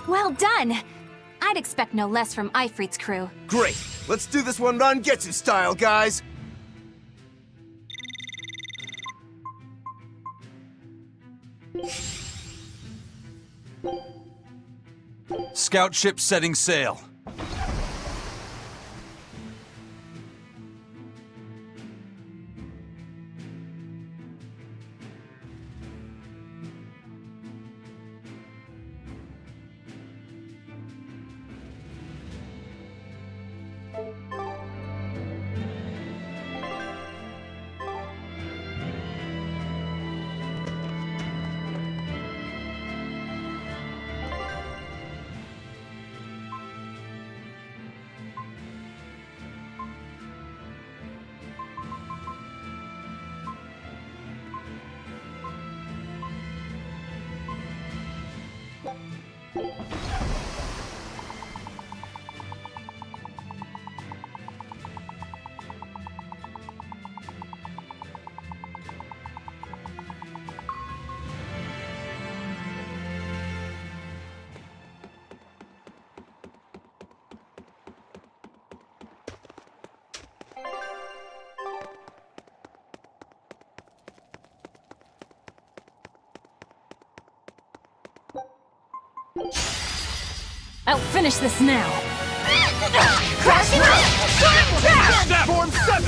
Well done! I'd expect no less from Ifrit's crew. Great! Let's do this one Rangetsu style, guys! Scout ship setting sail. I'll finish this now! Crashing Dragon! Form 7!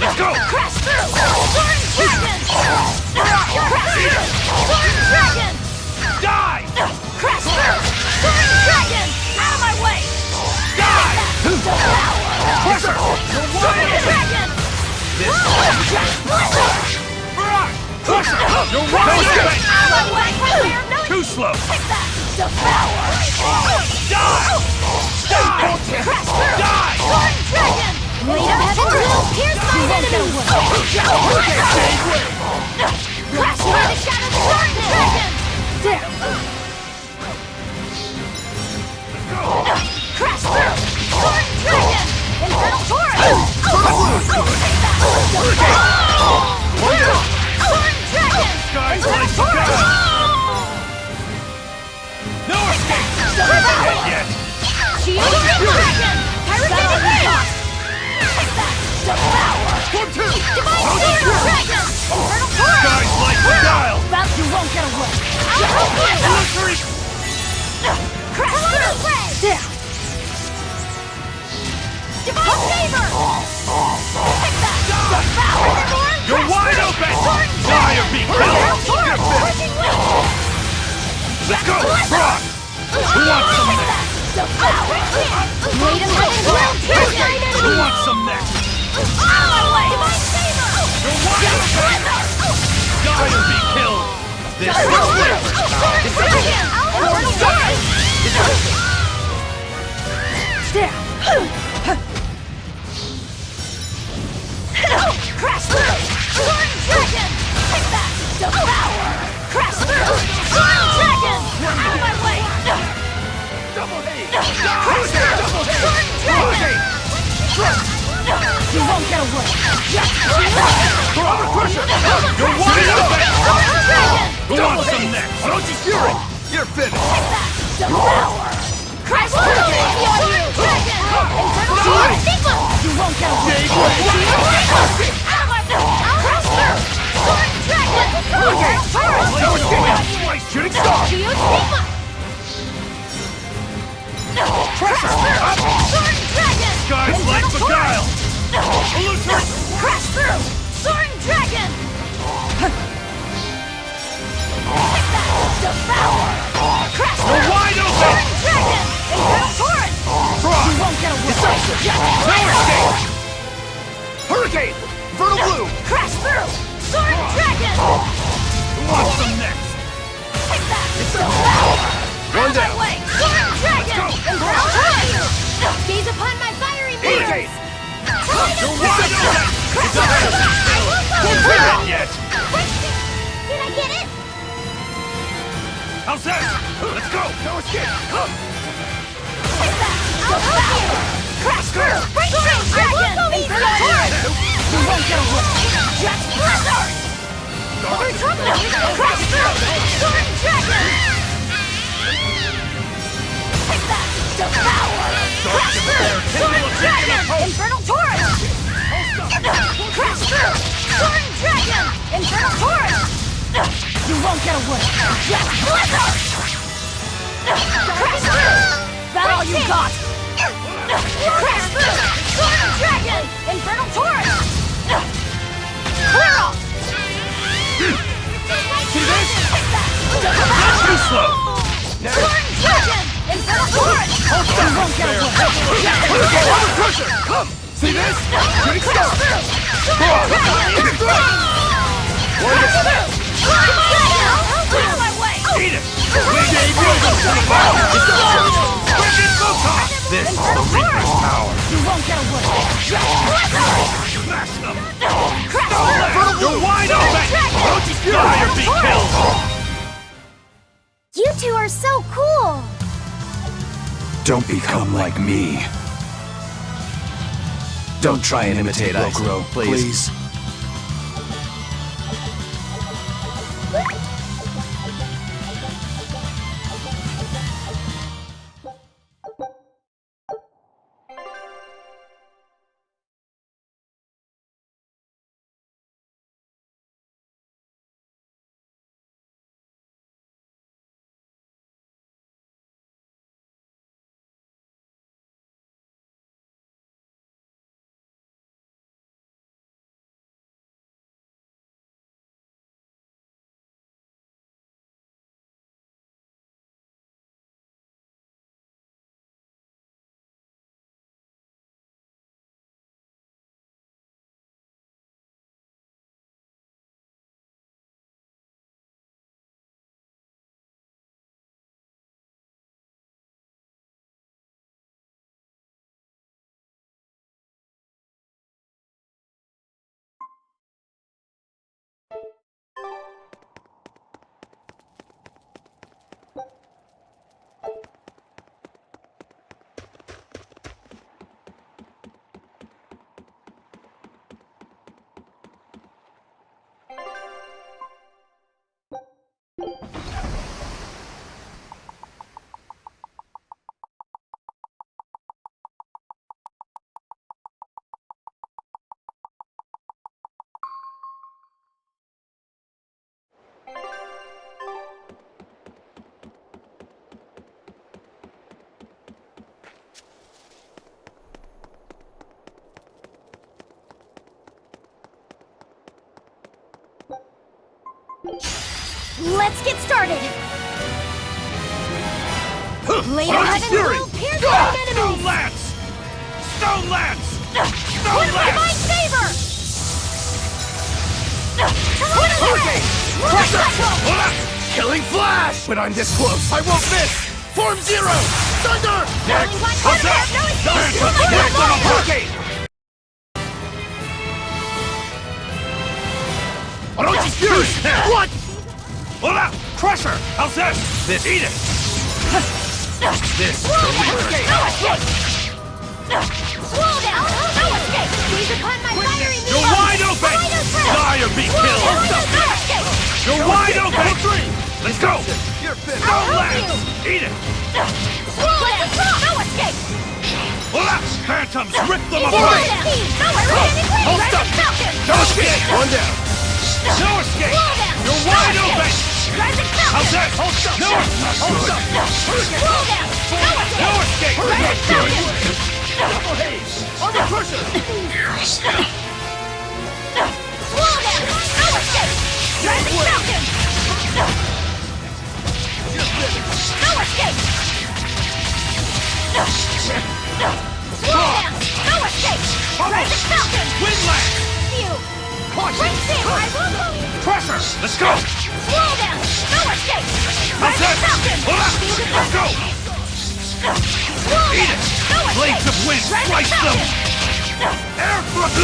Let's go! Crash through! Soaring Dragon! Crash through! Soaring Dragon! Die! Crash through! Soaring Dragon! Out of my way! Die! Devour! Pressure! Soaring Dragon! Pressure! You're wide open! Out of my way! Too slow! Take that! Devour! Die! Die! Crash through! Die! Soaring Dragon! Blade of Heaven will pierce my enemies! Crash through the shadow of the Soaring Dragon! There! Crash through! Soaring Dragon! Infernal Torrent! Take that! Soaring Dragon! Guys, Infernal let's go! Torrent! No escape! Devour! Not yet! Shield Dragon! Pyrotechnic Chaos! Take that! Devour! Form 2! Divine Soaring Dragon! Infernal Torrent! Guys, like the dial! That you won't get away! Illusory! Crash through! There! Divine Favor! Take that! Devour! You're wide open! Soaring Die or be Infernal killed! Torrent! Crushing Wind! Let's go! Frog! Who wants some next? Devour! Blade of Heaven will pierce my Who enemies! wants some next? Out of my way! Divine Favor! You're wide open! Die or be killed! This is Soaring Dragon! Infernal Torrent! There! Crash through! Soaring Dragon! Take that! Devour! Crash through! Soaring Dragon! Out of my way! double hit! Crash through! Soaring Dragon! You won't get away! Under pressure! You're wide open! Soaring Dragon! Who wants some next? Don't you fear it! You're finished! Take that! Devour! Crash through! Soaring Dragon! Infernal Torrent! You won't get away! Out of my way! Crash through! Soaring Dragon! Infernal Torrent! Twice shooting star! Shield Stigma! Crash through! Soaring Dragon! Guys like the dial! Illusory! Crash through! Soaring Dragon! Take that! Devour! Crash You're through! wide open! Soaring Dragon! Infernal Torrent! Frog! You won't get away! No escape! Hurricane! Infernal Blue! Crash through! Soaring Dragon! Who wants some next? Take that! Devour! One Out of my down. way! Soaring Dragon! Infernal Torrent! Gaze upon my fiery Hurricane! mirrors! You're wide open! Crash Die or be killed! through! Don't win it yet! Did I get it? How's that? Let's go! No escape! Take that! Devour! Crash through! Soaring Dragon! Infernal Torrent! You won't get away! Jet Blizzard! Crash through! Soaring Dragon! Infernal Torrent! You won't get away! Yes, Blizzard! Crash through! That all you got? Crash through! Storm Dragon! Infernal Torrent! Clear off! See this? Not too slow! Storm Dragon! Infernal Torrent! You won't get away! Pressure! Come! See this? Shooting star! Storm Dragon! Clear my way! Eat it! We gave you the ball! Wicked Photon! This is the Reaper's power! You won't get away! Smash them! Crash Don't You're wide open! Don't you die or be killed! You two are so cool! Don't become like me. Don't try and imitate Okuro, please. Let's get started! Later heaven Fury! will pierce Go! through Stone enemies! Lance! Stone Lance! Stone What my Lance! saber! Hurricane! Hold up! Killing Flash! When I'm this close, I won't miss! Form Zero! Thunder! Next! How's that? No escape! Next level Hurricane! Orochi's Fury! What? Hold up! Crusher! How's this? This. Eat it! This is the Reaper's No escape! Slow down! No escape! Seize upon my fiery needle! You're wide open! Die or be killed! No escape! You're wide open! Let's go! You're finished! Stone help Lance! Eat it! Slow down! No escape! Hold up! Phantoms! Rip them Slow apart! down! No escape! Hold Rising up! Falcon! No escape! One down! No escape! Slow down! You're No wide escape! open! Rising How's Falcon! that? Hold up! No escape! Slow down! No escape! No escape! Rising Falcon! Double haze! Armor Crusher! Slow down! No escape! Rising Falcon! No escape! Slow down! No escape! Rising Falcon! Windlass! Phew! Caution! Great saber! I will move! Crusher! Let's go! Slow down! No escape! How's Rising that? Falcon! Hold up! Let's go! Slow Eat down! it! No escape! Blades of wind! Rising Slice them! Falcon! Air thrust!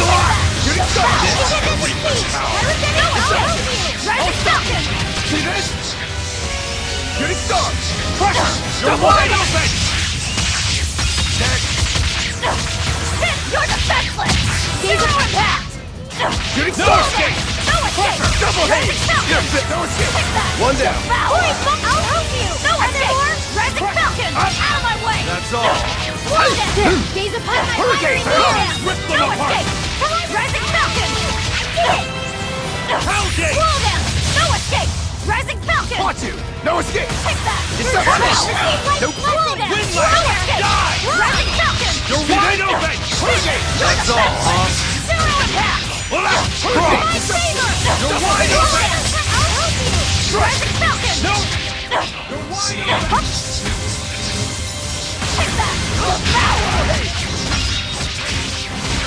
Shooting You star! hit this speed! Everything else will help you! Rising Falcon! See this? Shooting star! Crusher! You're wide open! Next! You're defenseless! Zero impact! Shooting No star! escape! No escape! Double haze! Rising Falcon! You're fit! No escape! Take that! One down! Hurry, I'll help you! No escape! Rising Falcon! Out of my way! That's all! Slow down! Gaze upon my Hurricane! fiery needle! Rip them No apart! escape! Come on, Rising Falcon! Get it! Pounding! Slow down! No escape! Rising Falcon! Watch you! No escape! Take that! It's not finished! Nope! Slow down! Windlass! No escape! Die! Rising Falcon! You're wide open! That's all, huh? Zero impact! Pull out! My Cross! favor! You're wide Slow open! down! I'll help you! Rising Falcon! No! You're wide open! Take that! Devour!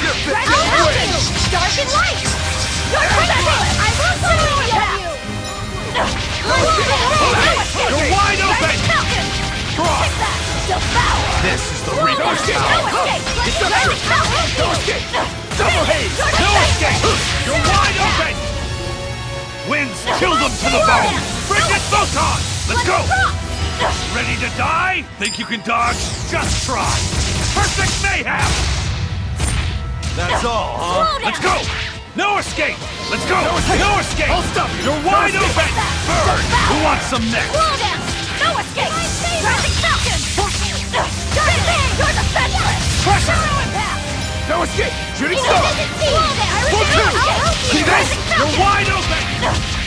You're fit I'll to help win! you! Dark and light! You're senseless! I will zero impact! You're wide open! Rising Falcon! Cross! Take that! Devour! This is the No Reaper's escape! power! No escape! It's not Rising true. Falcon! No escape! Double haze! No escape! You're wide open! Winds kill them to the bone! Frigid Photon! Let's go! Ready to die? Think you can dodge? Just try! Perfect mayhem! That's all, huh? Let's go! No escape! Let's go! No escape! I'll stop you! You're wide open! Bird! Who wants some next? Slow down! No escape! Rising Falcon! You're defenseless! Pressure! Zero impact! No escape! Shooting Slow star! down! Full two! I'll help you! See this? Rising You're Falcon! wide open!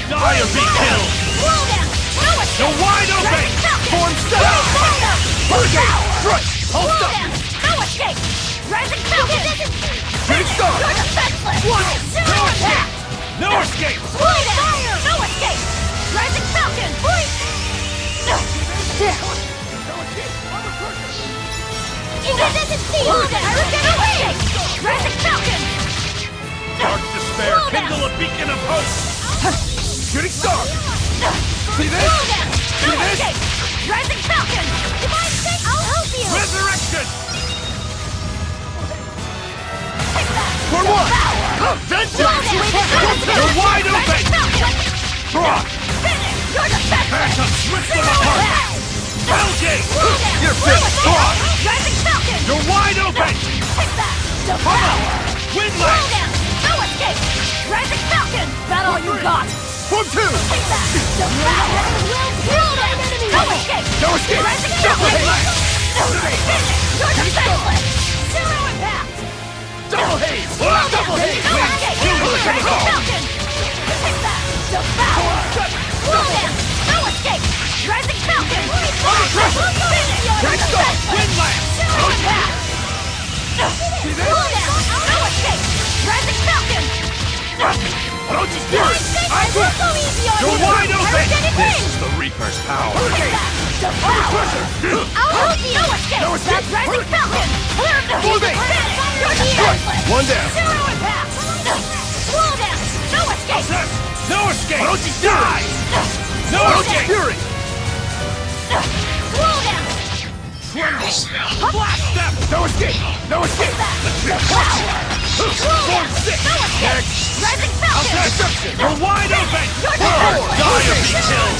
Die or be killed! Slow down! No escape! You're wide open! Rising Falcon! Form seven! Fire! Hurricane! Strike! I'll Slow stop down! you! No escape! Rising Falcon! Shooting star! You're defenseless! Zero impact! No escape! Slow down! No escape! Rising Falcon! Slow down! No escape! Rising Falcon! Dark despair, Slow down. kindle a beacon of hope! Shooting star! See this? Slow down! No See this? escape! Rising Falcon! Divine State, I'll help you! Resurrection! Take that! For what? Slow Vengeance! down! You're wide open! Rising Falcon! Cross! Finish! You're defenseless! Phantom, rip them Zero apart! impact! Belgate! Slow down! You're No fit. escape! Cross! Rising Falcon! You're wide open! Take that! Devour! Slow Windlass! down! No escape! Rising Falcon! That all you got? Form two! Take that! Devour! Slow down! No escape! No escape! Rising Double Falcon! haze! Finish! You're defenseless! Zero impact! Double haze! Double haze! No escape! Rising Falcon! Take that! Devour! Slow down! No escape! Rising Falcon! Finish! You're defenseless! Windlass! Zero impact! Slow down! No escape! Rising Falcon! Don't you do it! I will go easy on You're you! wide open! Hurricane This Wing! is the Reaper's power! Take that! Devour! I'll help you! No escape! No escape! That's Rising Falcon! Clear of the Moving! You're defenseless! One down! Zero impact! Slow down! No escape! No escape! Don't you do Die! No escape! Fury! Slow down! Blast them! No escape! No escape! Form 6! No escape! Rising Falcon! Deception! You're wide open! You're Die or be defenseless! killed!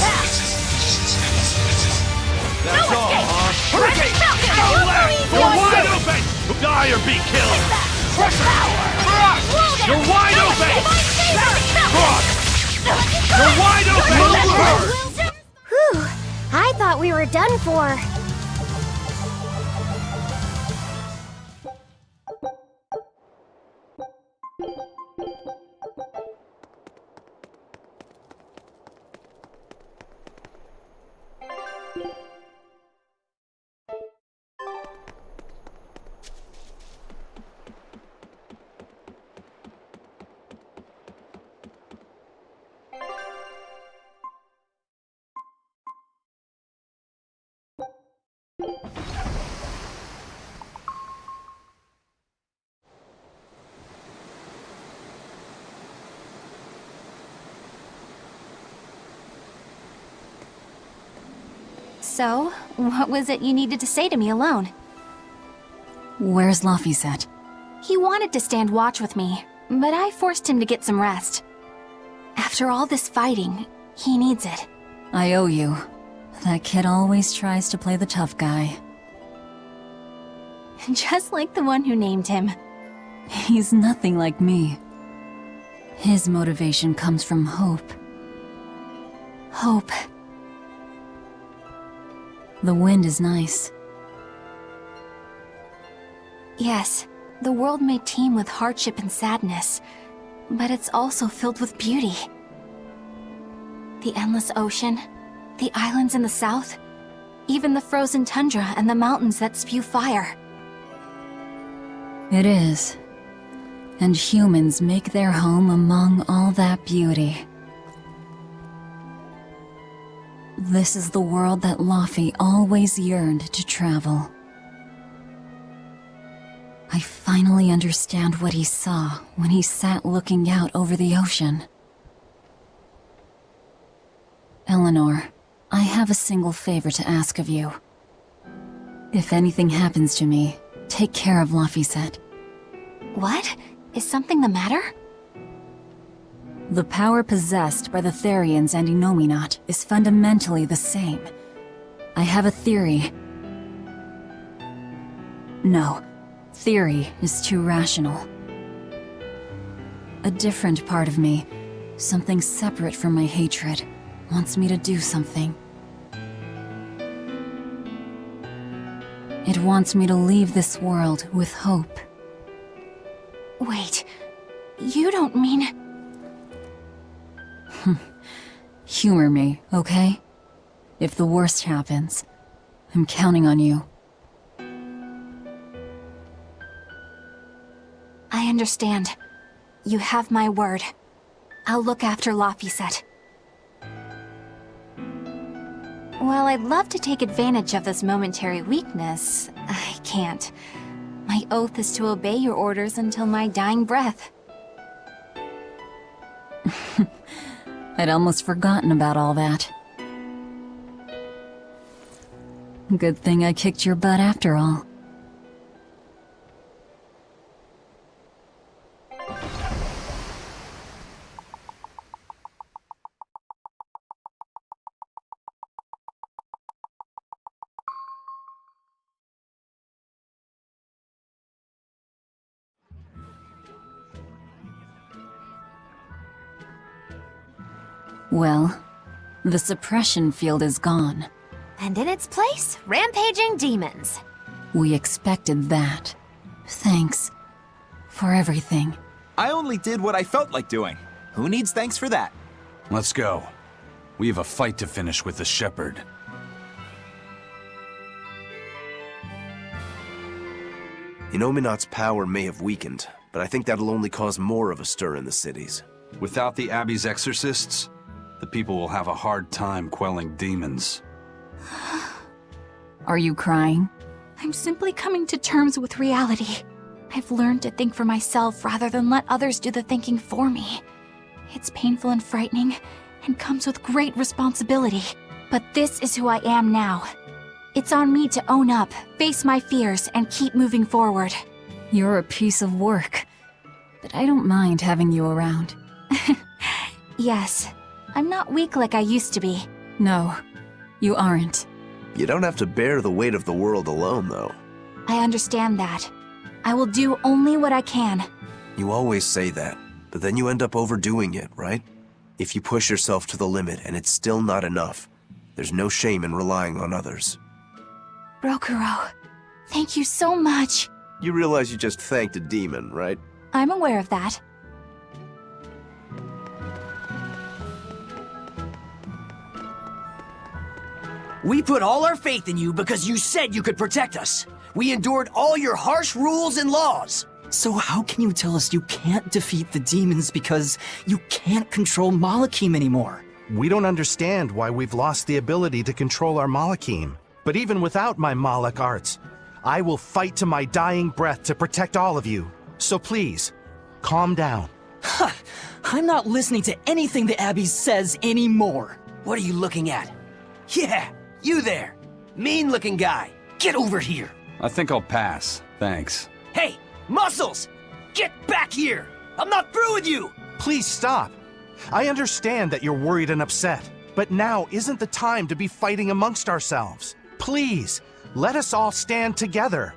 No escape! Rising Falcon! No You'll go leg! easy You're on wide you! open! Die or be killed! Devour! Slow down! You're wide No open! escape! Rising Falcon! Cross! You're wide open! Whew. I thought we were done for. So, what was it you needed to say to me alone? Where's Laphicet? He wanted to stand watch with me, but I forced him to get some rest. After all this fighting, he needs it. I owe you. That kid always tries to play the tough guy. Just like the one who named him. He's nothing like me. His motivation comes from hope. Hope. The wind is nice. Yes, the world may teem with hardship and sadness, but it's also filled with beauty. The endless ocean, the islands in the south, even the frozen tundra and the mountains that spew fire. It is. And humans make their home among all that beauty. This is the world that Laufey always yearned to travel. I finally understand what he saw when he sat looking out over the ocean. Eleanor, I have a single favor to ask of you. If anything happens to me, take care of Laufey. What? Is something the matter? The power possessed by the Therians and Innominat is fundamentally the same. I have a theory. No, theory is too rational. A different part of me, something separate from my hatred, wants me to do something. It wants me to leave this world with hope. Wait, you don't mean... Humor me, okay? If the worst happens, I'm counting on you. I understand. You have my word. I'll look after Laufey. While I'd love to take advantage of this momentary weakness, I can't. My oath is to obey your orders until my dying breath. I'd almost forgotten about all that. Good thing I kicked your butt after all. Well, the suppression field is gone. And in its place, rampaging demons. We expected that. Thanks for everything. I only did what I felt like doing. Who needs thanks for that? Let's go. We have a fight to finish with the Shepherd. Innominat's power may have weakened, but I think that'll only cause more of a stir in the cities. Without the Abbey's exorcists, the people will have a hard time quelling demons. Are you crying? I'm simply coming to terms with reality. I've learned to think for myself rather than let others do the thinking for me. It's painful and frightening, and comes with great responsibility. But this is who I am now. It's on me to own up, face my fears, and keep moving forward. You're a piece of work, but I don't mind having you around. Yes, I'm not weak like I used to be. No, you aren't. You don't have to bear the weight of the world alone, though. I understand that. I will do only what I can. You always say that, but then you end up overdoing it, right? If you push yourself to the limit and it's still not enough, there's no shame in relying on others. Rokuro, thank you so much. You realize you just thanked a demon, right? I'm aware of that. We put all our faith in you because you said you could protect us. We endured all your harsh rules and laws. So how can you tell us you can't defeat the demons because you can't control Malakim anymore? We don't understand why we've lost the ability to control our Malakim. But even without my Malak arts, I will fight to my dying breath to protect all of you. So please, calm down. Ha! I'm not listening to anything the Abbey says anymore. What are you looking at? Yeah, you there. Mean-looking guy. Get over here. I think I'll pass. Thanks. Hey, Muscles! Get back here! I'm not through with you! Please stop. I understand that you're worried and upset, but now isn't the time to be fighting amongst ourselves. Please, let us all stand together.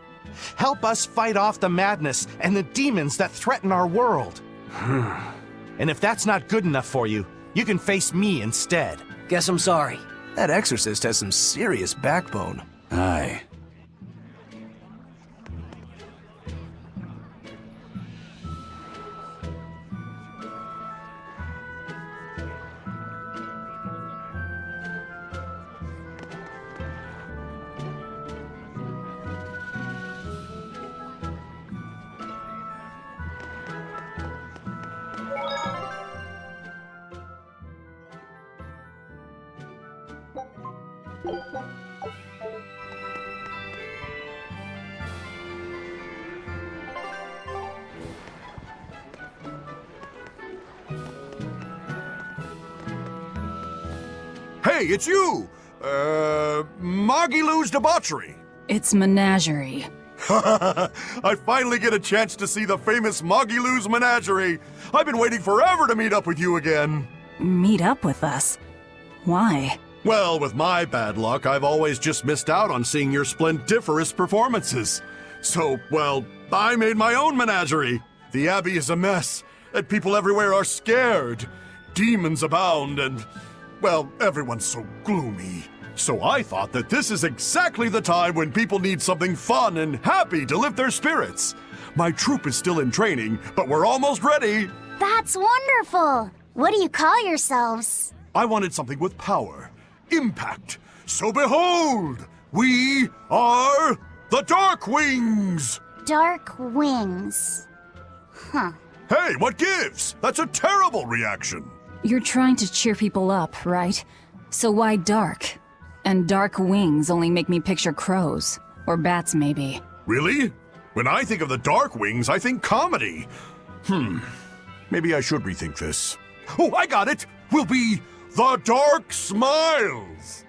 Help us fight off the madness and the demons that threaten our world. And if that's not good enough for you, you can face me instead. Guess I'm sorry. That exorcist has some serious backbone. Aye. Hey, it's you! Magilou's Debauchery. It's Menagerie. I finally get a chance to see the famous Magilou's Menagerie. I've been waiting forever to meet up with you again. Meet up with us? Why? Well, with my bad luck, I've always just missed out on seeing your splendiferous performances. So, well, I made my own menagerie. The Abbey is a mess, and people everywhere are scared. Demons abound, and, well, everyone's so gloomy. So I thought that this is exactly the time when people need something fun and happy to lift their spirits. My troupe is still in training, but we're almost ready. That's wonderful! What do you call yourselves? I wanted something with power, impact. So behold, we are the Dark Wings! Dark Wings. Huh. Hey, what gives? That's a terrible reaction. You're trying to cheer people up, right? So why dark? And dark wings only make me picture crows. Or bats, maybe. Really? When I think of the Dark Wings, I think comedy. Maybe I should rethink this. Oh, I got it! We'll be the Dark Smiles!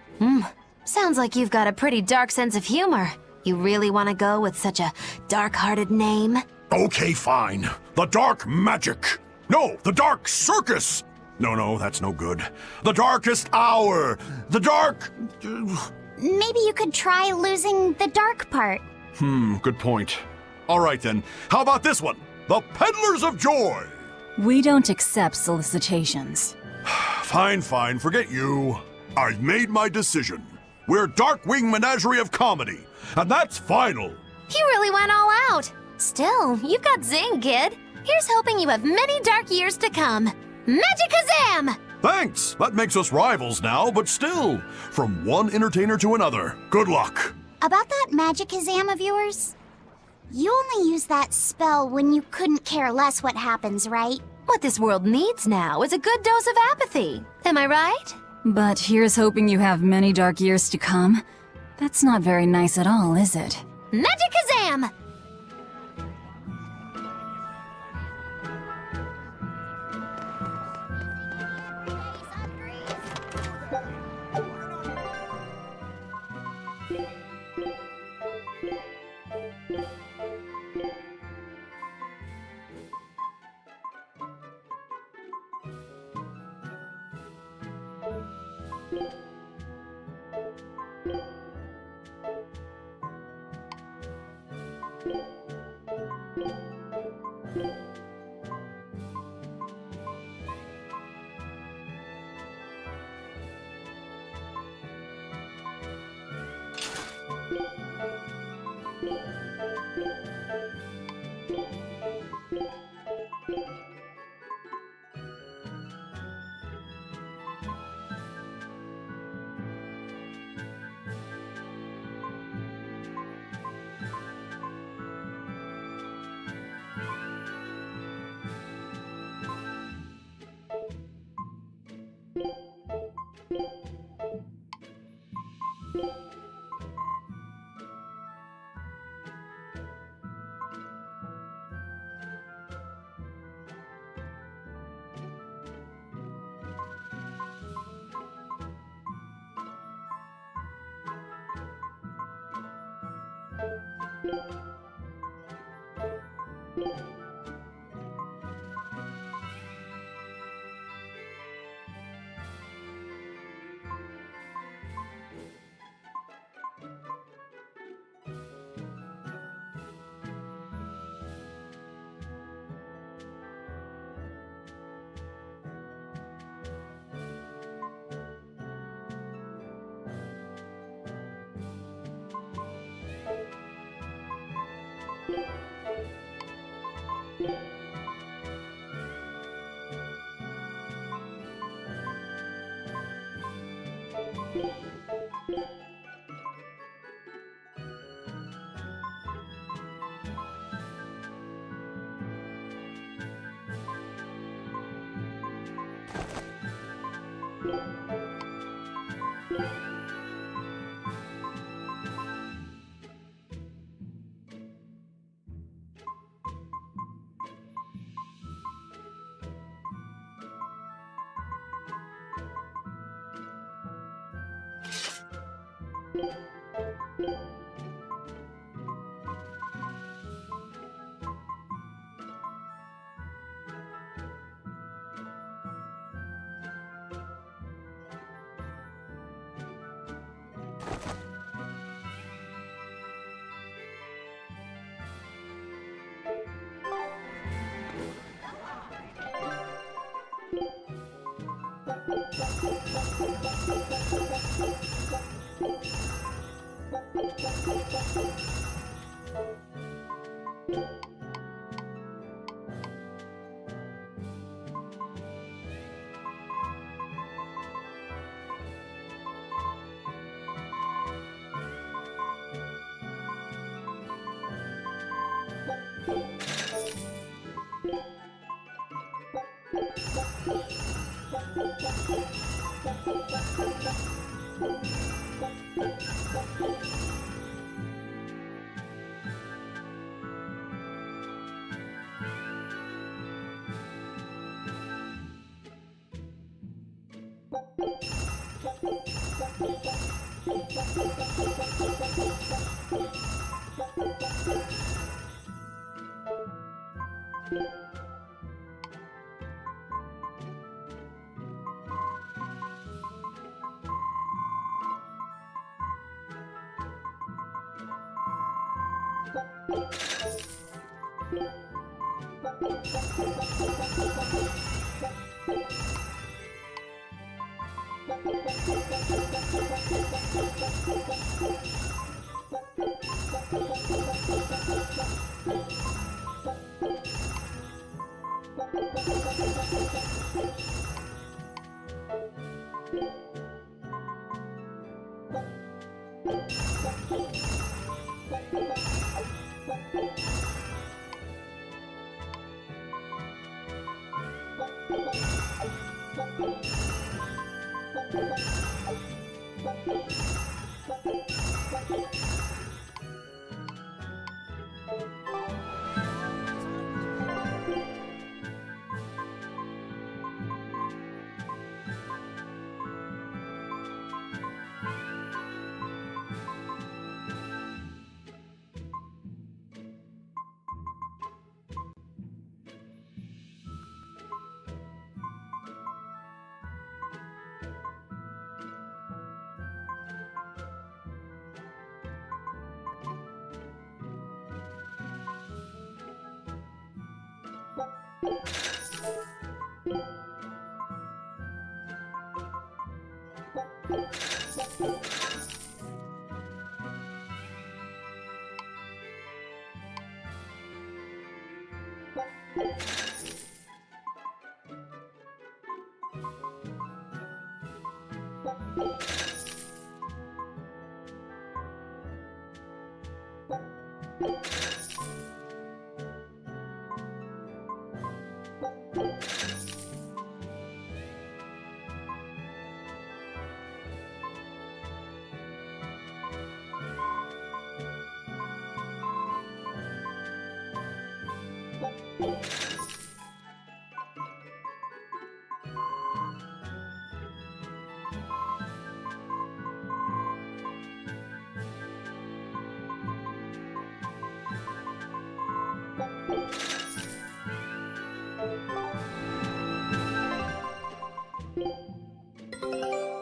Sounds like you've got a pretty dark sense of humor. You really want to go with such a dark-hearted name? Okay, fine. The Dark Magic. No, the Dark Circus. No, that's no good. The Darkest Hour. The Dark... Maybe you could try losing the dark part. Good point. All right then, how about this one? The Peddlers of Joy. We don't accept solicitations. Fine, forget you. I've made my decision. We're Darkwing Menagerie of Comedy, and that's final. You really went all out. Still, you've got zing, kid. Here's hoping you have many dark years to come. Magikazam! Thanks! That makes us rivals now, but still, from one entertainer to another. Good luck. About that Magikazam of yours? You only use that spell when you couldn't care less what happens, right? What this world needs now is a good dose of apathy. Am I right? But here's hoping you have many dark years to come. That's not very nice at all, is it? Magikazam!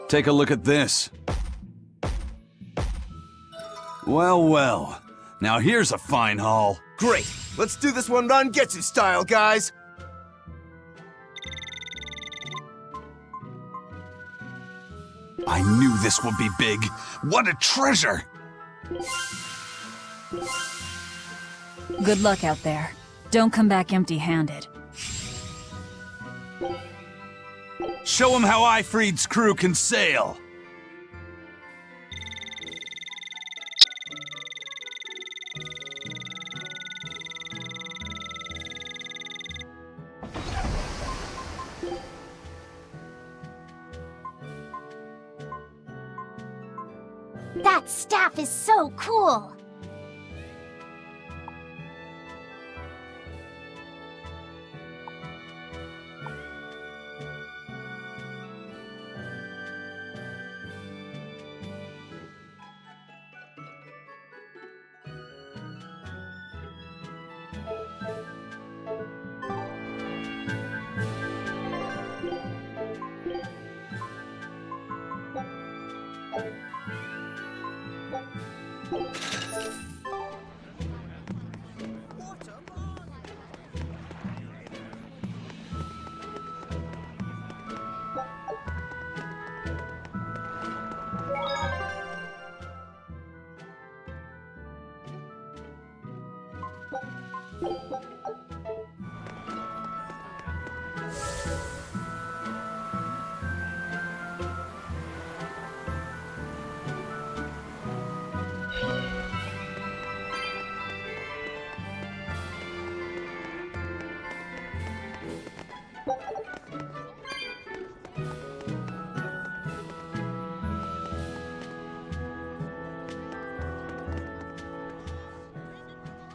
Take a look at this. Well, well. Now here's a fine haul. Great! Let's do this one Rangetsu style, guys! I knew this would be big. What a treasure! Good luck out there. Don't come back empty-handed. Show 'em how Ifreed's crew can sail! That staff is so cool!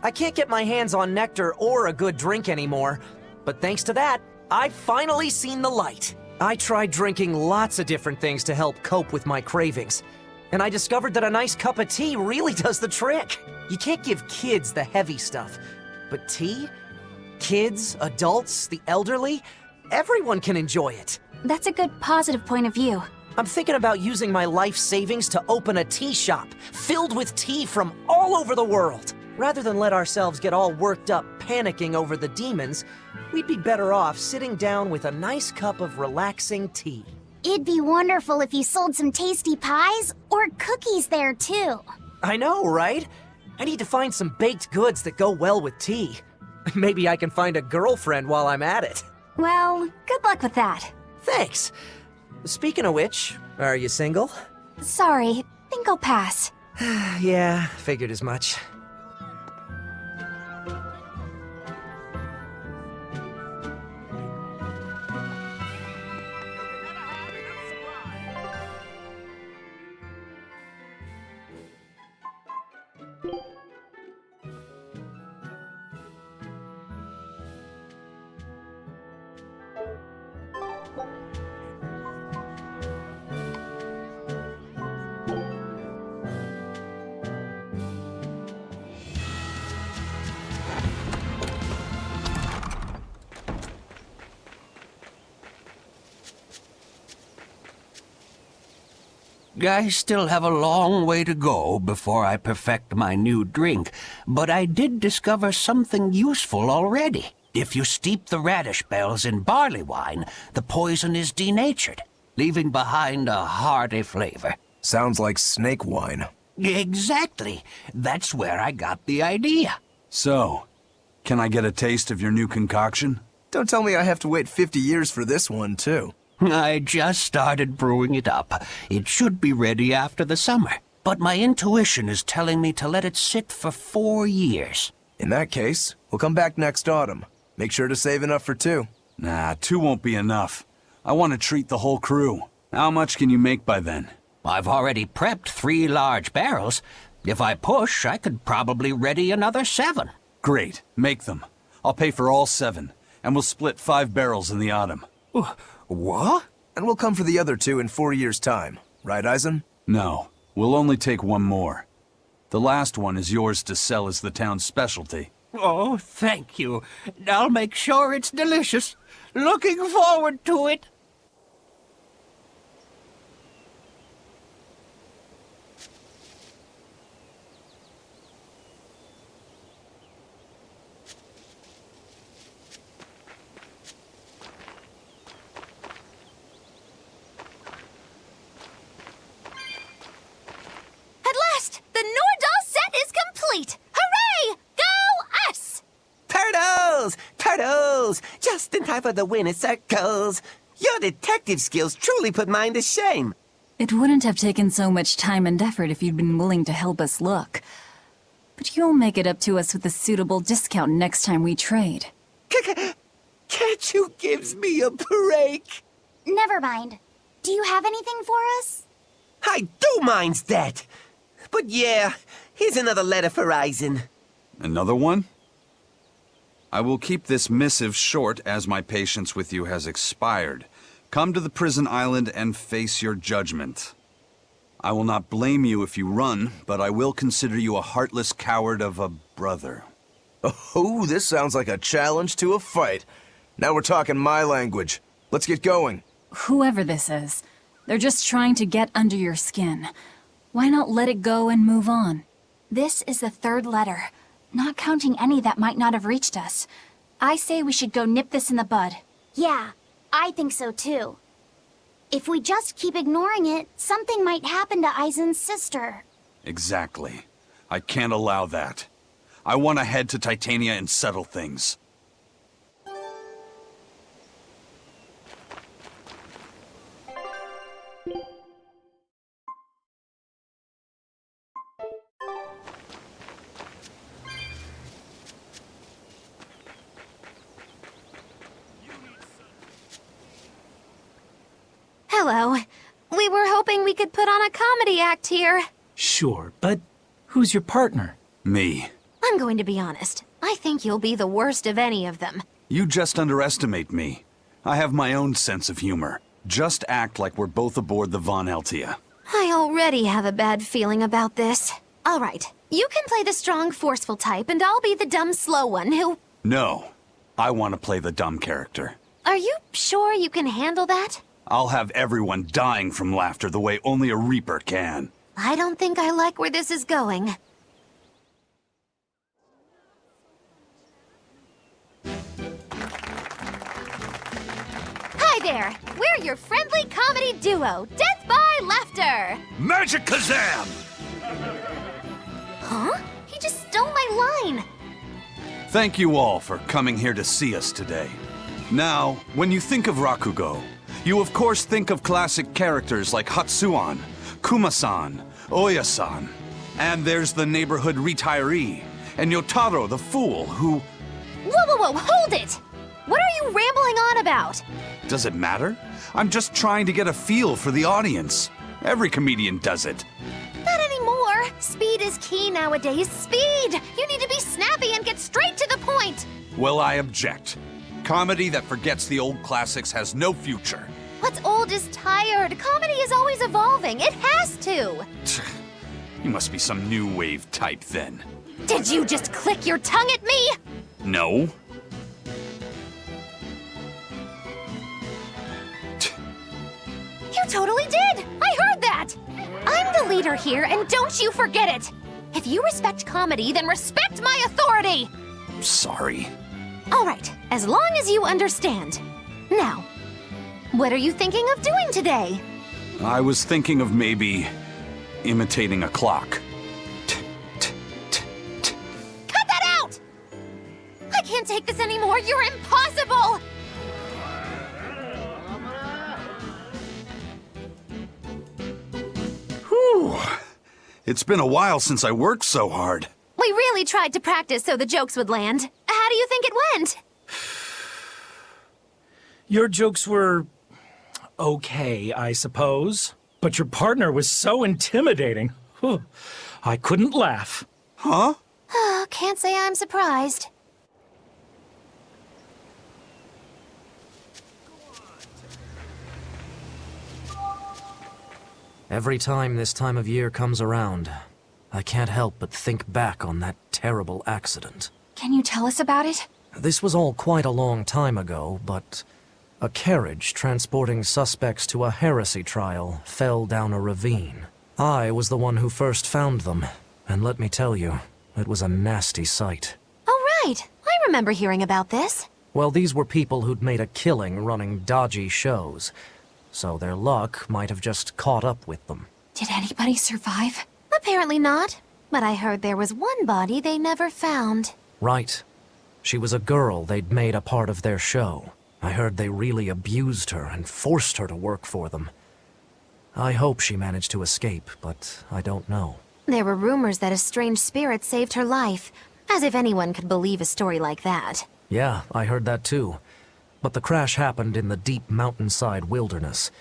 I can't get my hands on nectar or a good drink anymore, but thanks to that, I've finally seen the light. I tried drinking lots of different things to help cope with my cravings, and I discovered that a nice cup of tea really does the trick. You can't give kids the heavy stuff, but tea? Kids, adults, the elderly, everyone can enjoy it. That's a good positive point of view. I'm thinking about using my life savings to open a tea shop filled with tea from all over the world. Rather than let ourselves get all worked up panicking over the demons, we'd be better off sitting down with a nice cup of relaxing tea. It'd be wonderful if you sold some tasty pies or cookies there, too. I know, right? I need to find some baked goods that go well with tea. Maybe I can find a girlfriend while I'm at it. Well, good luck with that. Thanks. Speaking of which, are you single? Sorry, think I'll pass. Yeah, figured as much. I still have a long way to go before I perfect my new drink, but I did discover something useful already. If you steep the radish bells in barley wine, the poison is denatured, leaving behind a hearty flavor. Sounds like snake wine. Exactly. That's where I got the idea. So, can I get a taste of your new concoction? Don't tell me I have to wait 50 years for this one, too. I just started brewing it up. It should be ready after the summer. But my intuition is telling me to let it sit for 4 years. In that case, we'll come back next autumn. Make sure to save enough for 2. Nah, 2 won't be enough. I want to treat the whole crew. How much can you make by then? I've already prepped 3 large barrels. If I push, I could probably ready another 7. Great, make them. I'll pay for all 7, and we'll split 5 barrels in the autumn. What? And we'll come for the other 2 in 4 years' time. Right, Eisen? No, we'll only take 1 more. The last one is yours to sell as the town's specialty. Oh, thank you. I'll make sure it's delicious. Looking forward to it. At last, the Nordal set is complete! Hooray! Go us! Turtles! Turtles! Just in time for the winter circles. Your detective skills truly put mine to shame. It wouldn't have taken so much time and effort if you'd been willing to help us look. But you'll make it up to us with a suitable discount next time we trade. Can't you give me a break? Never mind. Do you have anything for us? I do mind that. But yeah, here's another letter for Eisen. Another one? I will keep this missive short as my patience with you has expired. Come to the prison island and face your judgment. I will not blame you if you run, but I will consider you a heartless coward of a brother. Oh, this sounds like a challenge to a fight. Now we're talking my language. Let's get going. Whoever this is, they're just trying to get under your skin. Why not let it go and move on? This is the 3rd letter, not counting any that might not have reached us. I say we should go nip this in the bud. Yeah, I think so too. If we just keep ignoring it, something might happen to Eisen's sister. Exactly. I can't allow that. I want to head to Titania and settle things. Hello. We were hoping we could put on a comedy act here. Sure, but who's your partner? Me. I'm going to be honest. I think you'll be the worst of any of them. You just underestimate me. I have my own sense of humor. Just act like we're both aboard the Von Eltia. I already have a bad feeling about this. All right. You can play the strong, forceful type, and I'll be the dumb, slow one who... No. I want to play the dumb character. Are you sure you can handle that? I'll have everyone dying from laughter the way only a Reaper can. I don't think I like where this is going. Hi there! We're your friendly comedy duo, Death by Laughter! Magic Kazam! Huh? He just stole my line! Thank you all for coming here to see us today. Now, when you think of Rakugo, you of course think of classic characters like Hatsuan, Kuma-san, Oya-san, and there's the neighborhood retiree, and Yotaro the fool who... Whoa, hold it! What are you rambling on about? Does it matter? I'm just trying to get a feel for the audience. Every comedian does it. Not anymore! Speed is key nowadays. Speed! You need to be snappy and get straight to the point! Well, I object. Comedy that forgets the old classics has no future. What's old is tired. Comedy is always evolving. It has to. You must be some new wave type then. Did you just click your tongue at me? No. You totally did! I heard that! I'm the leader here, and don't you forget it! If you respect comedy, then respect my authority! Sorry. All right, as long as you understand. Now, what are you thinking of doing today? I was thinking of maybe imitating a clock. Cut that out! I can't take this anymore. You're impossible! Whew. It's been a while since I worked so hard. We really tried to practice so the jokes would land. How do you think it went? Your jokes were... okay, I suppose. But your partner was so intimidating. Whew. I couldn't laugh. Huh? Can't say I'm surprised. Every time this time of year comes around, I can't help but think back on that terrible accident. Can you tell us about it? This was all quite a long time ago, but a carriage transporting suspects to a heresy trial fell down a ravine. I was the one who first found them, and let me tell you, it was a nasty sight. Oh, right. I remember hearing about this. Well, these were people who'd made a killing running dodgy shows, so their luck might have just caught up with them. Did anybody survive? Apparently not, but I heard there was one body they never found. Right. She was a girl they'd made a part of their show. I heard they really abused her and forced her to work for them. I hope she managed to escape, but I don't know. There were rumors that a strange spirit saved her life, as if anyone could believe a story like that. Yeah, I heard that too. But the crash happened in the deep mountainside wilderness.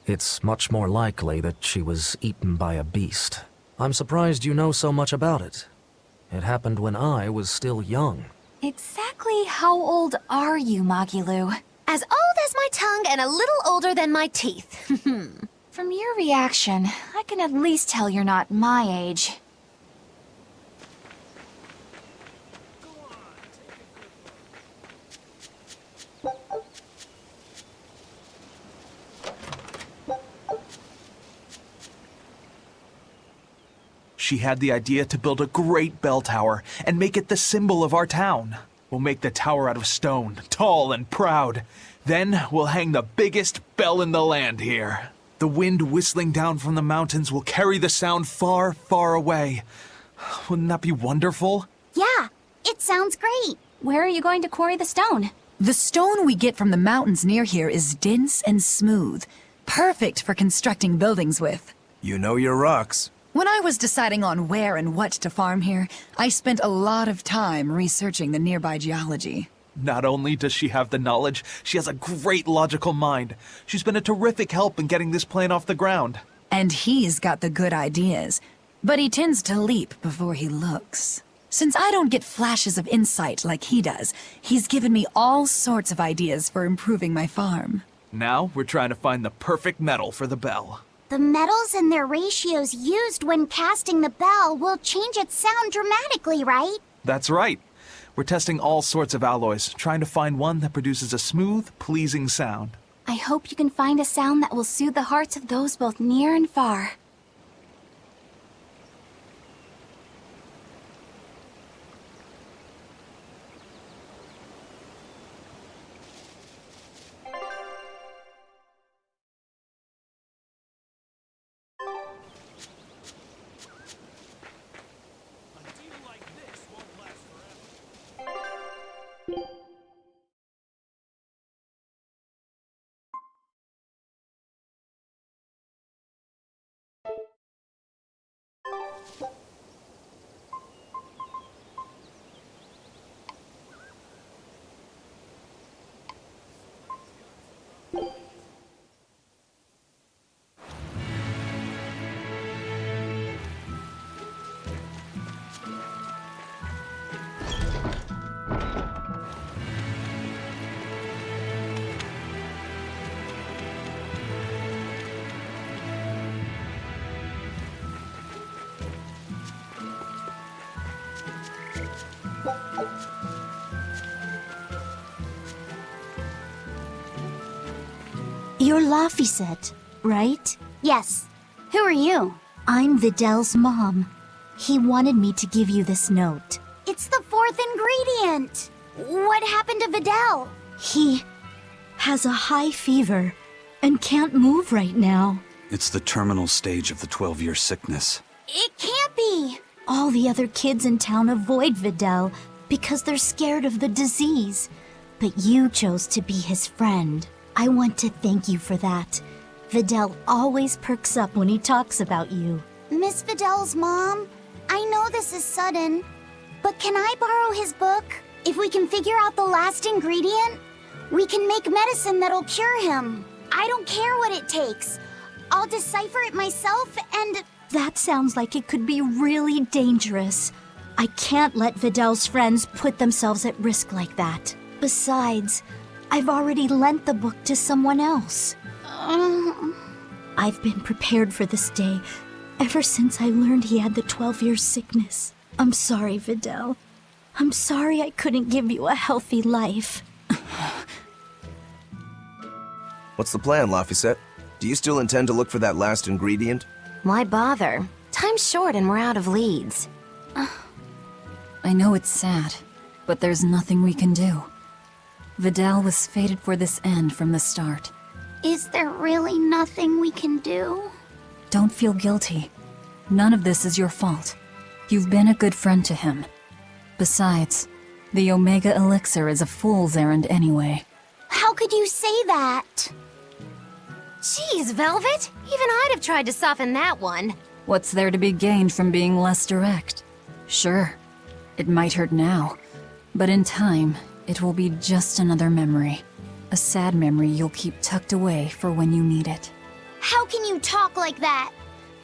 It's much more likely that she was eaten by a beast. I'm surprised you know so much about it. It happened when I was still young. Exactly how old are you, Magilu? As old as my tongue and a little older than my teeth. From your reaction, I can at least tell you're not my age. She had the idea to build a great bell tower and make it the symbol of our town. We'll make the tower out of stone, tall and proud. Then we'll hang the biggest bell in the land here. The wind whistling down from the mountains will carry the sound far, far away. Wouldn't that be wonderful? Yeah, sounds great. Where are you going to quarry the stone? The stone we get from the mountains near here is dense and smooth, perfect for constructing buildings with. You know your rocks. When I was deciding on where and what to farm here, I spent a lot of time researching the nearby geology. Not only does she have the knowledge, she has a great logical mind. She's been a terrific help in getting this plan off the ground. And he's got the good ideas, but he tends to leap before he looks. Since I don't get flashes of insight like he does, he's given me all sorts of ideas for improving my farm. Now we're trying to find the perfect metal for the bell. The metals and their ratios used when casting the bell will change its sound dramatically, right? That's right. We're testing all sorts of alloys, trying to find one that produces a smooth, pleasing sound. I hope you can find a sound that will soothe the hearts of those both near and far. You're Laphicet, right? Yes. Who are you? I'm Vidal's mom. He wanted me to give you this note. It's the fourth ingredient. What happened to Vidal? He has a high fever and can't move right now. It's the terminal stage of the 12-year sickness. It can't be. All the other kids in town avoid Vidal because they're scared of the disease. But you chose to be his friend. I want to thank you for that. Vidal always perks up when he talks about you. Miss Vidal's mom, I know this is sudden, but can I borrow his book? If we can figure out the last ingredient, we can make medicine that'll cure him. I don't care what it takes. I'll decipher it myself and... That sounds like it could be really dangerous. I can't let Vidal's friends put themselves at risk like that. Besides, I've already lent the book to someone else. I've been prepared for this day ever since I learned he had the 12-year sickness. I'm sorry, Vidal. I'm sorry I couldn't give you a healthy life. What's the plan, Laphicet? Do you still intend to look for that last ingredient? Why bother? Time's short and we're out of leads. I know it's sad, but there's nothing we can do. Vidal was fated for this end from the start. Is there really nothing we can do? Don't feel guilty. None of this is your fault. You've been a good friend to him. Besides, the Omega Elixir is a fool's errand anyway. How could you say that? Jeez, Velvet! Even I'd have tried to soften that one. What's there to be gained from being less direct? Sure, it might hurt now, but in time, it will be just another memory. A sad memory you'll keep tucked away for when you need it. How can you talk like that?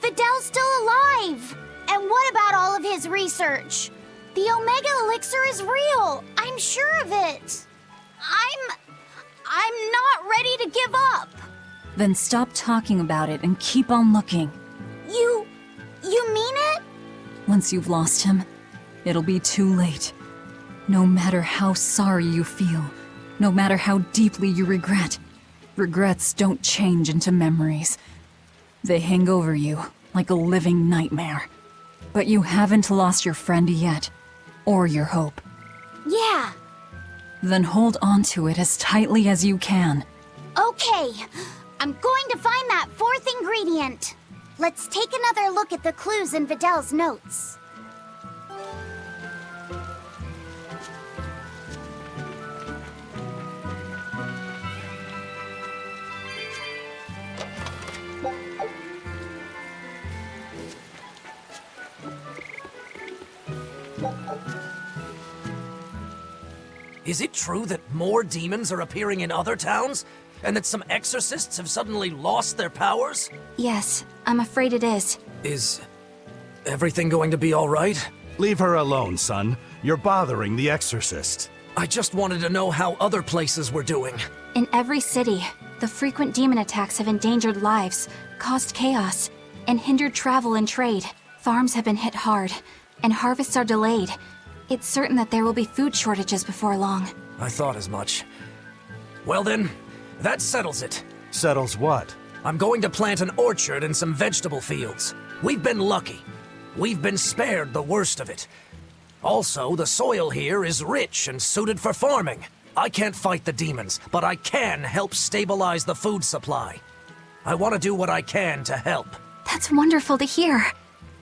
Vidal's still alive! And what about all of his research? The Omega Elixir is real! I'm sure of it! I'm not ready to give up! Then stop talking about it and keep on looking. You mean it? Once you've lost him, it'll be too late. No matter how sorry you feel, no matter how deeply you regret, regrets don't change into memories. They hang over you like a living nightmare. But you haven't lost your friend yet, or your hope. Yeah. Then hold on to it as tightly as you can. Okay, I'm going to find that fourth ingredient. Let's take another look at the clues in Vidal's notes. Is it true that more demons are appearing in other towns? And that some exorcists have suddenly lost their powers? Yes, I'm afraid it is. Is everything going to be all right? Leave her alone, son. You're bothering the exorcist. I just wanted to know how other places were doing. In every city, the frequent demon attacks have endangered lives, caused chaos, and hindered travel and trade. Farms have been hit hard, and harvests are delayed. It's certain that there will be food shortages before long. I thought as much. Well then, that settles it. Settles what? I'm going to plant an orchard and some vegetable fields. We've been lucky. We've been spared the worst of it. Also, the soil here is rich and suited for farming. I can't fight the demons, but I can help stabilize the food supply. I want to do what I can to help. That's wonderful to hear.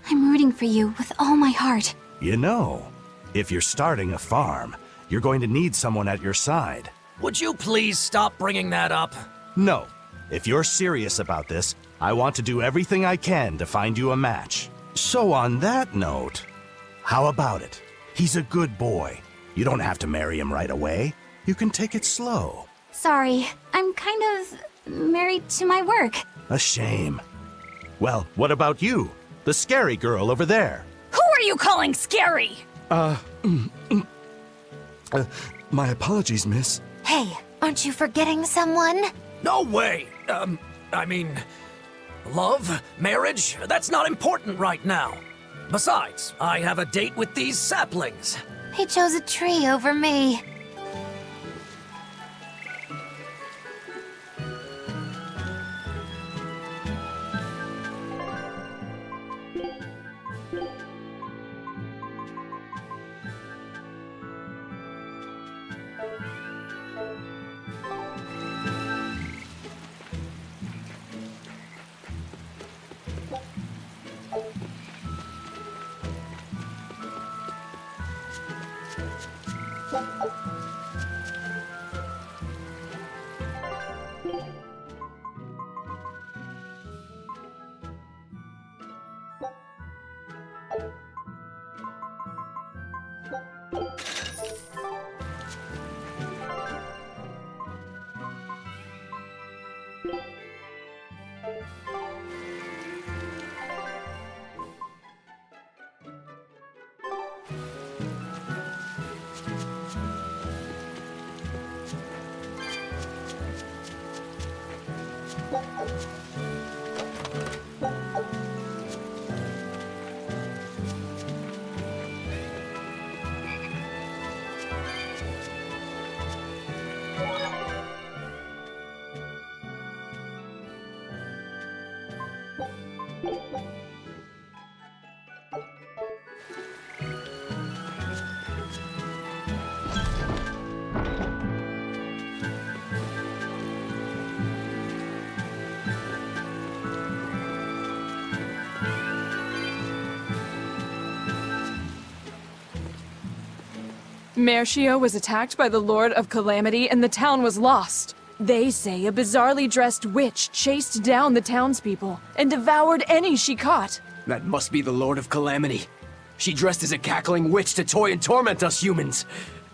I'm rooting for you with all my heart. You know, if you're starting a farm, you're going to need someone at your side. Would you please stop bringing that up? No. If you're serious about this, I want to do everything I can to find you a match. So on that note, how about it? He's a good boy. You don't have to marry him right away. You can take it slow. Sorry, I'm kind of married to my work. A shame. Well, what about you? The scary girl over there. Who are you calling scary? My apologies, miss. Hey, aren't you forgetting someone? No way! I mean, love, marriage, that's not important right now. Besides, I have a date with these saplings. He chose a tree over me. Mercio was attacked by the Lord of Calamity and the town was lost. They say a bizarrely dressed witch chased down the townspeople and devoured any she caught. That must be the Lord of Calamity. She dressed as a cackling witch to toy and torment us humans.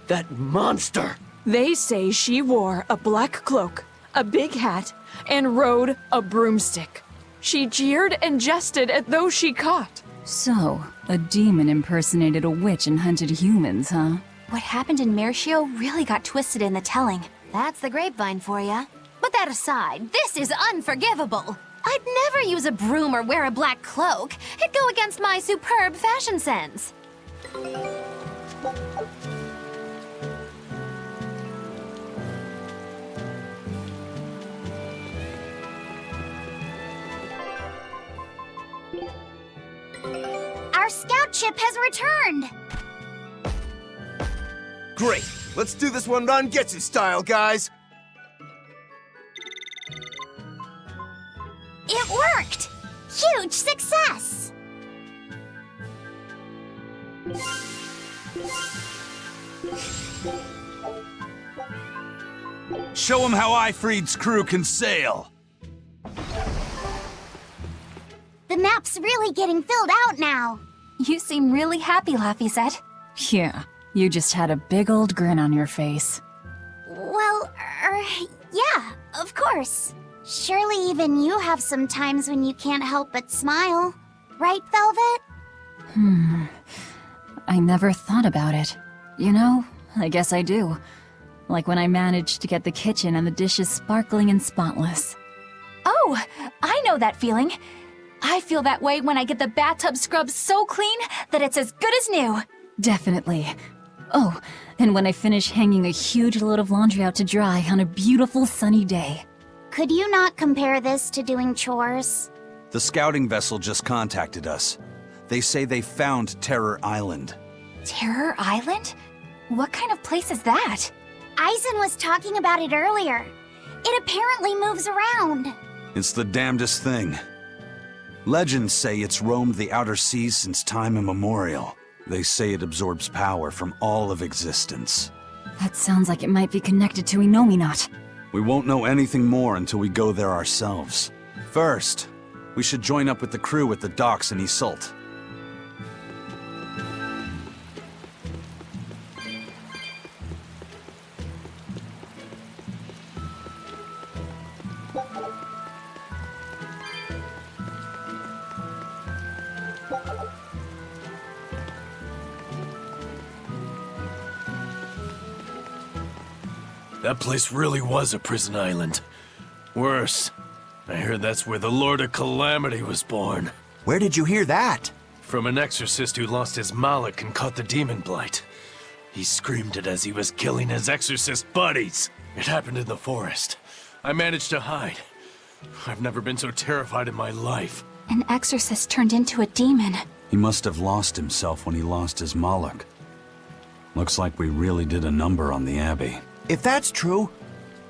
That monster! They say she wore a black cloak, a big hat, and rode a broomstick. She jeered and jested at those she caught. So, a demon impersonated a witch and hunted humans, huh? What happened in Mercio really got twisted in the telling. That's the grapevine for ya. But that aside, this is unforgivable. I'd never use a broom or wear a black cloak. It'd go against my superb fashion sense. Our scout ship has returned! Great! Let's do this one Ron Getsu style, guys! It worked! Huge success! Show him how Ifreed's crew can sail! The map's really getting filled out now. You seem really happy, Laphicet. Yeah, you just had a big old grin on your face. Well, yeah, of course. Surely even you have some times when you can't help but smile. Right, Velvet? I never thought about it. You know, I guess I do. Like when I managed to get the kitchen and the dishes sparkling and spotless. Oh, I know that feeling. I feel that way when I get the bathtub scrubbed so clean that it's as good as new. Definitely. Oh, and when I finish hanging a huge load of laundry out to dry on a beautiful sunny day. Could you not compare this to doing chores? The scouting vessel just contacted us. They say they found Terror Island. Terror Island? What kind of place is that? Eisen was talking about it earlier. It apparently moves around. It's the damnedest thing. Legends say it's roamed the outer seas since time immemorial. They say it absorbs power from all of existence. That sounds like it might be connected to Inominat. We won't know anything more until we go there ourselves. First, we should join up with the crew at the docks in Isolt. That place really was a prison island. Worse, I heard that's where the Lord of Calamity was born. Where did you hear that? From an exorcist who lost his malak and caught the demon blight. He screamed it as he was killing his exorcist buddies. It happened in the forest. I managed to hide. I've never been so terrified in my life. An exorcist turned into a demon. He must have lost himself when he lost his malak. Looks like we really did a number on the Abbey. If that's true,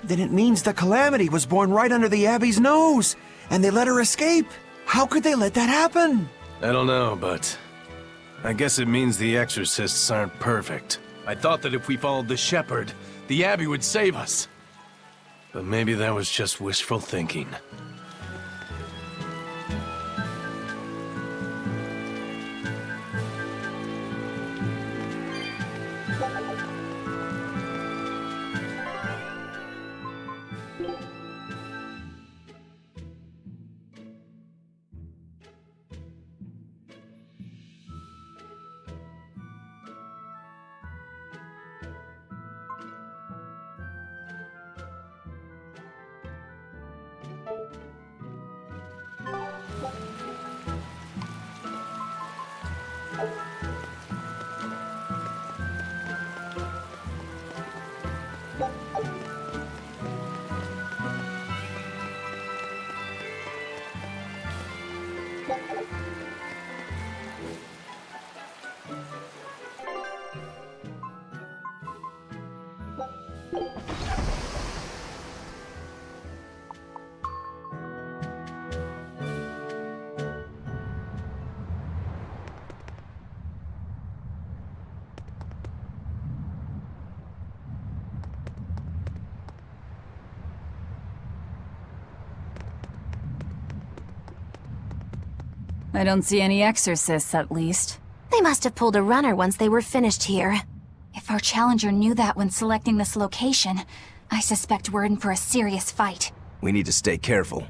then it means the Calamity was born right under the Abbey's nose, and they let her escape. How could they let that happen? I don't know, but I guess it means the exorcists aren't perfect. I thought that if we followed the shepherd, the Abbey would save us. But maybe that was just wishful thinking. I don't see any exorcists, at least. They must have pulled a runner once they were finished here. If our challenger knew that when selecting this location, I suspect we're in for a serious fight. We need to stay careful.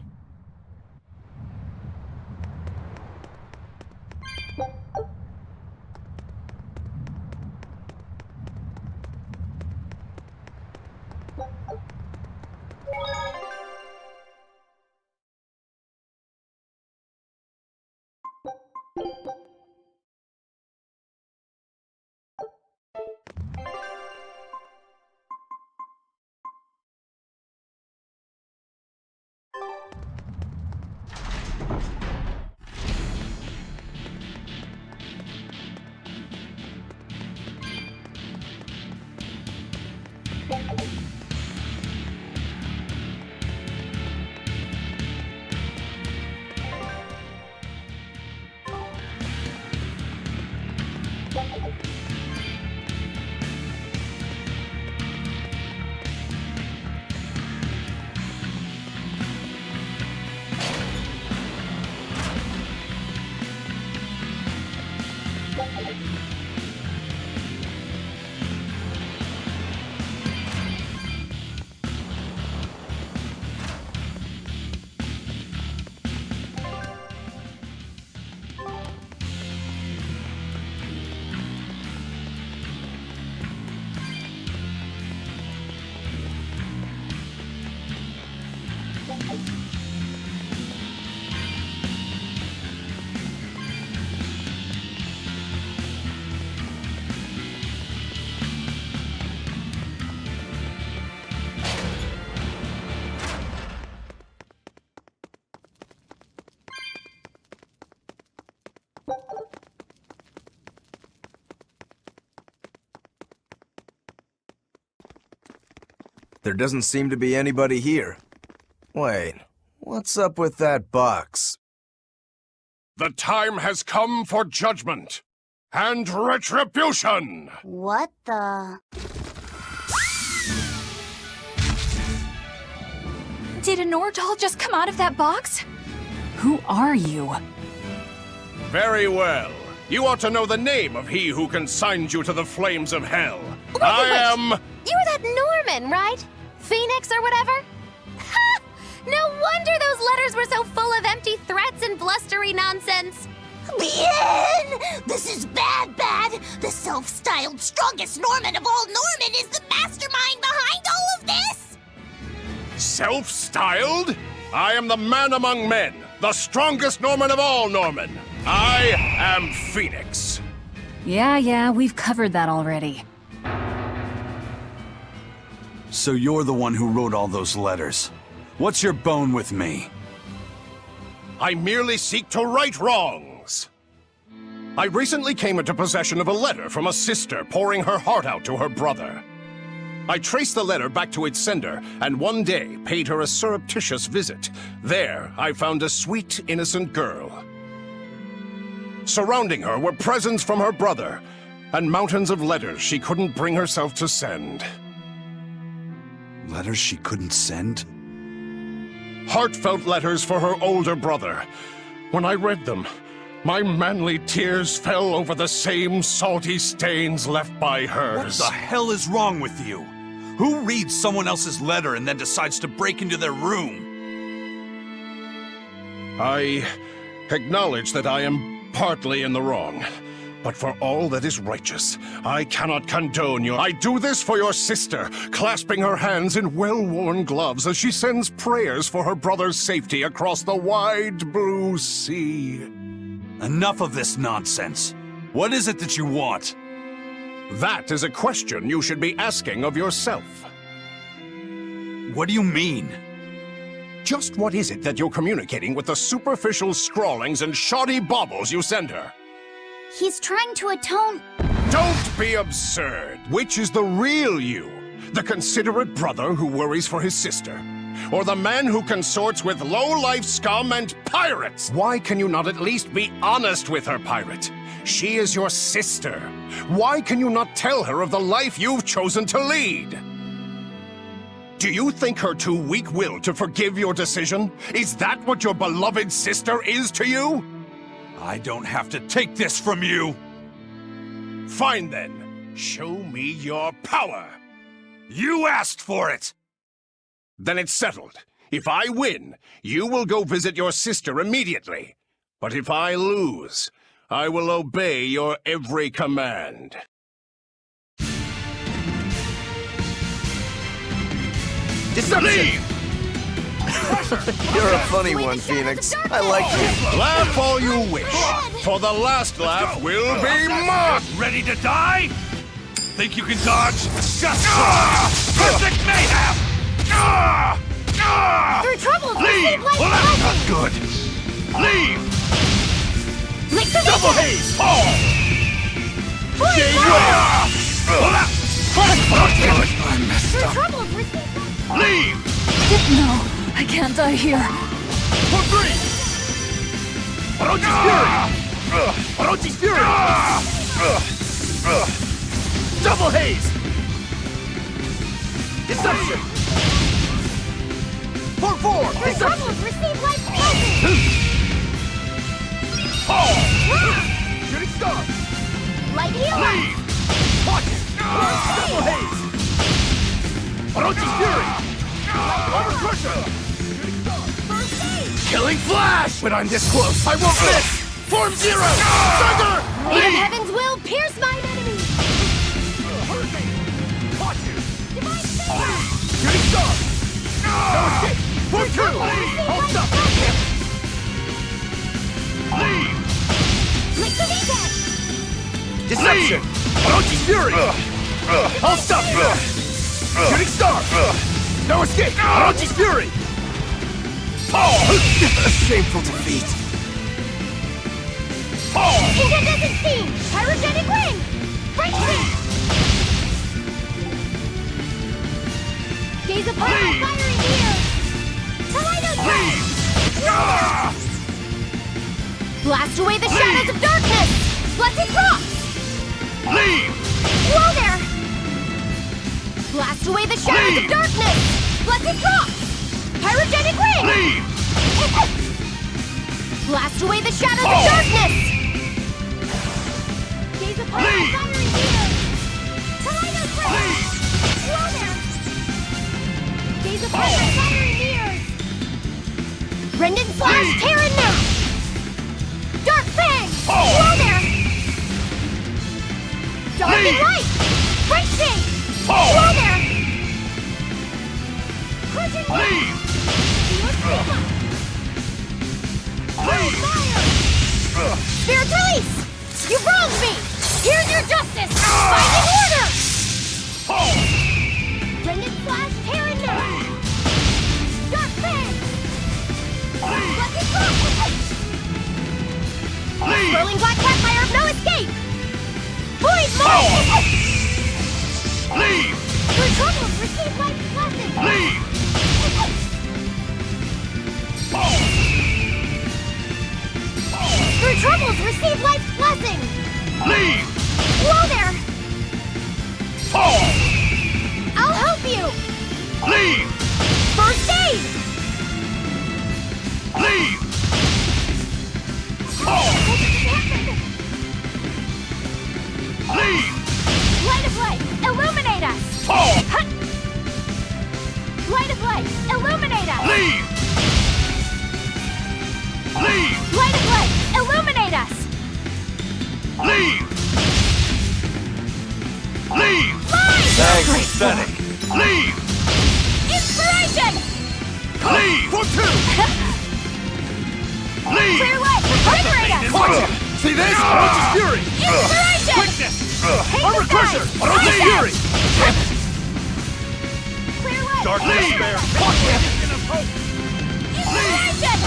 There doesn't seem to be anybody here. Wait, what's up with that box? The time has come for judgment and retribution! What the... Did a Nordal just come out of that box? Who are you? Very well. You ought to know the name of he who consigned you to the flames of hell. Wait. You were that Norman, right? Phoenix or whatever? Ha! No wonder those letters were so full of empty threats and blustery nonsense. Bien! This is bad. The self-styled strongest Norman of all Norman is the mastermind behind all of this! Self-styled? I am the man among men, the strongest Norman of all Norman. I am Phoenix. Yeah, we've covered that already. So you're the one who wrote all those letters. What's your bone with me? I merely seek to right wrongs. I recently came into possession of a letter from a sister pouring her heart out to her brother. I traced the letter back to its sender, and one day paid her a surreptitious visit. There, I found a sweet, innocent girl. Surrounding her were presents from her brother, and mountains of letters she couldn't bring herself to send. Letters she couldn't send? Heartfelt letters for her older brother. When I read them, my manly tears fell over the same salty stains left by hers. What the hell is wrong with you? Who reads someone else's letter and then decides to break into their room? I acknowledge that I am partly in the wrong. But for all that is righteous, I cannot condone your... I do this for your sister, clasping her hands in well-worn gloves as she sends prayers for her brother's safety across the wide blue sea. Enough of this nonsense. What is it that you want? That is a question you should be asking of yourself. What do you mean? Just what is it that you're communicating with the superficial scrawlings and shoddy baubles you send her? He's trying to atone... Don't be absurd! Which is the real you? The considerate brother who worries for his sister? Or the man who consorts with low-life scum and pirates? Why can you not at least be honest with her, pirate? She is your sister. Why can you not tell her of the life you've chosen to lead? Do you think her too weak-willed to forgive your decision? Is that what your beloved sister is to you? I don't have to take this from you! Fine then. Show me your power! You asked for it! Then it's settled. If I win, you will go visit your sister immediately. But if I lose, I will obey your every command. Leave! You're a funny one, Phoenix. I like you. Laugh all you wish, for the last laugh will be mine! Ready to die? Think you can dodge? Just try! Perfect mayhem! Through trouble! Leave! Well, that's not good! Leave! Double haze! Fall! I messed up. Leave! No, I can't die here. For free! Orochi's Fury! Double haze! Deception! For four! Deception! Receive life present! Fall! Shooting star! Light heal! Leave! Watch it! Double haze! Orochi's Fury! Armor crusher! Killing flash! When I'm this close, I won't miss! Form zero! Thunder! May of heaven's will pierce mine enemy! Hurricane! Watch you! Shooting star! No escape! Form two! Hold up! Leave! Lick the V-Tech! Deception! Orochi's Fury! I'll stop you! Shooting star! No escape! Orochi's Fury! A shameful defeat. Incandescent steam! Pyrogenic ring! Break Blast away the shadows of darkness! Blessed crops! Leave! Whoa there! Blast away the shadows of darkness! Blessed crops! Pyrogenic ring! Leave! Blast away the shadows of darkness! Gaze upon my fiery ears! Kaleidos ring! Whoa there! Gaze upon my fiery ears! Rendon slash Terran Mash! Dark Fang! Whoa there! Dark and light! Bright shade! Whoa there! Crushing light! Fire! Spirit's release! You wronged me! Here's your justice! Binding order! Rendon slash Terran Mash! Dark Fang! Lucky Cross! Swirling black sapphire of no escape! Void Mold! Leave! Your troubles receive life's blessing! Leave! Your troubles receive life's blessing! Leave! Whoa there! I'll help you! Leave! First aid! Leave! Leave! Light of light, illuminate us! Hut. Light of light, illuminate us! Leave! Leave! Light of light, illuminate us! Leave! Leave! Light! Thanks, pathetic. Leave! Inspiration! Leave! For two! Leave! Clear light, liberate us! Watch it! See this? Orochi's Fury! Inspiration! Quickness! Hate Armor the Crusher! skies! Orochi's Light Fury! Clear light! Dark Despair! Inspiration!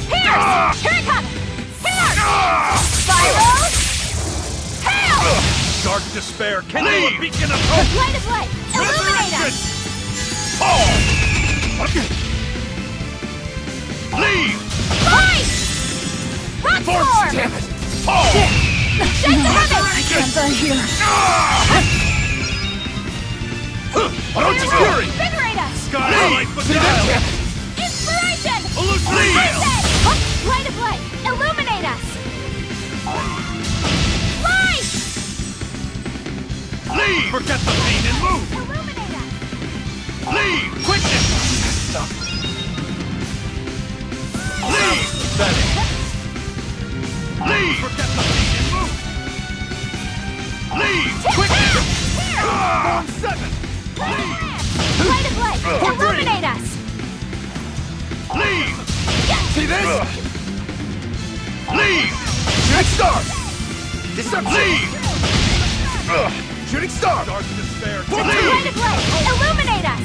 Pierce! Here it comes! Pierce! Spiral! Hail! Dark Despair! Kindle a beacon of hope! Light of light, illuminate us! Leave! Light! Rock form! Damn it! Shake the heavens! I can't die here. Orochi's Fury! Invigorate us! Skylight for See this? Damn it! Inspiration! Hallucinate! Light of light, illuminate us! Light! Leave! Forget the pain and move! Illuminate us! Leave! Quickness! Leave! Pathetic. Leave! Forget the pain and move! Leave! Quickness! Form 7! Light of light, illuminate us! Leave! See this? Leave! Shooting Star! Deception! Leave! Shooting Star! Dark Despair! For Light two! of light, illuminate us!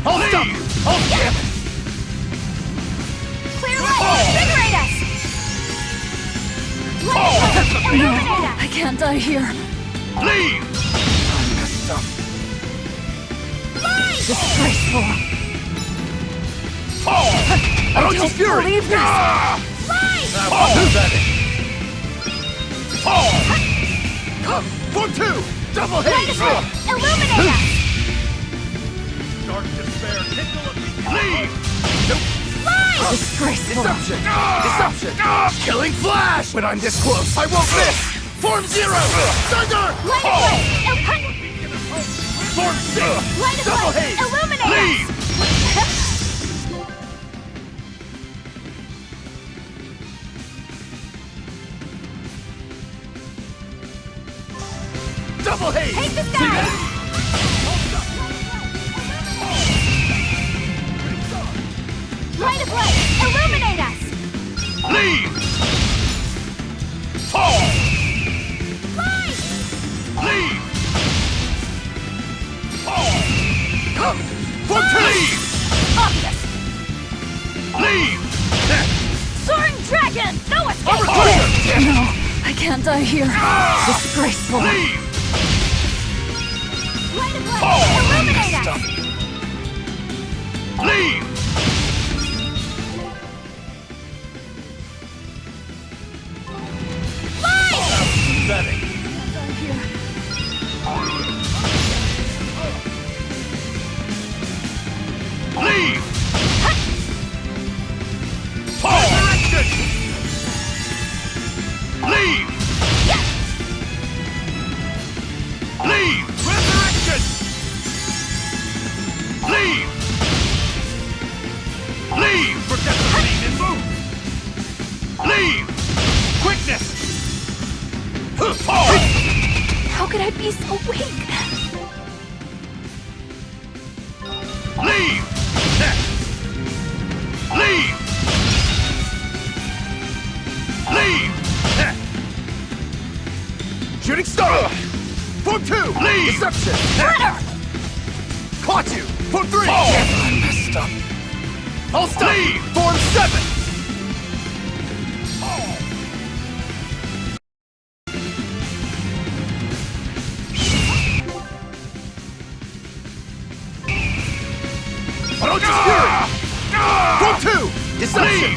Hold stop! Hold damn it! Clear light, invigorate us! Light of light, illuminate us! I can't die here. Leave! Light! Disgraceful. Orochi's Fury! Believe this. Light! Pathetic! For two! Double Light haze! of light, illuminate us! Dark Despair! Kindle a beacon! Leave! Light! Disgraceful. Deception! Deception! Killing Flash! When I'm this close, I won't miss! Form 0! Thunder! Light of light, Form 6! Light of Double light, haze! illuminate Leave! us! Double haze! Hate the See sky! this? Light of light, illuminate us! Leave! Light! Leave! For two! Leave! Obvious! Leave! Soaring dragon! No escape! Armor Crusher! No, I can't die here. Disgraceful. Leave! Light of light, illuminate us! Leave! I'd be so weak. Leave! Leave! Leave! Shooting star! Form 2! Leave! Deception! Shredder! Caught you! Form 3! I messed up. I'll stop! Leave! Form 7! Orochi's Fury! Form 2! Deception!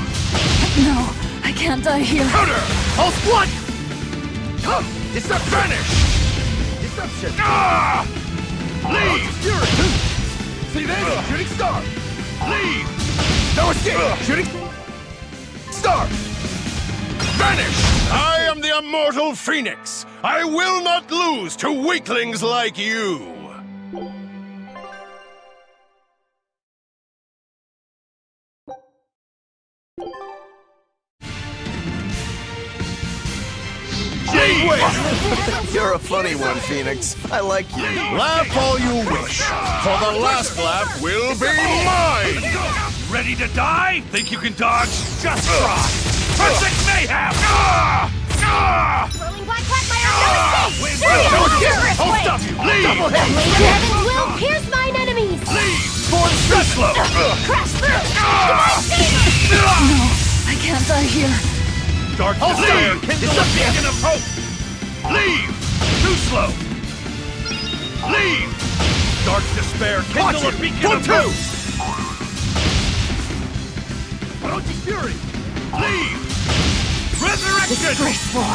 No, I can't die here. Counter! Pulse 1! Come! Deception! Vanish! Deception! Leave! Orochi's Fury! See this? Shooting star! Leave! No escape! Shooting star! Vanish! I am the immortal Phoenix! I will not lose to weaklings like you! You're a funny one, Phoenix. I like you. Laugh all you wish, for the last laugh will be mine! Ready to die? Think you can dodge? Just try! Perfect mayhem! Whirling black quagmire, no escape! No escape! Vigorous I'll wave! stop you! Leave! Flaming heavens will pierce mine enemies! Leave! Form slow! Crash through! Divine saber! No, I can't die here. Dark despair, kindle a beacon of hope! Leave! Too slow! Leave! Dark despair, kindle a beacon of hope! Orochi's Fury! Leave! Resurrection! Disgraceful.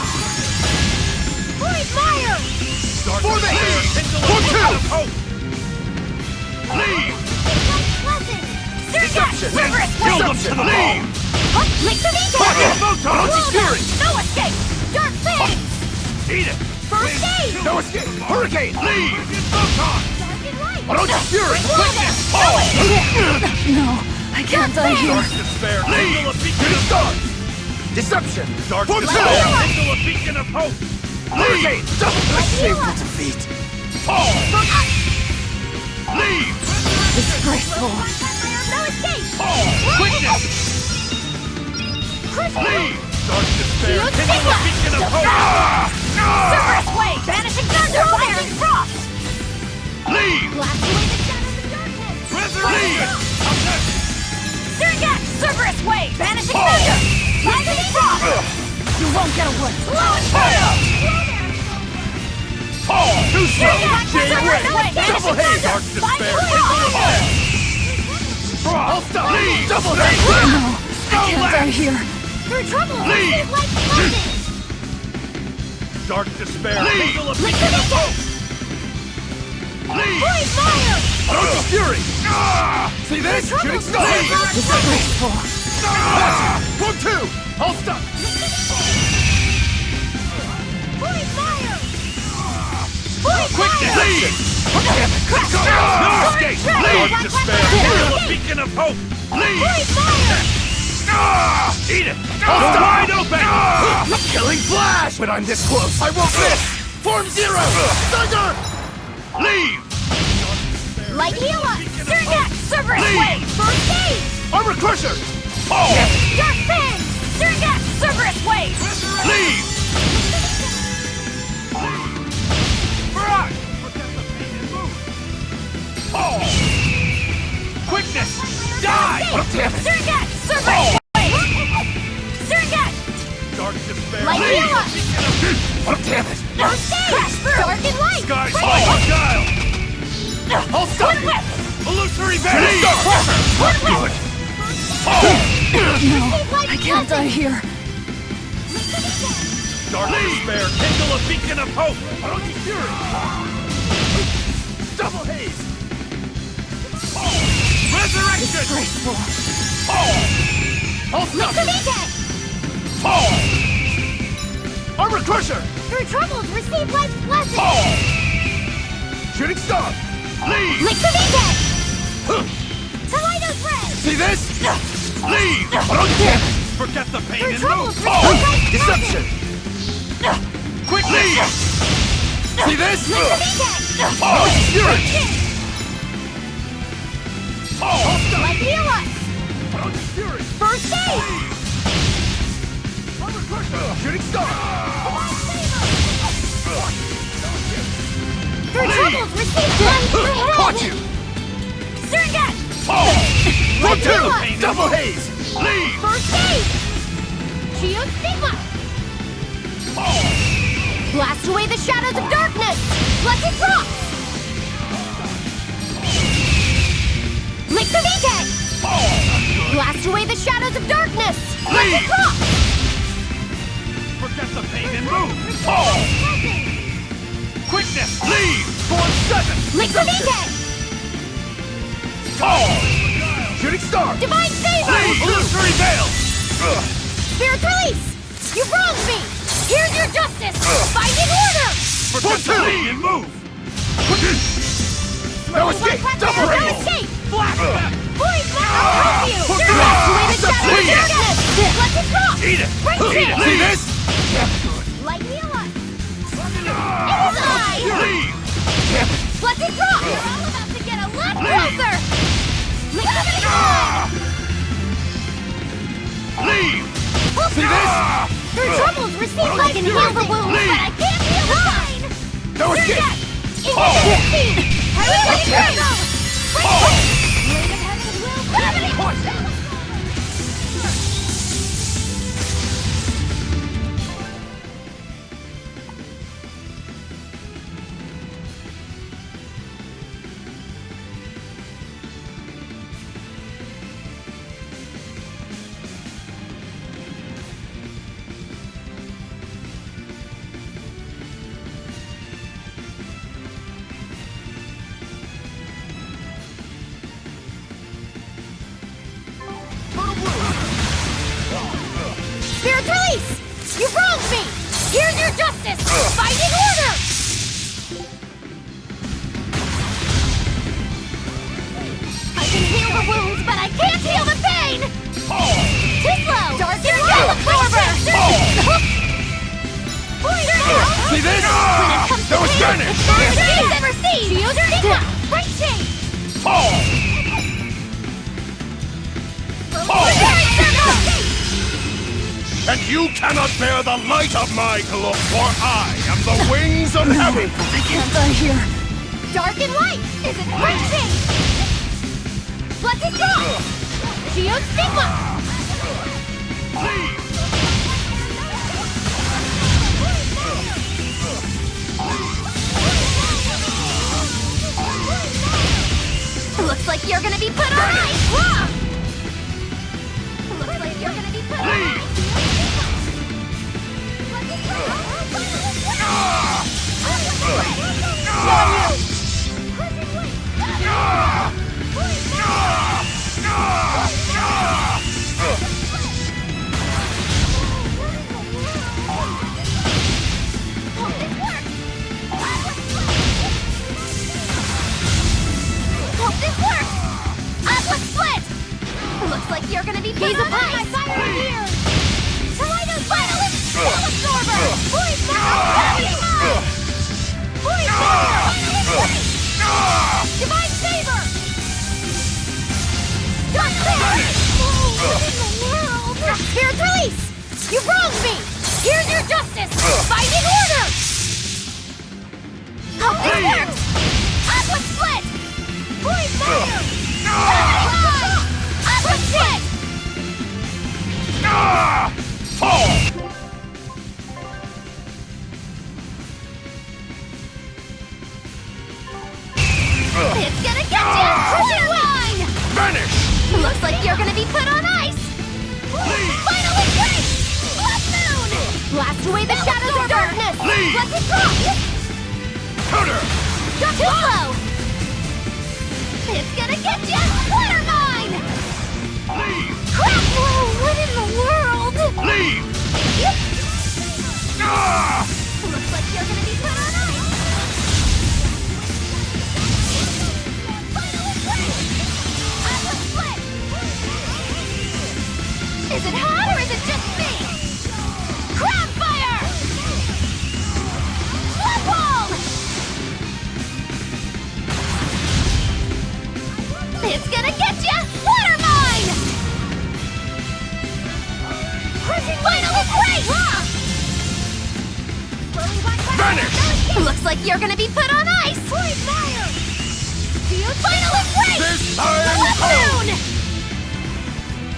Void fire! Dark despair, kindle a beacon of hope! Leave! Blessing! Surge! Reverse Kill them wave! to the bone! Lick the Pocket photon! Orochi's Fury! No escape! Dark Fang! Eat it! First aid! No escape! Hurricane! Leave! Photon! Dark and light! Orochi's Fury! Witness! No, I can't die here. Dark despair, kindle a beacon of Star! Deception! Dark Form despair, 7! kindle a beacon of hope! Hurricane! Double! Shameful defeat. Fall! Leave! Disgraceful. No escape! Fall! Quickness! Leave! Dark despair, kindle a beacon of hope! Cerberus wave! Banishing thunder! Lightning frost! Leave! Blast away the shadows of darkness! Resurrection! Surgat! Cerberus wave! Banishing thunder! Lightning frost! You won't get away! Blow and fire! Fall! Too slow! Cerberus wave! Double haze! Dark despair, kindle a hope! Frost! Leave! Double haze! No, I can't die here. Through trouble! Leave! Like blessings! Dark despair, kindle a beacon of hope! Leave! Void fire! Orochi's Fury! See this? Shooting star! Disgraceful. Form 2! I'll stop! Void fire! Void Quickness! fire! Leave! Crash! No escape! Dark Black despair, quagmire! kindle a beacon of hope! Leave! Void fire! Eat it! Wide open! Killing flash! When I'm this close, I won't miss! Form 0! Thunder! Leave! Light heal up! Surgat! Cerberus Leave! wave! First aid! Armor Crusher! Fall! Dark Fang! Surgat! Cerberus wave! Leave! Barrage! Fall! Quickness! Die! Oh, damn it! Surgat! Cerberus wave! Surgat! Dark despair! Light Leave! heal up! Oh, damn it! First aid! Crash through! Dark and light! Sky's Wave! hostile! I'll stop Twin you! whip! Illusory Shooting Bane! star! Twin whip! No, I can't die here. Dark despair, kindle a beacon of hope! Orochi's Fury! Double haze! Resurrection! Disgraceful. I'll stop you! Fall! Armor Crusher! Through troubles, receive life's blessing! Fall! Shooting star! Leave! Lick the V-Tech! Kaleido thread! See this? Leave! Oh, damn it! Forget the pain Through and troubles, move! receive life's Deception! Quick! Leave! See See this? Like heal us! First aid! Shooting star! Through troubles, receive light for head! Caught you! Surrogate! One, Like heal us! two! Double haze! Leave! First aid! Shield stigma! Blast away the shadows of darkness! Blessed drops! Lick the Vitae! Blast away the shadows of darkness! Blessed drops! Forget the pain and move! Quickness! Leave! Form 7! Lick the Vitae! Shooting star! Divine favor! Leave! Illusory veil! Spirit release! You wronged me! Here's your justice! Binding order! Forget the pain and move! No escape! Double No rainbow! escape! Flashback! Void I'll help you! Blast away the shadows of darkness! Blessed drop! Eat it! Break Eat it! See this? Light heal us! It is I! Leave! Blessed drop! You're all about to get a lot closer! Lick the Vitae! Leave! See this? Through troubles, receive light and heal the wounds, but I can't heal the pain! No escape! Everybody go! Blade of heaven will gravity! Spirit release! You wronged me! Here's your justice! Binding order! I can heal the wounds, but I can't heal the pain! Too slow! Dark and Light Absorber! See this? No escape! Never seen! Shield Stigma! Break chain! And you cannot bear the light of my glow, for I am the wings of heaven! I can't die here! Dark and light! Is it break chain? Blessed drop! Shield Stigma! Looks like you're gonna be put on ice! Looks like you're gonna be put on ice! Hope this works! Atlas split! Looks like you're gonna be put on ice! Fire here! Kaleido's final spell absorber! Void Fire! Void Fire! Divine favor! Dark Clear! What in the world? Spirit release! You wronged me! Here's your justice! Binding order! Hope this works! Atlas split! Void Fire! Atlas split! It's gonna get you! Crushing Wine! Vanish! Looks like you're gonna be put on ice! Final retreat! Blood Moon! Blast away the shadows of darkness! Leave! Blessed drop! Counter! Too slow! It's gonna get you! Water Mine! Leave! Crap! Whoa, what in the world? Leave! Looks like you're gonna be put on ice! Final retreat! Atlas split! Is it hot or is it just me? Crown fire! Blood Looks like you're gonna be put on ice! Point fire! Final embrace! This time, Balloon!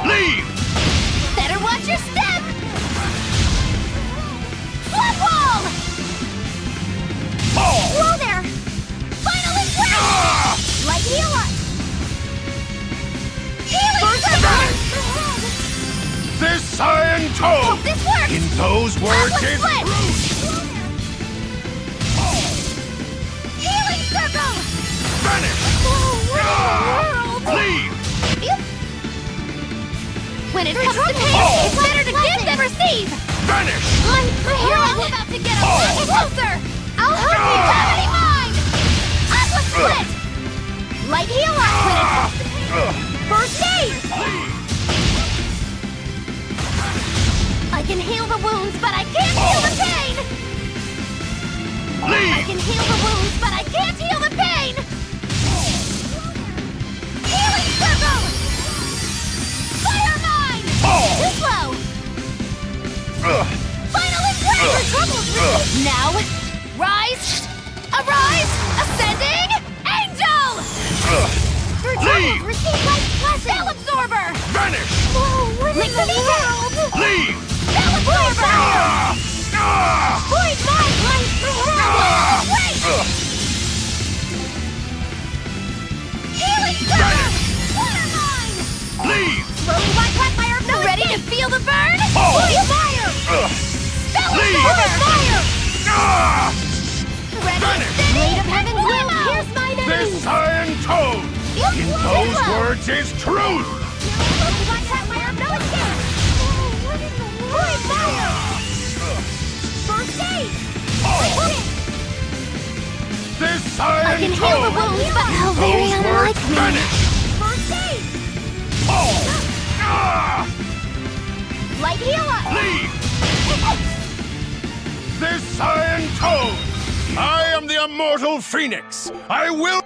Leave! Better watch your step! Flood wall! Whoa there! Final embrace! Light healer! Healing circle! This iron toe! Hope this works! In those words, Atlas it's split! true! Healing circle! Vanish! World! Leave! When it comes to pain, it's better to give than receive! Vanish! You're all about to get a little closer! I'll help you! Gravity mind! Atlas split! Light healer! When it comes to pain, first aid! I can heal the wounds, but I can't heal the pain! I can heal the wounds, but I can't heal the pain! Healing circle! Fire mine! Too slow! Final embrace! Now, rise! Arise! Ascending! Angel! Leave! Receive life's blessing! Spell absorber! Vanish! Lick the world! Leave! Spell absorber! Void mind! Life! Wait! Healing circle! Water mine! Leave! Slowly black fire! No ready to feel the burn? Void fire! Spell absorber! Fire! Ready? Blade of heaven's will! Pierce mine enemies! This iron toe! In those words is truth! Slowly black fire! No escape! Void fire! First aid! This I iron can heal toe! the wounds, but how In very those unlike words, me! vanish! First aid! Light healer! Leave! This iron toe! I am the immortal phoenix! I will...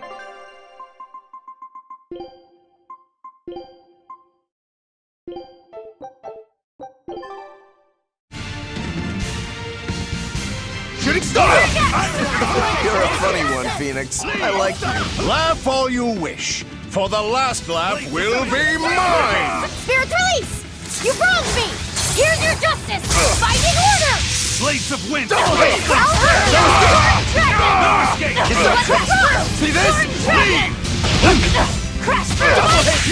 Shooting star! You're a funny one, Phoenix. I like you. Laugh all you wish, for the last laugh will be mine! Spirit release! You wronged me! Here's your justice! Fighting order! Blades of wind! I'll hurt you! No Dragon! escape! See this? Dragon! Crash through!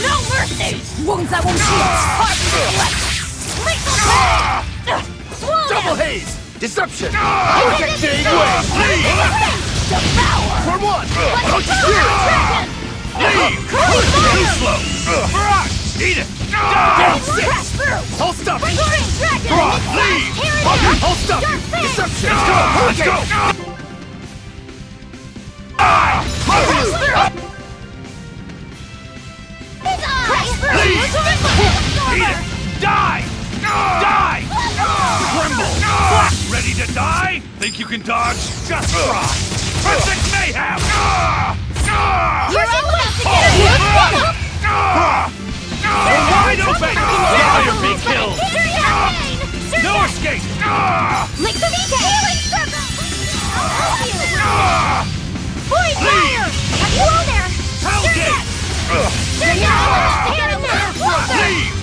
No mercy! Wounds that won't heal! Lethal swallow! Double haze! Deception! Projecting Devour! For one! Let's go! Dragon! Leave! Too slow! Barrage! Eat it! Crash through! Hold stop! Green dragon! Leave! Hold stop! Deception! Let's go! His eye! Leave! Eat it! Die! Die! Tremble! Ready to die? Think you can dodge? Just try! Perfect mayhem! You're all about to get a Wide open! Fire be killed! No escape! Lick the VK! Healing circle! I'll help you! Void fire! Have you all there? Hellgate! Leave!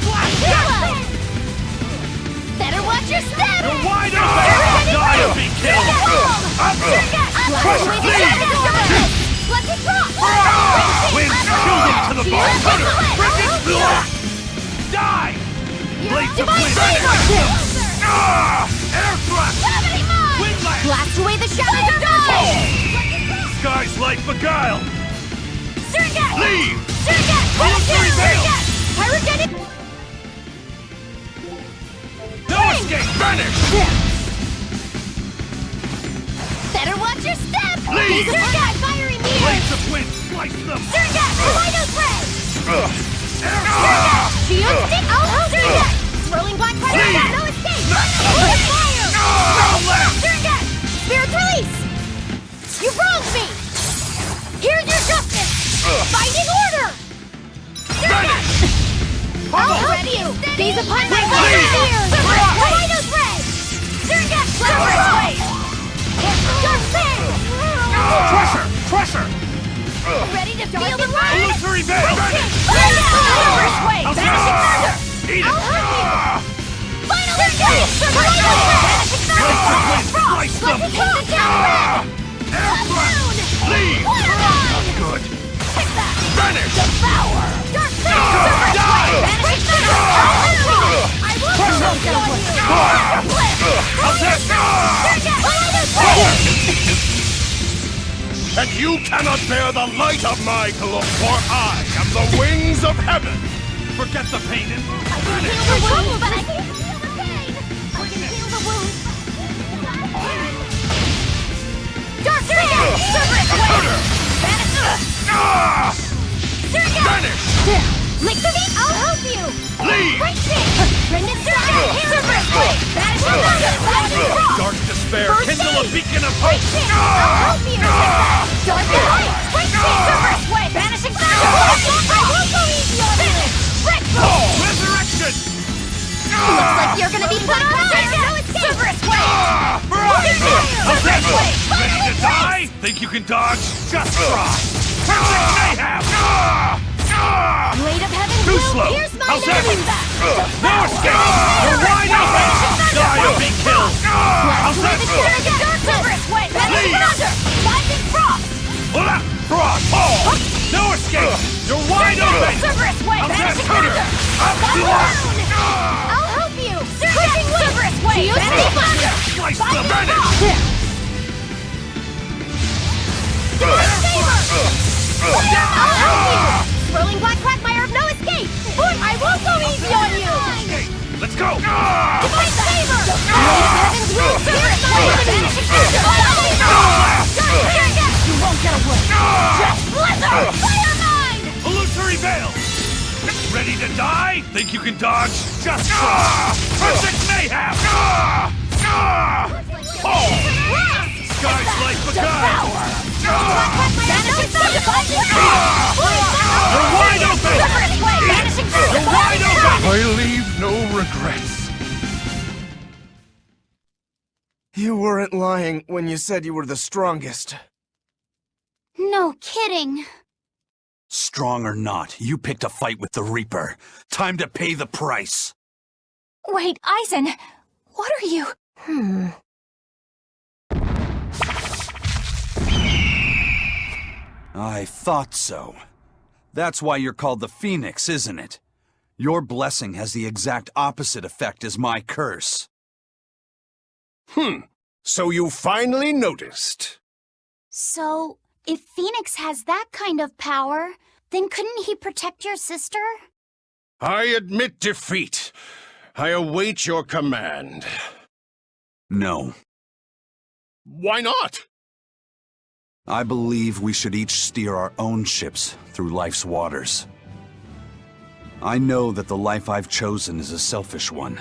Better watch your step! You're wide open! Die or be killed! Let it drop! Wind chilled him to the bone! Bring it through! Die! Blades of wind! Air thrust! Gravity mine! Wind blast! Blast away the shadows of die! Sky's light beguile! Surget! Leave! Surget! Military veil! Pyrogenic! No escape! Vanish! Better watch your step! Leave! Surget! Fiery mirror! Blades of wind! Slice them! Surget! Tornado thread! Air Surget! Shield stick! I'll help Surget! Swirling black fire! Leave! No escape! Hold fire! Down left! Surget! Spirit release! You wronged me! Here's your justice! Fighting order! Surget! I'll help you! Gaze upon my fire! Tornado thread! Surget! Flower blade! Your thing! Illusory veil! Cerberus way! Vanishing thunder! Eat I'll it! help you! Finally get Cerberus way! Vanishing thunder! Slice them! Let's take the town red! Air thrust! Leave! Good! Take that! Vanish! Devour! Dark Fang! Cerberus way! Vanishing thunder! I'll help you! I will help you! I'll take And you cannot bear the light of my glow, for I am the wings of heaven! Forget the pain and vanish! Heal the wound, but I can't heal the pain! I can heal the wound! Dark Fang! Cerberus way! Vanish! Vanish! Lick the beat! I'll help you! Leave! Great thing! Brendan Cerberus way! Vanish! Dark despair, First kindle a aid! beacon of Great hope! thing! I'll help you! Dark light! Great thing! Cerberus way! Vanishing thunder! I won't go easy on you! Breakthrough! Resurrection! Looks like you're gonna be put on fire! No escape! Cerberus way! Cerberus way! Ready to die? Think you can dodge? Just try! Perfect mayhem! Blade of heaven Too will slow! pierce my How's that? enemies back! No escape! You're wide open! Die or be killed! How's that? Cerberus way! Vanishing thunder! Lightning frost! Frost! Oh! No escape! You're wide open! Cerberus way! Vanishing thunder! I'll help you! Cerberus way! Vanishing thunder! Slice the vanish! I'll help you! Swirling black quagmire of no escape! I won't go easy on you! Let's go! Divine favor! Blade of heaven's will! Cerberus way! Vanishing thunder! You won't get away! Just blizzard! Fire mine! Illusory veil! Ready to die? Think you can dodge? Just try! Perfect mayhem! Oh! Sky's light begun! Vanishing thunder! You're wide open! Vanishing thunder! You're wide open! I leave no regrets. You weren't lying when you said you were the strongest. No kidding. Strong or not, you picked a fight with the Reaper. Time to pay the price. Wait, Eisen, what are you? I thought so. That's why you're called the Phoenix, isn't it? Your blessing has the exact opposite effect as my curse. So you finally noticed. So, if Phoenix has that kind of power, then couldn't he protect your sister? I admit defeat. I await your command. No. Why not? I believe we should each steer our own ships through life's waters. I know that the life I've chosen is a selfish one.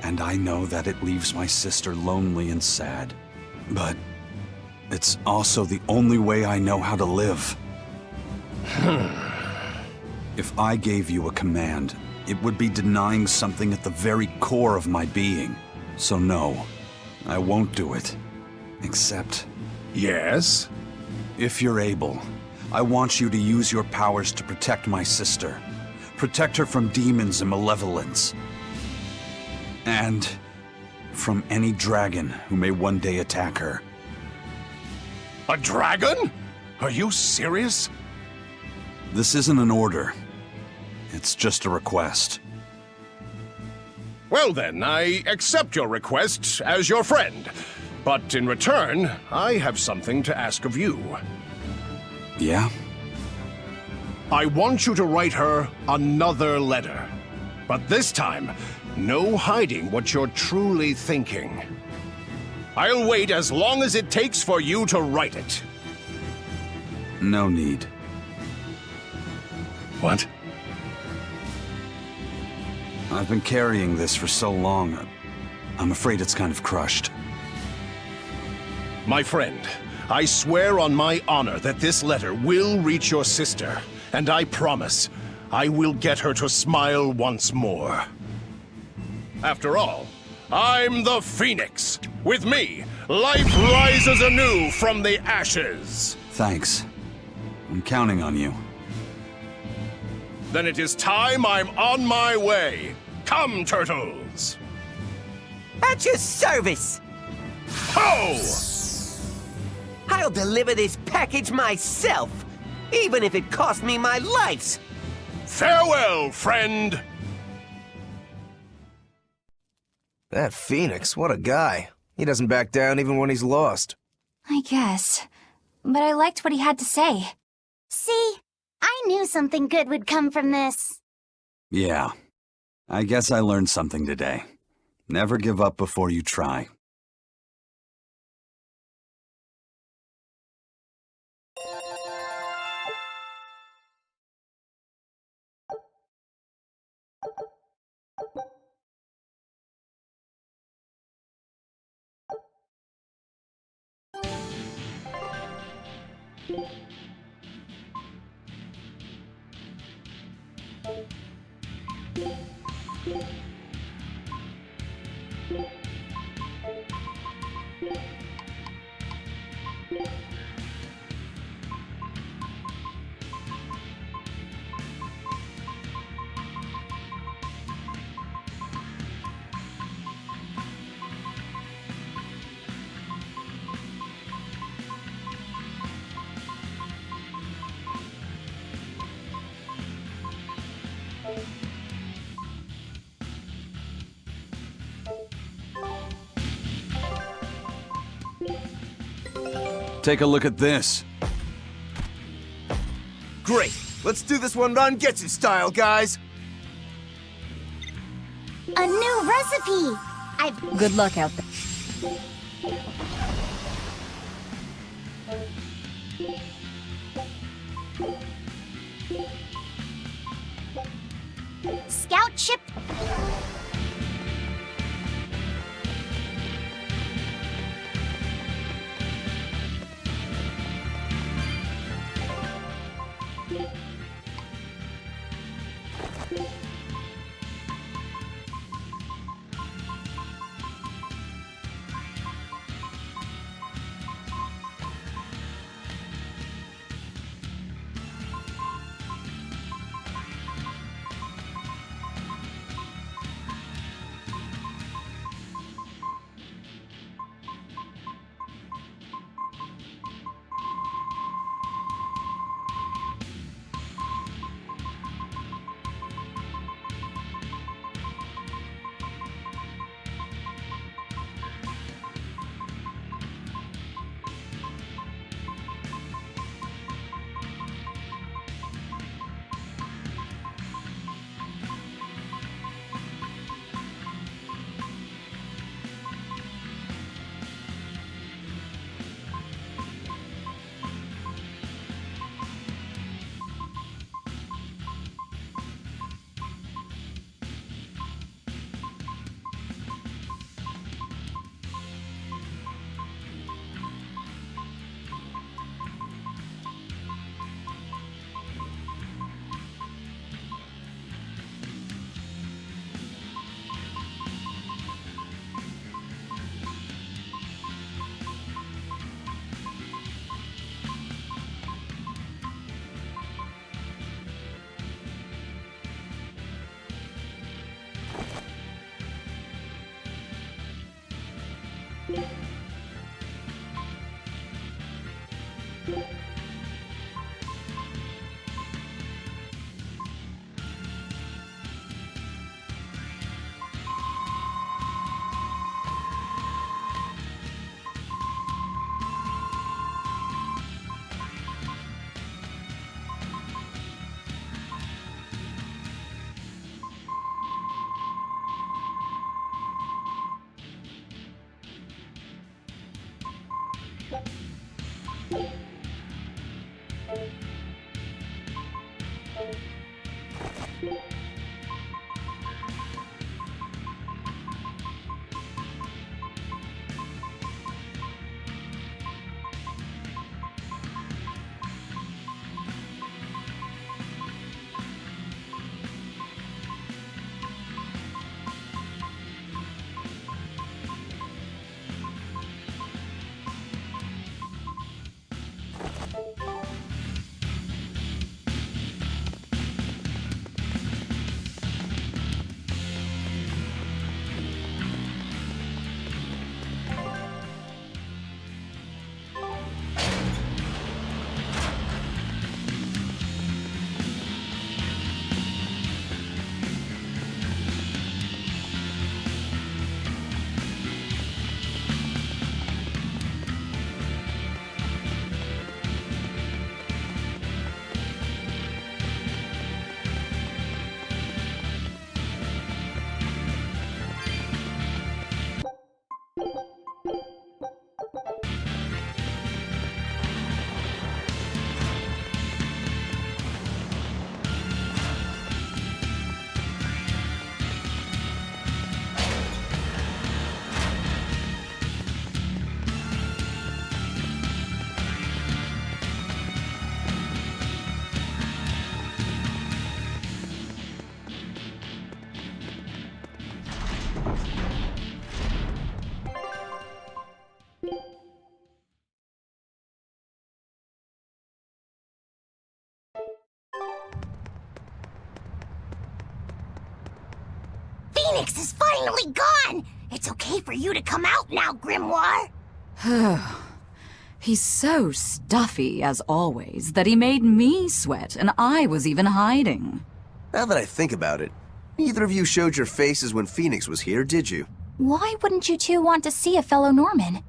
And I know that it leaves my sister lonely and sad. But it's also the only way I know how to live. If I gave you a command, it would be denying something at the very core of my being. So no, I won't do it. Except... Yes? If you're able, I want you to use your powers to protect my sister. Protect her from demons and malevolence. And from any dragon who may one day attack her. A dragon? Are you serious? This isn't an order. It's just a request. Well then, I accept your request as your friend. But in return, I have something to ask of you. Yeah? I want you to write her another letter. But this time, no hiding what you're truly thinking. I'll wait as long as it takes for you to write it. No need. What? I've been carrying this for so long, I'm afraid it's kind of crushed. My friend, I swear on my honor that this letter will reach your sister, and I promise I will get her to smile once more. After all, I'm the Phoenix. With me, life rises anew from the ashes. Thanks. I'm counting on you. Then it is time I'm on my way. Come, turtles! At your service! Ho! I'll deliver this package myself, even if it costs me my life! Farewell, friend! That Phoenix, what a guy. He doesn't back down even when he's lost. I guess. But I liked what he had to say. See? I knew something good would come from this. Yeah. I guess I learned something today. Never give up before you try. Take a look at this. Great. Let's do this one Rangetsu style, guys. A new recipe! Good luck out there. Scout ship. Phoenix is finally gone! It's okay for you to come out now, Grimoire! He's so stuffy, as always, that he made me sweat, and I was even hiding. Now that I think about it, neither of you showed your faces when Phoenix was here, did you? Why wouldn't you two want to see a fellow Norman?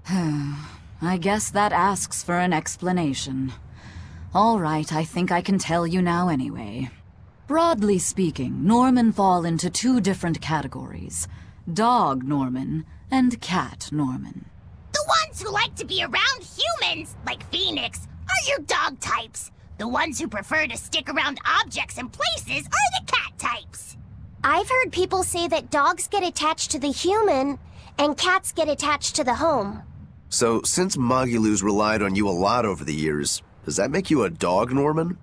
I guess that asks for an explanation. All right, I think I can tell you now anyway. Broadly speaking, Norman fall into two different categories. Dog Norman and Cat Norman. The ones who like to be around humans, like Phoenix, are your dog types. The ones who prefer to stick around objects and places are the cat types. I've heard people say that dogs get attached to the human, and cats get attached to the home. So, since Magilus relied on you a lot over the years, does that make you a dog Norman?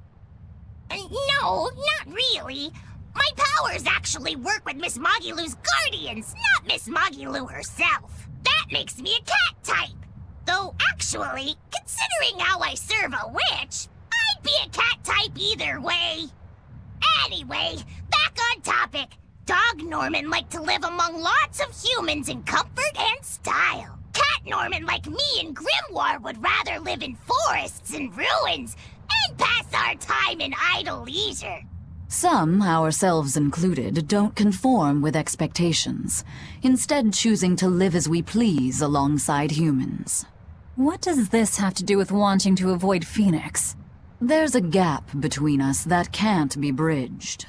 No, not really. My powers actually work with Miss Magilu's guardians, not Miss Magilu herself. That makes me a cat type. Though actually, considering how I serve a witch, I'd be a cat type either way. Anyway, back on topic. Dog Norman like to live among lots of humans in comfort and style. Cat Norman like me and Grimoire would rather live in forests and ruins and pass our time in idle leisure. Some, ourselves included, don't conform with expectations, instead choosing to live as we please alongside humans. What does this have to do with wanting to avoid Phoenix? There's a gap between us that can't be bridged.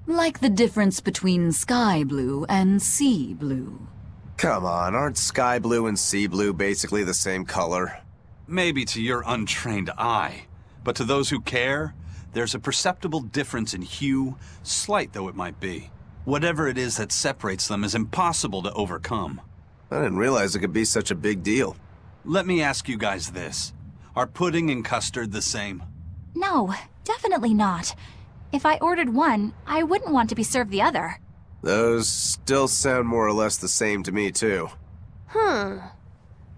Like the difference between sky blue and sea blue. Come on, aren't sky blue and sea blue basically the same color? Maybe to your untrained eye, but to those who care, there's a perceptible difference in hue, slight though it might be. Whatever it is that separates them is impossible to overcome. I didn't realize it could be such a big deal. Let me ask you guys this. Are pudding and custard the same? No, definitely not. If I ordered one, I wouldn't want to be served the other. Those still sound more or less the same to me, too.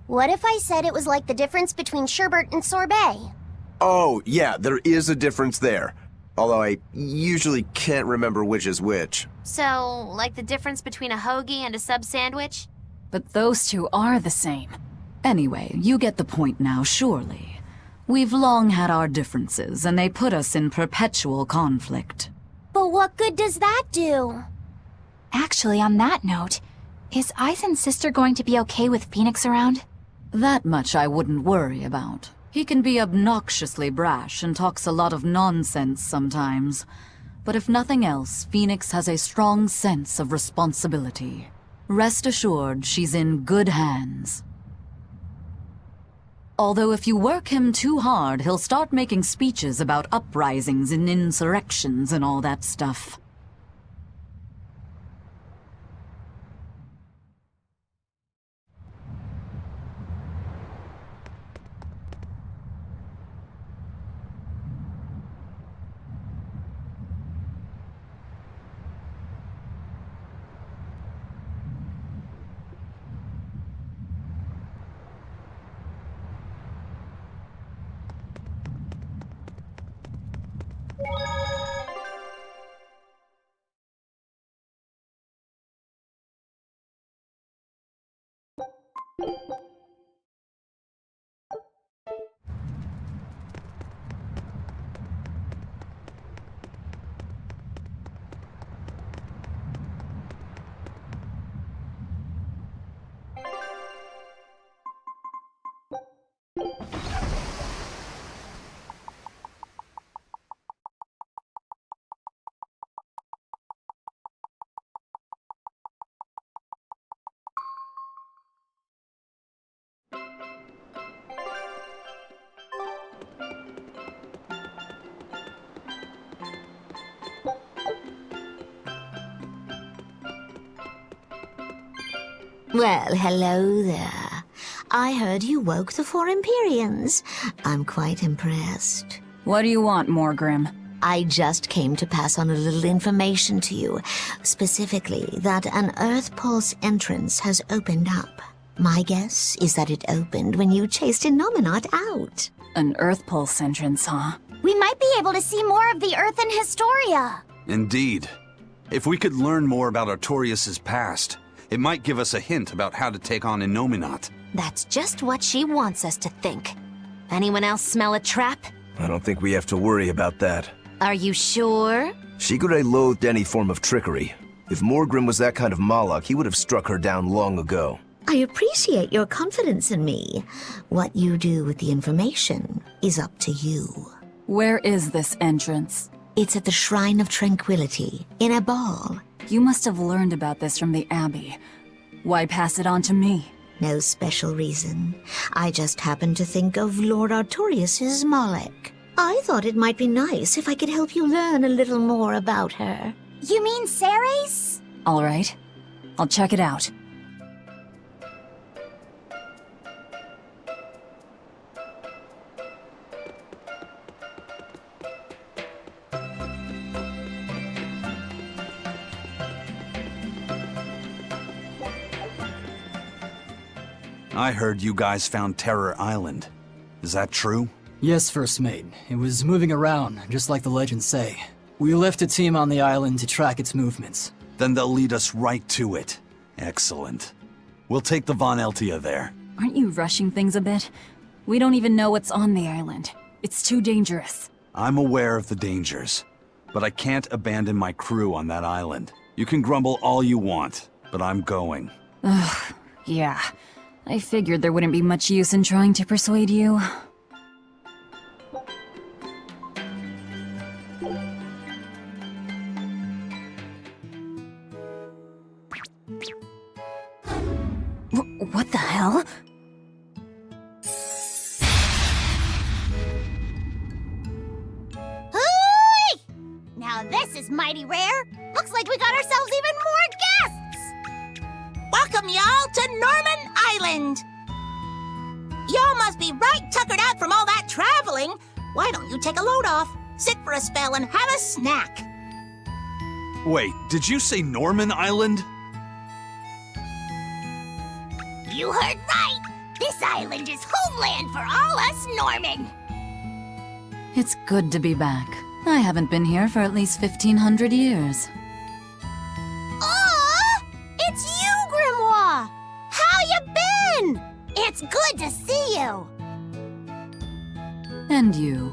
What if I said it was like the difference between sherbet and sorbet? Oh, yeah, there is a difference there. Although I usually can't remember which is which. So, like the difference between a hoagie and a sub sandwich? But those two are the same. Anyway, you get the point now, surely. We've long had our differences, and they put us in perpetual conflict. But what good does that do? Actually, on that note, is Aizen's sister going to be okay with Phoenix around? That much I wouldn't worry about. He can be obnoxiously brash and talks a lot of nonsense sometimes. But if nothing else, Phoenix has a strong sense of responsibility. Rest assured, she's in good hands. Although if you work him too hard, he'll start making speeches about uprisings and insurrections and all that stuff. Well, hello there. I heard you woke the four Empyreans. I'm quite impressed. What do you want, Morgrim? I just came to pass on a little information to you. Specifically, that an Earth Pulse entrance has opened up. My guess is that it opened when you chased Innominat out. An Earth Pulse entrance, huh? We might be able to see more of the Earth in Historia. Indeed. If we could learn more about Artorias' past, it might give us a hint about how to take on Innominat. That's just what she wants us to think. Anyone else smell a trap? I don't think we have to worry about that. Are you sure? Shigure loathed any form of trickery. If Morgrim was that kind of Malak, he would have struck her down long ago. I appreciate your confidence in me. What you do with the information is up to you. Where is this entrance? It's at the Shrine of Tranquility, in a ball. You must have learned about this from the Abbey. Why pass it on to me? No special reason. I just happened to think of Lord Artorias' Malek. I thought it might be nice if I could help you learn a little more about her. You mean Ceres? All right. I'll check it out. I heard you guys found Terror Island. Is that true? Yes, First Mate. It was moving around, just like the legends say. We left a team on the island to track its movements. Then they'll lead us right to it. Excellent. We'll take the Von Eltia there. Aren't you rushing things a bit? We don't even know what's on the island. It's too dangerous. I'm aware of the dangers, but I can't abandon my crew on that island. You can grumble all you want, but I'm going. Ugh, yeah. I figured there wouldn't be much use in trying to persuade you. What the hell? Hooey! Now this is mighty rare. Looks like we got ourselves even more guests! Welcome y'all to Norman Island! Y'all must be right tuckered out from all that traveling. Why don't you take a load off, sit for a spell, and have a snack? Wait, did you say Norman Island? You heard right! This island is homeland for all us Norman! It's good to be back. I haven't been here for at least 1,500 years. Aw! It's you, Grimoire! How you been? It's good to see you! And you.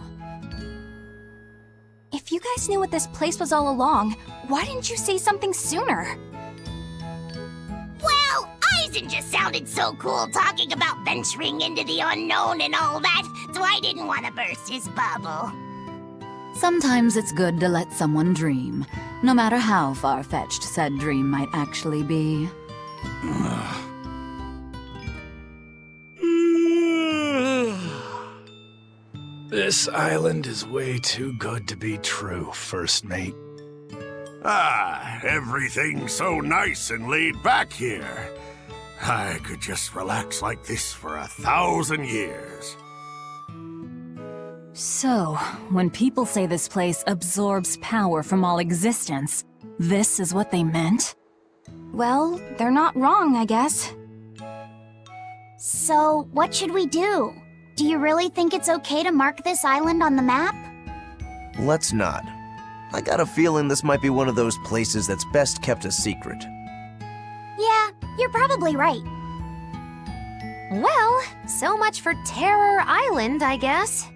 If you guys knew what this place was all along, why didn't you say something sooner? Well, Eisen just sounded so cool talking about venturing into the unknown and all that, so I didn't want to burst his bubble. Sometimes it's good to let someone dream, no matter how far-fetched said dream might actually be. This island is way too good to be true, First Mate. Everything's so nice and laid back here. I could just relax like this for 1,000 years. So, when people say this place absorbs power from all existence, this is what they meant? Well, they're not wrong, I guess. So, what should we do? Do you really think it's okay to mark this island on the map? Let's not. I got a feeling this might be one of those places that's best kept a secret. Yeah, you're probably right. Well, so much for Terror Island, I guess.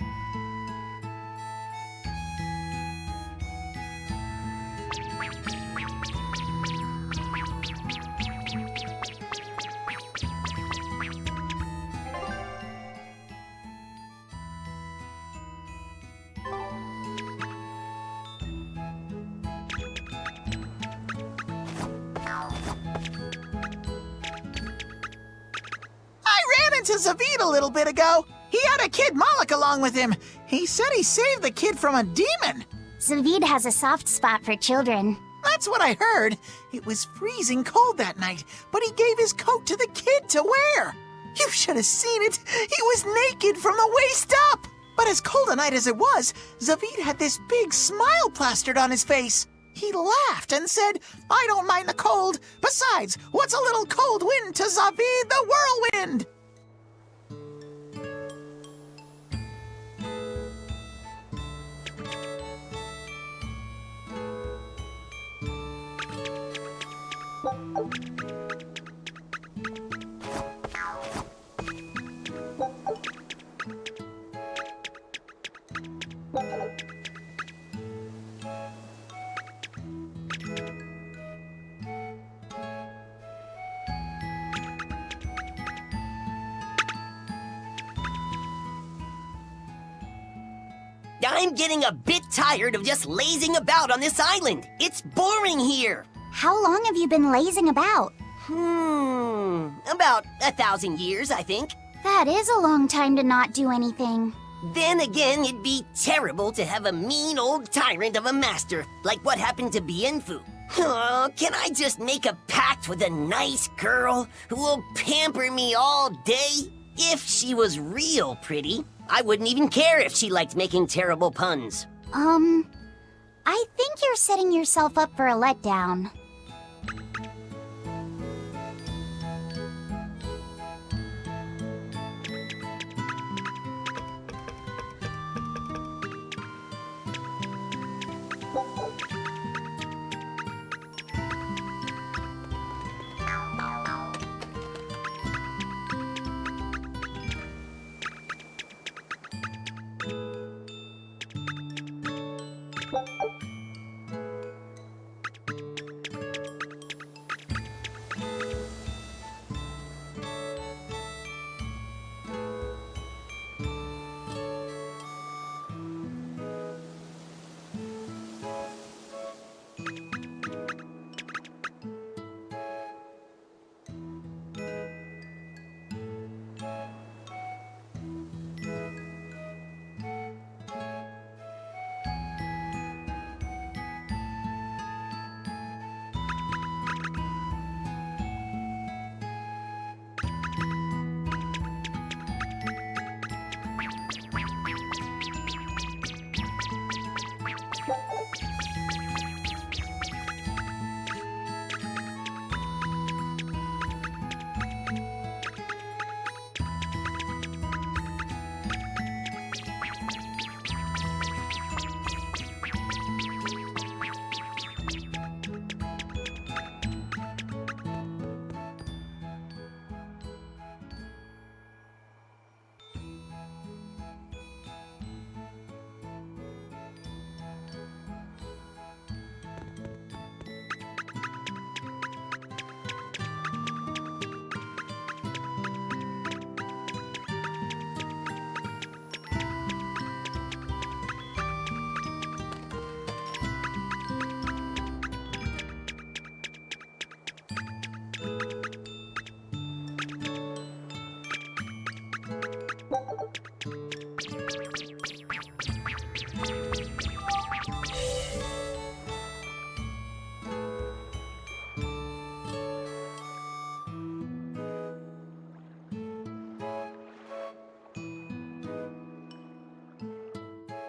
To Zavid a little bit ago. He had a kid Moloch along with him. He said he saved the kid from a demon. Zavid has a soft spot for children. That's what I heard. It was freezing cold that night, but he gave his coat to the kid to wear. You should have seen it. He was naked from the waist up. But as cold a night as it was, Zavid had this big smile plastered on his face. He laughed and said, "I don't mind the cold. Besides, what's a little cold wind to Zavid the whirlwind?" I'm getting a bit tired of just lazing about on this island. It's boring here. How long have you been lazing about? About 1,000 years, I think. That is a long time to not do anything. Then again, it'd be terrible to have a mean old tyrant of a master, like what happened to Bienfu. Oh, can I just make a pact with a nice girl who will pamper me all day? If she was real pretty, I wouldn't even care if she liked making terrible puns. I think you're setting yourself up for a letdown.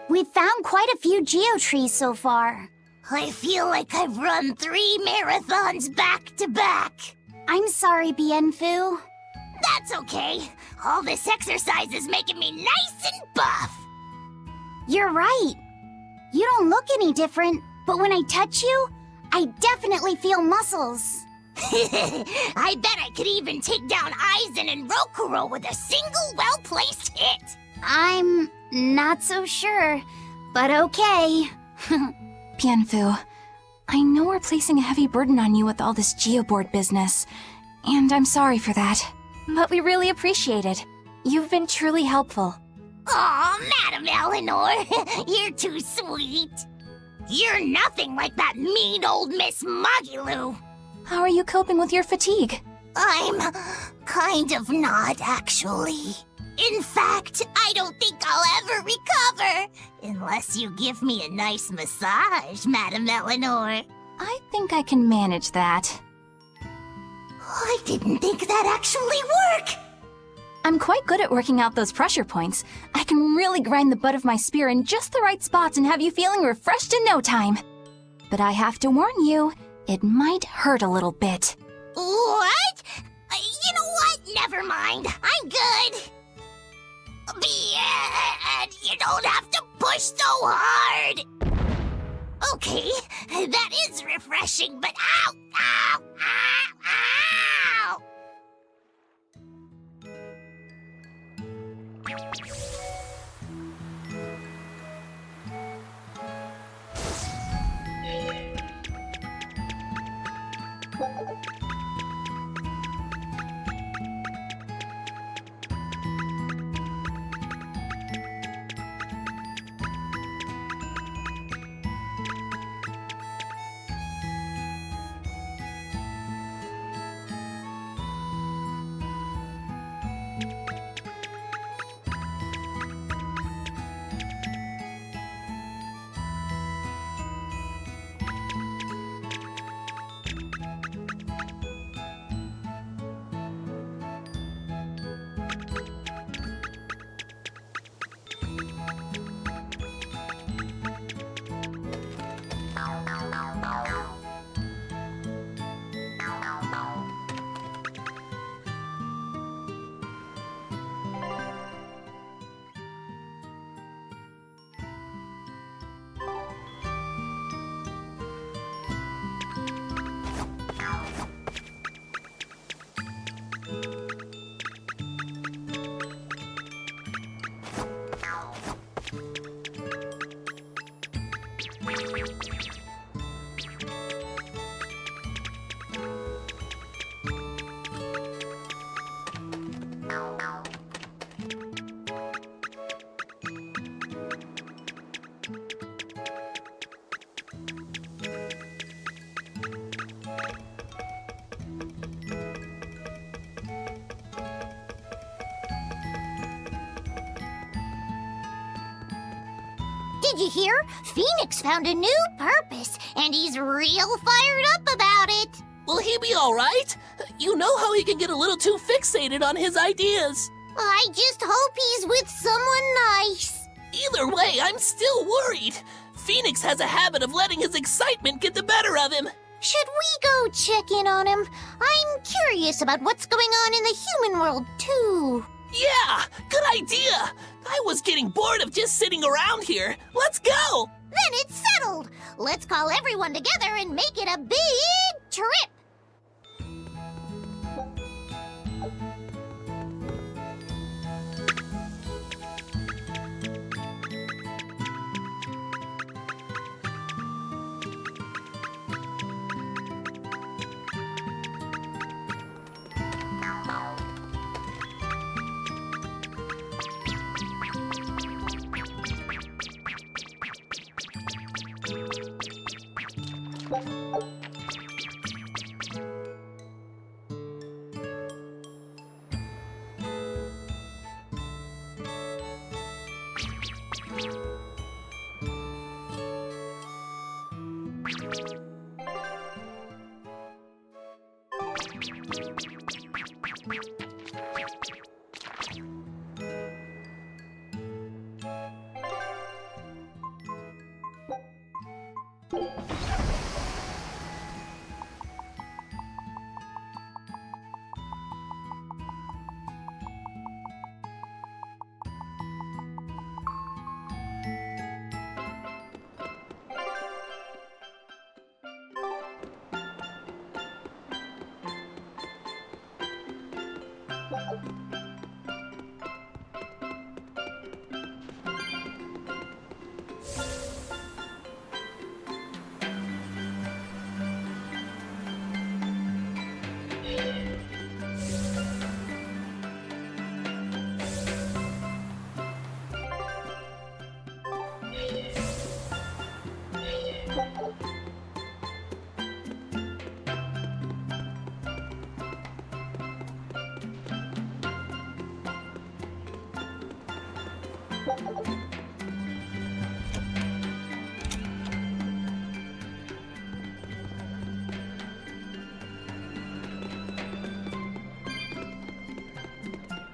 We've found quite a few geotrees so far. I feel like I've run 3 marathons back to back. I'm sorry, Bienfu. That's okay. All this exercise is making me nice and buff. You're right. You don't look any different, but when I touch you, I definitely feel muscles. I bet I could even take down Aizen and Rokuro with a single well-placed hit. I'm not so sure, but okay. Bienfu, I know we're placing a heavy burden on you with all this geoboard business, and I'm sorry for that. But we really appreciate it. You've been truly helpful. Aw, Madam Eleanor, you're too sweet. You're nothing like that mean old Miss Magilu. How are you coping with your fatigue? I'm kind of not, actually. In fact, I don't think I'll ever recover. Unless you give me a nice massage, Madam Eleanor. I think I can manage that. I didn't think that actually worked. I'm quite good at working out those pressure points. I can really grind the butt of my spear in just the right spots and have you feeling refreshed in no time. But I have to warn you, it might hurt a little bit. What? You know what? Never mind. I'm good. You don't have to push so hard. Okay, that is refreshing, but ow, ow, ow, Did you hear? Phoenix found a new purpose, and he's real fired up about it. Will he be alright? You know how he can get a little too fixated on his ideas. I just hope he's with someone nice. Either way, I'm still worried. Phoenix has a habit of letting his excitement get the better of him. Should we go check in on him? I'm curious about what's going on in the human world, too. Yeah, good idea. I was getting bored of just sitting around here. Let's go. Then it's settled. Let's call everyone together and make it a big trip.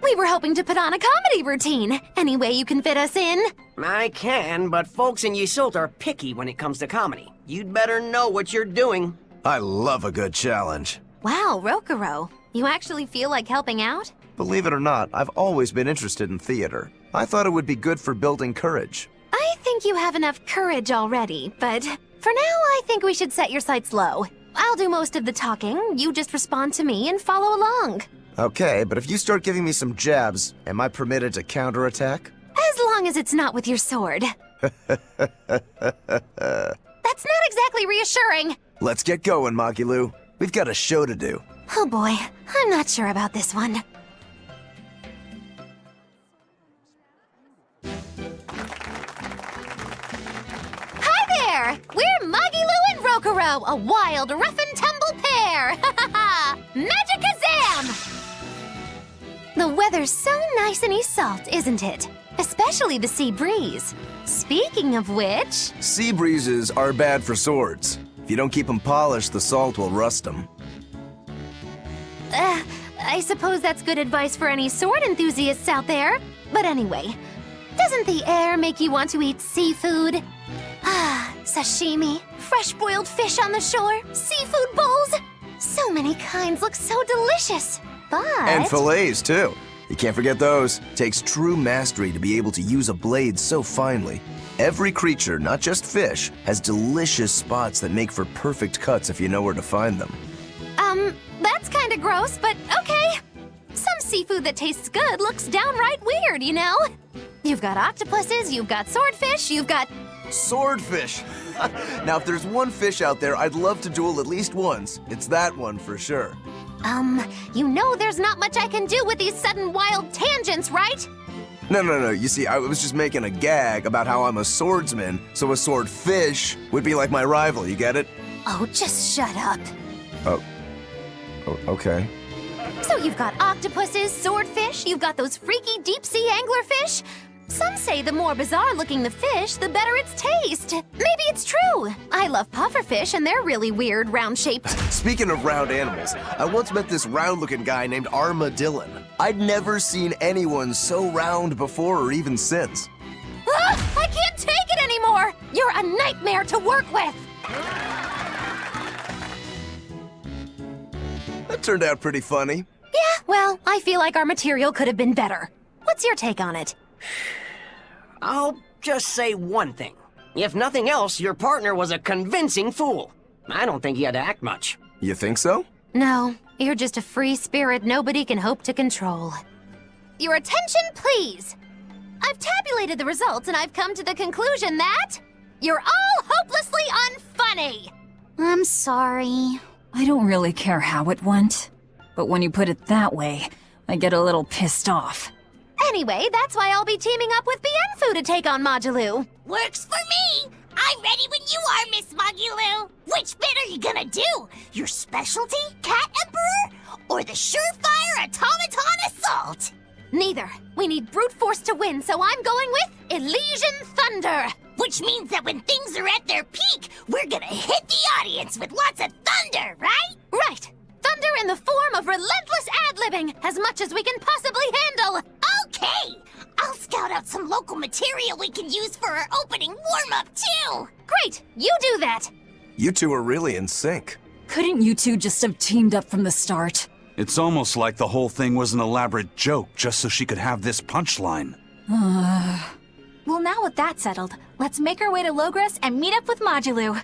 We were hoping to put on a comedy routine. Any way you can fit us in? I can, but folks in Yusult are picky when it comes to comedy. You'd better know what you're doing. I love a good challenge. Wow, Rokuro. You actually feel like helping out? Believe it or not, I've always been interested in theater. I thought it would be good for building courage. I think you have enough courage already, but for now I think we should set your sights low. I'll do most of the talking, you just respond to me and follow along. Okay, but if you start giving me some jabs, am I permitted to counterattack? As long as it's not with your sword. That's not exactly reassuring. Let's get going, Magilu. We've got a show to do. Oh boy, I'm not sure about this one. Hi there! We're Magilu and Rokuro, a wild, rough and tumble pair! Ha ha ha! Magicazam! The weather's so nice in Yusult, isn't it? Especially the sea breeze. Speaking of which... Sea breezes are bad for swords. If you don't keep them polished, the salt will rust them. I suppose that's good advice for any sword enthusiasts out there. But anyway, doesn't the air make you want to eat seafood? Ah, sashimi, fresh-boiled fish on the shore, seafood bowls. So many kinds look so delicious. But... And fillets, too. You can't forget those. Takes true mastery to be able to use a blade so finely. Every creature, not just fish, has delicious spots that make for perfect cuts if you know where to find them. That's kinda gross, but okay. Some seafood that tastes good looks downright weird, you know? You've got octopuses, you've got swordfish, you've got... Swordfish! Now, if there's one fish out there I'd love to duel at least once, it's that one for sure. You know there's not much I can do with these sudden wild tangents, right? No. You see, I was just making a gag about how I'm a swordsman, so a swordfish would be like my rival, you get it? Oh, just shut up. Oh, okay. So you've got octopuses, swordfish, you've got those freaky deep-sea anglerfish. Some say the more bizarre-looking the fish, the better its taste. Maybe it's true. I love pufferfish, and they're really weird, round-shaped. Speaking of round animals, I once met this round-looking guy named Armadillon. I'd never seen anyone so round before or even since. I can't take it anymore! You're a nightmare to work with! That turned out pretty funny. Yeah, well, I feel like our material could have been better. What's your take on it? I'll just say one thing. If nothing else, your partner was a convincing fool. I don't think he had to act much. You think so? No, you're just a free spirit nobody can hope to control. Your attention, please! I've tabulated the results and I've come to the conclusion that you're all hopelessly unfunny! I'm sorry. I don't really care how it went, but when you put it that way, I get a little pissed off. Anyway, that's why I'll be teaming up with Bienfu to take on Majulu. Works for me! I'm ready when you are, Miss Magulu! Which bit are you gonna do? Your specialty, Cat Emperor? Or the surefire automaton assault? Neither. We need brute force to win, so I'm going with Elysian Thunder! Which means that when things are at their peak, we're gonna hit the audience with lots of thunder, right? Right! Thunder in the form of relentless ad-libbing, as much as we can possibly handle! Okay! I'll scout out some local material we can use for our opening warm-up, too! Great! You do that! You two are really in sync. Couldn't you two just have teamed up from the start? It's almost like the whole thing was an elaborate joke just so she could have this punchline. Well, now with that settled, let's make our way to Logres and meet up with Majulu.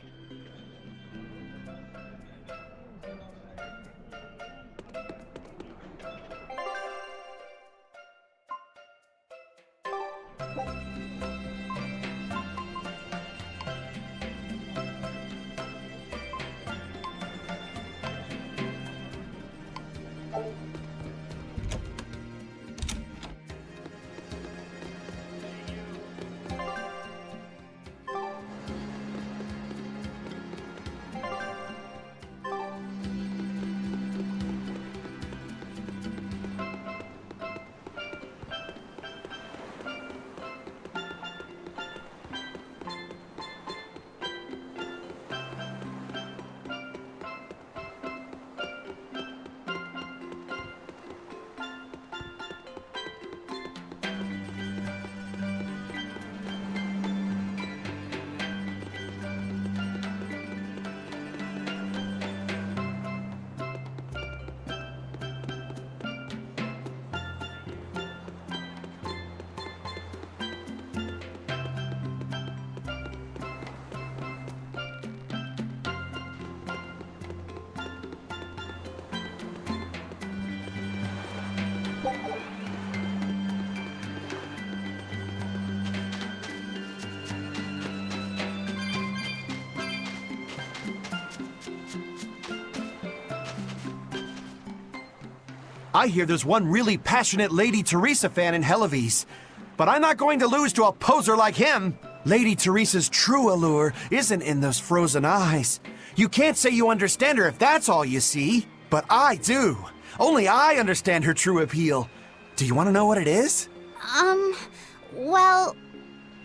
I hear there's one really passionate Lady Teresa fan in Helives. But I'm not going to lose to a poser like him. Lady Teresa's true allure isn't in those frozen eyes. You can't say you understand her if that's all you see. But I do. Only I understand her true appeal. Do you want to know what it is? Well,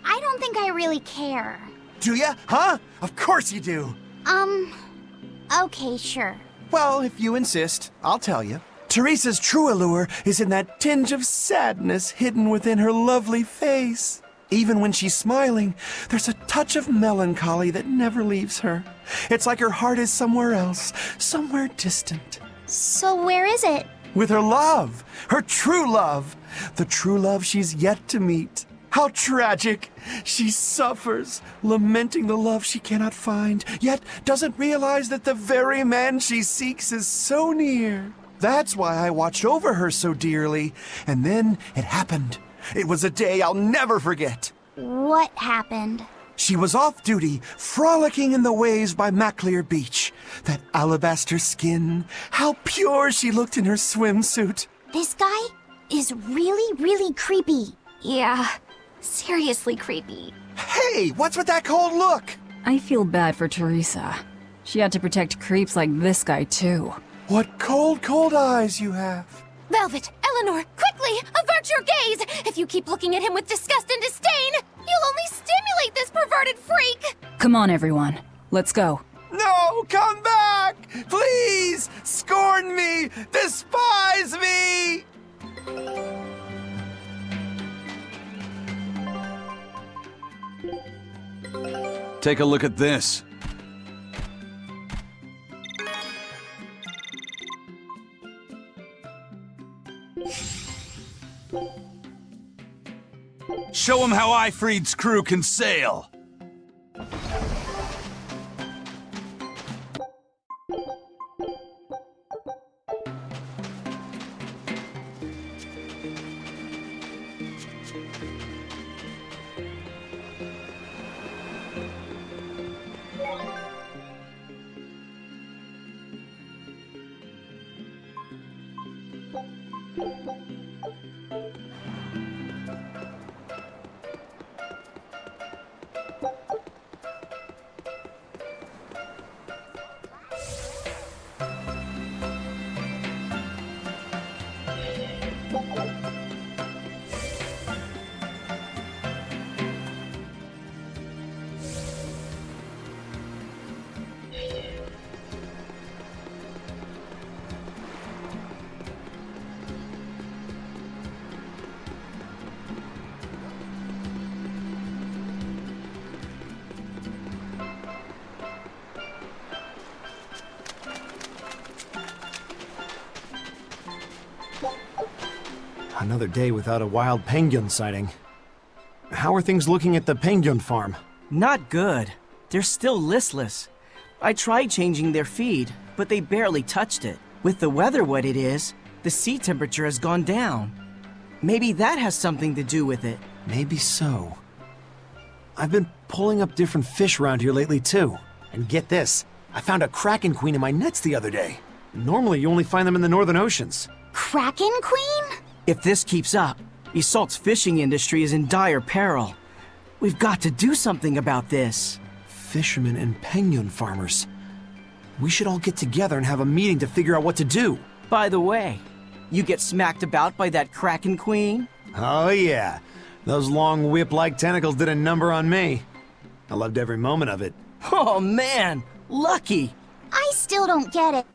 I don't think I really care. Do ya? Huh? Of course you do. Okay, sure. Well, if you insist, I'll tell you. Teresa's true allure is in that tinge of sadness hidden within her lovely face. Even when she's smiling, there's a touch of melancholy that never leaves her. It's like her heart is somewhere else, somewhere distant. So where is it? With her love, her true love, the true love she's yet to meet. How tragic! She suffers, lamenting the love she cannot find, yet doesn't realize that the very man she seeks is so near. That's why I watched over her so dearly. And then it happened. It was a day I'll never forget. What happened? She was off duty, frolicking in the waves by Maclear Beach. That alabaster skin, how pure she looked in her swimsuit. This guy is really, really creepy. Yeah, seriously creepy. Hey, what's with that cold look? I feel bad for Teresa. She had to protect creeps like this guy, too. What cold, cold eyes you have. Velvet, Eleanor, quickly, avert your gaze! If you keep looking at him with disgust and disdain, you'll only stimulate this perverted freak! Come on, everyone. Let's go. No, come back! Please! Scorn me! Despise me! Take a look at this. Show him how Ifried's crew can sail! Another day without a wild penguin sighting. How are things looking at the penguin farm? Not good. They're still listless. I tried changing their feed, but they barely touched it. With the weather what it is, the sea temperature has gone down. Maybe that has something to do with it. Maybe so. I've been pulling up different fish around here lately too. And get this, I found a kraken queen in my nets the other day. Normally you only find them in the northern oceans. Kraken Queen? If this keeps up, Isolt's fishing industry is in dire peril. We've got to do something about this. Fishermen and penguin farmers. We should all get together and have a meeting to figure out what to do. By the way, you get smacked about by that Kraken Queen? Oh yeah. Those long whip-like tentacles did a number on me. I loved every moment of it. Oh man, lucky! I still don't get it.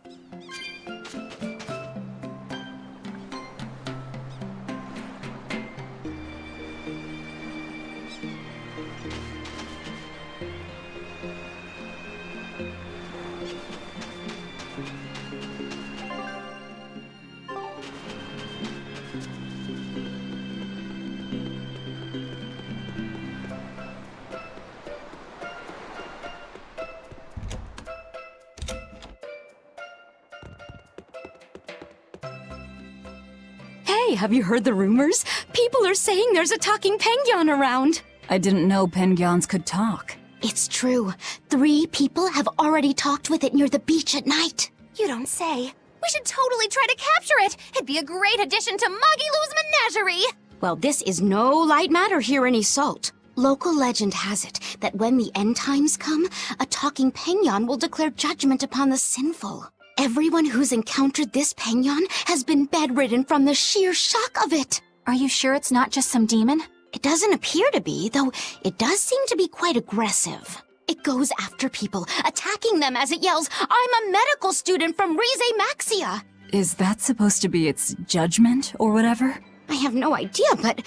Hey, have you heard the rumors? People are saying there's a talking penguin around. I didn't know penguins could talk. It's true. 3 people have already talked with it near the beach at night. You don't say. We should totally try to capture it. It'd be a great addition to Magilou's menagerie. Well, this is no light matter here in Isolt. Local legend has it that when the end times come, a talking penguin will declare judgment upon the sinful. Everyone who's encountered this penguin has been bedridden from the sheer shock of it. Are you sure it's not just some demon? It doesn't appear to be, though it does seem to be quite aggressive. It goes after people, attacking them as it yells, "I'm a medical student from Rize Maxia!" Is that supposed to be its judgment or whatever? I have no idea, but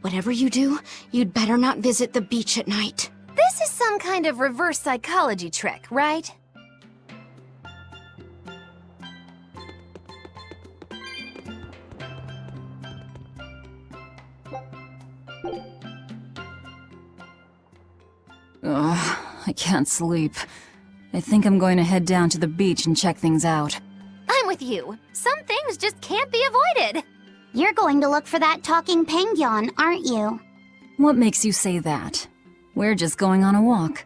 whatever you do, you'd better not visit the beach at night. This is some kind of reverse psychology trick, right? Ugh, I can't sleep. I think I'm going to head down to the beach and check things out. I'm with you. Some things just can't be avoided. You're going to look for that talking penguin, aren't you? What makes you say that? We're just going on a walk.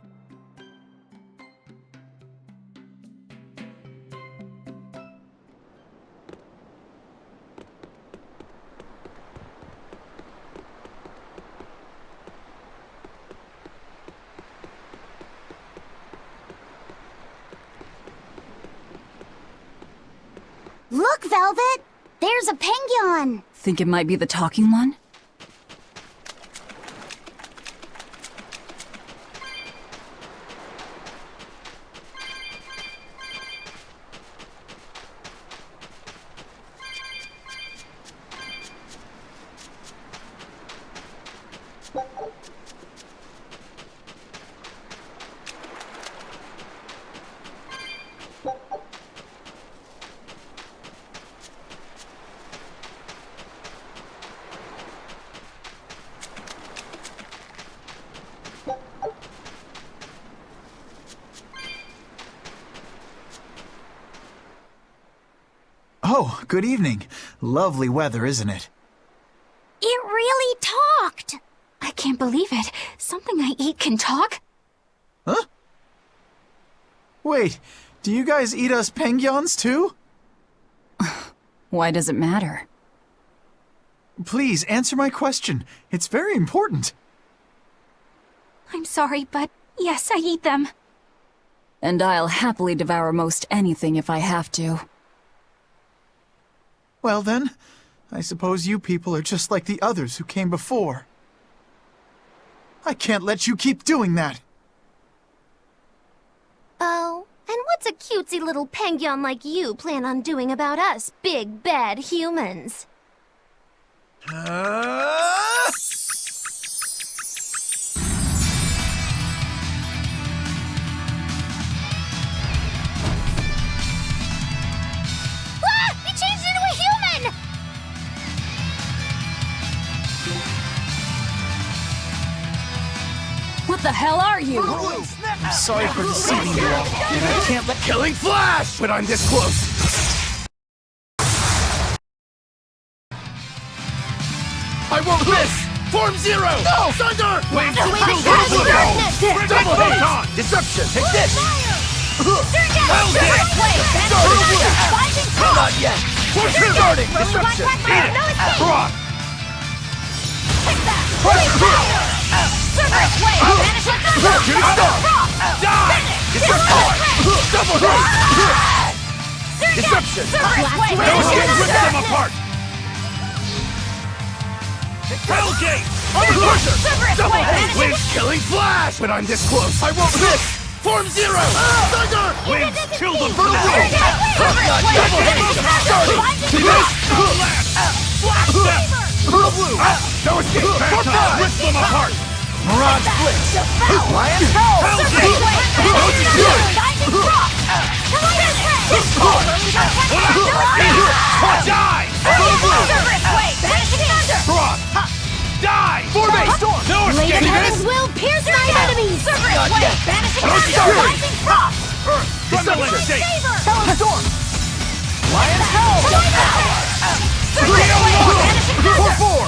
Look, Velvet! There's a penguin! Think it might be the talking one? Oh, good evening. Lovely weather, isn't it? It really talked! I can't believe it. Something I eat can talk? Huh? Wait, do you guys eat us penguins too? Why does it matter? Please, answer my question. It's very important. I'm sorry, but yes, I eat them. And I'll happily devour most anything if I have to. Well then, I suppose you people are just like the others who came before. I can't let you keep doing that! Oh, and what's a cutesy little penguin like you plan on doing about us, big bad humans? What the hell are you? I'm sorry for deceiving you all, and I can't let— Killing Flash! When I'm this close! I won't miss! Form Zero! No! Thunder! Wings! Double hit! On! Disruption! Take this! Hell Not yet! Starting! Disruption! Eat it! Rock! Shooting Star! Die! Disruption! Double hit! Disruption! No escape! Rip them apart! Hellgate! Crusher! Double hit! Wings! Killing Flash! When I'm this close, I won't miss! Form Zero! Thunder! Wings! Kill them for now! Double hit! Starting! Blast! Blue! No escape! Phantom! Rip them apart! Mirage Blitz! Lion! Hellgate! Die! Cross! Die! Four-base storm! No escape! Blade will pierce my enemies! Rising Frost! Discipline shape! Storm! Lion! Four!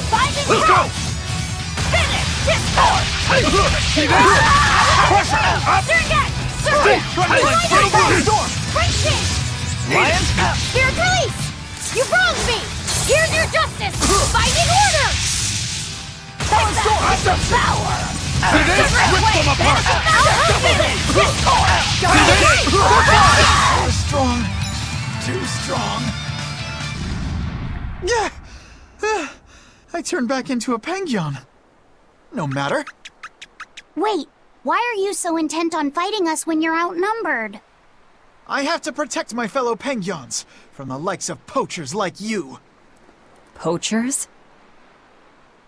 Let's go! See this? Crusher! Up! Storm! Lion! Spirit release! You wronged me! Here's your justice! Binding order! Power! See this? Rip them apart! Strong. Too strong. Yeah. I turned back into a penguin. No matter. Wait, why are you so intent on fighting us when you're outnumbered? I have to protect my fellow penguins from the likes of poachers like you. Poachers?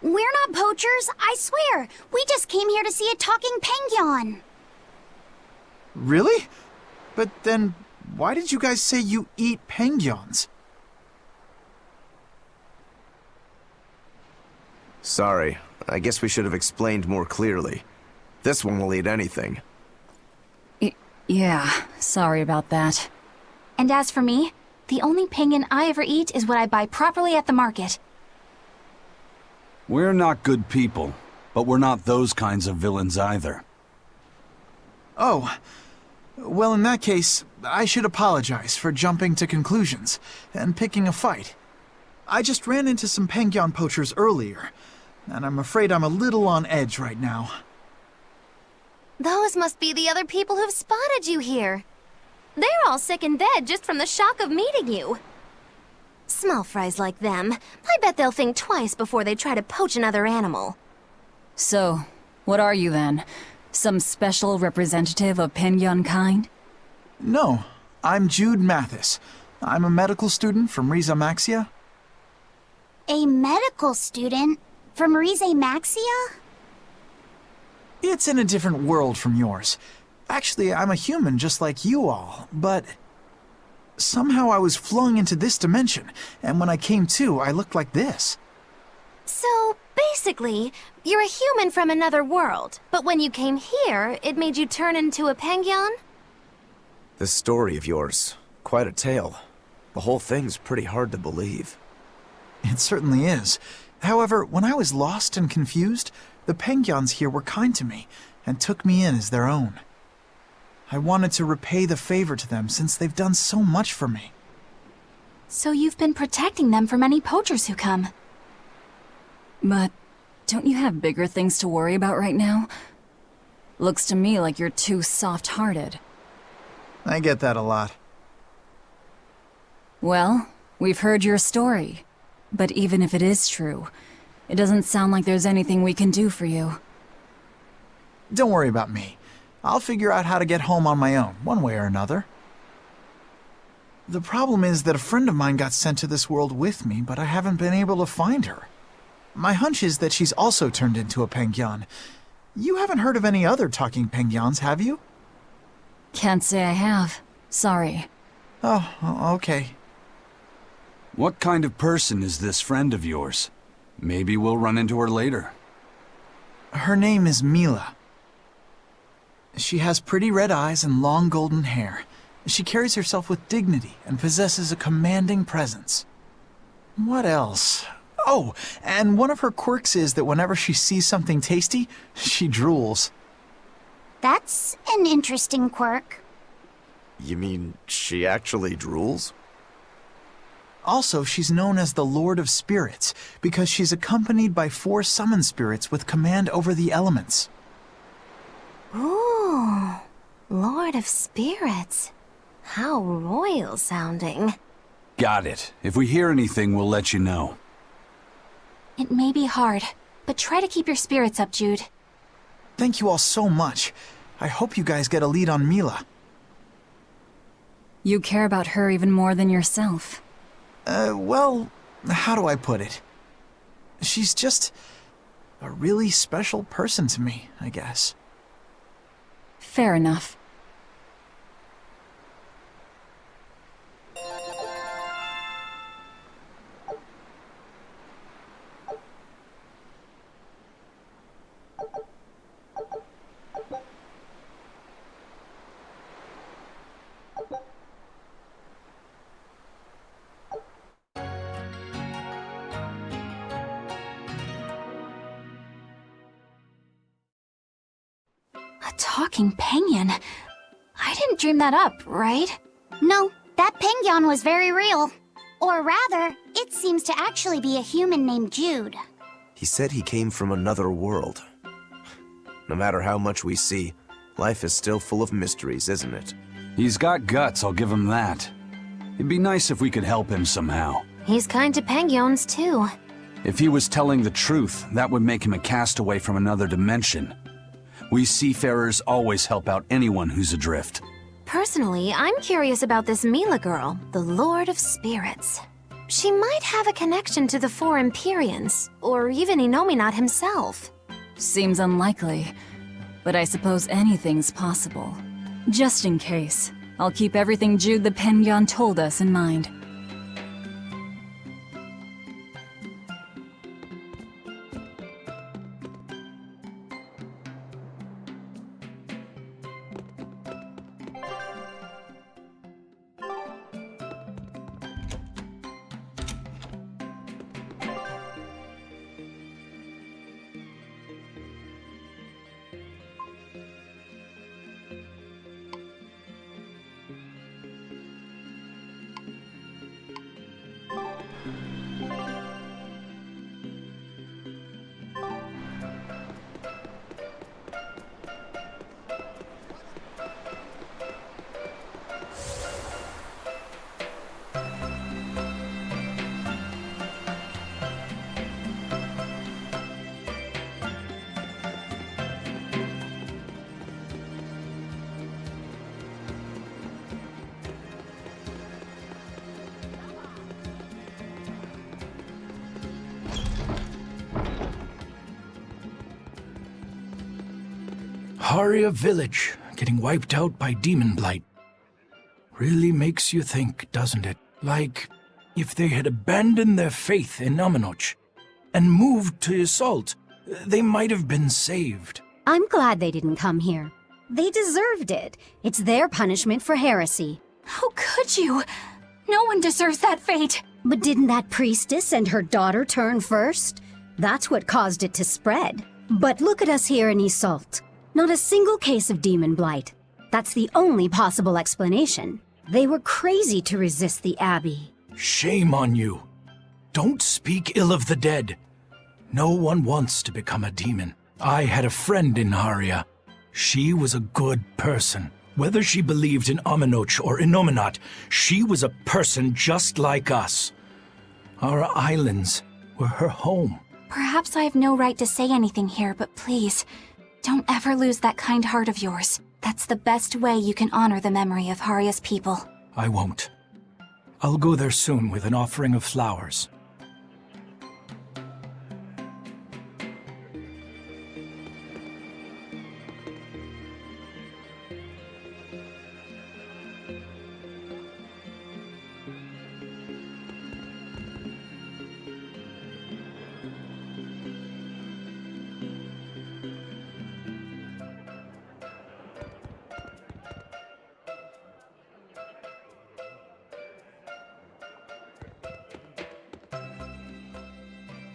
We're not poachers, I swear. We just came here to see a talking penguin. Really? But then, why did you guys say you eat penguins? Sorry, I guess we should have explained more clearly. This one will eat anything. Yeah, sorry about that. And as for me, the only penguin I ever eat is what I buy properly at the market. We're not good people, but we're not those kinds of villains either. Oh. Well, in that case, I should apologize for jumping to conclusions and picking a fight. I just ran into some penguin poachers earlier, and I'm afraid I'm a little on edge right now. Those must be the other people who've spotted you here. They're all sick in bed just from the shock of meeting you. Small fries like them, I bet they'll think twice before they try to poach another animal. So, what are you then? Some special representative of Pengyun kind? No, I'm Jude Mathis. I'm a medical student from Riza Maxia. A medical student from Rize Maxia? It's in a different world from yours. Actually, I'm a human just like you all, but somehow I was flung into this dimension, and when I came to, I looked like this. So, basically, you're a human from another world, but when you came here, it made you turn into a Pengyun? This story of yours, quite a tale. The whole thing's pretty hard to believe. It certainly is. However, when I was lost and confused, the Pengyuns here were kind to me and took me in as their own. I wanted to repay the favor to them since they've done so much for me. So you've been protecting them from any poachers who come. But don't you have bigger things to worry about right now? Looks to me like you're too soft-hearted. I get that a lot. Well, we've heard your story. But even if it is true, it doesn't sound like there's anything we can do for you. Don't worry about me. I'll figure out how to get home on my own, one way or another. The problem is that a friend of mine got sent to this world with me, but I haven't been able to find her. My hunch is that she's also turned into a Pengyun. You haven't heard of any other talking Pengyuns, have you? Can't say I have. Sorry. Oh, okay. What kind of person is this friend of yours? Maybe we'll run into her later. Her name is Mila. She has pretty red eyes and long golden hair. She carries herself with dignity and possesses a commanding presence. What else? Oh, and one of her quirks is that whenever she sees something tasty, she drools. That's an interesting quirk. You mean she actually drools? Also, she's known as the Lord of Spirits because she's accompanied by 4 summon spirits with command over the elements. Ooh, Lord of Spirits. How royal sounding. Got it. If we hear anything, we'll let you know. It may be hard, but try to keep your spirits up, Jude. Thank you all so much. I hope you guys get a lead on Mila. You care about her even more than yourself. Well, how do I put it? She's just a really special person to me, I guess. Fair enough. A talking Pengyun? I didn't dream that up, right? No, that Pengyun was very real. Or rather, it seems to actually be a human named Jude. He said he came from another world. No matter how much we see, life is still full of mysteries, isn't it? He's got guts, I'll give him that. It'd be nice if we could help him somehow. He's kind to Pengyuns, too. If he was telling the truth, that would make him a castaway from another dimension. We seafarers always help out anyone who's adrift. Personally, I'm curious about this Mila girl, the Lord of Spirits. She might have a connection to the 4 Empyreans, or even Inominat himself. Seems unlikely, but I suppose anything's possible. Just in case, I'll keep everything Jude the Pengyun told us in mind. Haria village getting wiped out by demon blight. Really makes you think, doesn't it? Like, if they had abandoned their faith in Aminoch and moved to Assault, they might have been saved. I'm glad they didn't come here. They deserved it. It's their punishment for heresy. How could you? No one deserves that fate. But didn't that priestess and her daughter turn first? That's what caused it to spread. But look at us here in Assault. Not a single case of demon blight. That's the only possible explanation. They were crazy to resist the Abbey. Shame on you. Don't speak ill of the dead. No one wants to become a demon. I had a friend in Haria. She was a good person. Whether she believed in Aminoch or Innominat, she was a person just like us. Our islands were her home. Perhaps I have no right to say anything here, but please, don't ever lose that kind heart of yours. That's the best way you can honor the memory of Haria's people. I won't. I'll go there soon with an offering of flowers.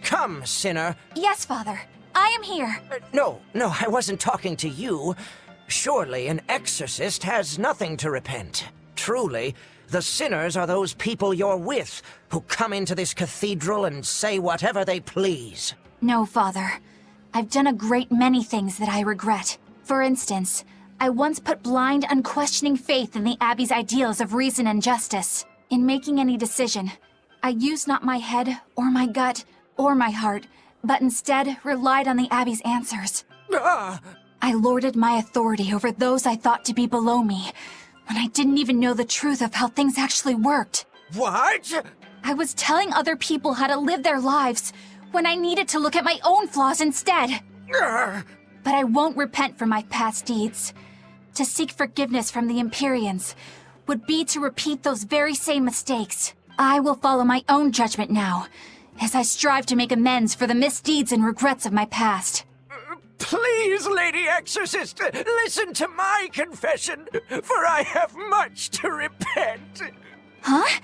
Come, sinner. Yes, Father. I am here. No, I wasn't talking to you. Surely an exorcist has nothing to repent. Truly, the sinners are those people you're with, who come into this cathedral and say whatever they please. No, Father. I've done a great many things that I regret. For instance, I once put blind, unquestioning faith in the Abbey's ideals of reason and justice. In making any decision, I used not my head, or my gut, or my heart, but instead relied on the Abbey's answers. I lorded my authority over those I thought to be below me, when I didn't even know the truth of how things actually worked. What? I was telling other people how to live their lives, when I needed to look at my own flaws instead. But I won't repent for my past deeds. To seek forgiveness from the Empyreans would be to repeat those very same mistakes. I will follow my own judgment now, as I strive to make amends for the misdeeds and regrets of my past. Please, Lady Exorcist, listen to my confession, for I have much to repent. Huh?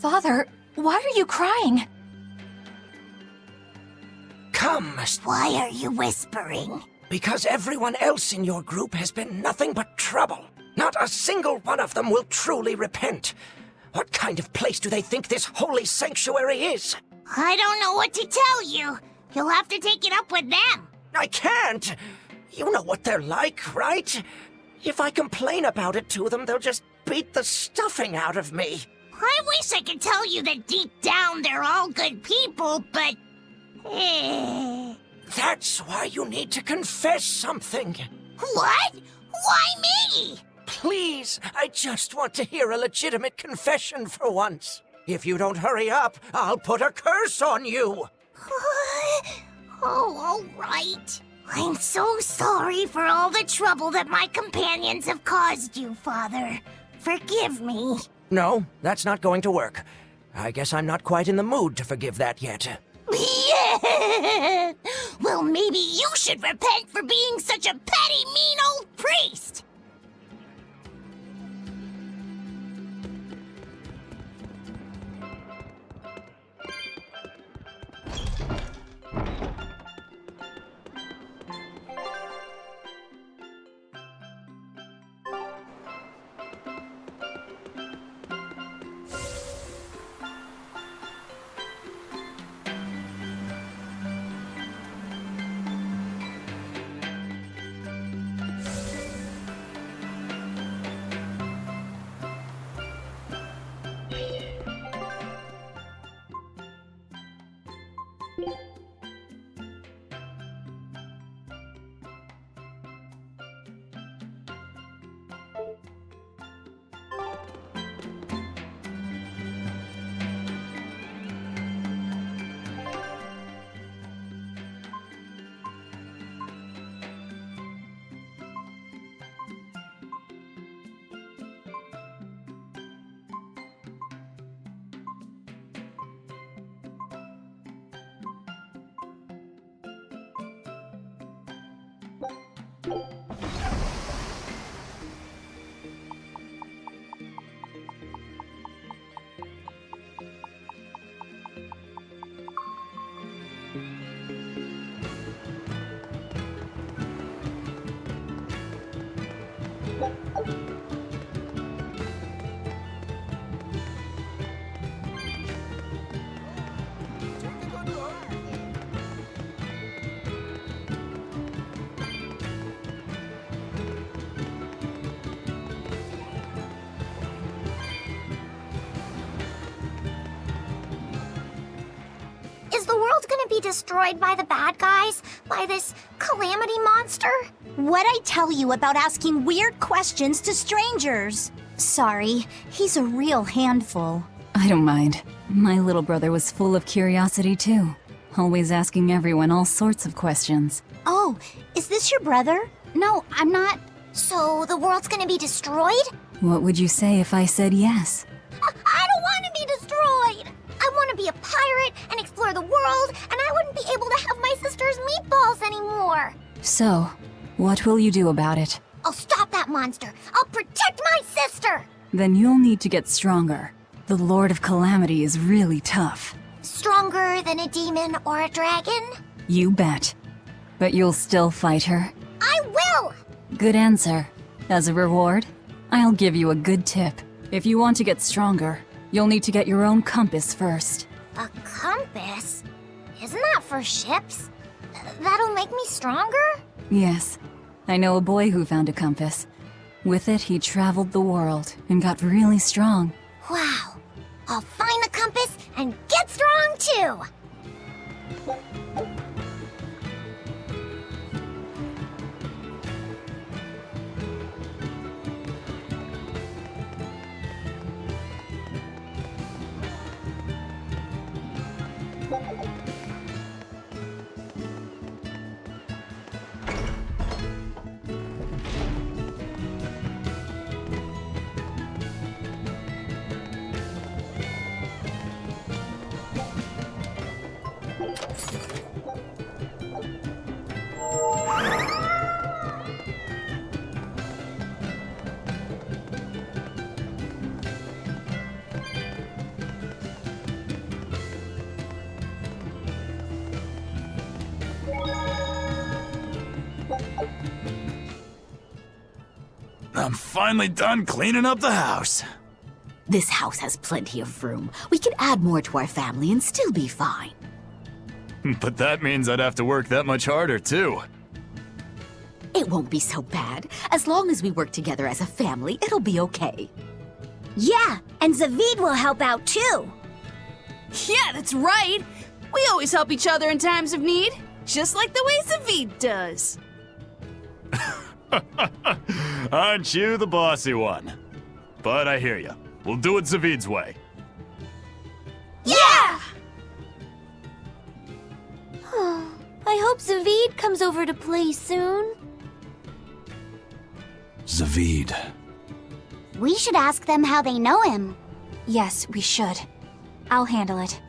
Father, why are you crying? Come. Why are you whispering? Because everyone else in your group has been nothing but trouble. Not a single one of them will truly repent. What kind of place do they think this holy sanctuary is? I don't know what to tell you. You'll have to take it up with them. I can't. You know what they're like, right? If I complain about it to them, they'll just beat the stuffing out of me. I wish I could tell you that deep down they're all good people, but... That's why you need to confess something. What? Why me? Please, I just want to hear a legitimate confession for once. If you don't hurry up, I'll put a curse on you. Oh, all right. I'm so sorry for all the trouble that my companions have caused you, Father. Forgive me. No, that's not going to work. I guess I'm not quite in the mood to forgive that yet. Yeah. Well, maybe you should repent for being such a petty, mean old priest. Is the world gonna be destroyed by the bad guys? By this calamity monster? What'd I tell you about asking weird questions to strangers? Sorry, he's a real handful. I don't mind. My little brother was full of curiosity too, always asking everyone all sorts of questions. Oh, is this your brother? No, I'm not. So the world's gonna be destroyed? What would you say if I said yes? I don't want to be destroyed! I want to be a pirate and explore the world, and I wouldn't be able to have my sister's meatballs anymore! So, what will you do about it? I'll stop that monster! I'll protect my sister! Then you'll need to get stronger. The Lord of Calamity is really tough. Stronger than a demon or a dragon? You bet. But you'll still fight her? I will! Good answer. As a reward, I'll give you a good tip. If you want to get stronger, you'll need to get your own compass first. A compass? Isn't that for ships? That'll make me stronger? Yes. I know a boy who found a compass. With it, he traveled the world and got really strong. Wow. I'll find the compass and get strong too! I'm finally done cleaning up the house. This house has plenty of room. We could add more to our family and still be fine. But that means I'd have to work that much harder, too. It won't be so bad. As long as we work together as a family, it'll be okay. Yeah, and Zavid will help out too. Yeah, that's right. We always help each other in times of need, just like the way Zavid does. Aren't you the bossy one? But I hear you. We'll do it Zavid's way. Yeah! I hope Zavid comes over to play soon. Zavid. We should ask them how they know him. Yes, we should. I'll handle it.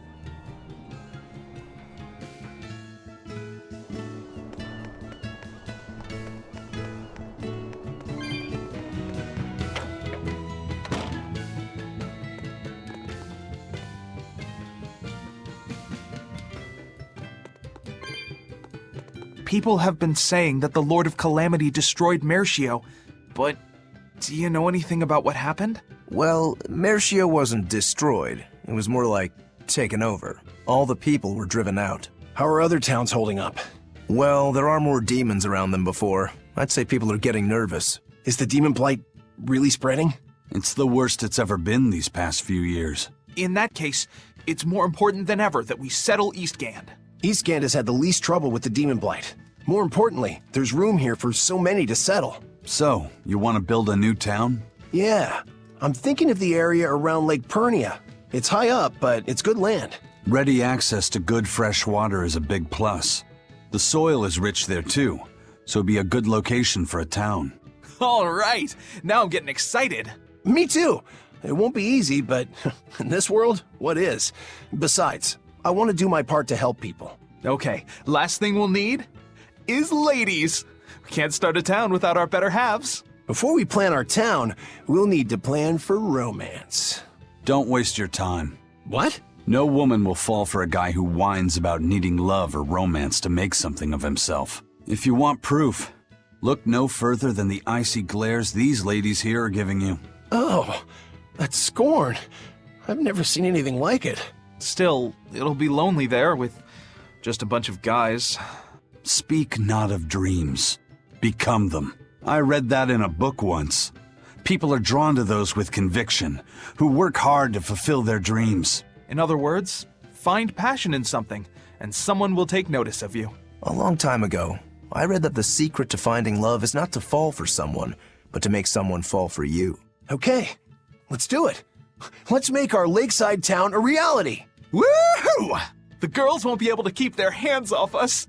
People have been saying that the Lord of Calamity destroyed Mercio, but do you know anything about what happened? Well, Mercio wasn't destroyed. It was more like taken over. All the people were driven out. How are other towns holding up? Well, there are more demons around than before. I'd say people are getting nervous. Is the demon blight really spreading? It's the worst it's ever been these past few years. In that case, it's more important than ever that we settle Eastgand. Eastgand has had the least trouble with the demon blight. More importantly, there's room here for so many to settle. So, you want to build a new town? Yeah. I'm thinking of the area around Lake Pernia. It's high up, but it's good land. Ready access to good fresh water is a big plus. The soil is rich there too, so it'd be a good location for a town. All right, now I'm getting excited. Me too. It won't be easy, but in this world, what is? Besides, I want to do my part to help people. Okay, last thing we'll need is ladies. We can't start a town without our better halves. Before we plan our town, we'll need to plan for romance. Don't waste your time. What? No woman will fall for a guy who whines about needing love or romance to make something of himself. If you want proof, look no further than the icy glares these ladies here are giving you. Oh, that's scorn. I've never seen anything like it. Still, it'll be lonely there with just a bunch of guys. Speak not of dreams. Become them. I read that in a book once. People are drawn to those with conviction, who work hard to fulfill their dreams. In other words, find passion in something, and someone will take notice of you. A long time ago, I read that the secret to finding love is not to fall for someone, but to make someone fall for you. Okay, let's do it. Let's make our lakeside town a reality. Woohoo! The girls won't be able to keep their hands off us.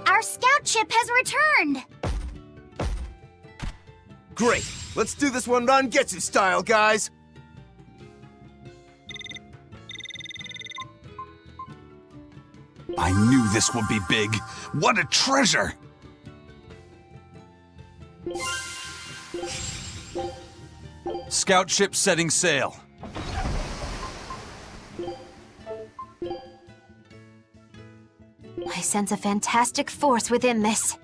Our scout ship has returned! Great! Let's do this one Rangetsu style, guys! I knew this would be big. What a treasure! Scout ship setting sail. I sense a fantastic force within this.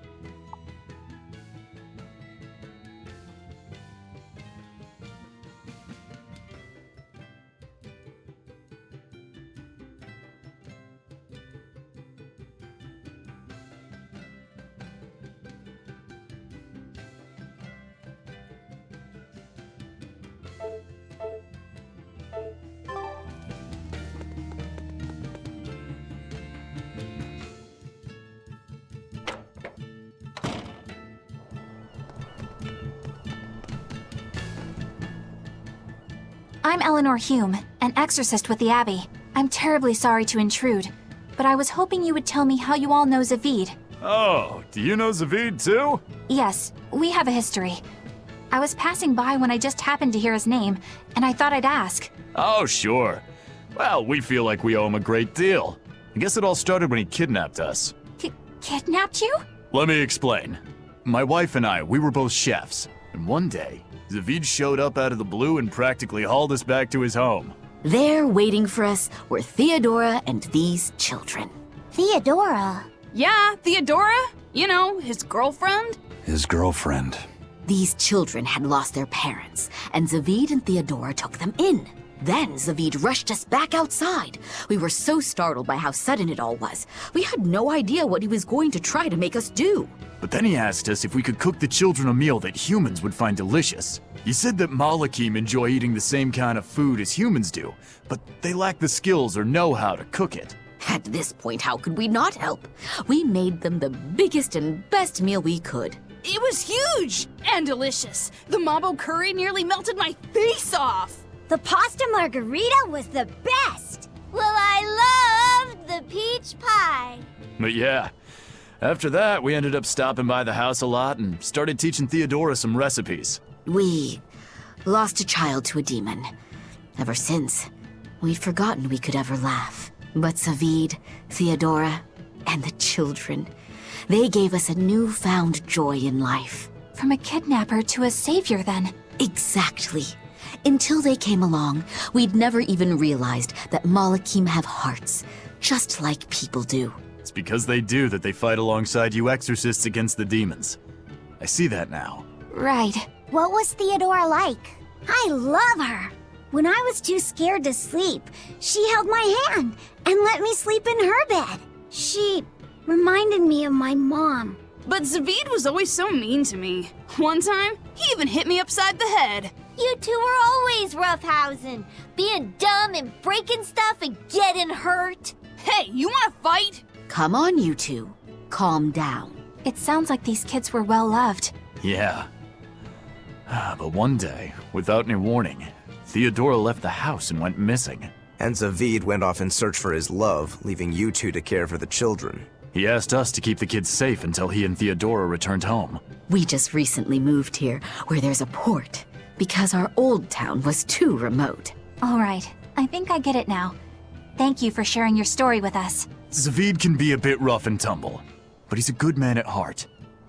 I'm Eleanor Hume, an exorcist with the Abbey. I'm terribly sorry to intrude, but I was hoping you would tell me how you all know Zavid. Oh, do you know Zavid too? Yes, we have a history. I was passing by when I just happened to hear his name, and I thought I'd ask. Oh, sure. Well, we feel like we owe him a great deal. I guess it all started when he kidnapped us. Kidnapped you? Let me explain. My wife and I, we were both chefs, and one day, Zavid showed up out of the blue and practically hauled us back to his home. There, waiting for us, were Theodora and these children. Theodora? Yeah, Theodora. You know, his girlfriend. His girlfriend. These children had lost their parents, and Zavid and Theodora took them in. Then Zavid rushed us back outside. We were so startled by how sudden it all was. We had no idea what he was going to try to make us do. But then he asked us if we could cook the children a meal that humans would find delicious. He said that Malakim enjoy eating the same kind of food as humans do, but they lack the skills or know-how to cook it. At this point, how could we not help? We made them the biggest and best meal we could. It was huge and delicious. The Mabo curry nearly melted my face off. The pasta margarita was the best. Well, I loved the peach pie. But yeah, after that, we ended up stopping by the house a lot and started teaching Theodora some recipes. We lost a child to a demon. Ever since, we'd forgotten we could ever laugh. But Zavid, Theodora, and the children, they gave us a newfound joy in life. From a kidnapper to a savior, then. Exactly. Until they came along, we'd never even realized that Malakim have hearts, just like people do. It's because they do that they fight alongside you exorcists against the demons. I see that now. Right. What was Theodora like? I love her. When I was too scared to sleep, she held my hand and let me sleep in her bed. She reminded me of my mom. But Zavid was always so mean to me. One time, he even hit me upside the head. You two were always roughhousing, being dumb and breaking stuff and getting hurt. Hey, you wanna fight? Come on, you two. Calm down. It sounds like these kids were well loved. Yeah. But one day, without any warning, Theodora left the house and went missing. And Zavid went off in search for his love, leaving you two to care for the children. He asked us to keep the kids safe until he and Theodora returned home. We just recently moved here, where there's a port, because our old town was too remote. All right, I think I get it now. Thank you for sharing your story with us. Zavid can be a bit rough and tumble, but he's a good man at heart.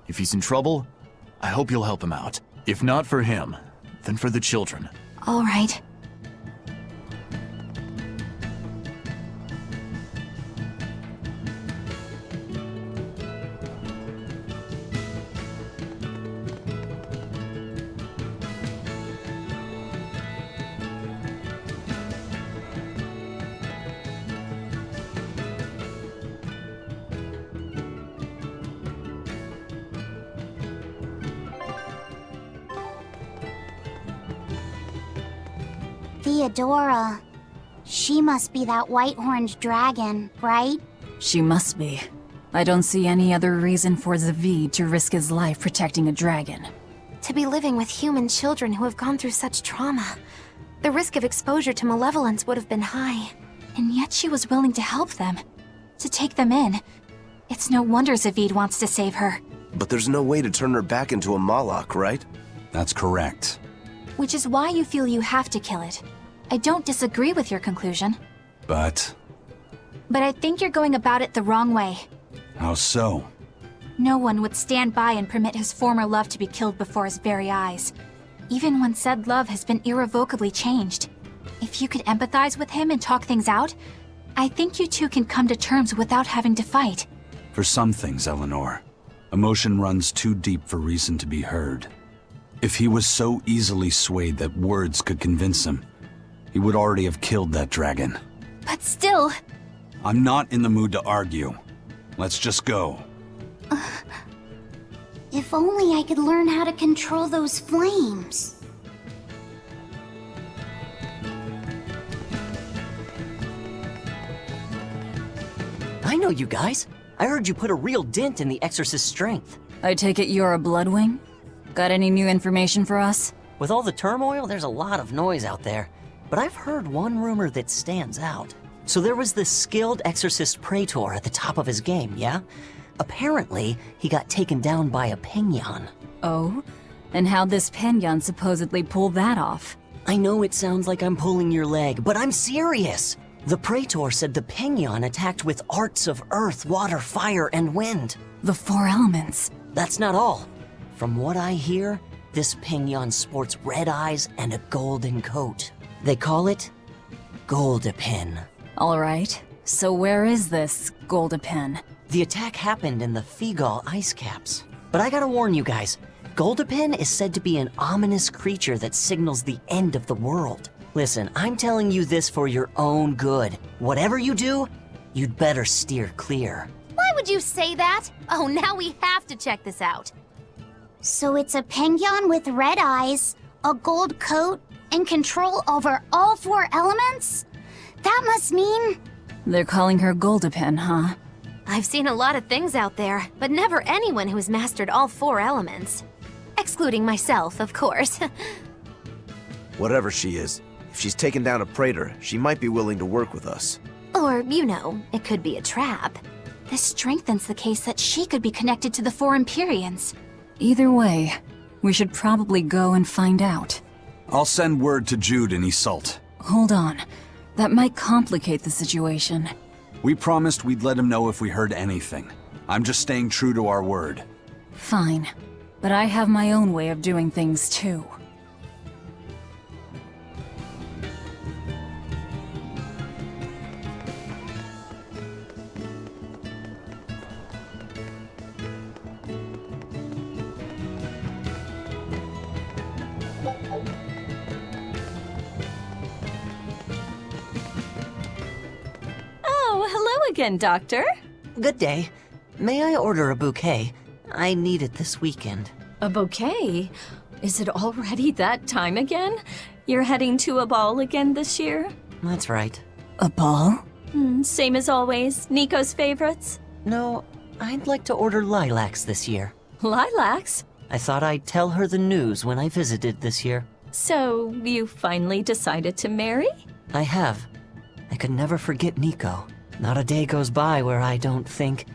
If he's in trouble, I hope you'll help him out. If not for him, then for the children. All right. Theodora. She must be that white-horned dragon, right? She must be. I don't see any other reason for Zavid to risk his life protecting a dragon. To be living with human children who have gone through such trauma, the risk of exposure to malevolence would have been high. And yet she was willing to help them, to take them in. It's no wonder Zavid wants to save her. But there's no way to turn her back into a Malak, right? That's correct. Which is why you feel you have to kill it. I don't disagree with your conclusion. But I think you're going about it the wrong way. how so? No one would stand by and permit his former love to be killed before his very eyes. Even when said love has been irrevocably changed. If you could empathize with him and talk things out, I think you two can come to terms without having to fight. For some things, Eleanor, emotion runs too deep for reason to be heard. If he was so easily swayed that words could convince him, he would already have killed that dragon. But still... I'm not in the mood to argue. Let's just go. If only I could learn how to control those flames. I know you guys. I heard you put a real dent in the Exorcist's strength. I take it you're a Bloodwing? Got any new information for us? With all the turmoil, there's a lot of noise out there. But I've heard one rumor that stands out. So there was this skilled Exorcist Praetor at the top of his game, yeah? Apparently, he got taken down by a Penyon. Oh? And how'd this Penyon supposedly pull that off? I know it sounds like I'm pulling your leg, but I'm serious! The Praetor said the Penyon attacked with arts of earth, water, fire, and wind. The four elements. That's not all. From what I hear, this Penyon sports red eyes and a golden coat. They call it Goldepin. All right. So where is this Goldepin? The attack happened in the Figal ice caps. But I gotta warn you guys, Goldepin is said to be an ominous creature that signals the end of the world. Listen, I'm telling you this for your own good. Whatever you do, you'd better steer clear. Why would you say that? Oh, now we have to check this out. So it's a Penguin with red eyes, a gold coat, and control over all four elements? That must mean... They're calling her Goldepin, huh? I've seen a lot of things out there, but never anyone who's mastered all four elements. Excluding myself, of course. Whatever she is, if she's taken down a Praetor, she might be willing to work with us. Or, you know, it could be a trap. This strengthens the case that she could be connected to the four Empyreans. Either way, we should probably go and find out. I'll send word to Jude and Iseult. Hold on. That might complicate the situation. We promised we'd let him know if we heard anything. I'm just staying true to our word. Fine. But I have my own way of doing things too. Oh, hello again, Doctor. Good day. May I order a bouquet? I need it this weekend. A bouquet? Is it already that time again? You're heading to a ball again this year? That's right. A ball? Same as always, Nico's favorites? No, I'd like to order lilacs this year. Lilacs? I thought I'd tell her the news when I visited this year. So, you finally decided to marry? I have. I could never forget Nico. Not a day goes by where I don't think,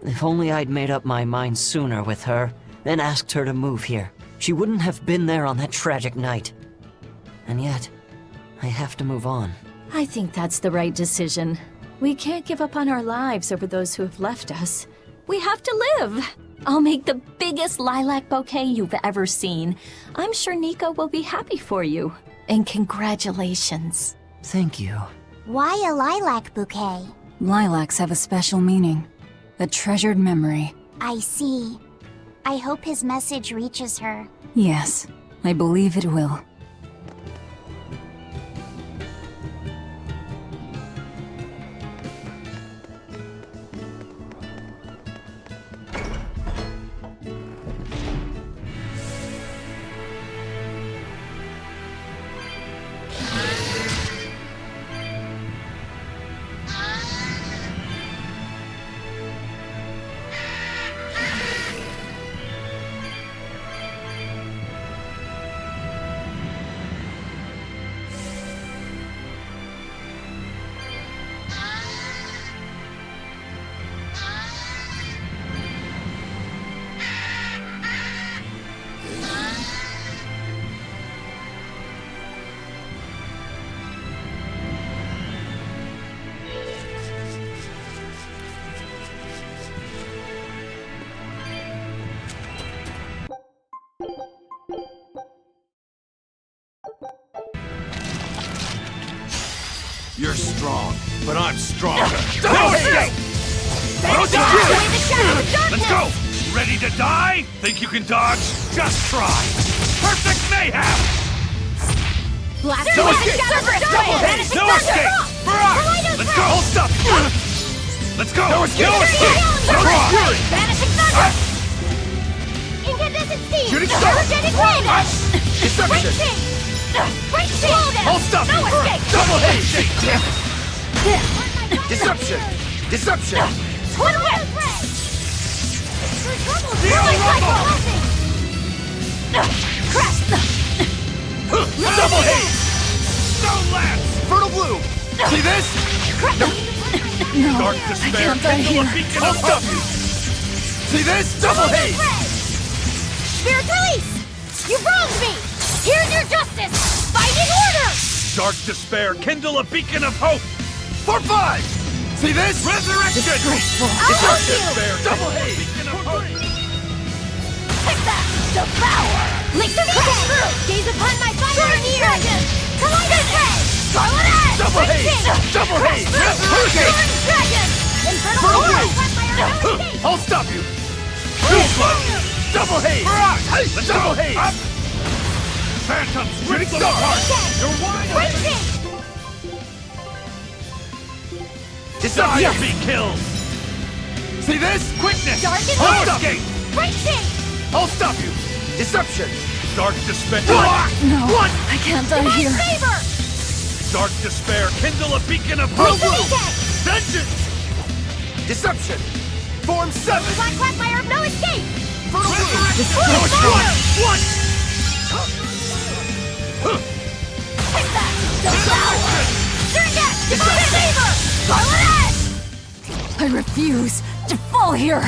if only I'd made up my mind sooner with her, then asked her to move here. She wouldn't have been there on that tragic night. And yet, I have to move on. I think that's the right decision. We can't give up on our lives over those who have left us. We have to live! I'll make the biggest lilac bouquet you've ever seen. I'm sure Nico will be happy for you. And congratulations. Thank you. Why a lilac bouquet? Lilacs have a special meaning. A treasured memory. I see. I hope his message reaches her. Yes, I believe it will. You're strong, but I'm stronger. No escape! Let's go! Ready to die? Think you can dodge? Just try! Perfect mayhem! No escape! No escape! For us! Let's go! Hold stuff! Let's go! No escape! No escape! No escape! Vanishing thunder! Incandescent steam! Shooting star! Energetic wind! Deception! Great slow down! Hold stuff! No escape! Double haste! Deception! Deception! Twin whip! Crash! Double haste! Stone lance! Fertile bloom! See this? No, Dark I despair! can't die here. I'll stop you! See this? Double haste! Spirit release! You wronged me! Here's your justice! Fighting order! Dark despair, kindle a beacon of hope! For 5! See this? Resurrection! Disgraceful. I'll help you! Despair, double haste! Beacon of hope! Take that! Devour! Lick the through! Gaze upon my fire dragon! Colliding ray! Scarlet Edge! Double haste! Double haste! Hurricane! Dragon! Infernal Fertile Aura! bloom! I'll stop you! Goosebump! Double haste! Let's double haste! Up! Phantoms! Rip them apart! You're wide open! Desire be killed! See this? Quickness! Darken I'll Lord! stop you! Breaking! I'll stop you! Deception! Dark despair! No, What? I can't die here. Favor! Dark despair, kindle a beacon of hope! Vengeance! Deception! Form 7! Black Quagmire, no escape! Fertile Fire! What? Take that! Devour! Turn death! Divine favor! Scarlet Edge! I refuse to fall here.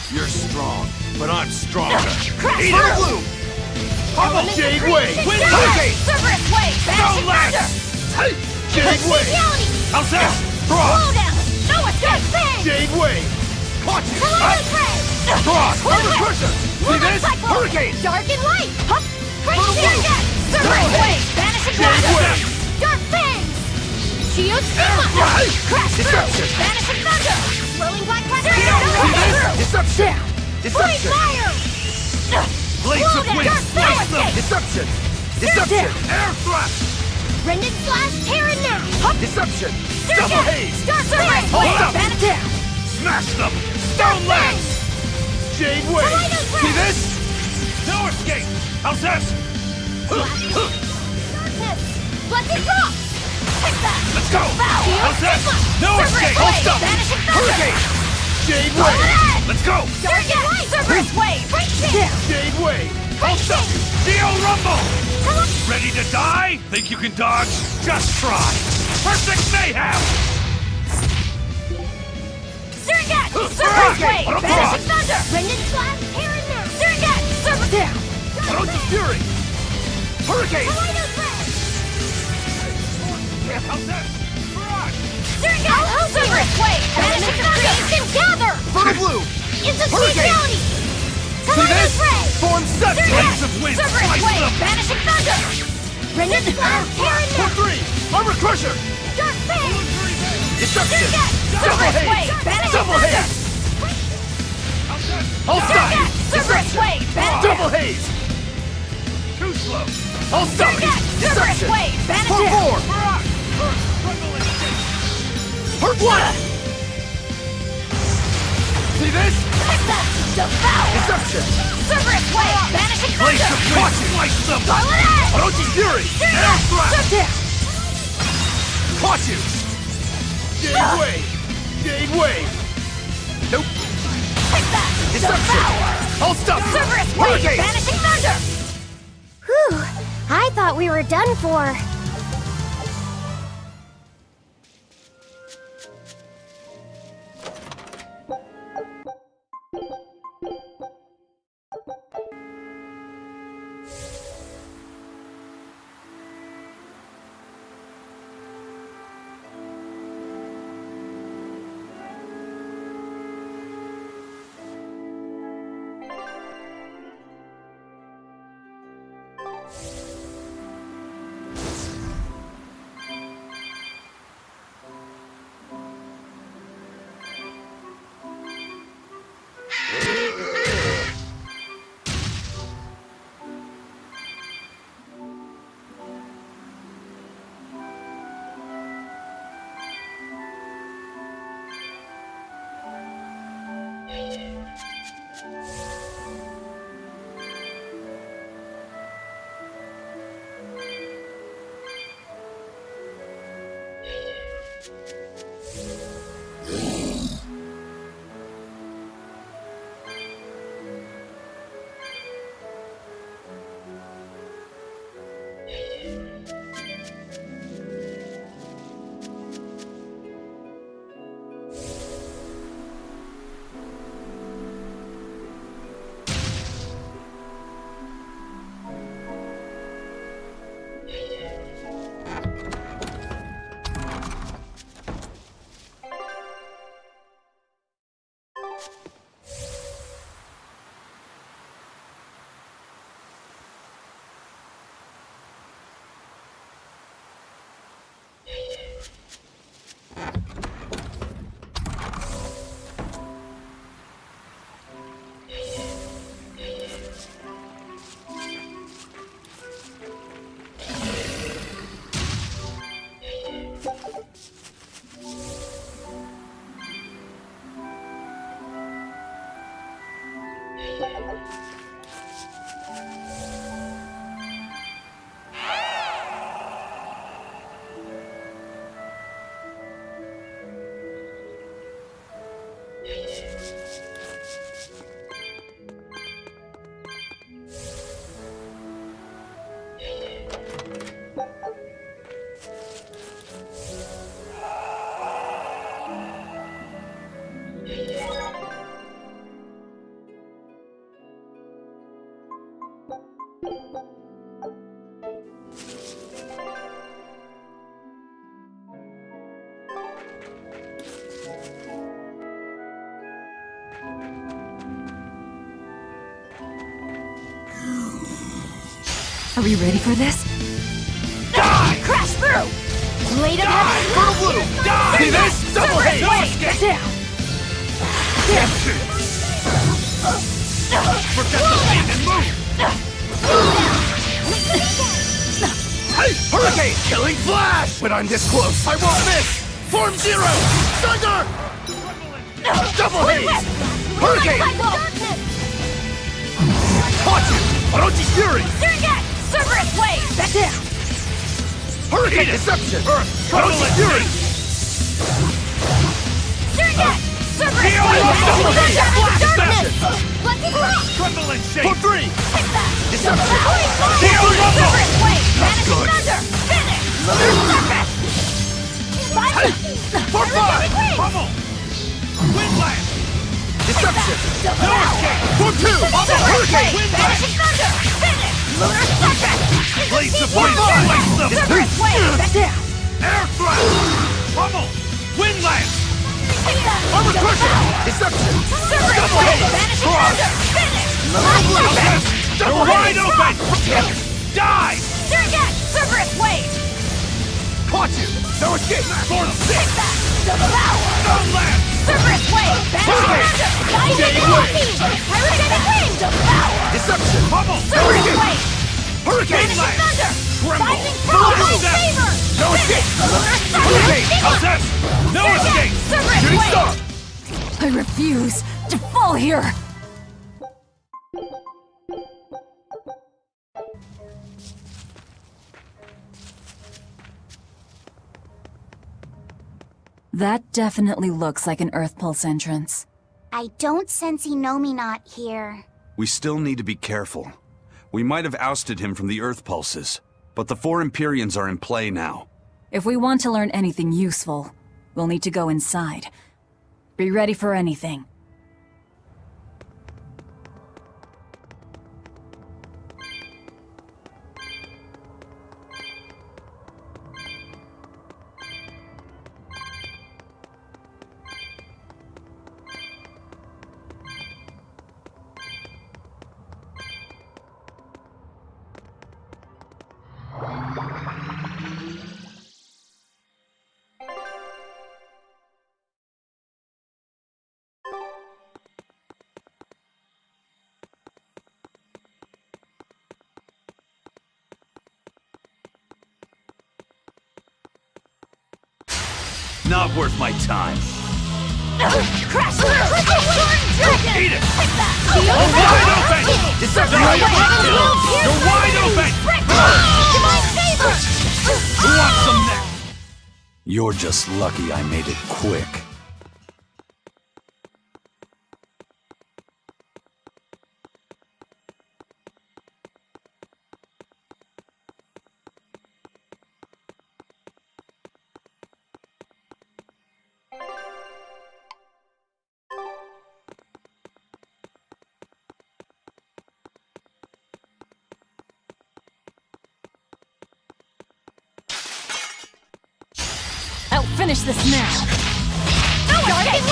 You're strong, but I'm stronger. Crash Eat through! it! Blue! Hobble Jade Wave! Win Hurricane! Cerberus Wave! Don't Vanishing let! Thunder! Jade Wave! Bestiality! How's that? Slow Cross! down! No escape! Bang! Jade Wave! Watch it! Collider Prey! Cross! Quick Under Whip! pressure! See Lunar this? Cyclone! Hurricane! Dark and light! Hup! Great Blue, Spear blue. Jet! Cerberus Jade Wave! Vanishing Jade Thunder! Wave! Dark Fangs! Shield Air Stigma! Flash! Crash Deception! through! Vanishing Thunder! Swirling Black Thunder! See this? Deception! Blade Deception! Fire! Blades of Slow down. Wind! Dark Slice them! Escape. Deception! Deception! Air Thrust! Rendon Slash! Terran now! Hup! Deception! Surge Double out. Haze! Dark Cerberus Hold Wave! up! Vanishing! Smash them! Stone Lance! Jade Wave! Collider Prey. See this? No escape! How's this? Darkness! Blessed Rock! Take that! Let's go! Shield How's this? Stigma. No Cerberus escape! Wave. Hold up! Vanishing Thunder! Hurricane! Jade Go Wave! ahead. Let's go! Dark and light! Cerberus Wave! Break Sting! Jade Wave! Hold up! Geo Rumble! Ready to die? Think you can dodge? Just try! Perfect Mayhem! Surgat! Cerberus Hurricane. Wave! Vanishing Thunder! Rendon Slash! Terran now! Surgat! Cerberus down! Erotic Fury! Hurricane! Collider Prey! How's that? Barrage! Surgat! Cerberus Wave! Vanishing Thunder! And gather! Photo Blue! Into Hurricane. Bestiality! See Collider this? Prey! Form set! Surgat! Blades of Wind! Cerberus Slice Wave! them! Vanishing Thunder! Rendon Slash! Terran For now! 3! Armor Crusher! Dark Fang! Deception! Surgat! Double Cerberus Haze! Wave! Vanishing Double Thunder! Haze! Hold Surgat! on! Cerberus Wave! Vanishing Double Haze! What? See this? Devour! Deception! Cerberus Wave! Vanishing Blaze Thunder! of Wind! Slice them! Scarlet Edge! Orochi Fury! Air Thrust! Caught you! Gave way! Gave way! Nope! Take that! Deception! I'll stop you! Cerberus Wave! Hurricane! Vanishing Thunder! Whew, I thought we were done for. Are we ready for this? Die! Crash through! Blade of Heaven! Purple Blue! Die! See this? Double haze! Get down! Protect the lane and move! Hey! Hurricane! Killing Flash! When I'm this close, I won't miss! Form Zero! Thunder! Double haze! Hurricane! Caught you! Orochi Fury! Surrogate! Cerberus Wave! Back down! Hurricane Deception! Earth! Orochi Fury! Surrogate! Cerberus Neo Wave! Double haze! Darkness! Deception! Let's go! Tremble and shake! For 3! Take that! Deception! Neo Cerberus Wave! That's Vanishing good! Thunder! Finish! Lunar Surface! Hey! For 5! Bubble! Windland! Deception! No escape! For 2! Hurricane! Vanishing Thunder! Finish! Lunar Surface! Blades of Wind! Slice them! Cerberus Wave! Back down! Air Thrust! Bubble! Windland! Armor Crusher! Deception! Cerberus Double Wave! haze! Vanishing Cross! Thunder! Finish! Lunar Surface! Double wide open! Die! Surrogate! Cerberus Wave! Caught you! No escape! Form 6! Devour! Stone Land! Cerberus Wave! Vanishing Thunder! Lightning Rocky! Pyrogenic Wind! Devour! Deception! Bubble! No Cerberus escape! Wave! Hurricane Vanishing Blast! thunder! Tremble! Rising power! Full Saber! No escape! Hurricane! How's that? No escape! Cerberus Shooting Wave! star! I refuse to fall here! That definitely looks like an Earth Pulse entrance. I don't sense Inominet here. We still need to be careful. We might have ousted him from the Earth Pulses, but the 4 Empyreans are in play now. If we want to learn anything useful, we'll need to go inside. Be ready for anything. Not worth my time. Crash! Triple Dragon! Eat it! Take that! Oh, wide open! Disintegrate! You're wide open! Divine Favor! Who wants some next? You're just lucky I made it quick. I'll finish this now! No escape!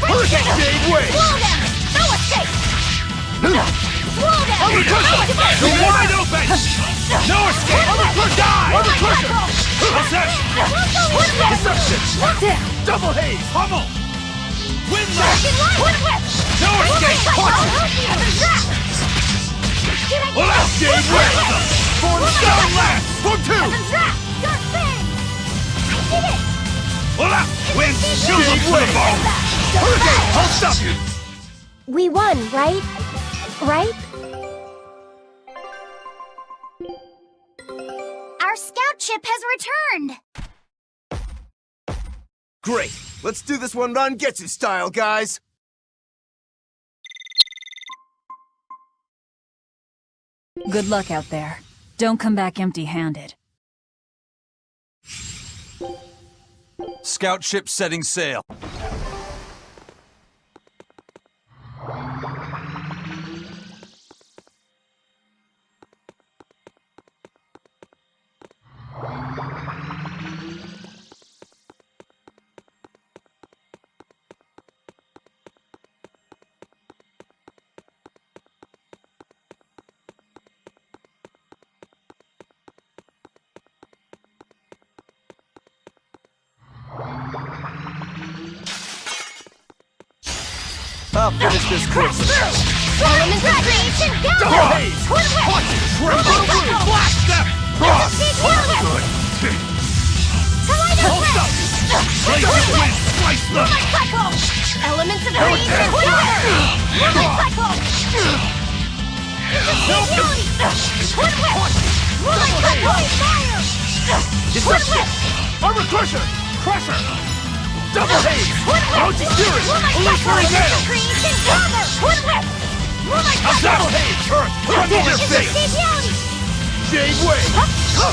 Hurricane Jade Wave! Slow down! No escape! Slow down! You're wide open! No escape! Die! How's that? Deception! Double haze! Pummel! Windlash! No escape! Left Jade Wave! Form Stone Last! Form 2! Wind! Shoot him for the ball! Hurricane! Hold up! We won, right? Right? Our scout ship has returned! Great. Let's do this one Rangetsu style, guys. Good luck out there. Don't come back empty-handed. Scout ship setting sail. I'll finish this quick. Element of creation, Double go! haze! Twin whip! Punch! Tremble! Flash step! Cross! Hold up! Blaze of wind! Slice them! Elements of creation, fire! Movement cycle! Geniality! Twin whip! Movement cycle! Fire! Twin whip! Armor crusher! Crusher! Double haze! Twin whip! Bounty fury! Movement Illusory cycle! veil! Creation, gather! Twin whip! Movement Double cycle! haze! Earth! Tremble your face! Geniality! Jade Wave!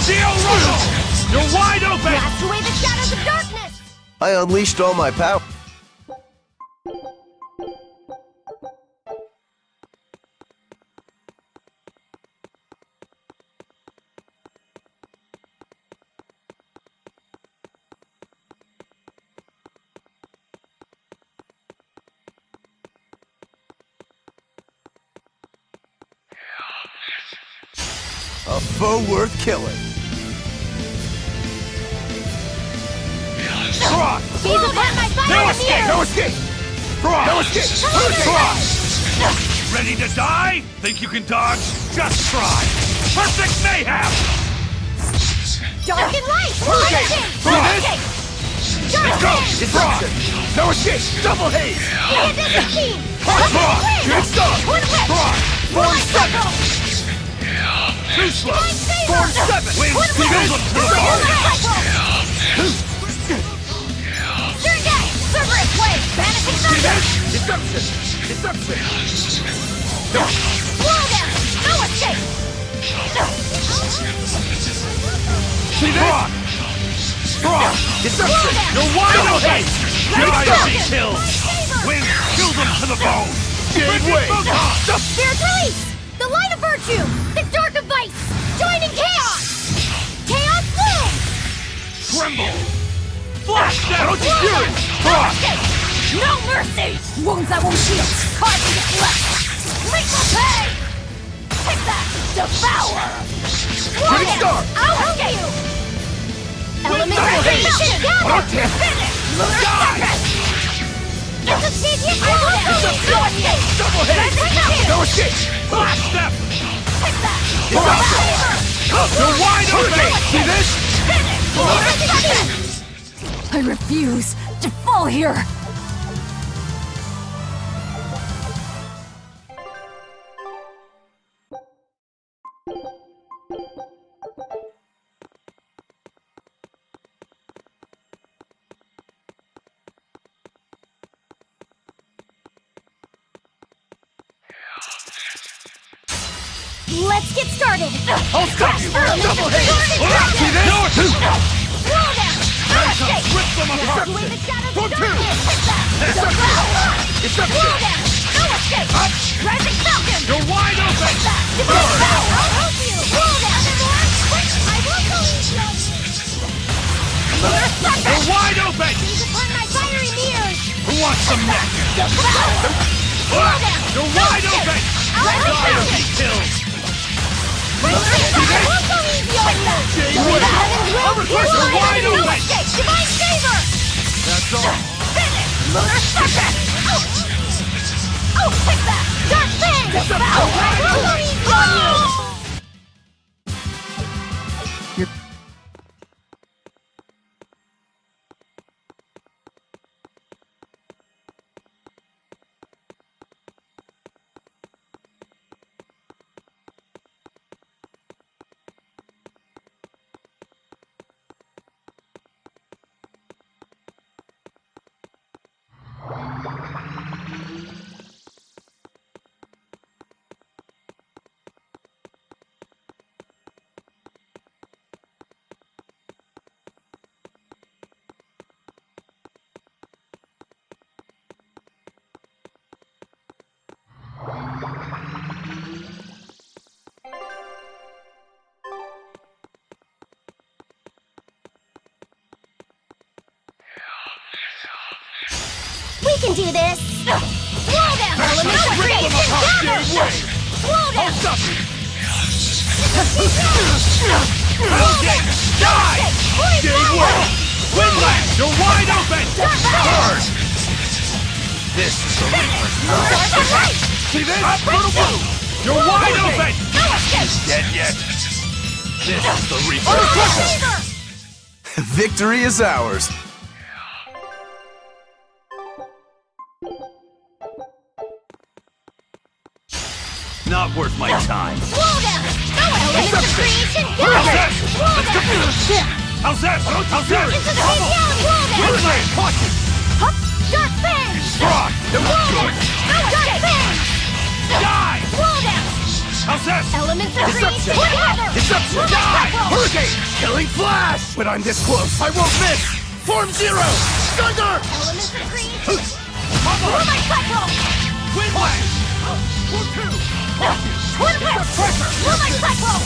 Geo Russell! You're wide open! Blast away the shadows of darkness! I unleashed all my power. A foe worth killing. Cross! Gaze upon my fire No and escape! mirror! No escape! Cross! No escape! Cross! Ready to die? Think you can dodge? Just try! Perfect mayhem! Dark and light! Hurricane! Hurricane! Let's go! Disruption! No escape! Double haze! Team! Frost! Good start! Frost! Form 7! Too slow! Form 7! Wings! Build up to the bar! Cerberus Wave! Banishing Thunder! Deception! Deception! Blow them! No escape! See this? Frost! Deception! You're wide open! Giant kills! Wind! Kill them to the bone! Jade Wave! Spirit Release! The Light of Virtue! The Dark of Vice! Joining Chaos! Chaos Bloom! Tremble! Flash down! Fury! Frost! No mercy! Wounds that won't heal! Carving the flesh! Lethal pay! Take that! Devour! Shooting Star! I'll help you! Element Double haze! Gather! Finish! Die! It's obsidian! I will go! No escape! Double haze! No escape! Flash step! Take that! You're wide open! See this? I refuse to fall here! Let's get started! I'll stop you! Double haze! See this? Slow down! No escape! Rip them apart! Evacuate the shadows For of two! darkness! Deception! Deception! Slow down! No escape! Rising Falcon! You're wide open! Divine Power! I'll help you! Slow down, everyone! I will go easy on you! You're wide open! Seize upon my fiery mirrors! Who wants some neck? Slow down! You're wide open! Fire be killed! I will go easy on you! Jade Wave! You're wide No open! escape! Divine Favor! That's all! Finish! Lunar Serpent! Oh, take that! Dark Fang! Devour! I will go easy on you! We can do this! Slow down, Element of Creation! Gather! Slow down! I'll stop you! Slow down! Die! Jade Wave! Windlash! You're wide open! Burn! This is the Reaper! See this? Brutal Blue! You're wide open! He's dead yet? This is the Reaper! Victory is ours. Not worth my time. Slow down! No Element of Creation! Gather! Slow down! How's that? How's that? Into the fatality! Slow down! Windlash! Caution! Hup! Dark Fang! Strong! Slow down! No Dark Fang! Die! Slow down! How's that? Elements of Deception! Creation! Gather! Deception! Die! Hurricane! Killing Flash! When I'm this close, I won't miss! Form 0! Thunder! Elements of Creation! Bubble! Through my cycle! Windlash! For 2! Twin Whip! Pressure! Through my cycle!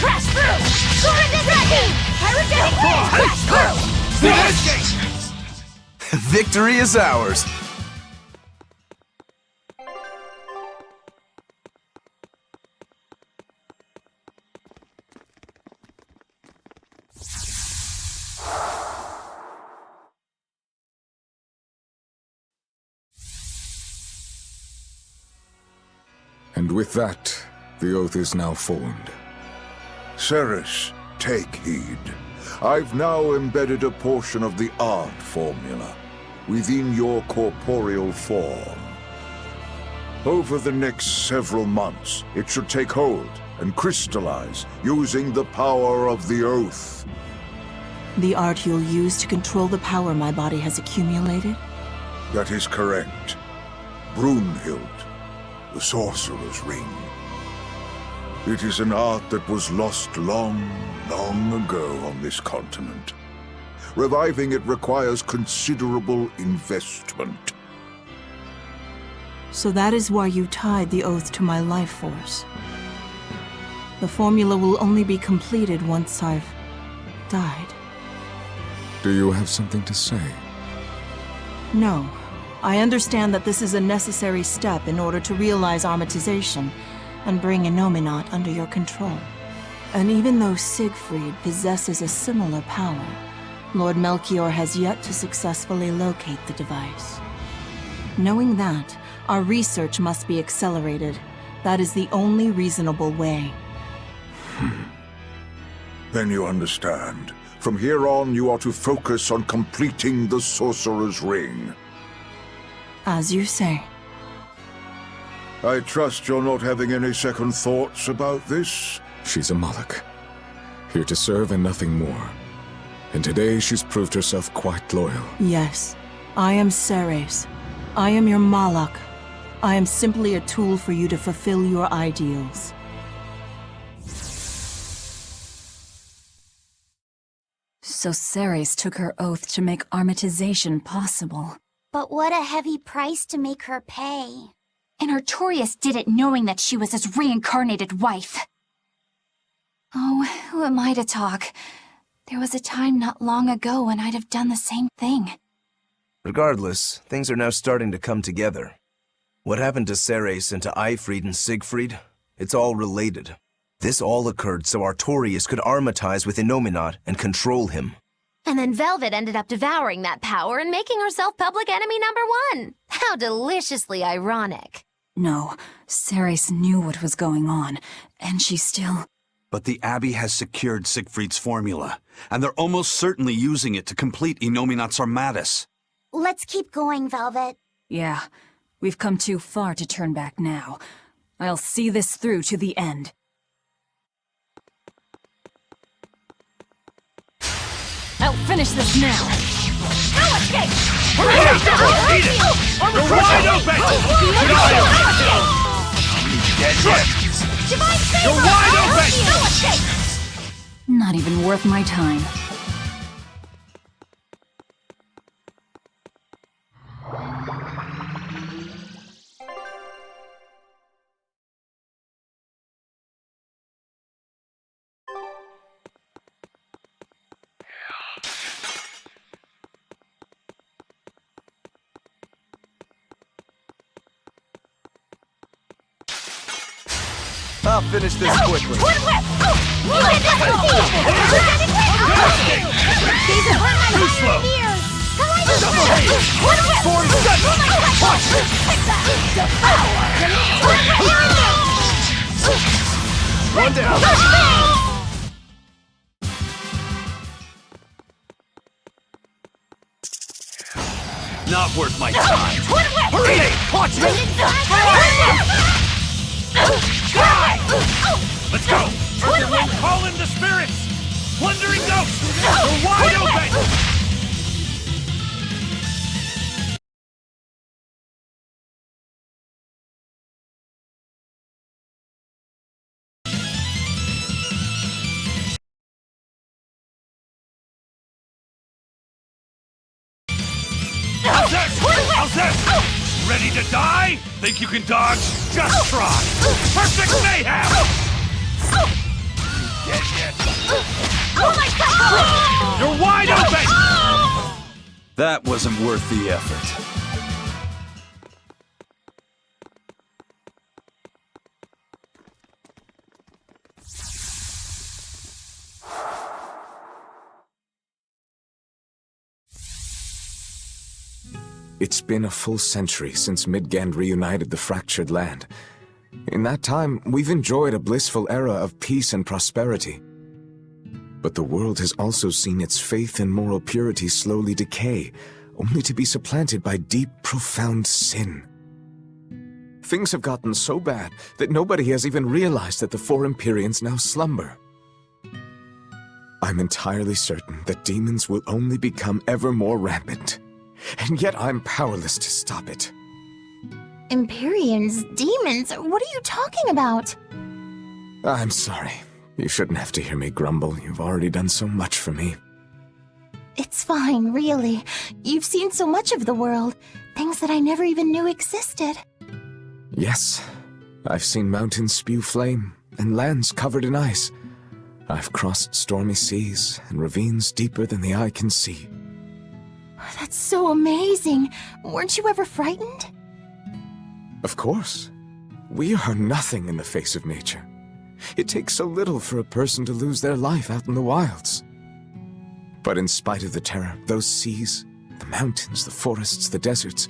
Crash through! Sword is ready! Pyrogenic blade! Crash through! Victory is ours! And with that, the oath is now formed. Ceres, take heed. I've now embedded a portion of the art formula within your corporeal form. Over the next several months, it should take hold and crystallize using the power of the oath. The art you'll use to control the power my body has accumulated? That is correct. Brunhild, the Sorcerer's Ring. It is an art that was lost long, long ago on this continent. Reviving it requires considerable investment. So that is why you tied the oath to my life force. The formula will only be completed once I've died. Do you have something to say? No. I understand that this is a necessary step in order to realize Armatization and bring Innominat under your control. And even though Siegfried possesses a similar power, Lord Melchior has yet to successfully locate the device. Knowing that, our research must be accelerated. That is the only reasonable way. Then you understand. From here on, you are to focus on completing the Sorcerer's Ring. As you say. I trust you're not having any second thoughts about this? She's a Moloch. Here to serve and nothing more. And today she's proved herself quite loyal. Yes. I am Ceres. I am your Moloch. I am simply a tool for you to fulfill your ideals. So Ceres took her oath to make Armatization possible. But what a heavy price to make her pay. And Artorius did it knowing that she was his reincarnated wife. Oh, who am I to talk? There was a time not long ago when I'd have done the same thing. Regardless, things are now starting to come together. What happened to Ceres and to Eifried and Siegfried? It's all related. This all occurred so Artorius could armatize with Innominat and control him. And then Velvet ended up devouring that power and making herself public enemy #1. How deliciously ironic. No, Ceres knew what was going on, and she still... But the Abbey has secured Siegfried's formula, and they're almost certainly using it to complete Innominat's Armatus. Let's keep going, Velvet. Yeah, we've come too far to turn back now. I'll see this through to the end. I'll finish this now! No escape! Eat it! Armor wide open! Dead yet! You're wide open! No escape! Not even worth my time. I'll finish this quickly. Twin whip! You did this before! These are my higher years! Double hit! Form sudden! Watch it! Devour! One down! Not worth my time! Twin whip! Hurry! Watch it! Let's go! Everyone call in the spirits! Plundering ghosts! You're wide open! Ready to die? Think you can dodge? Just try! Perfect mayhem! Dead yet? You're wide open! That wasn't worth the effort. It's been a full century since Midgand reunited the fractured land. In that time, we've enjoyed a blissful era of peace and prosperity. But the world has also seen its faith and moral purity slowly decay, only to be supplanted by deep, profound sin. Things have gotten so bad that nobody has even realized that the four Empyreans now slumber. I'm entirely certain that demons will only become ever more rampant. And yet I'm powerless to stop it. Empyreans? Demons? What are you talking about? I'm sorry. You shouldn't have to hear me grumble. You've already done so much for me. It's fine, really. You've seen so much of the world. Things that I never even knew existed. Yes. I've seen mountains spew flame, and lands covered in ice. I've crossed stormy seas, and ravines deeper than the eye can see. That's so amazing. Weren't you ever frightened? Of course. We are nothing in the face of nature. It takes so little for a person to lose their life out in the wilds. But in spite of the terror, those seas, the mountains, the forests, the deserts,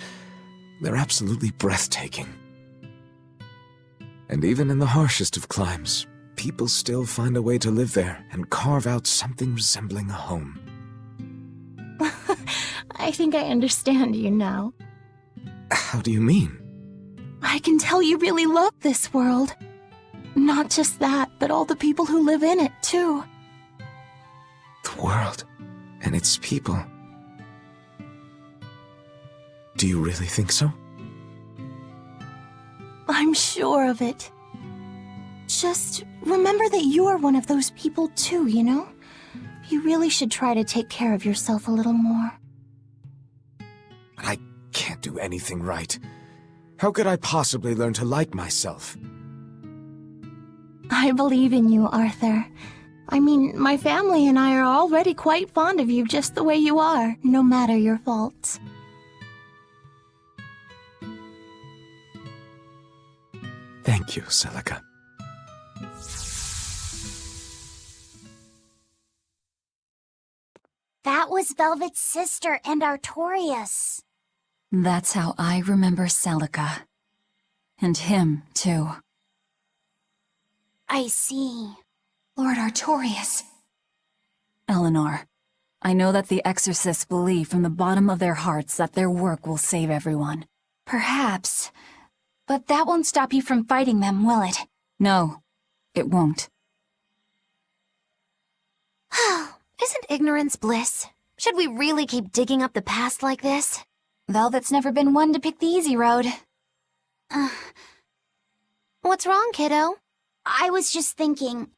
they're absolutely breathtaking. And even in the harshest of climes, people still find a way to live there and carve out something resembling a home. I think I understand you now. How do you mean? I can tell you really love this world. Not just that, but all the people who live in it, too. The world and its people. Do you really think so? I'm sure of it. Just remember that you're one of those people too, you know? You really should try to take care of yourself a little more. I can't do anything right. How could I possibly learn to like myself? I believe in you, Arthur. I mean, my family and I are already quite fond of you just the way you are, no matter your faults. Thank you, Celica. That was Velvet's sister and Artorias. That's how I remember Celica. And him, too. I see. Lord Artorias. Eleanor, I know that the exorcists believe from the bottom of their hearts that their work will save everyone. Perhaps. But that won't stop you from fighting them, will it? No, it won't. Isn't ignorance bliss? Should we really keep digging up the past like this? Velvet's never been one to pick the easy road. What's wrong, kiddo? I was just thinking,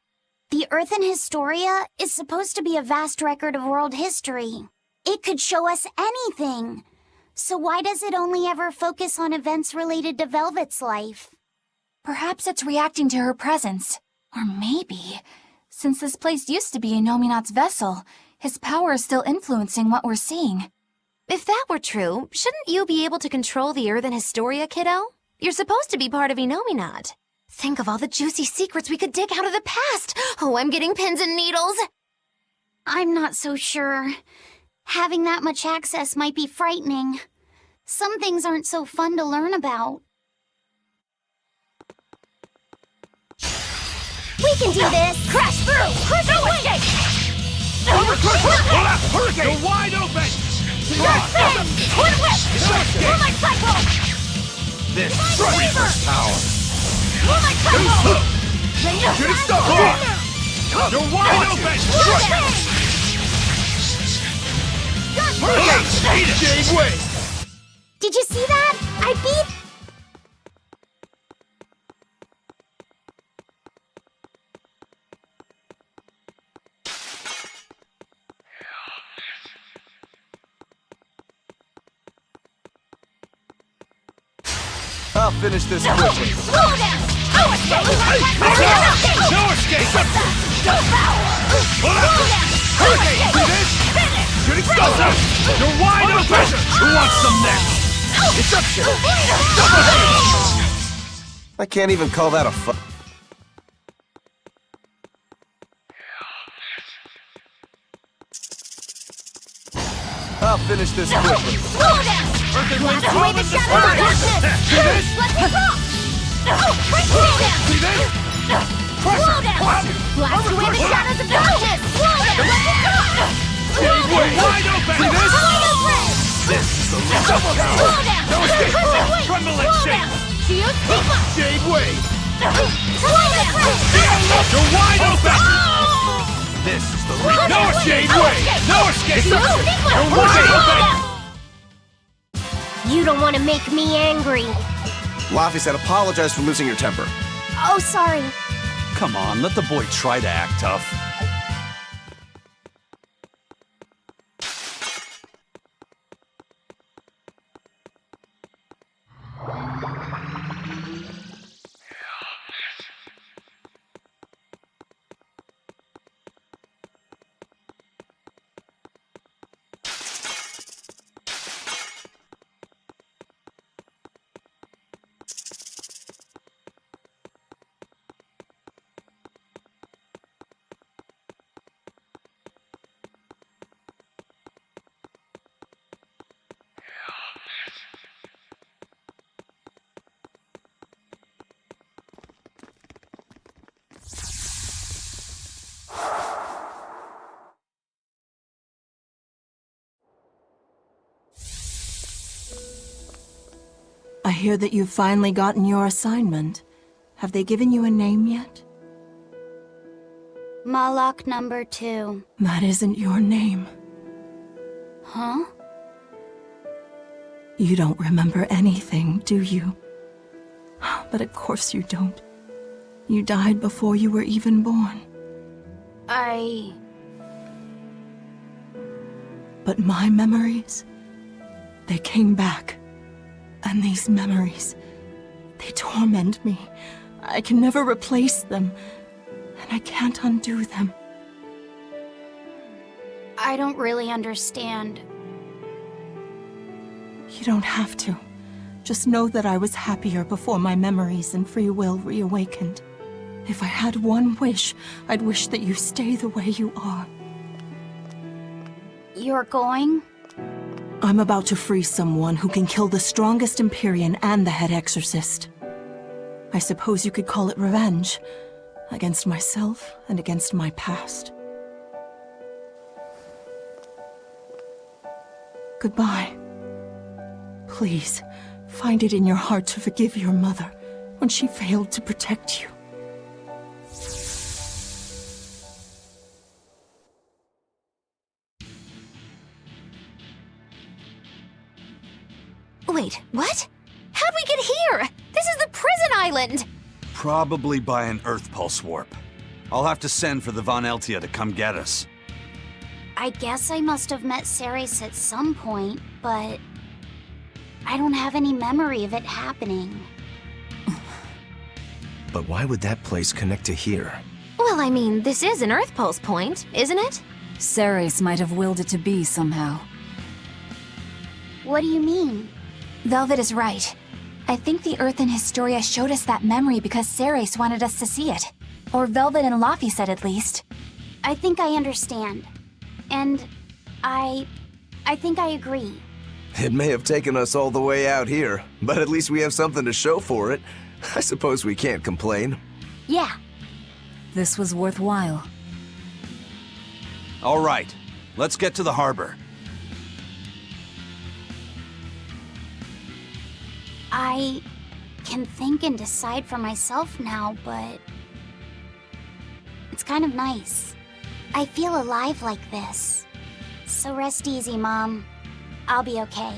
the Earthen Historia is supposed to be a vast record of world history. It could show us anything. So why does it only ever focus on events related to Velvet's life? Perhaps it's reacting to her presence. Or maybe, since this place used to be Innominat's vessel, his power is still influencing what we're seeing. If that were true, shouldn't you be able to control the Earthen Historia, kiddo? You're supposed to be part of Innominat. Think of all the juicy secrets we could dig out of the past. Oh, I'm getting pins and needles. I'm not so sure. Having that much access might be frightening. Some things aren't so fun to learn about. We can do this! Crash through! Crush no escape! Hurricane! You're wide open! Twin whip! Moonlight cycle! This Reaper's power! Moonlight cycle! Shooting star! You're wide open! Hurricane! Eat it! Gave way! Did you see that? I beat... I'll finish this quickly. Slow down! No escape! No escape! Shooting star! You're wide open! Who wants some next? It's up here! I can't even call that a fight. I'll finish this quickly. Slow down! Blast away the shadows of darkness! Let me rock! Slow down! Slow down! Blast away the shadows of darkness! Slow down! Let me rock! Slow down! Wide open! See this? This is the double down! Slow down! No escape! Tremble and shake! Shield Sigma! Jade Wave! Slow down! You're wide open! This is the no Jade Wave! No escape! You're wide open! You don't want to make me angry. Laffy said apologize for losing your temper. Oh, sorry. Come on, let the boy try to act tough. I hear that you've finally gotten your assignment. Have they given you a name yet? Malak number 2. That isn't your name. Huh? You don't remember anything, do you? But of course you don't. You died before you were even born. But my memories, they came back. And these memories, they torment me. I can never replace them, and I can't undo them. I don't really understand. You don't have to. Just know that I was happier before my memories and free will reawakened. If I had one wish, I'd wish that you stay the way you are. You're going? I'm about to free someone who can kill the strongest Empyrean and the head exorcist. I suppose you could call it revenge, against myself and against my past. Goodbye. Please, find it in your heart to forgive your mother when she failed to protect you. Wait, what? How'd we get here? This is the prison island! Probably by an Earth Pulse warp. I'll have to send for the Von Eltia to come get us. I guess I must have met Ceres at some point, but I don't have any memory of it happening. But why would that place connect to here? Well, I mean, this is an Earth Pulse point, isn't it? Ceres might have willed it to be somehow. What do you mean? Velvet is right. I think the Earth in Historia showed us that memory because Ceres wanted us to see it. Or Velvet and Laffy said at least. I think I understand. And I think I agree. It may have taken us all the way out here, but at least we have something to show for it. I suppose we can't complain. Yeah. This was worthwhile. All right, let's get to the harbor. I can think and decide for myself now, but it's kind of nice. I feel alive like this. So rest easy, Mom. I'll be okay.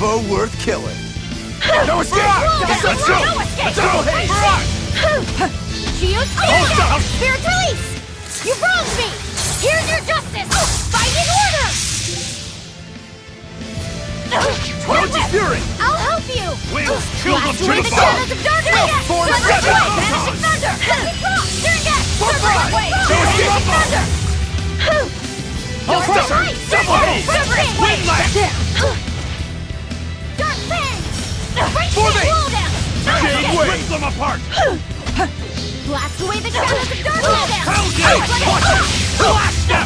foe worth killing. No escape! Let's go! Double haze! Shield Spirit! Spirit release! You wronged me! Here's your justice! Fight in order! Roach's Fury! I'll help you! Wheels, shield Blast them away to the the shadows of darkness! Form Thunder seven! Sway! Magic Thunder! Lucky Claw! Turn For five! Magic No escape! Thunder! Hold Dark still! Double haze! Wind Lash! Dark Fang! For me! Jade Wave! Rip them apart! Blast away the shadows of darkness! Hellgate! Watch it! Blast them!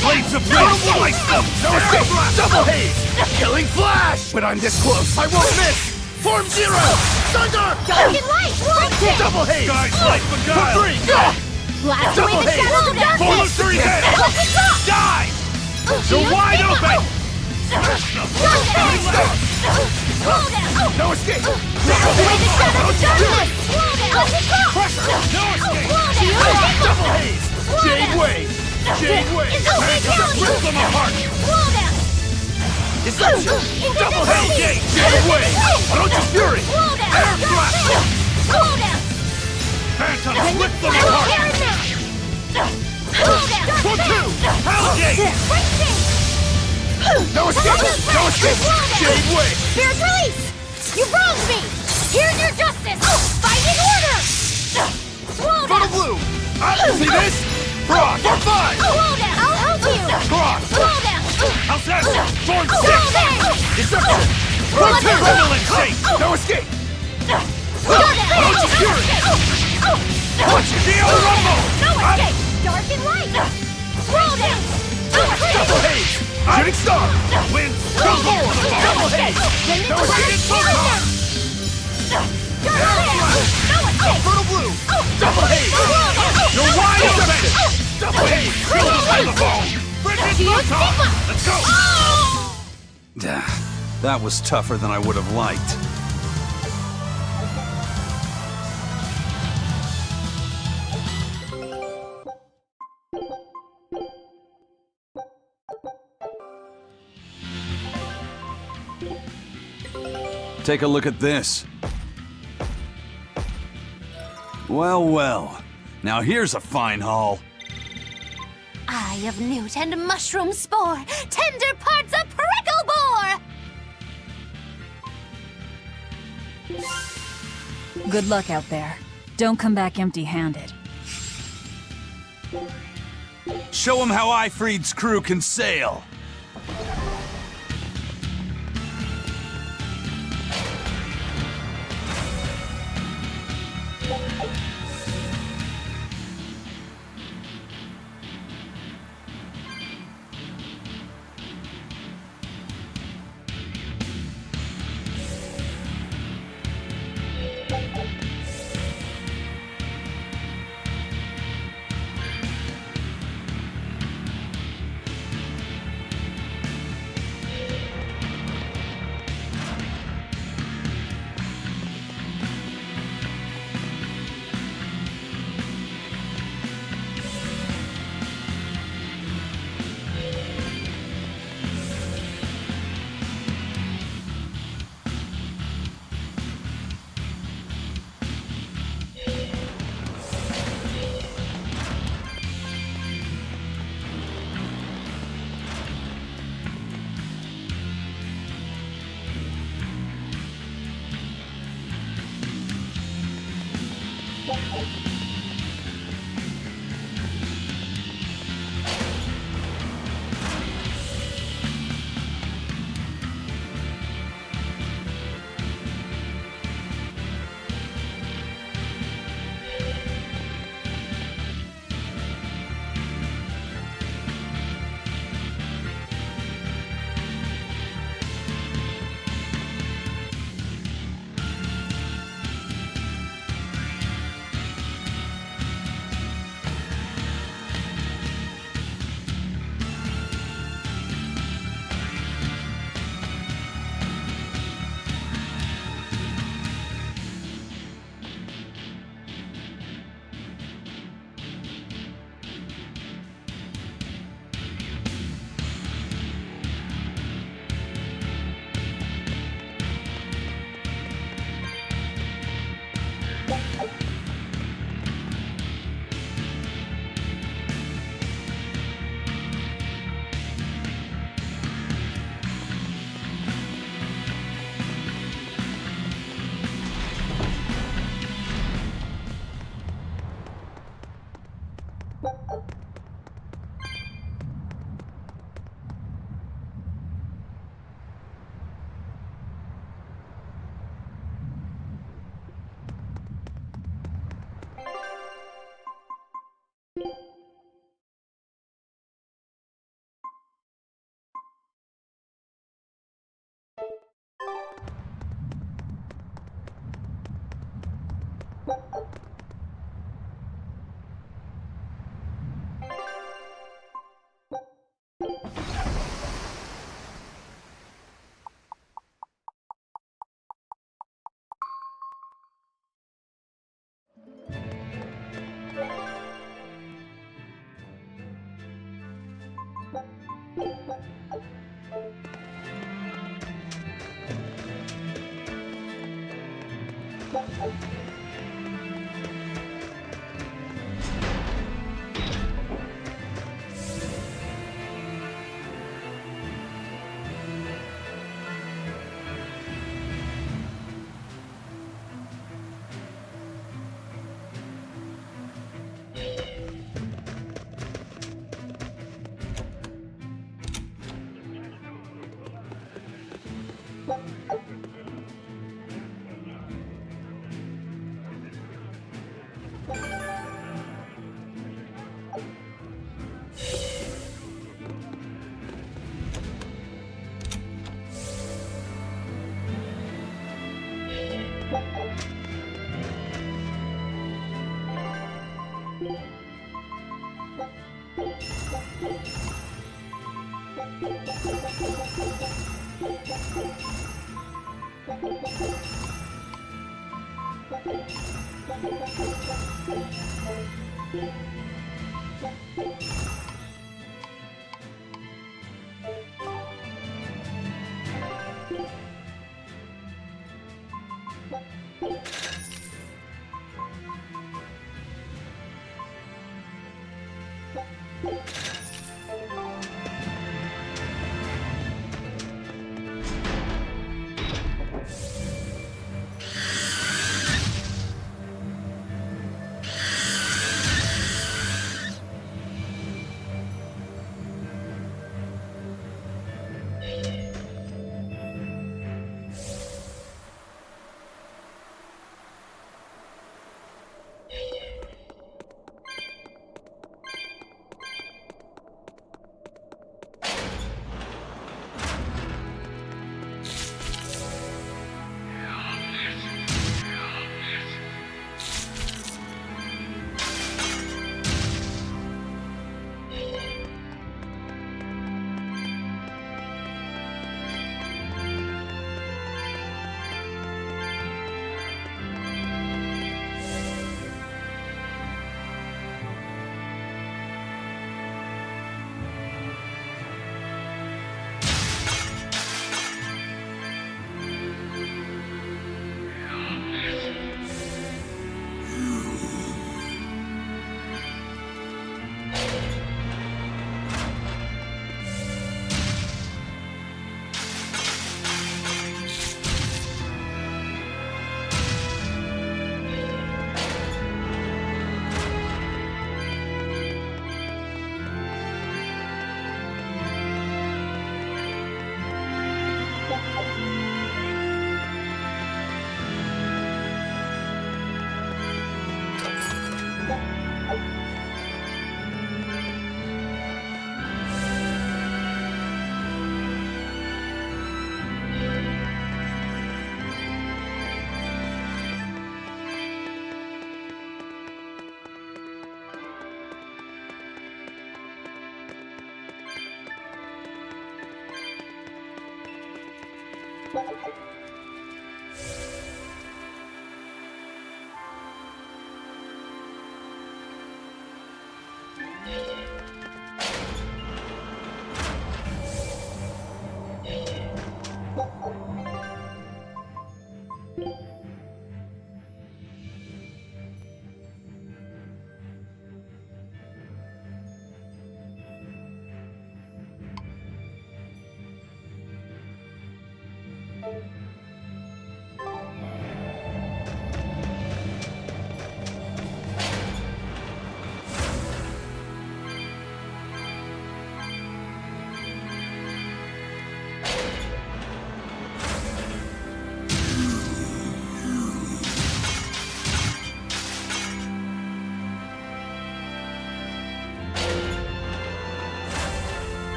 Blades of Wind! Slice them! No escape! Double haze! Killing Flash! But I'm this close! I won't miss! Form Zero! Thunder! Dark and light! Double haze! Guys, light beguile! For 3! Go! Blast away the shadows of darkness! Form of 3 head! Lucky Claw! Die! You're wide open! No escape! Blast away the shadows of darkness! Lucky Claw! No escape! Double haze! Jade Wave! Jade Wave! Rip them apart! Deception! Double haze! Jade Wave! Roach's Fury! Air Blast! Phantom! Rip them apart! For 2! Hellgate! No escape! No escape! Jade Wave! Spirit release! You wronged me! Here's your justice! Fight in order! Photo Blue! See this? Frost! For 5! I'll help you! Frost! I'll set! Form 6! Deception! Deception! For 2! Equivalent shape! No escape! Roach's Fury! Punch! Geo Rumble! No escape! Dark and light! Double haze! Shooting Star! Wind! Go forward! Double haze! No escape! Photon! Fertile Blue! Double haze! You're wide open! Double haze! Shield them by the phone! Frigid Photon! Let's go! That was tougher than I would have liked. Take a look at this. Well, well. Now here's a fine haul. Eye of newt and mushroom spore, tender parts of prickle bore! Good luck out there. Don't come back empty-handed. Show 'em how Ifrid's crew can sail.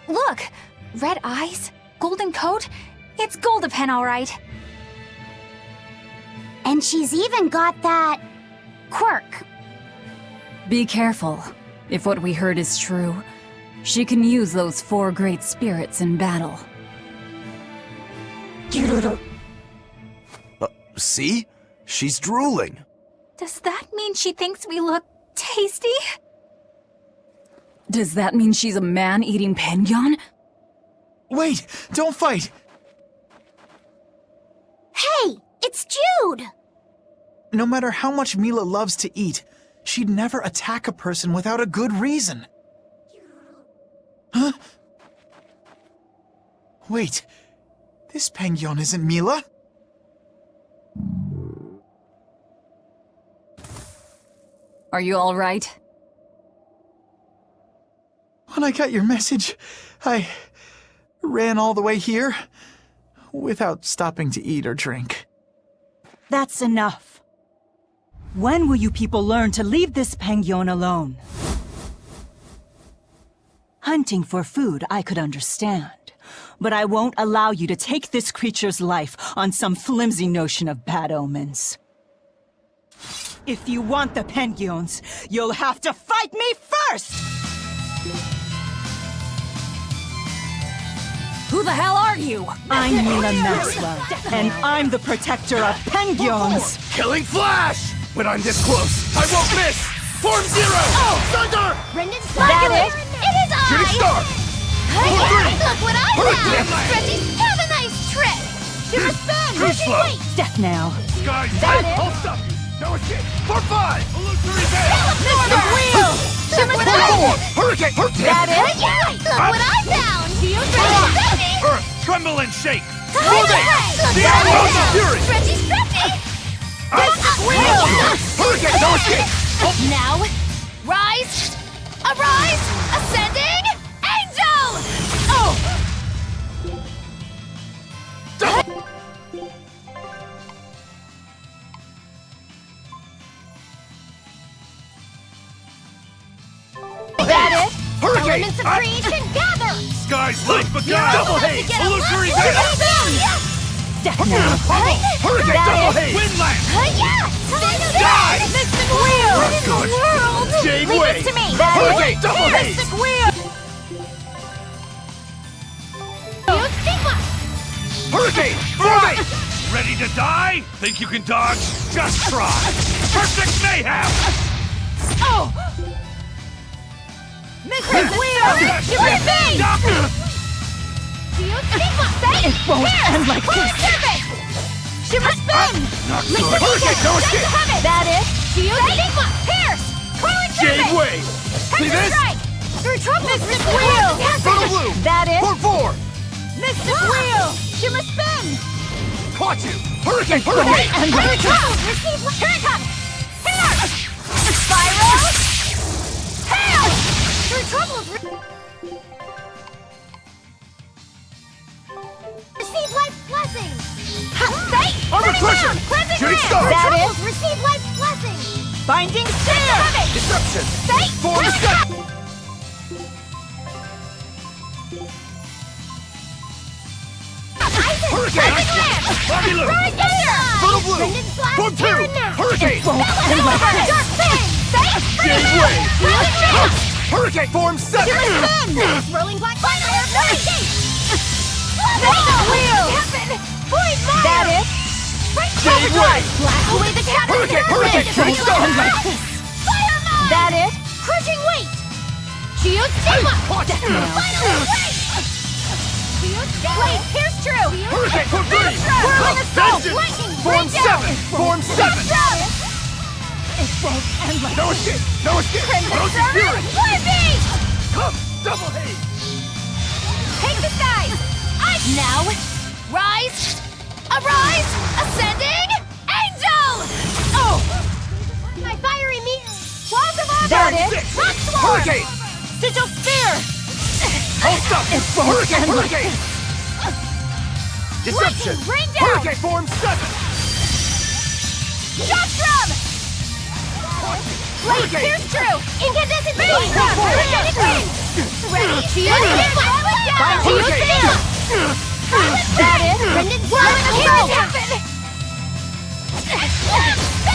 Look! Red eyes, golden coat. It's Goldapen, all right. And she's even got that quirk. Be careful. If what we heard is true, she can use those 4 great spirits in battle. See? She's drooling. Does that mean she thinks we look tasty? Does that mean she's a man-eating penguin? Wait! Don't fight! Hey! It's Jude! No matter how much Mila loves to eat, she'd never attack a person without a good reason. Huh? Wait. This penguin isn't Mila? Are you all right? When I got your message, I ran all the way here without stopping to eat or drink. That's enough. When will you people learn to leave this penguin alone? Hunting for food I could understand, but I won't allow you to take this creature's life on some flimsy notion of bad omens. If you want the penguins, you'll have to fight me first! Who the hell are you? I'm Mila Maxwell, and I'm the protector of penguins! Killing Flash! When I'm this close, I won't miss! Form Zero! Oh! Thunder! Brendan's That it? it? It is I! Shooting Star! Look what I Hurricane! found! Stretchy, have a nice trip! Shimmer spin! Too slow! Wait! Death now. Skies, That it? I'll stop you! No escape! For 5! Illusory veil! The wheel! Shimmer For spin! 4! Hurricane! Hurricane! That it? Look what I found! Stretchy, Earth, tremble and shake! Look Hold it! The arrows of fury! Stretchy, stretchy! Hurricane! No escape! Now, rise! Arise! Ascending! Angel! Oh! That it? Hurricane! Elements of creation gather! Skies light begun! Double haze! Illusory veil! Death now. Hurricane! Double haze! Windland! Die! Mystic wheel! What in the world? Jade Leave Wave! this to me! Hurricane! Double haze! Mystic wheel! Hurricane! Right! Ready to die? Think you can dodge? Just try! Perfect mayhem! Oh! Mystic wheel! You let it be! It won't end like this! Shimmer spin! Not good! Hurricane! No escape! That is Shield Enigma! Pierce! Coiling Jade Serpent! Wave! See this? Strike! Through trouble! Mystic wheel! Fertile Blue! That is For 4! Mystic wheel! Shimmer spin! Caught you! Hurricane! Hurricane! Here it comes! Receive! Here it comes! Here! Spiral! Hail! Through troubles! Receive life's blessing! Fate! Armor Crusher! Cleansing Shooting Ram! Star! Through That troubles! Receive life's blessing! Binding Spear! Deception! Fate! Form Deception! Hurricane! Fabulous! Fertile Blue! Form 2! Hurricane! Dark Fang! Fate! Jade Wave! Hurricane! Form 7! Swirling black fire! No escape! Wheel! Void Mire! That is Jade Wave! Blast away the captain! Hurricane! Hurricane! Shooting Star! Fire Mine! That is crushing weight! Geo Stigma! Final weight! Blade, pierce true! Hurricane! Form 3! Whirling assault! Vengeance! Lightning! Form Bring down! 7! Form 7! It won't end like No escape! No escape! Crimson Frozen Serpent! Fury! Fly beat! Come! Double haze! Take the skies! Now, rise! Arise! Ascending! Angel! Oh! My fiery meat! Walls of armor! That is Rock Swarm! Hurricane! Sigil Spear! Hold up! It won't Hurricane! end like Hurricane! Deception! Lightning, rain down! Hurricane! Form 7! Shock drum! Blade, Hurricane! pierce true! Incandescent beam! Hurricane wind! Ready, Shield! Find Shield Sail! That it? Brendan Flash Terran Happen!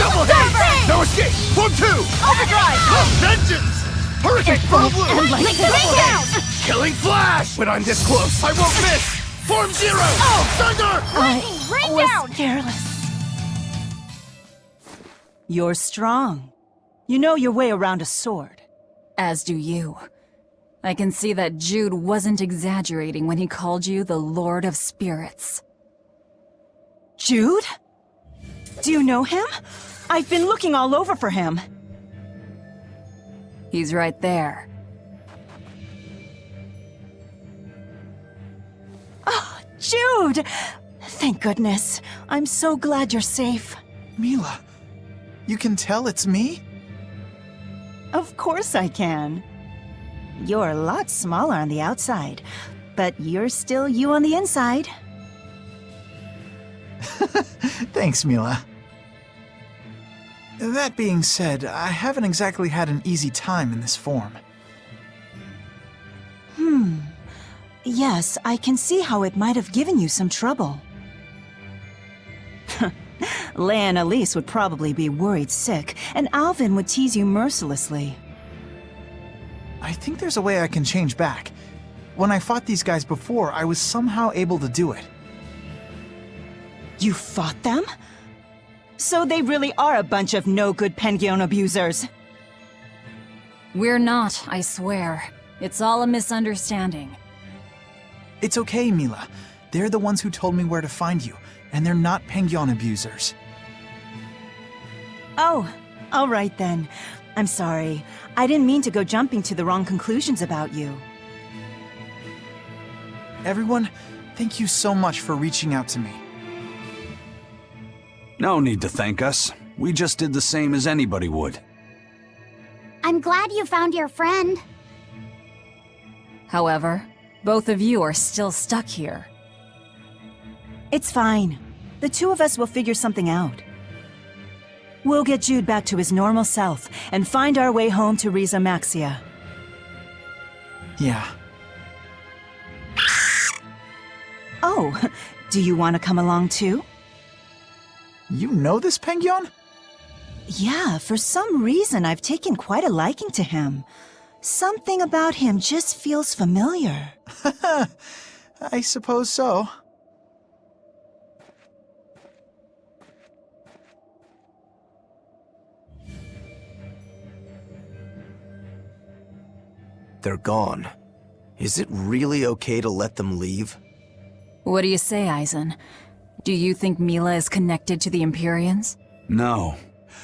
Double hit! No escape! Form 2! Overdrive! Vengeance! Hurricane! Funnel blue! Like the rain down! Killing flash! When I'm this close, I won't miss! Form 0! Thunder! Rain was down! careless. You're strong. You know your way around a sword. As do you. I can see that Jude wasn't exaggerating when he called you the Lord of Spirits. Jude? Do you know him? I've been looking all over for him. He's right there. Oh, Jude! Thank goodness. I'm so glad you're safe. Mila, you can tell it's me? Of course I can. You're a lot smaller on the outside, but you're still you on the inside. Thanks, Mila. That being said, I haven't exactly had an easy time in this form. Yes, I can see how it might have given you some trouble. Leia and Elise would probably be worried sick, and Alvin would tease you mercilessly. I think there's a way I can change back. When I fought these guys before, I was somehow able to do it. You fought them? So they really are a bunch of no-good Penguin abusers. We're not, I swear. It's all a misunderstanding. It's okay, Mila. They're the ones who told me where to find you, and they're not Penguin abusers. Oh, all right then. I'm sorry. I didn't mean to go jumping to the wrong conclusions about you. Everyone, thank you so much for reaching out to me. No need to thank us. We just did the same as anybody would. I'm glad you found your friend. However, both of you are still stuck here. It's fine. The two of us will figure something out. We'll get Jude back to his normal self and find our way home to Riza Maxia. Yeah. Oh, do you want to come along too? You know this Penguin? Yeah, for some reason I've taken quite a liking to him. Something about him just feels familiar. I suppose so. They're gone. Is it really okay to let them leave? What do you say, Aizen? Do you think Mila is connected to the Empyreans? No.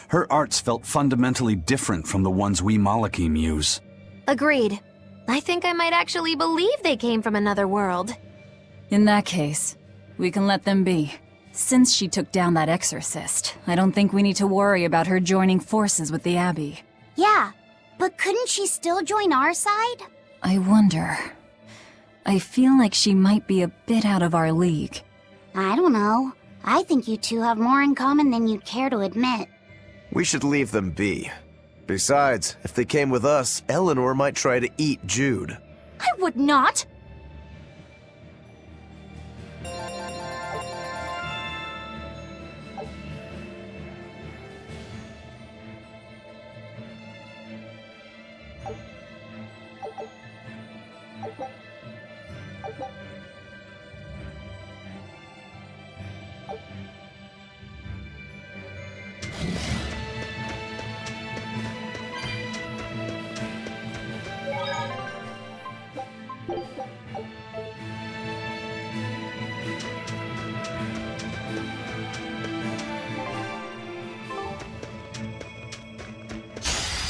Her arts felt fundamentally different from the ones we Malakim use. Agreed. I think I might actually believe they came from another world. In that case, we can let them be. Since she took down that exorcist, I don't think we need to worry about her joining forces with the Abbey. Yeah, but couldn't she still join our side? I wonder. I feel like she might be a bit out of our league. I don't know. I think you two have more in common than you'd care to admit. We should leave them be. Besides, if they came with us, Eleanor might try to eat Jude. I would not!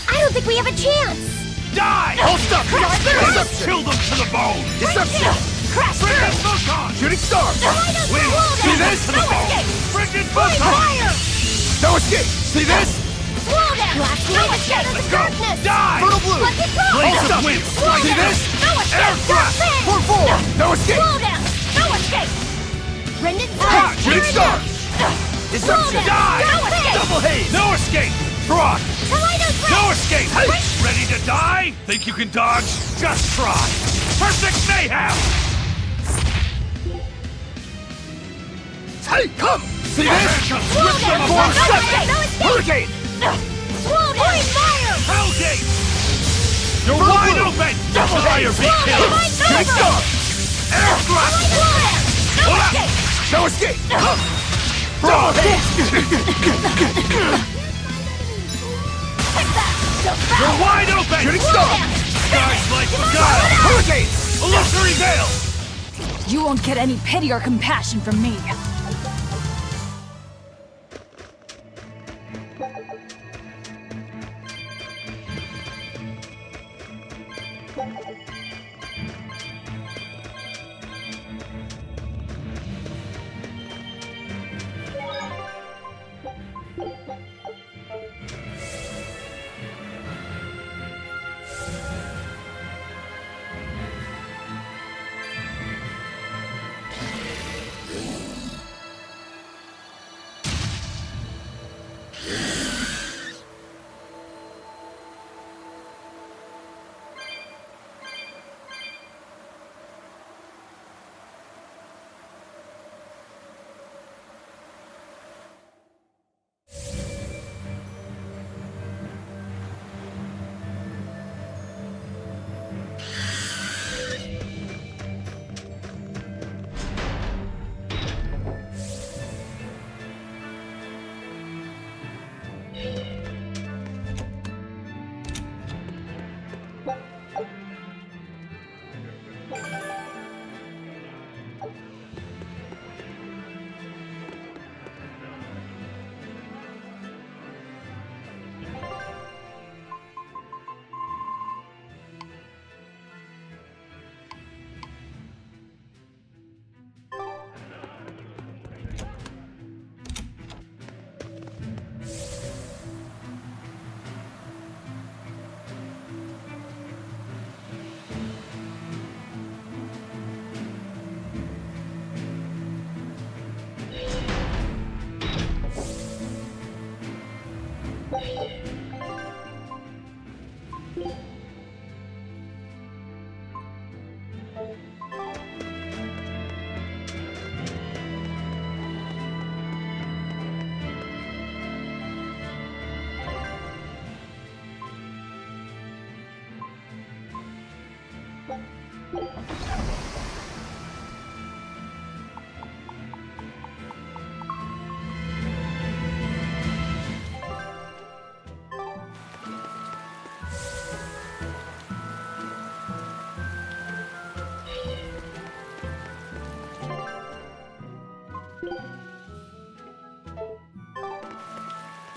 I don't think we have a chance! Die! Hold up! Deception! Kill them to the bone! Deception! Crash Bring through! in Photon! Shooting star! Tornado's Wind! swirl See down! this? To the No bone! escape! Bring in Fire! Photon! Fire! No escape! See this? Swirl down! Blast no escape! Let's go! Darkness! Die! Fertile blue! Let it go! Blaze Hold of up! wind! Swirl See down! this? No escape! Air Dark thrust! fan! Form 4! No escape! Swirl down! No escape! Brendan Ah! Flash! Shooting Terran star! Swirl Deception! down! Die! No escape! Double haze! No escape! Brock! Kaleido's No escape! Ready to die? Think you can dodge? Just try! Perfect mayhem! Hey, come! See this? Hurricane! Hellgate! You're wide open! Try or be killed! Shooting star! Air thrust! Hold up! No escape! Frog! You're wide open! Shooting star! Skies like beguile! Hurricane! Illusory veil! You won't get any pity or compassion from me.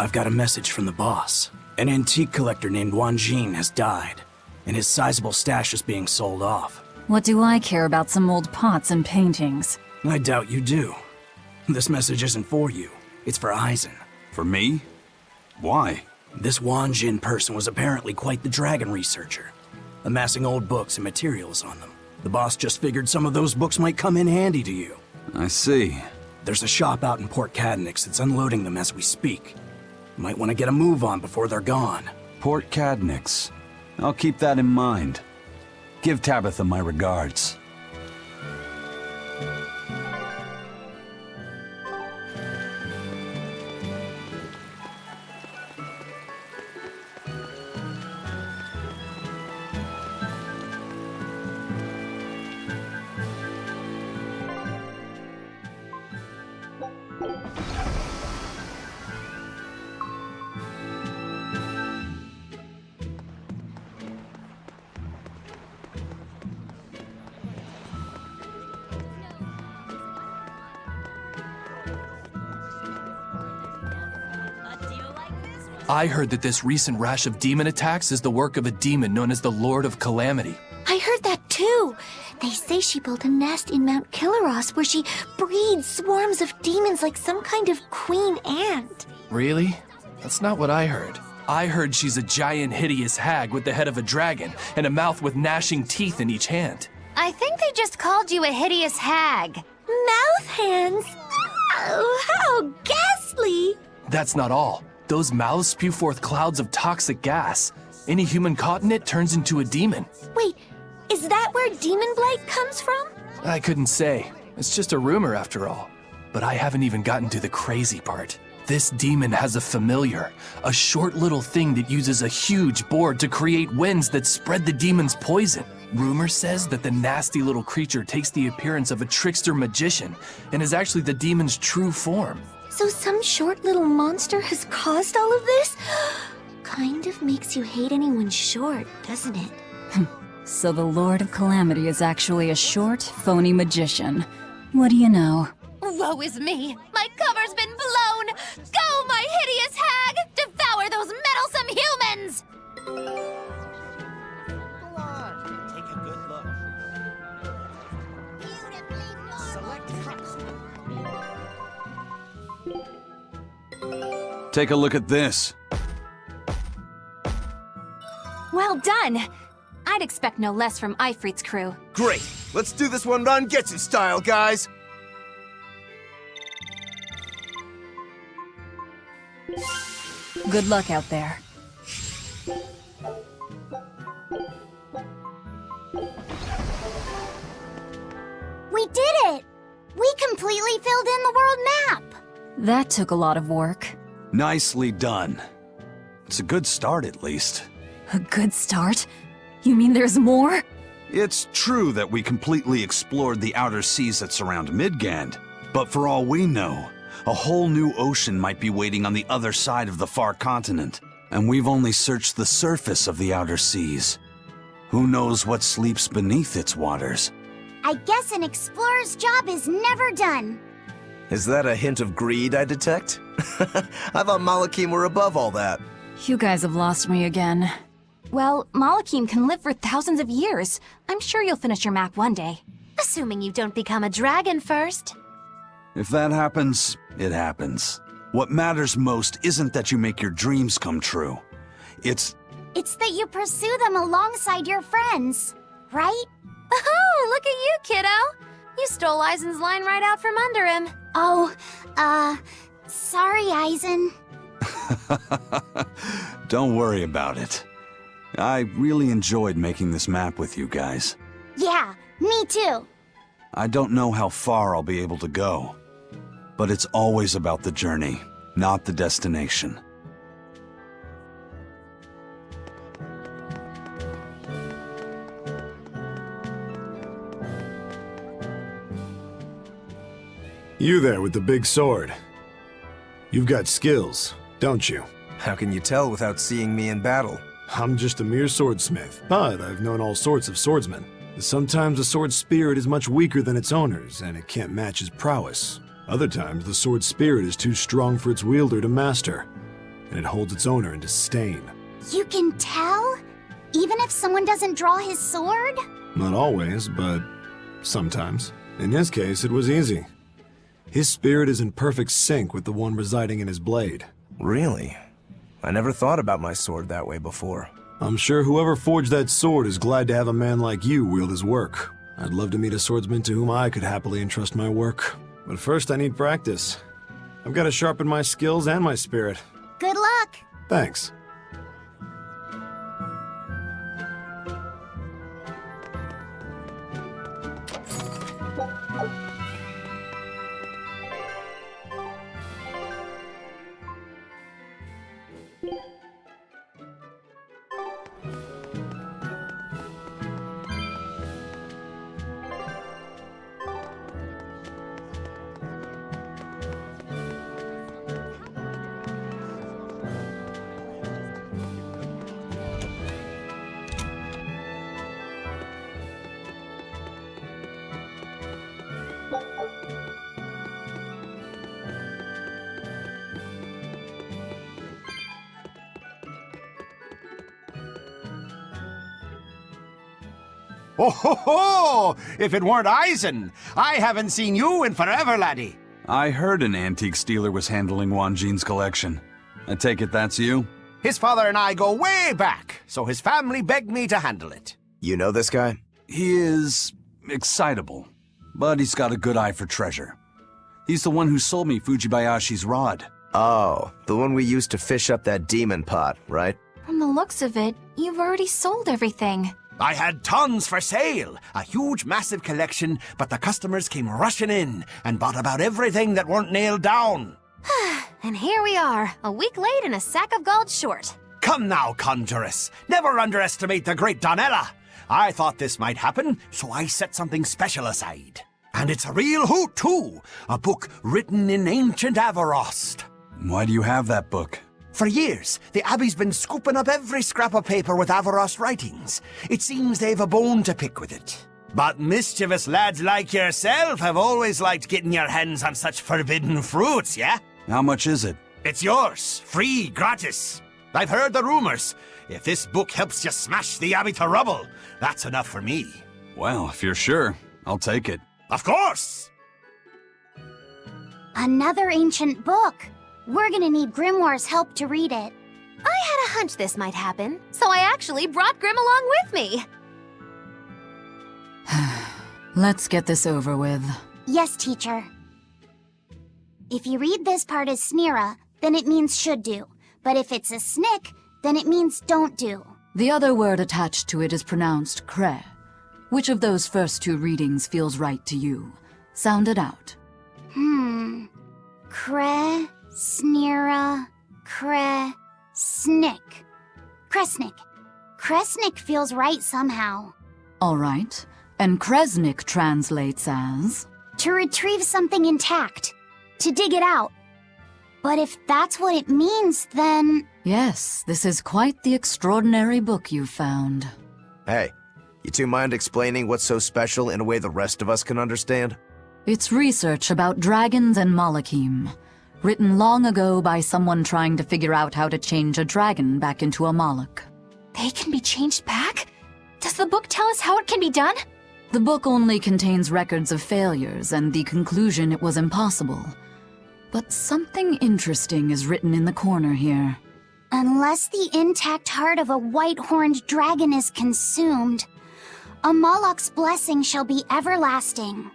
I've got a message from the boss. An antique collector named Wanjin has died, and his sizable stash is being sold off. What do I care about some old pots and paintings? I doubt you do. This message isn't for you. It's for Aizen. For me? Why? This Wanjin person was apparently quite the dragon researcher, amassing old books and materials on them. The boss just figured some of those books might come in handy to you. I see. There's a shop out in Port Cadnix that's unloading them as we speak. You might want to get a move on before they're gone. Port Cadnix. I'll keep that in mind. Give Tabitha my regards. I heard that this recent rash of demon attacks is the work of a demon known as the Lord of Calamity. I heard that too. They say she built a nest in Mount Killaros where she breeds swarms of demons like some kind of queen ant. Really? That's not what I heard. I heard she's a giant, hideous hag with the head of a dragon and a mouth with gnashing teeth in each hand. I think they just called you a hideous hag. Mouth hands? Oh, how ghastly! That's not all. Those mouths spew forth clouds of toxic gas. Any human caught in it turns into a demon. Wait, Is that where Demon Blight comes from? I couldn't say. It's just a rumor after all. But I haven't even gotten to the crazy part. This demon has a familiar, a short little thing that uses a huge board to create winds that spread the demon's poison. Rumor says that the nasty little creature takes the appearance of a trickster magician and is actually the demon's true form. So some short little monster has caused all of this? Kind of makes you hate anyone short, doesn't it? So the Lord of Calamity is actually a short, phony magician. What do you know? Woe is me! My cover's been blown! Go, my hideous hag! Devour those meddlesome humans! Take a good look. Take a look at this. Well done! I'd expect no less from Ifrit's crew. Great! Let's do this one Rangetsu style, guys! Good luck out there. We did it! We completely filled in the world map! That took a lot of work. Nicely done. It's a good start, at least. A good start? You mean there's more? It's true that we completely explored the outer seas that surround Midgand, but for all we know, a whole new ocean might be waiting on the other side of the far continent, and we've only searched the surface of the outer seas. Who knows what sleeps beneath its waters? I guess an explorer's job is never done. Is that a hint of greed I detect? I thought Malakim were above all that. You guys have lost me again. Well, Malakim can live for thousands of years. I'm sure you'll finish your map one day. Assuming you don't become a dragon first. If that happens, it happens. What matters most isn't that you make your dreams come true. It's that you pursue them alongside your friends, right? Oh, look at you, kiddo! You stole Eisen's line right out from under him. Oh, sorry, Eisen. Don't worry about it. I really enjoyed making this map with you guys. Yeah, me too. I don't know how far I'll be able to go, but it's always about the journey, not the destination. You there with the big sword. You've got skills, don't you? How can you tell without seeing me in battle? I'm just a mere swordsmith, but I've known all sorts of swordsmen. Sometimes a sword's spirit is much weaker than its owner's, and it can't match his prowess. Other times, the sword's spirit is too strong for its wielder to master, and it holds its owner in disdain. You can tell? Even if someone doesn't draw his sword? Not always, but sometimes. In his case, it was easy. His spirit is in perfect sync with the one residing in his blade. Really? I never thought about my sword that way before. I'm sure whoever forged that sword is glad to have a man like you wield his work. I'd love to meet a swordsman to whom I could happily entrust my work. But first I need practice. I've got to sharpen my skills and my spirit. Good luck! Thanks. Oh ho ho! If it weren't Eisen! I haven't seen you in forever, laddie. I heard an antique stealer was handling Wanjin's collection. I take it that's you? His father and I go way back, so his family begged me to handle it. You know this guy? He is excitable, but he's got a good eye for treasure. He's the one who sold me Fujibayashi's rod. Oh, the one we used to fish up that demon pot, right? From the looks of it, you've already sold everything. I had tons for sale, a huge, massive collection, but the customers came rushing in and bought about everything that weren't nailed down. And here we are, a week late and a sack of gold short. Come now, Conjuress. Never underestimate the great Donella. I thought this might happen, so I set something special aside. And it's a real hoot, too. A book written in ancient Avarost. Why do you have that book? For years, the Abbey's been scooping up every scrap of paper with Avarost writings. It seems they've a bone to pick with it. But mischievous lads like yourself have always liked getting your hands on such forbidden fruits, yeah? How much is it? It's yours, free, gratis. I've heard the rumors. If this book helps you smash the Abbey to rubble, that's enough for me. Well, if you're sure, I'll take it. Of course! Another ancient book. We're gonna need Grimoire's help to read it. I had a hunch this might happen, so I actually brought Grim along with me. Let's get this over with. Yes, teacher. If you read this part as Snira, then it means should do. But if it's a snick, then it means don't do. The other word attached to it is pronounced cre. Which of those first two readings feels right to you? Sound it out. Cre, Snira, Cre, Snick. Kresnik. Kresnik feels right somehow. All right. And Kresnik translates as? To retrieve something intact. To dig it out. But if that's what it means, then... Yes, this is quite the extraordinary book you found. Hey, you two mind explaining what's so special in a way the rest of us can understand? It's research about dragons and Malachim, written long ago by someone trying to figure out how to change a dragon back into a Malach. They can be changed back? Does the book tell us how it can be done? The book only contains records of failures and the conclusion it was impossible. But something interesting is written in the corner here. Unless the intact heart of a white-horned dragon is consumed, a Moloch's blessing shall be everlasting.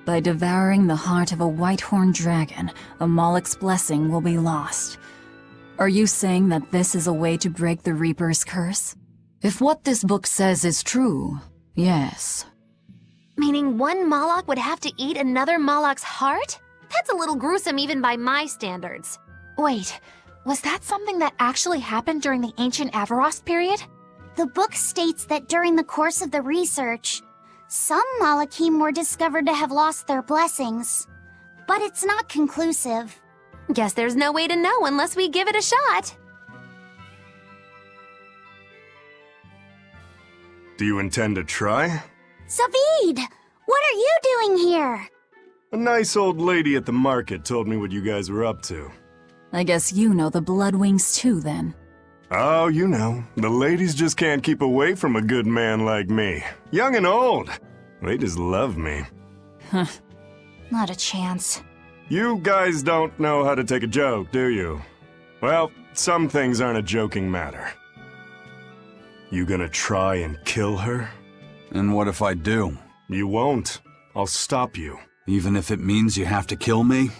By devouring the heart of a white-horned dragon, a Moloch's blessing will be lost. Are you saying that this is a way to break the Reaper's curse? If what this book says is true, yes. Meaning one Moloch would have to eat another Moloch's heart? That's a little gruesome even by my standards. Wait, was that something that actually happened during the ancient Avarost period? The book states that during the course of the research, some Malachim were discovered to have lost their blessings. But it's not conclusive. Guess there's no way to know unless we give it a shot. Do you intend to try? Zavid! What are you doing here? A nice old lady at the market told me what you guys were up to. I guess you know the Bloodwings too, then. Oh, you know, the ladies just can't keep away from a good man like me. Young and old. They just love me. Huh. Not a chance. You guys don't know how to take a joke, do you? Well, some things aren't a joking matter. You gonna try and kill her? And what if I do? You won't. I'll stop you. Even if it means you have to kill me?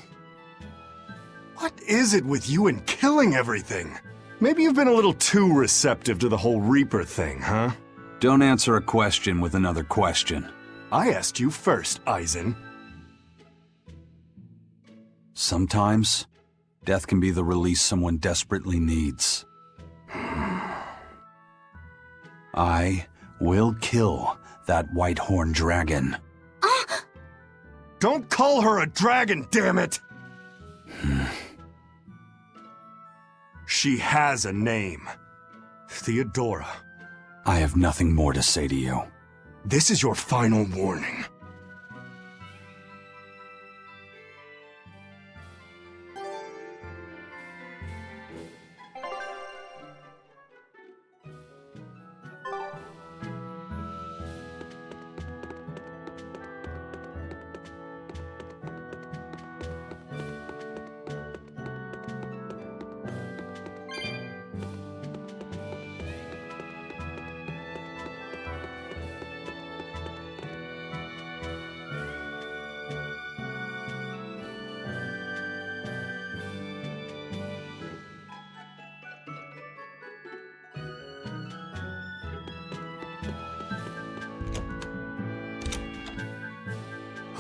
What is it with you and killing everything? Maybe you've been a little too receptive to the whole Reaper thing, huh? Don't answer a question with another question. I asked you first, Eisen. Sometimes, death can be the release someone desperately needs. I will kill that white-horned dragon. Don't call her a dragon, damn it! She has a name. Theodora. I have nothing more to say to you. This is your final warning.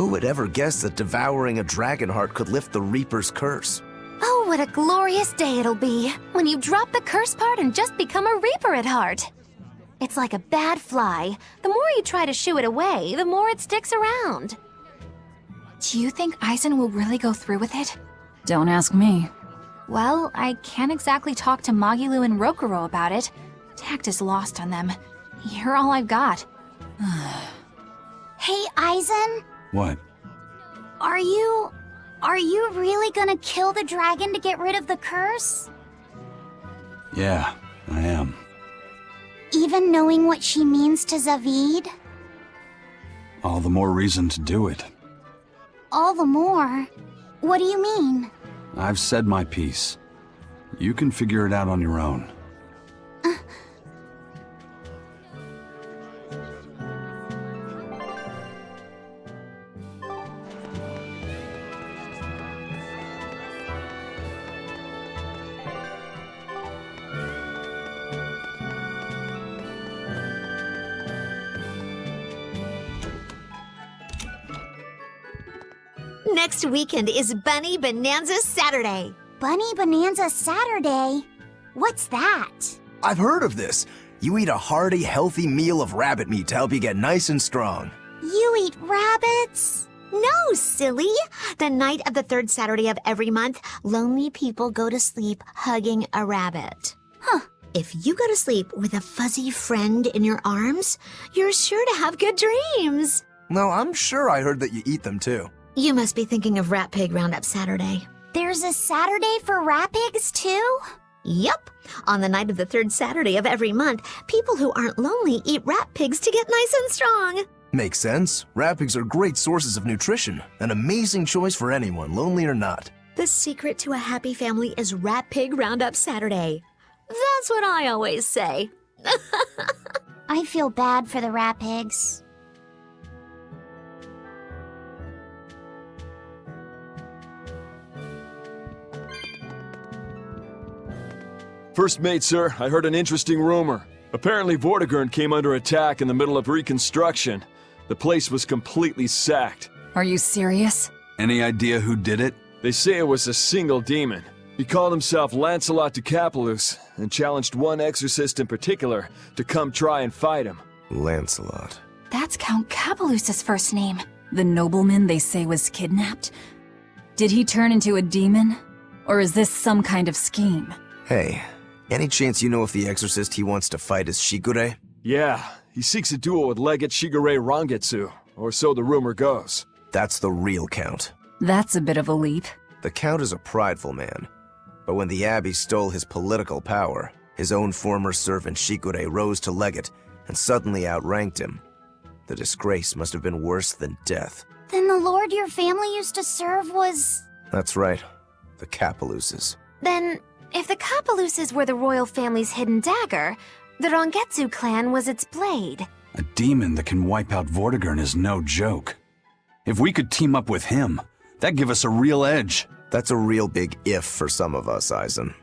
Who would ever guess that devouring a dragon heart could lift the Reaper's curse? Oh, what a glorious day it'll be when you drop the curse part and just become a Reaper at heart. It's like a bad fly. The more you try to shoo it away, the more it sticks around. Do you think Aizen will really go through with it? Don't ask me. Well, I can't exactly talk to Magilu and Rokuro about it. Tact is lost on them. You're all I've got. Hey, Aizen, What? are you really gonna kill the dragon to get rid of the curse? Yeah, I am. Even knowing what she means to Zavid? All the more reason to do it. All the more. What do you mean? I've said my piece. You can figure it out on your own. Next weekend is Bunny Bonanza Saturday. Bunny Bonanza Saturday? What's that? I've heard of this. You eat a hearty, healthy meal of rabbit meat to help you get nice and strong. You eat rabbits? No, silly. The night of the third Saturday of every month, lonely people go to sleep hugging a rabbit. Huh. If you go to sleep with a fuzzy friend in your arms, you're sure to have good dreams. No, I'm sure I heard that you eat them too. You must be thinking of Rat Pig Roundup Saturday. There's a Saturday for rat pigs too? Yup. On the night of the third Saturday of every month, people who aren't lonely eat rat pigs to get nice and strong. Makes sense. Rat pigs are great sources of nutrition. An amazing choice for anyone, lonely or not. The secret to a happy family is Rat Pig Roundup Saturday. That's what I always say. I feel bad for the rat pigs. First mate, sir, I heard an interesting rumor. Apparently Vortigern came under attack in the middle of reconstruction. The place was completely sacked. Are you serious? Any idea who did it? They say it was a single demon. He called himself Lancelot de Capelus and challenged one exorcist in particular to come try and fight him. Lancelot. That's Count Capelus's first name. The nobleman they say was kidnapped? Did he turn into a demon? Or is this some kind of scheme? Hey, any chance you know if the exorcist he wants to fight is Shigure? Yeah, he seeks a duel with Legate Shigure Rangetsu, or so the rumor goes. That's the real Count. That's a bit of a leap. The Count is a prideful man. But when the Abbey stole his political power, his own former servant Shigure rose to Legate and suddenly outranked him. The disgrace must have been worse than death. Then the lord your family used to serve was... That's right. The Capeluses. Then, if the Capeluses were the royal family's hidden dagger, the Rangetsu clan was its blade. A demon that can wipe out Vortigern is no joke. If we could team up with him, that'd give us a real edge. That's a real big if for some of us, Aizen.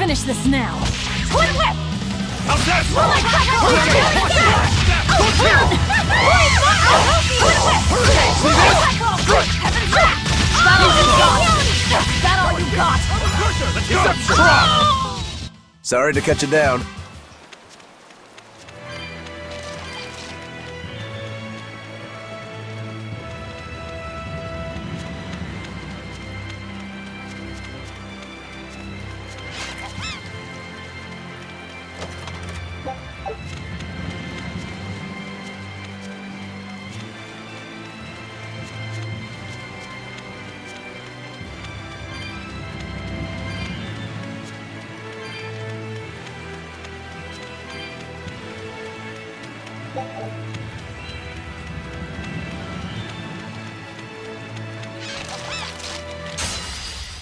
finish this now. Twin whip! How's that? That all you got? Sorry to cut you down.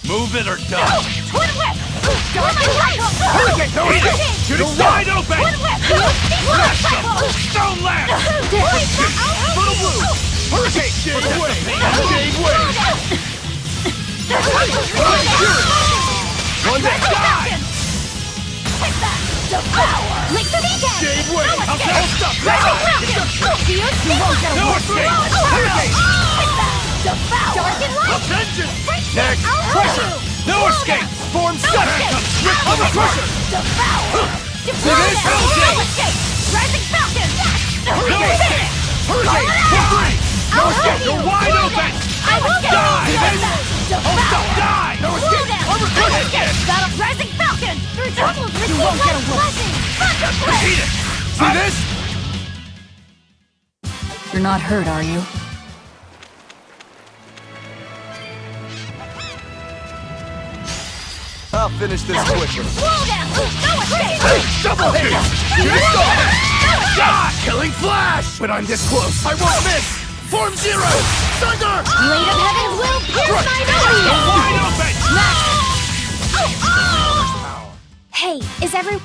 Move it or die. Twin whip! Hurricane! No escape! Shoot it wide open! Blast them! Stone lance! For the blue! Hurricane! Shade away! Shade away! One day! Die! Devour! Link the weekend! Shade away! How's that? Hold up! No escape! Hurricane! Devour! Dark and light! Vengeance! Next! Pressure! No escape! Form 7! Rip on the pressure! Devour! Finish! No escape! Rising Falcon! No escape! Hurricane! Fly! No escape! You're wide open! I will get Die! Devour! Die! No escape! Armor escape! Battle Rising Falcon! You won't get a blessing! Repeat it! See this? You're not hurt, are you? I'll finish this quickly. Slow down! No escape! Double hit! Shoot it star! Die! Killing flash! When I'm this close, I won't miss! Form 0! Thunder! Blade of Heavens will pierce my Wide open! Hey, is every...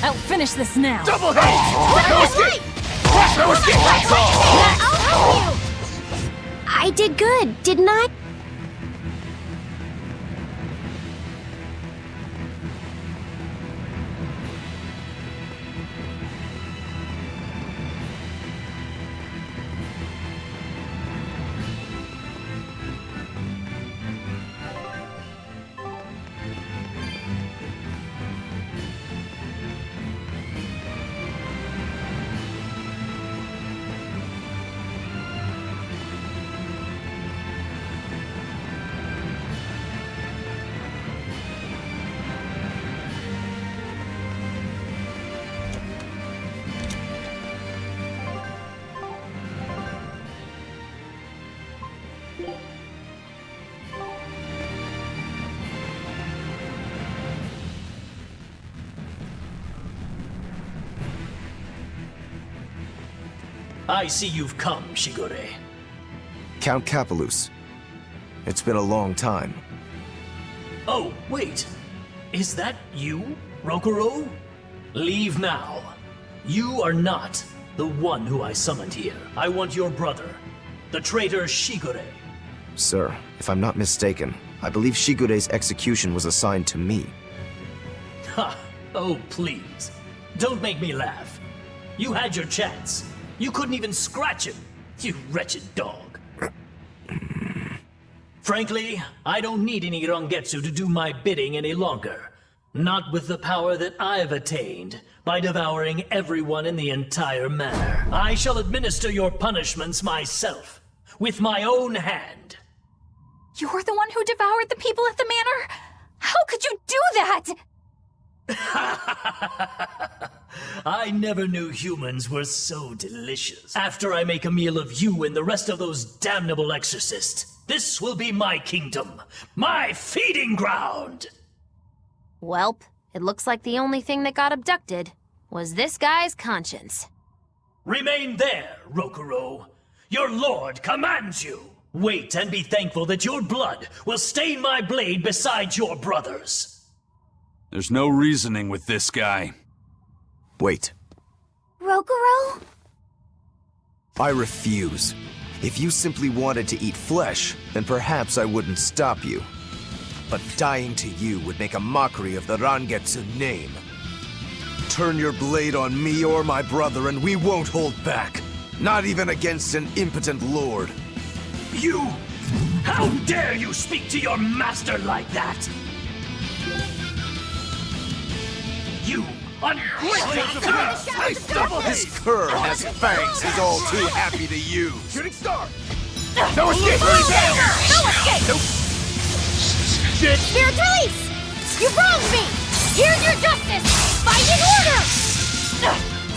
I'll finish this now. Double hit! No escape! No escape! I'll help you! I did good, didn't I? I see you've come, Shigure. Count Capelus. It's been a long time. Oh, wait. Is that you, Rokuro? Leave now. You are not the one who I summoned here. I want your brother, the traitor Shigure. Sir, if I'm not mistaken, I believe Shigure's execution was assigned to me. Ha! Oh, please. Don't make me laugh. You had your chance. You couldn't even scratch him, you wretched dog. Frankly, I don't need any Rangetsu to do my bidding any longer. Not with the power that I've attained by devouring everyone in the entire manor. I shall administer your punishments myself, with my own hand. You're the one who devoured the people at the manor? How could you do that? I never knew humans were so delicious. After I make a meal of you and the rest of those damnable exorcists, this will be my kingdom, my feeding ground! Welp, it looks like the only thing that got abducted was this guy's conscience. Remain there, Rokuro. Your lord commands you. Wait and be thankful that your blood will stain my blade beside your brother's. There's no reasoning with this guy. Wait. Rokuro? I refuse. If you simply wanted to eat flesh, then perhaps I wouldn't stop you. But dying to you would make a mockery of the Rangetsu name. Turn your blade on me or my brother and we won't hold back. Not even against an impotent lord. You! How dare you speak to your master like that? You ungrateful! This cur has fangs he's all too happy to use. Shooting star! No escape! No escape! Nope. Shit! Spirit release! You wronged me! Here's your justice! Fight in order!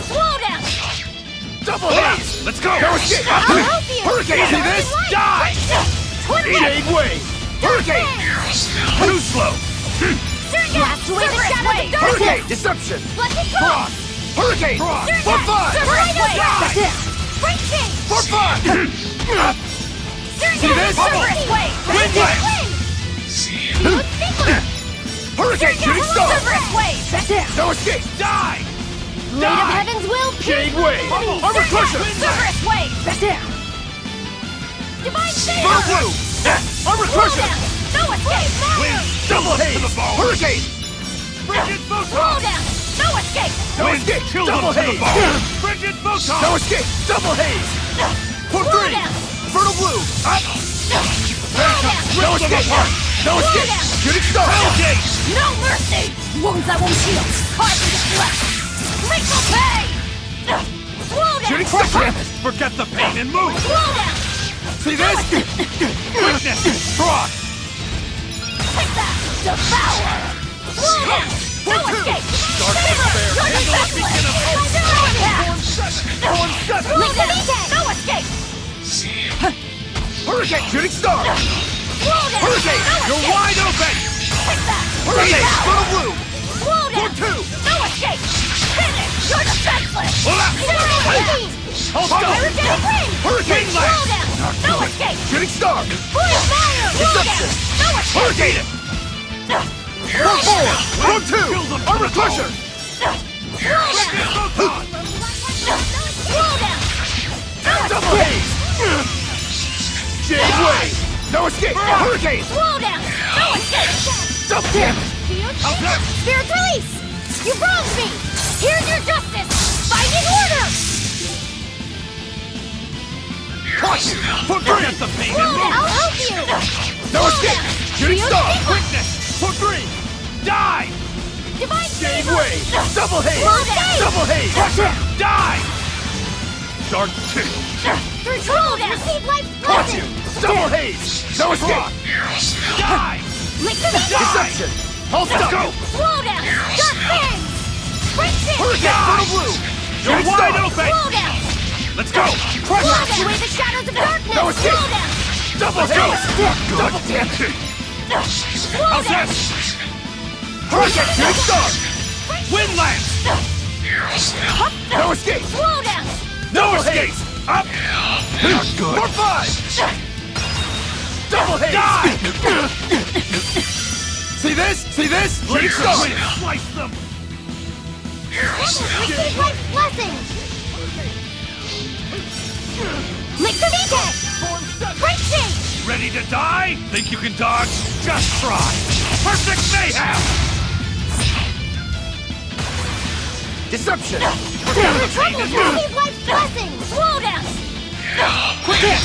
Slow down! Double hit! Let's go! No escape! I'll help you! Hurricane! See this? Die! Shade wave! Hurricane! Too slow! Blast away the shadows of darkness! Hurricane! Deception! Let it go! Cross! Hurricane! For fun! Right away! Die! Break change! For fun! See this? Cerberus wave! Wind blast! Hurricane! Shooting star! Cerberus wave! No escape! Die! Blade of Heaven's will! Shade wave! Armor crusher! Cerberus wave! Divine saber! Burn blue! Armor crusher! No escape! Wind! Double haze! Hurricane! Frigid Slow photon! down! No escape! No escape! Double haze! Frigid photon! No escape! Double haze! For Slow three! down! Fertile blue! Up! Slow down! No escape! No escape! Shooting star! Hellgate! No mercy! Wounds that won't heal! Carved into flesh! Lethal pay! Slow down! Shooting star! Forget the pain and move! Slow down! See this? Quickness! Cross! Take that! Devour! Slow down! No escape! Dark despair! Handle the beacon of hope! Form 7! No escape! Hurricane! Shooting star! Slow down! Hurricane! No You're escape! wide open! Take that! Hurricane! Devour! Fertile blue! Slow down! For 2! No escape! Finish! You're defenseless! Hola! Hey! Hold on! Energetic ring! Hurricane Slow blast! down! No escape! Shooting star! Blue fire! Slow down! Deception! No escape! Hurricane! For 4! For 2! Armor crusher! Double haze! Jade Wave! No escape! Hurricane! Slow down! No escape! Double damage! Spirit release! You wronged me! Here's your justice! Binding order! Caution! For three! Get the pain and move! I'll help you! No escape! Shooting star! Sequence. Quickness! For three! Die! Divine Jade favor! Wave! Double haze! Slow down! Double haze! Crush him! Die! Dark kick! Slow down! Receive life's Caught blessing! you! Double haze! No escape! Die! Lick the meat! Deception! Hold Let's up! go! Slow down! Dark fangs! Friction! Hurricane! Turtle blue! You're wide open! Slow down! Let's go! Crush Blast it! away the shadows of darkness! No escape! Slow down! Double haze! Double damage! Slow How's down! this? Hurricane! Shooting star! Wind lance! No escape! Slow down! No escape! Up! Not good! For five! Double haze! Die! See this? See this? Shooting star! Slice them! Receive life's blessing! Lick the meat! Break shake! Ready to die? Think you can dodge? Just try! Perfect mayhem! Deception! Your troubles receive life's blessing! Slow down! Quick hit!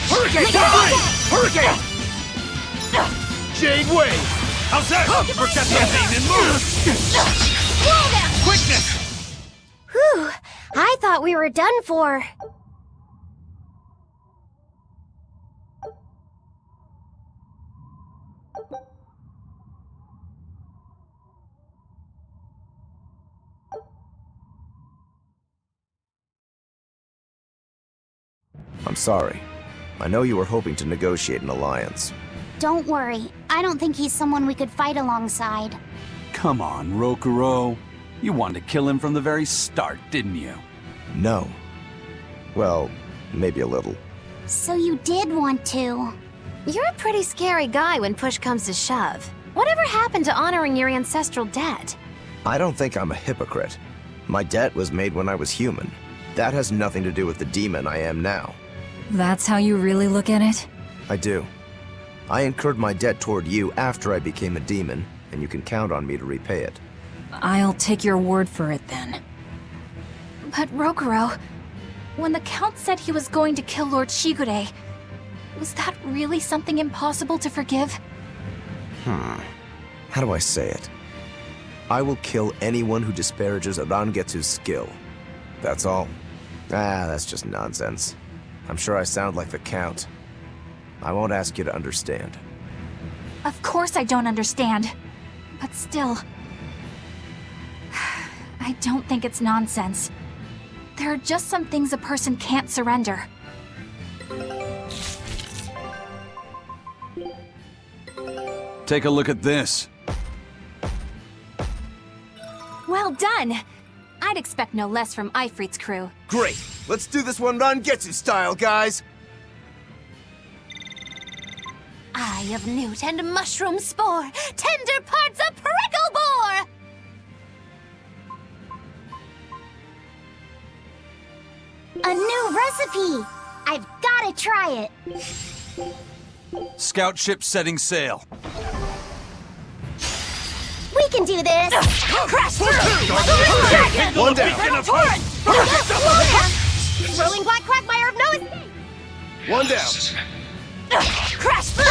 Hurricane! Hurricane! Jade Wave! How's that? Forget the pain and move! Slow down! Quickness! Whew! I thought we were done for. I'm sorry. I know you were hoping to negotiate an alliance. Don't worry. I don't think he's someone we could fight alongside. Come on, Rokuro. You wanted to kill him from the very start, didn't you? No. Well, maybe a little. So you did want to. You're a pretty scary guy when push comes to shove. Whatever happened to honoring your ancestral debt? I don't think I'm a hypocrite. My debt was made when I was human. That has nothing to do with the demon I am now. That's how you really look at it? I do. I incurred my debt toward you after I became a demon, and you can count on me to repay it. I'll take your word for it then. But Rokuro, when the Count said he was going to kill Lord Shigure, was that really something impossible to forgive? How do I say it? I will kill anyone who disparages Rangetsu's skill. That's all. That's just nonsense. I'm sure I sound like the Count. I won't ask you to understand. Of course I don't understand. But still... I don't think it's nonsense. There are just some things a person can't surrender. Take a look at this. Well done! I'd expect no less from Ifrit's crew. Great! Let's do this one Rangetsu style, guys! Eye of newt and mushroom spore, tender parts of prickle bore! A new recipe! I've gotta try it! Scout ship setting sail. We can do this! Crash through! One down! Rolling black quagmire of no escape! One down! Crash through!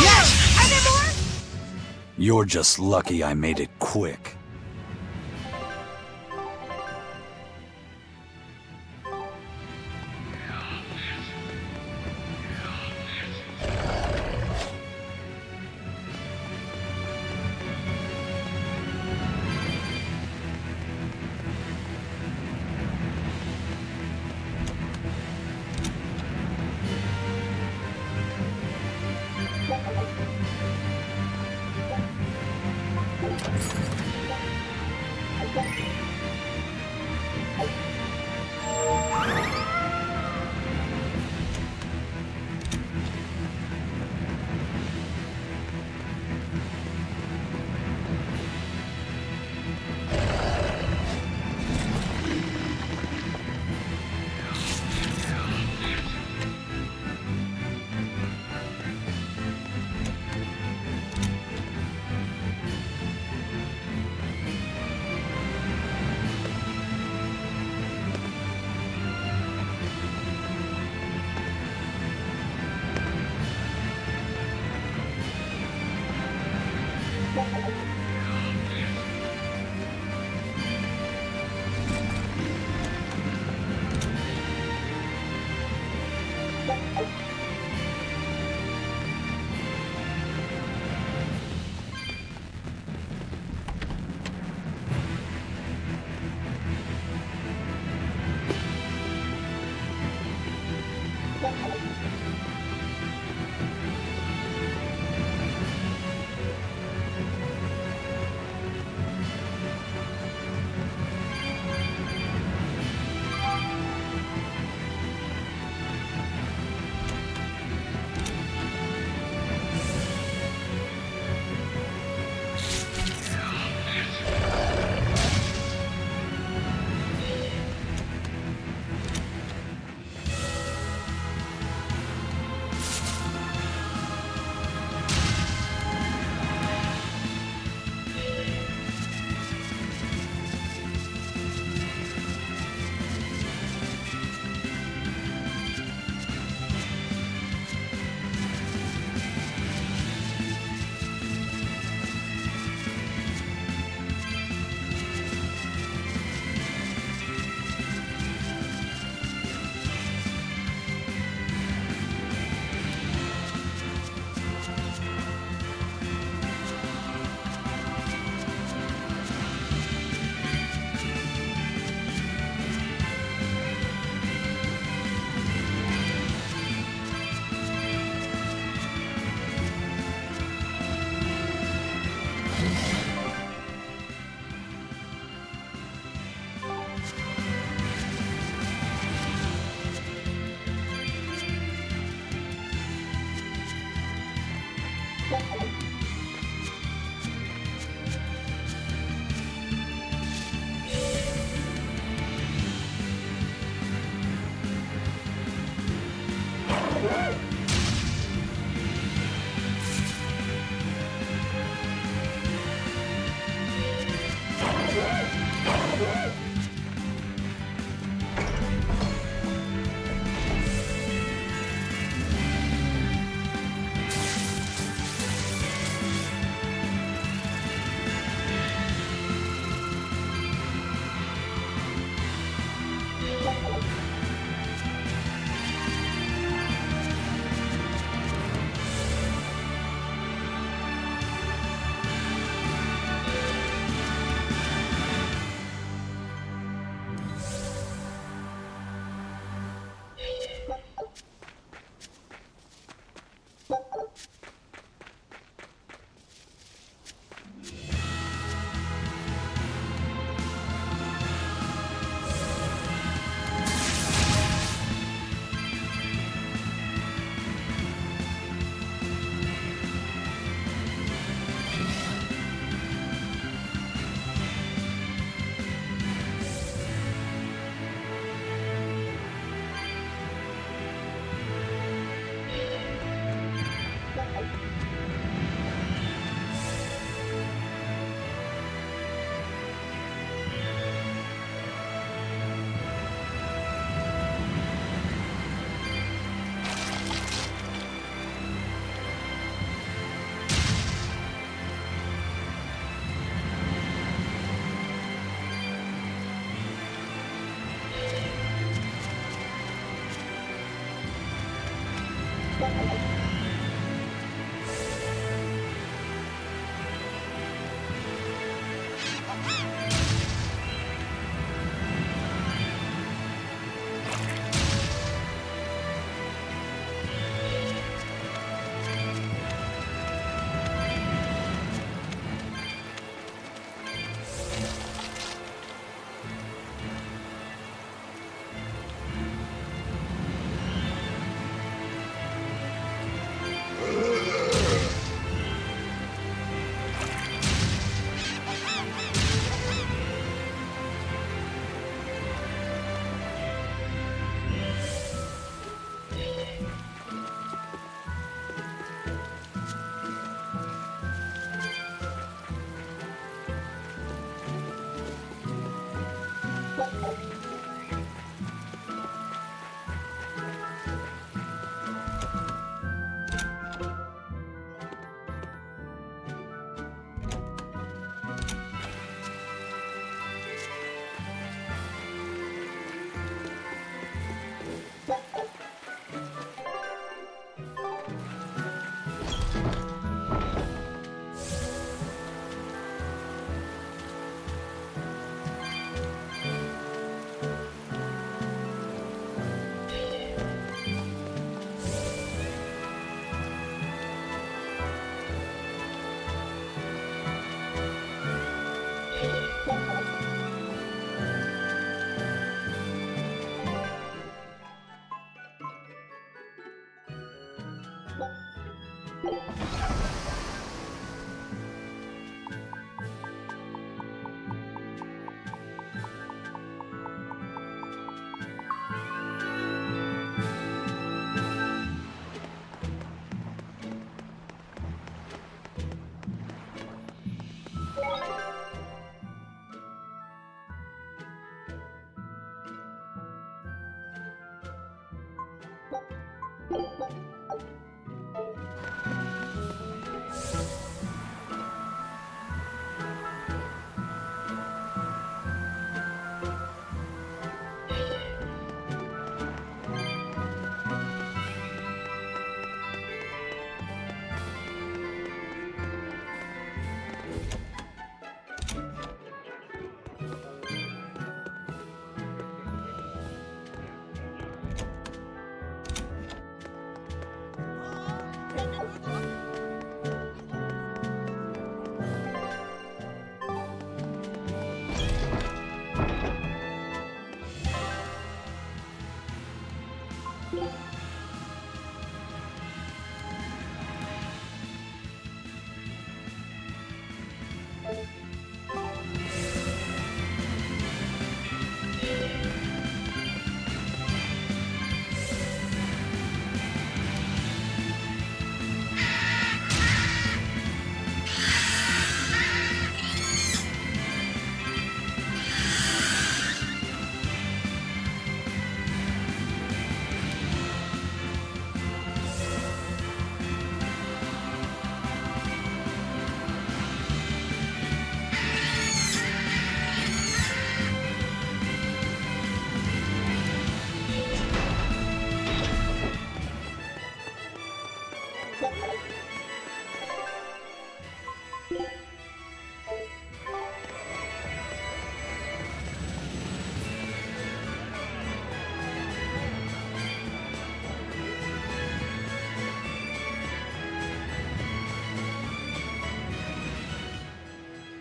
Yes! Are there more? You're just lucky I made it quick.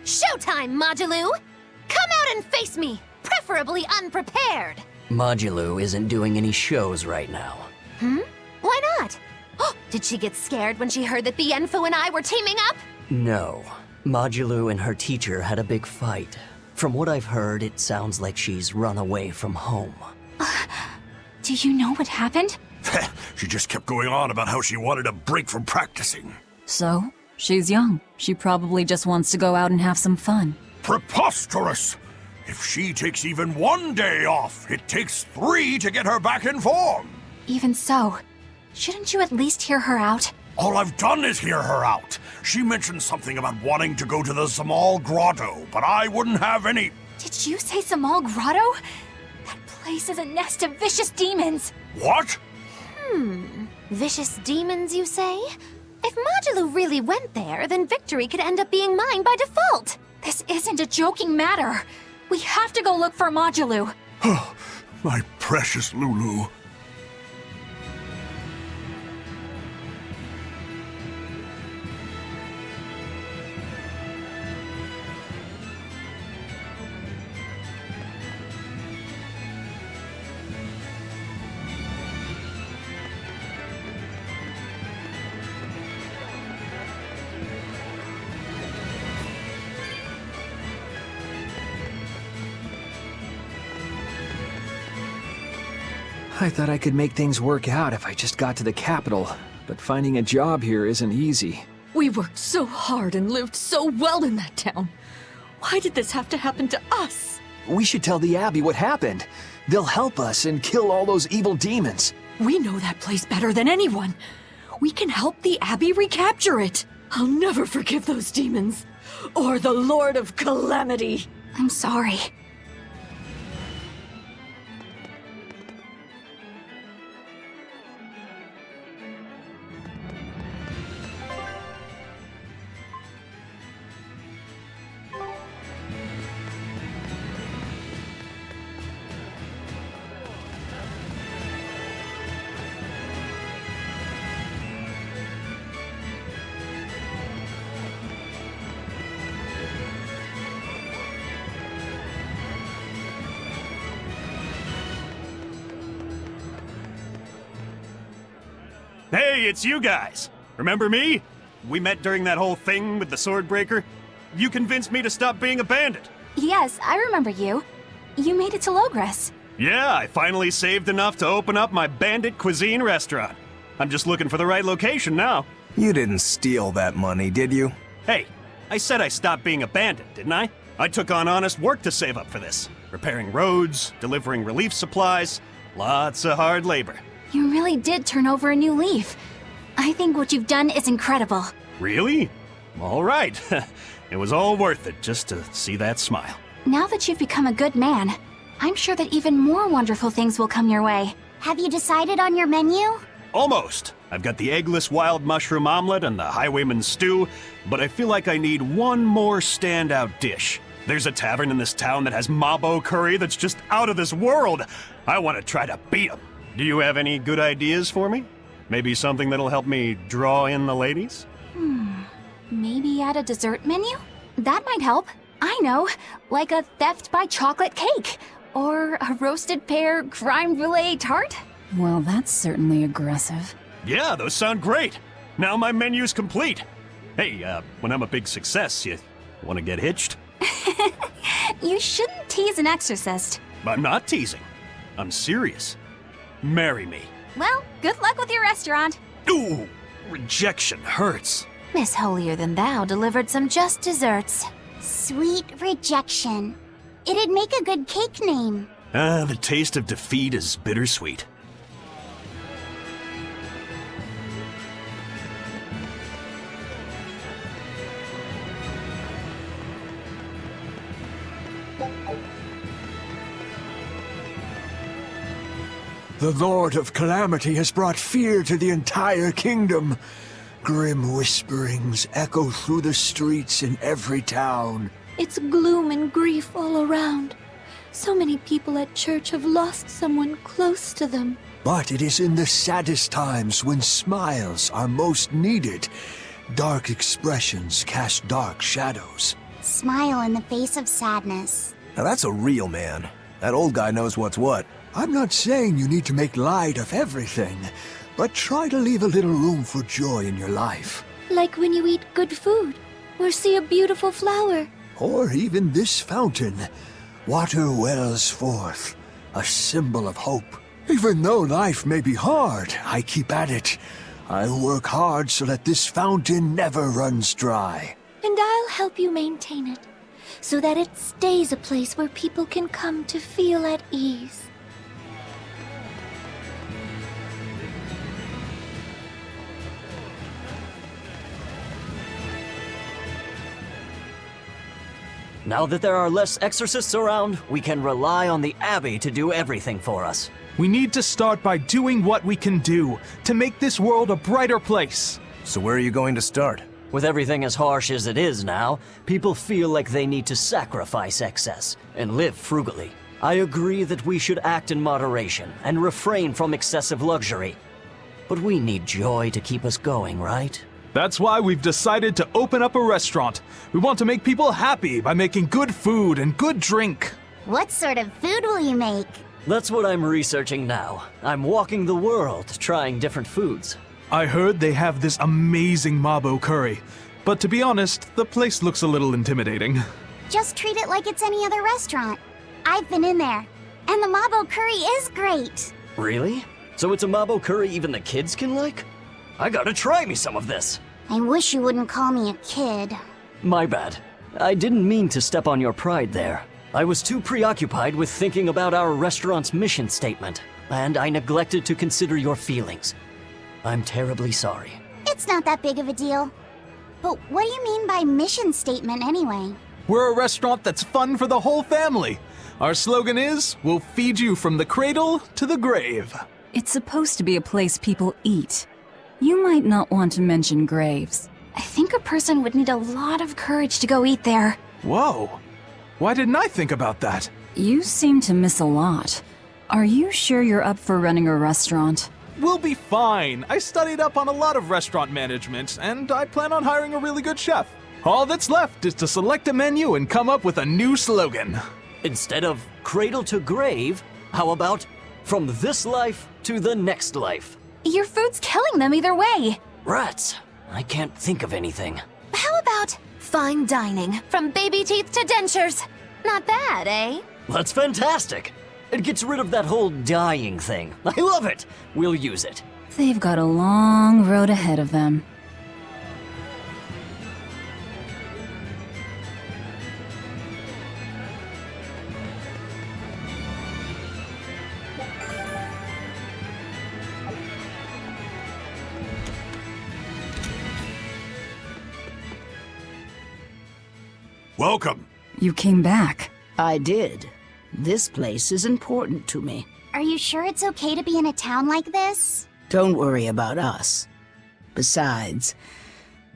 Showtime, Modulou! Come out and face me, preferably unprepared. Modulou isn't doing any shows right now. Why not? Oh, did she get scared when she heard that Bienfu and I were teaming up? No. Modulou and her teacher had a big fight. From what I've heard, it sounds like she's run away from home. Do you know what happened? She just kept going on about how she wanted a break from practicing. So? She's young. She probably just wants to go out and have some fun. Preposterous! If she takes even one day off, it takes 3 to get her back in form. Even so, shouldn't you at least hear her out? All I've done is hear her out. She mentioned something about wanting to go to the Zamal Grotto, but I wouldn't have any... Did you say Zamal Grotto? That place is a nest of vicious demons. What? Vicious demons, you say? If Modulou really went there, then victory could end up being mine by default. This isn't a joking matter. We have to go look for Modulou. My precious Lulu. I thought I could make things work out if I just got to the capital, but finding a job here isn't easy. We worked so hard and lived so well in that town. Why did this have to happen to us? We should tell the Abbey what happened. They'll help us and kill all those evil demons. We know that place better than anyone. We can help the Abbey recapture it. I'll never forgive those demons. Or the Lord of Calamity. I'm sorry. Hey, it's you guys! Remember me? We met during that whole thing with the Swordbreaker. You convinced me to stop being a bandit. Yes, I remember you. You made it to Logres. Yeah, I finally saved enough to open up my bandit cuisine restaurant. I'm just looking for the right location now. You didn't steal that money, did you? Hey, I said I stopped being a bandit, didn't I? I took on honest work to save up for this. Repairing roads, delivering relief supplies, lots of hard labor. You really did turn over a new leaf. I think what you've done is incredible. Really? All right. It was all worth it just to see that smile. Now that you've become a good man, I'm sure that even more wonderful things will come your way. Have you decided on your menu? Almost. I've got the eggless wild mushroom omelet and the highwayman's stew, but I feel like I need one more standout dish. There's a tavern in this town that has mabo curry that's just out of this world. I want to try to beat 'em. Do you have any good ideas for me? Maybe something that'll help me draw in the ladies? Maybe add a dessert menu? That might help. I know, like a theft by chocolate cake. Or a roasted pear crème brûlée tart? Well, that's certainly aggressive. Yeah, those sound great. Now my menu's complete. Hey, when I'm a big success, you want to get hitched? You shouldn't tease an exorcist. I'm not teasing. I'm serious. Marry me. Well, good luck with your restaurant. Ooh, rejection hurts. Miss Holier Than Thou delivered some just desserts. Sweet rejection. It'd make a good cake name. The taste of defeat is bittersweet. The Lord of Calamity has brought fear to the entire kingdom. Grim whisperings echo through the streets in every town. It's gloom and grief all around. So many people at church have lost someone close to them. But it is in the saddest times when smiles are most needed. Dark expressions cast dark shadows. smile in the face of sadness. Now that's a real man. That old guy knows what's what. I'm not saying you need to make light of everything, but try to leave a little room for joy in your life. Like when you eat good food, or see a beautiful flower. Or even this fountain. Water wells forth, a symbol of hope. Even though life may be hard, I keep at it. I work hard so that this fountain never runs dry. And I'll help you maintain it, so that it stays a place where people can come to feel at ease. Now that there are less exorcists around, we can rely on the Abbey to do everything for us. We need to start by doing what we can do to make this world a brighter place. So where are you going to start? With everything as harsh as it is now, people feel like they need to sacrifice excess and live frugally. I agree that we should act in moderation and refrain from excessive luxury. But we need joy to keep us going, right? That's why we've decided to open up a restaurant. We want to make people happy by making good food and good drink. What sort of food will you make? That's what I'm researching now. I'm walking the world, trying different foods. I heard they have this amazing Mabo curry. But to be honest, the place looks a little intimidating. Just treat it like it's any other restaurant. I've been in there, and the Mabo curry is great. Really? So it's a Mabo curry even the kids can like? I gotta try me some of this. I wish you wouldn't call me a kid. My bad. I didn't mean to step on your pride there. I was too preoccupied with thinking about our restaurant's mission statement, and I neglected to consider your feelings. I'm terribly sorry. It's not that big of a deal. But what do you mean by mission statement anyway? We're a restaurant that's fun for the whole family. Our slogan is, we'll feed you from the cradle to the grave. It's supposed to be a place people eat. You might not want to mention graves. I think a person would need a lot of courage to go eat there. Whoa. Why didn't I think about that? You seem to miss a lot. Are you sure you're up for running a restaurant? We'll be fine. I studied up on a lot of restaurant management, and I plan on hiring a really good chef. All that's left is to select a menu and come up with a new slogan. Instead of cradle to grave, how about from this life to the next life? Your food's killing them either way. Rats. I can't think of anything. How about fine dining, from baby teeth to dentures? Not bad, eh? That's fantastic. It gets rid of that whole dying thing. I love it. We'll use it. They've got a long road ahead of them. Welcome. You came back. I did. This place is important to me. Are you sure it's okay to be in a town like this? Don't worry about us. Besides,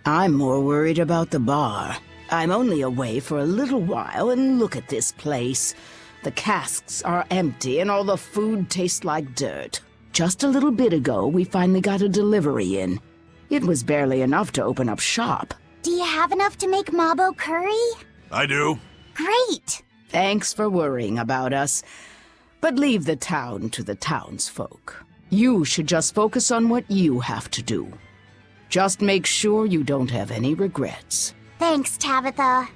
I'm more worried about the bar. I'm only away for a little while, and look at this place. The casks are empty and all the food tastes like dirt. Just a little bit ago, we finally got a delivery in. It was barely enough to open up shop. Do you have enough to make Mabo curry? I do. Great! Thanks for worrying about us. But leave the town to the townsfolk. You should just focus on what you have to do. Just make sure you don't have any regrets. Thanks, Tabitha.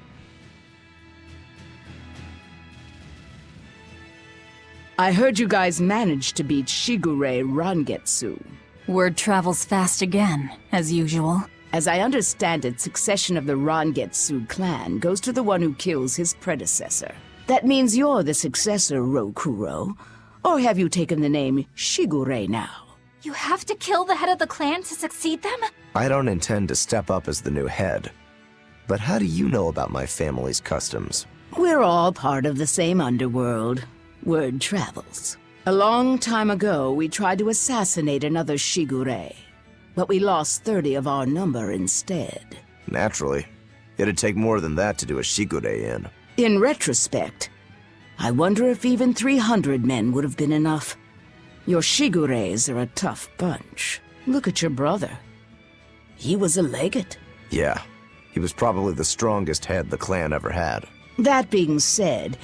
I heard you guys managed to beat Shigure Rangetsu. Word travels fast again, as usual. As I understand it, succession of the Rangetsu clan goes to the one who kills his predecessor. That means you're the successor, Rokuro. Or have you taken the name Shigure now? You have to kill the head of the clan to succeed them? I don't intend to step up as the new head. But how do you know about my family's customs? We're all part of the same underworld. Word travels. A long time ago, we tried to assassinate another Shigure. But we lost 30 of our number instead. Naturally. It'd take more than that to do a Shigure in. In retrospect, I wonder if even 300 men would have been enough. Your Shigures are a tough bunch. Look at your brother. He was a legate. Yeah. He was probably the strongest head the clan ever had. That being said,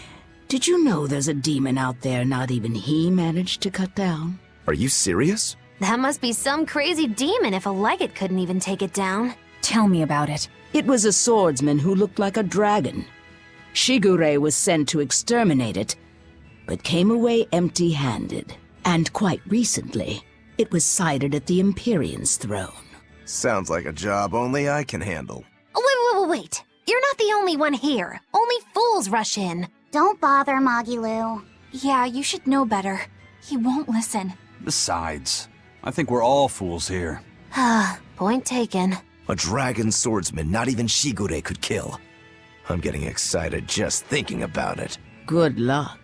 did you know there's a demon out there not even he managed to cut down? Are you serious? That must be some crazy demon if a legate couldn't even take it down. Tell me about it. It was a swordsman who looked like a dragon. Shigure was sent to exterminate it, but came away empty-handed. And quite recently, it was sighted at the Empyrean's throne. Sounds like a job only I can handle. Wait. You're not the only one here. Only fools rush in. Don't bother, Magilu. Yeah, you should know better. He won't listen. Besides, I think we're all fools here. Point taken. A dragon swordsman not even Shigure could kill. I'm getting excited just thinking about it. Good luck.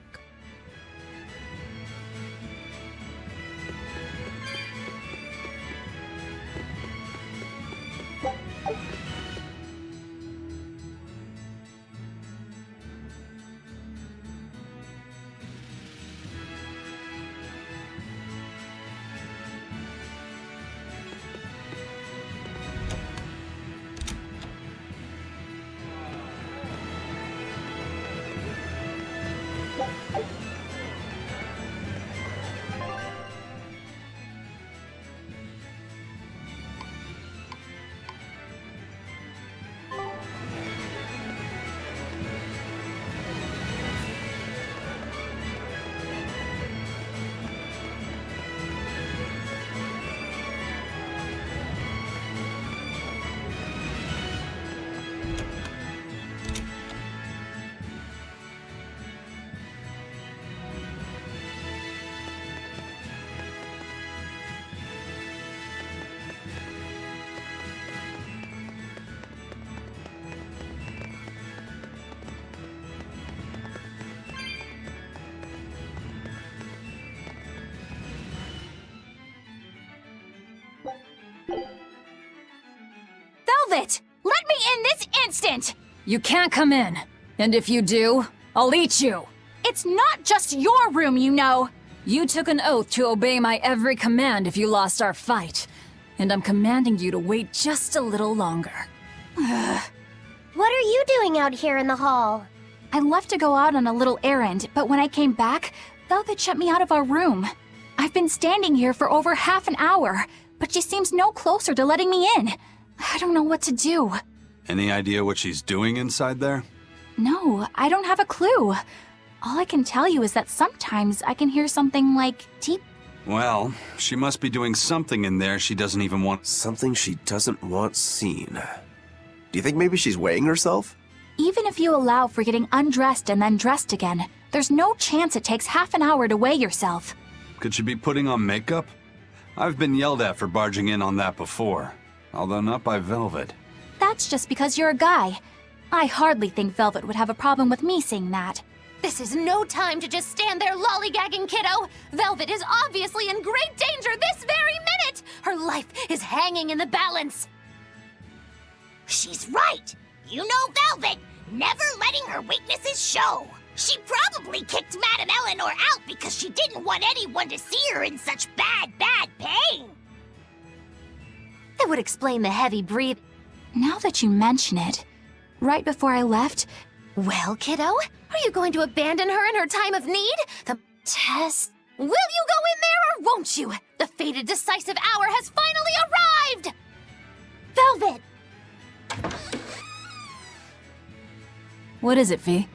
Velvet! Let me in this instant! You can't come in. And if you do, I'll eat you. It's not just your room, you know. You took an oath to obey my every command if you lost our fight. And I'm commanding you to wait just a little longer. What are you doing out here in the hall? I left to go out on a little errand, but when I came back, Velvet shut me out of our room. I've been standing here for over half an hour, but she seems no closer to letting me in. I don't know what to do. Any idea what she's doing inside there? No, I don't have a clue. All I can tell you is that sometimes I can hear something like teep. Well, she must be doing something in there she doesn't even want. Something she doesn't want seen. Do you think maybe she's weighing herself? Even if you allow for getting undressed and then dressed again, there's no chance it takes half an hour to weigh yourself. Could she be putting on makeup? I've been yelled at for barging in on that before, although not by Velvet. That's just because you're a guy. I hardly think Velvet would have a problem with me seeing that. This is no time to just stand there lollygagging, kiddo. Velvet is obviously in great danger this very minute. Her life is hanging in the balance. She's right. You know Velvet, never letting her weaknesses show. She probably kicked Madame Eleanor out because she didn't want anyone to see her in such bad pain. That would explain the heavy breathing. Now that you mention it, right before I left... Well, kiddo, are you going to abandon her in her time of need? The test... Will you go in there or won't you? The fated decisive hour has finally arrived! Velvet! What is it, Fee?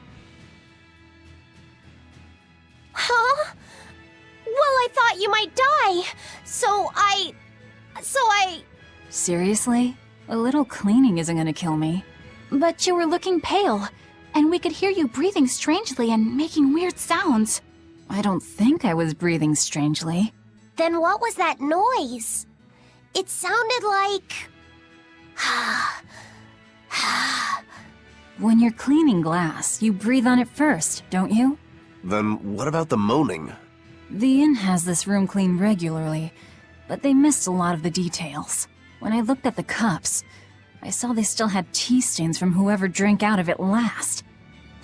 Huh? Well, I thought you might die. So I... Seriously? A little cleaning isn't gonna kill me. But you were looking pale, and we could hear you breathing strangely and making weird sounds. I don't think I was breathing strangely. Then what was that noise? It sounded like... When you're cleaning glass, you breathe on it first, don't you? Then what about the moaning? The inn has this room cleaned regularly, but they missed a lot of the details. When I looked at the cups, I saw they still had tea stains from whoever drank out of it last.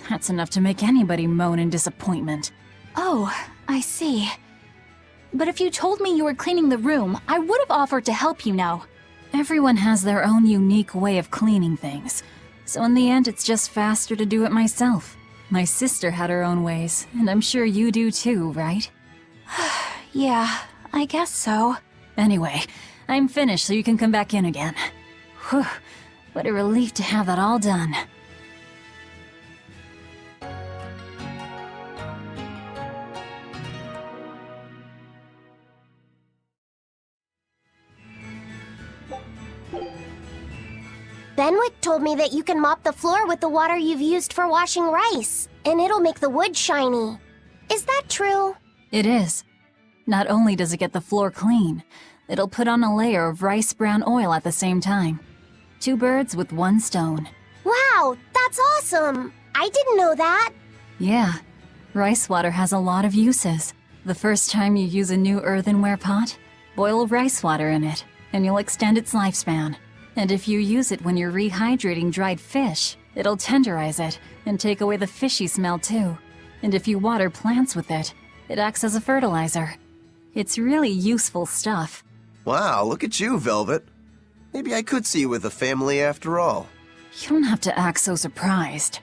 That's enough to make anybody moan in disappointment. Oh, I see. But if you told me you were cleaning the room, I would have offered to help, you know. Everyone has their own unique way of cleaning things, so in the end it's just faster to do it myself. My sister had her own ways, and I'm sure you do too, right? Yeah, I guess so. Anyway, I'm finished so you can come back in again. Whew, what a relief to have that all done. Benwick told me that you can mop the floor with the water you've used for washing rice, and it'll make the wood shiny. Is that true? It is. Not only does it get the floor clean, it'll put on a layer of rice brown oil at the same time. 2 birds with 1 stone. Wow, that's awesome! I didn't know that. Yeah, rice water has a lot of uses. The first time you use a new earthenware pot, boil rice water in it, and you'll extend its lifespan. And if you use it when you're rehydrating dried fish, it'll tenderize it and take away the fishy smell too. And if you water plants with it, it acts as a fertilizer. It's really useful stuff. Wow, look at you, Velvet. Maybe I could see you with a family after all. You don't have to act so surprised.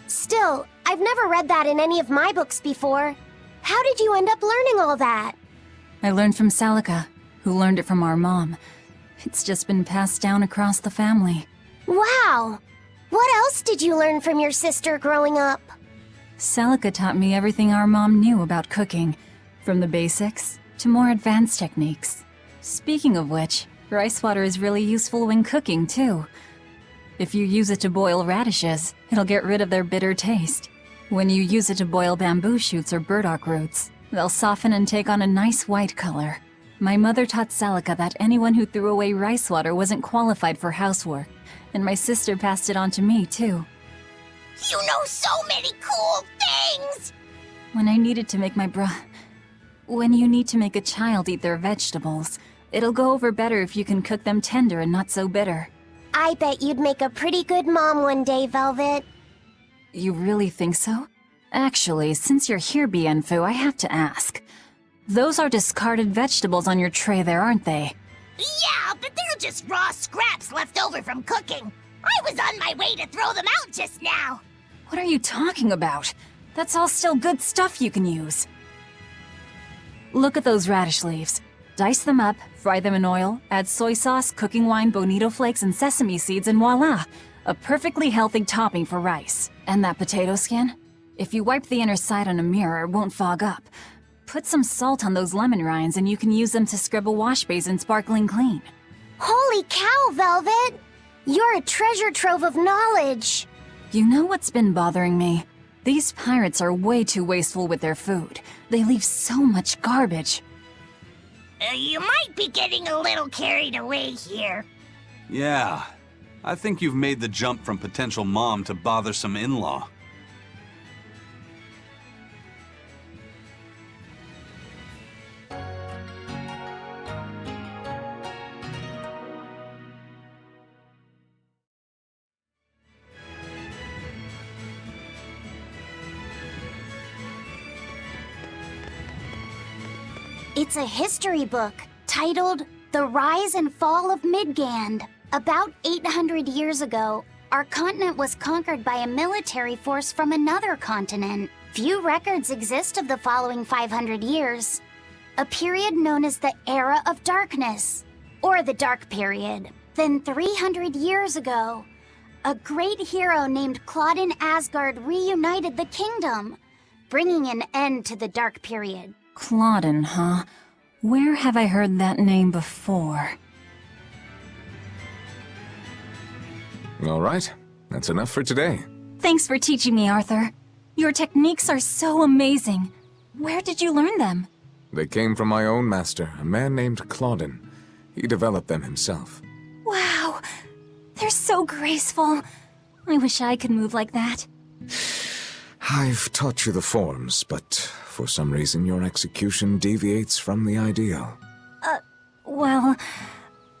Still, I've never read that in any of my books before. How did you end up learning all that? I learned from Celica, who learned it from our mom. It's just been passed down across the family. Wow! What else did you learn from your sister growing up? Celica taught me everything our mom knew about cooking, from the basics to more advanced techniques. Speaking of which, rice water is really useful when cooking too. If you use it to boil radishes, it'll get rid of their bitter taste. When you use it to boil bamboo shoots or burdock roots, they'll soften and take on a nice white color. My mother taught Celica that anyone who threw away rice water wasn't qualified for housework, and my sister passed it on to me too. You know so many cool things! When I needed to make when you need to make a child eat their vegetables, it'll go over better if you can cook them tender and not so bitter. I bet you'd make a pretty good mom one day, Velvet. You really think so? Actually, since you're here, Bienfu, I have to ask. Those are discarded vegetables on your tray there, aren't they? Yeah, but they're just raw scraps left over from cooking. I was on my way to throw them out just now. What are you talking about? That's all still good stuff you can use. Look at those radish leaves. Dice them up, fry them in oil, add soy sauce, cooking wine, bonito flakes, and sesame seeds, and voila! A perfectly healthy topping for rice. And that potato skin? If you wipe the inner side on a mirror, it won't fog up. Put some salt on those lemon rinds and you can use them to scrub a wash basin sparkling clean. Holy cow, Velvet! You're a treasure trove of knowledge. You know what's been bothering me? These pirates are way too wasteful with their food. They leave so much garbage. You might be getting a little carried away here. Yeah, I think you've made the jump from potential mom to bothersome in-law. It's a history book titled The Rise and Fall of Midgand. About 800 years ago, our continent was conquered by a military force from another continent. Few records exist of the following 500 years. A period known as the Era of Darkness, or the Dark Period. Then 300 years ago, a great hero named Claudin Asgard reunited the kingdom, bringing an end to the Dark Period. Claudin, huh? Where have I heard that name before? All right, that's enough for today. Thanks for teaching me, Arthur. Your techniques are so amazing. Where did you learn them? They came from my own master, a man named Claudin. He developed them himself. Wow, they're so graceful. I wish I could move like that. I've taught you the forms, but for some reason your execution deviates from the ideal. Well,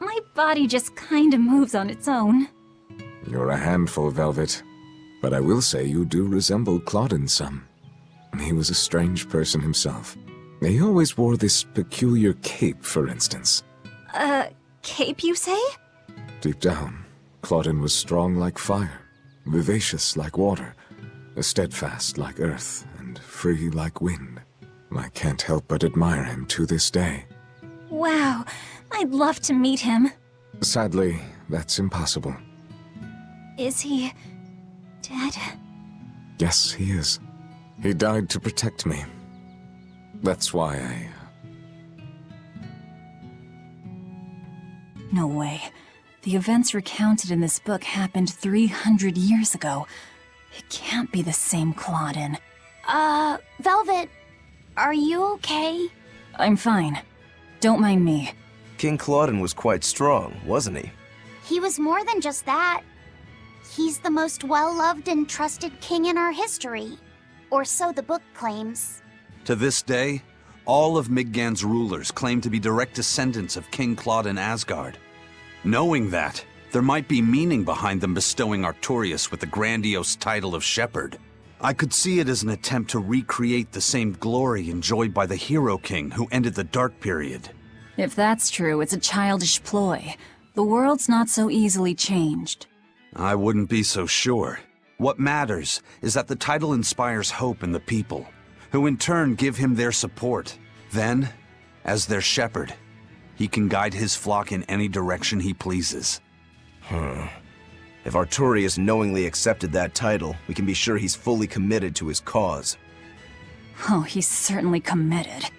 my body just kinda moves on its own. You're a handful, Velvet. But I will say you do resemble Claudin some. He was a strange person himself. He always wore this peculiar cape, for instance. cape, you say? Deep down, Claudin was strong like fire, vivacious like water, steadfast like earth, and free like wind. I can't help but admire him to this day. Wow, I'd love to meet him. Sadly, that's impossible. Is he dead? Yes, he is. He died to protect me. That's why I... No way. The events recounted in this book happened 300 years ago. It can't be the same Claudin. Velvet, are you okay? I'm fine. Don't mind me. King Claudin was quite strong, wasn't he? He was more than just that. He's the most well-loved and trusted king in our history. Or so the book claims. To this day, all of Midgard's rulers claim to be direct descendants of King Claudin Asgard. Knowing that, there might be meaning behind them bestowing Artorius with the grandiose title of Shepherd. I could see it as an attempt to recreate the same glory enjoyed by the Hero King who ended the Dark Period. If that's true, it's a childish ploy. The world's not so easily changed. I wouldn't be so sure. What matters is that the title inspires hope in the people, who in turn give him their support. Then, as their shepherd, he can guide his flock in any direction he pleases. If Artorius knowingly accepted that title, we can be sure he's fully committed to his cause. Oh, he's certainly committed.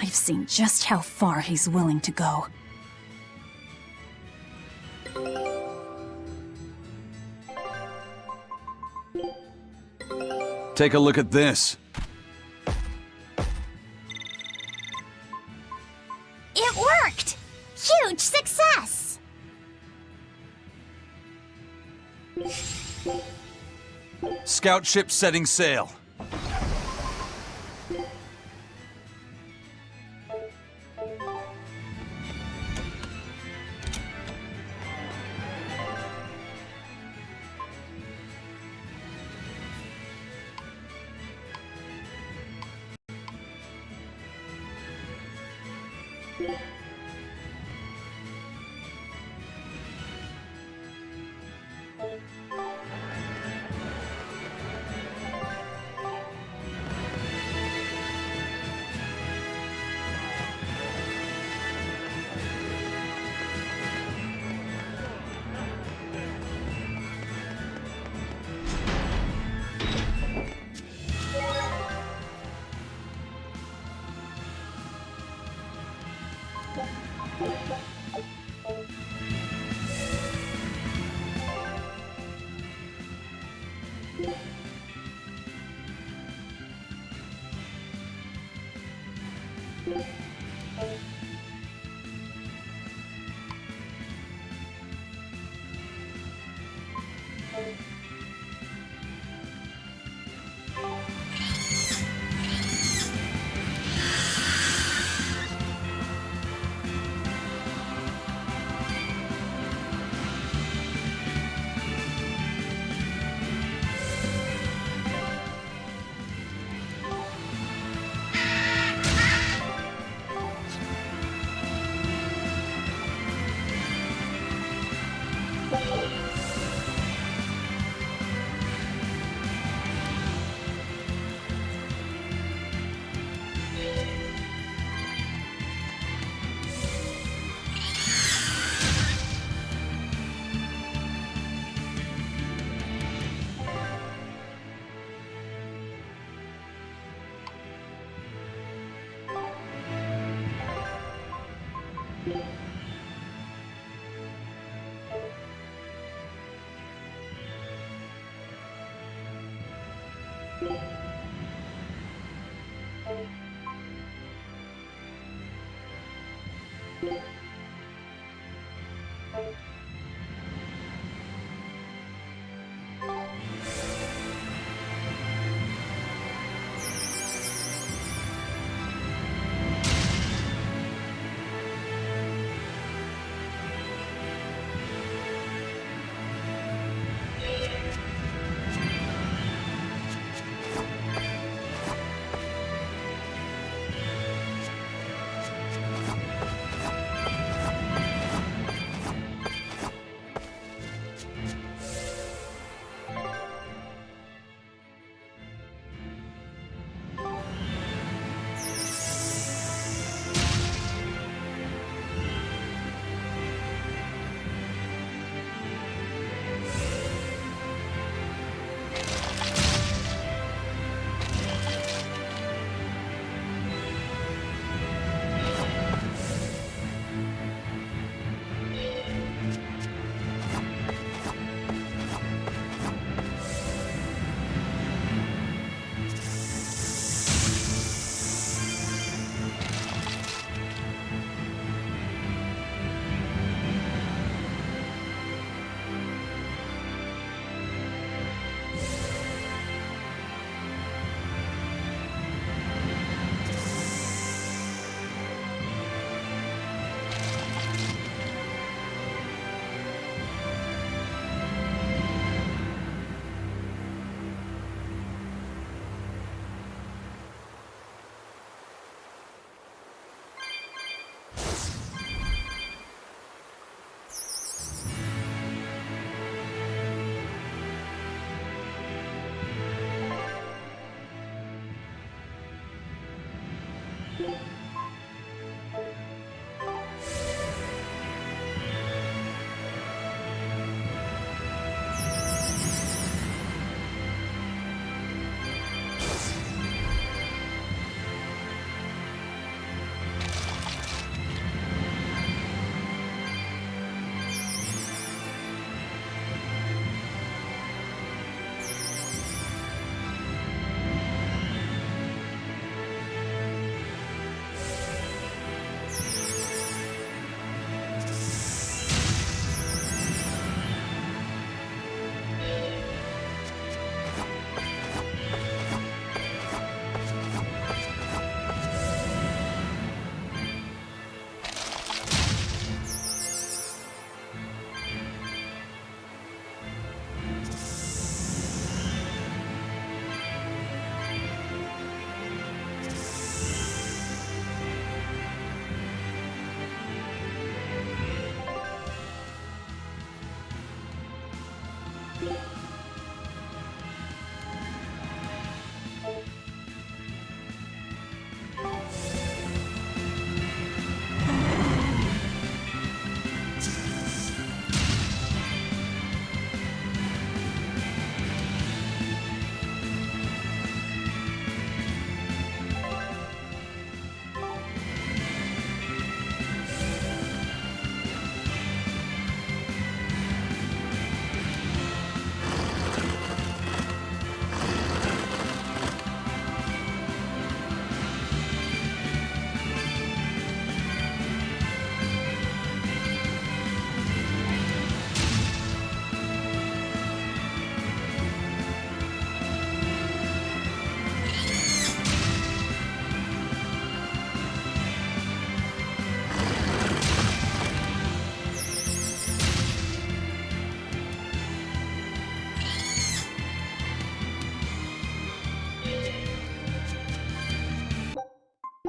I've seen just how far he's willing to go. Take a look at this. It worked! Huge success! Scout ship setting sail.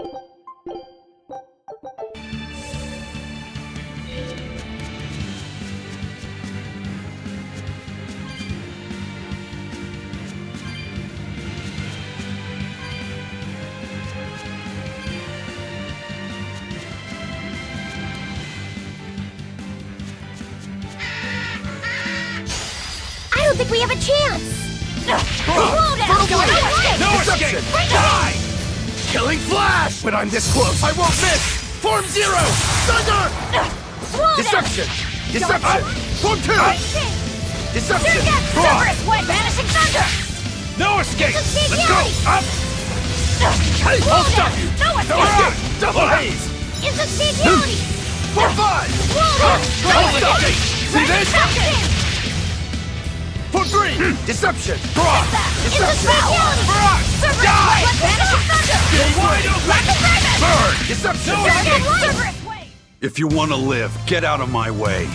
I don't think we have a chance! Slow down! No escape! Die! Killing flash! When I'm this close, I won't miss! Form zero! Thunder! Deception! Deception! Form two! Deception! Cerberus Way! Vanishing Thunder! No escape! It's a Let's go! Up! Hey, I'll stop you! No Double escape! escape! Double haze! Instantaneity! Form five! Double escape! See this? Form three! Deception! Barrage! Deception! Barrage! Die! Vanishing Thunder! Get wide open! Rapid Rabbit! Burn! Deception! Cerberus Way! If you want to live, get out of my way.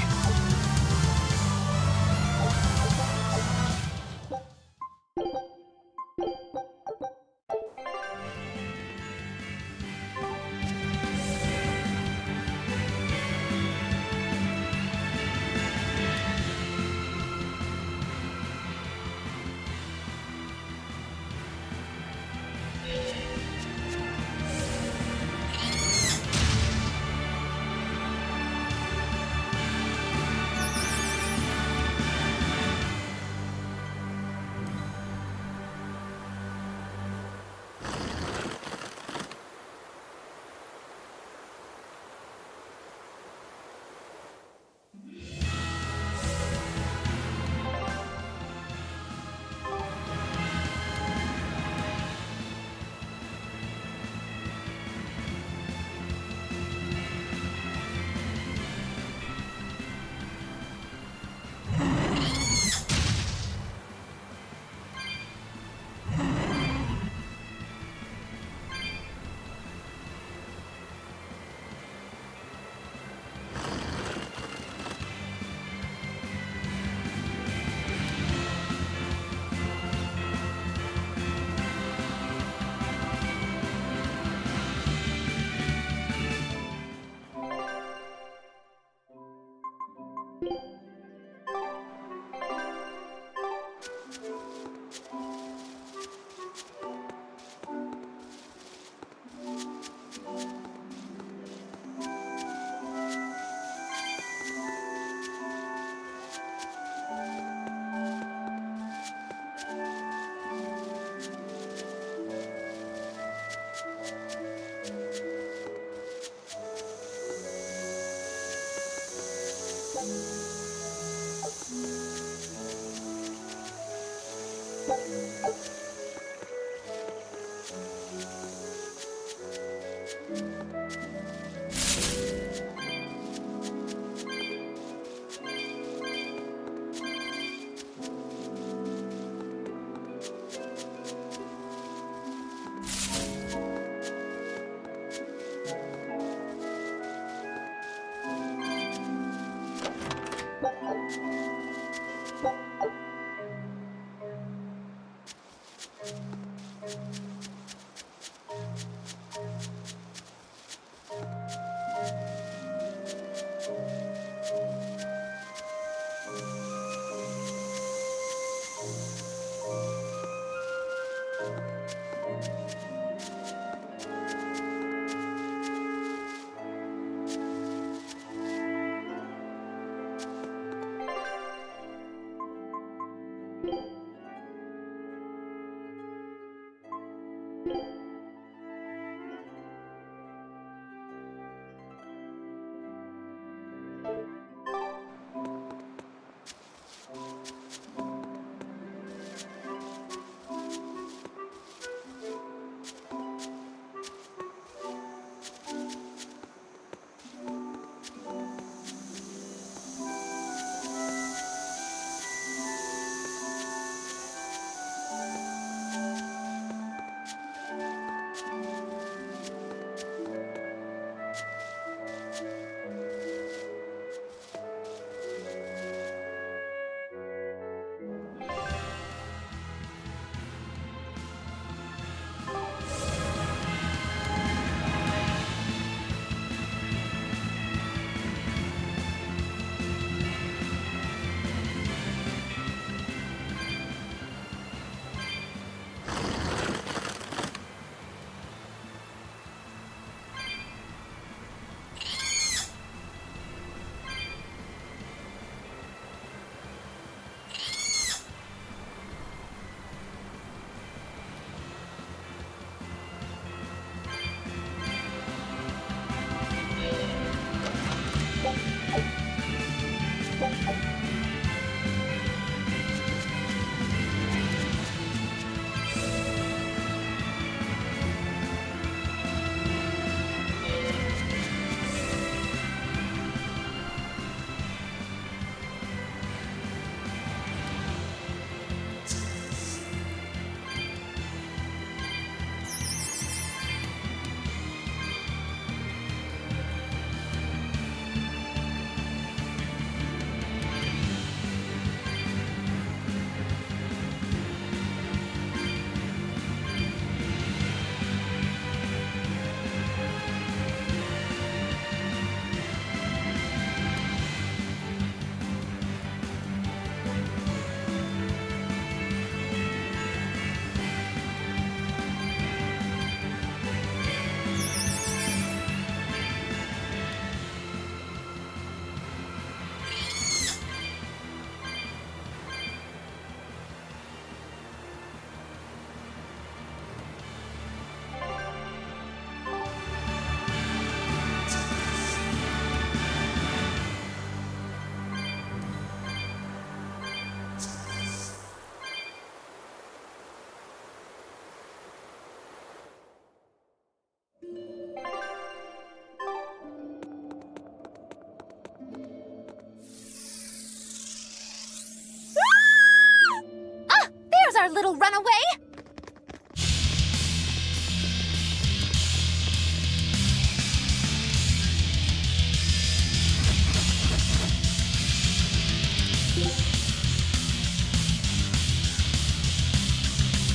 our little runaway!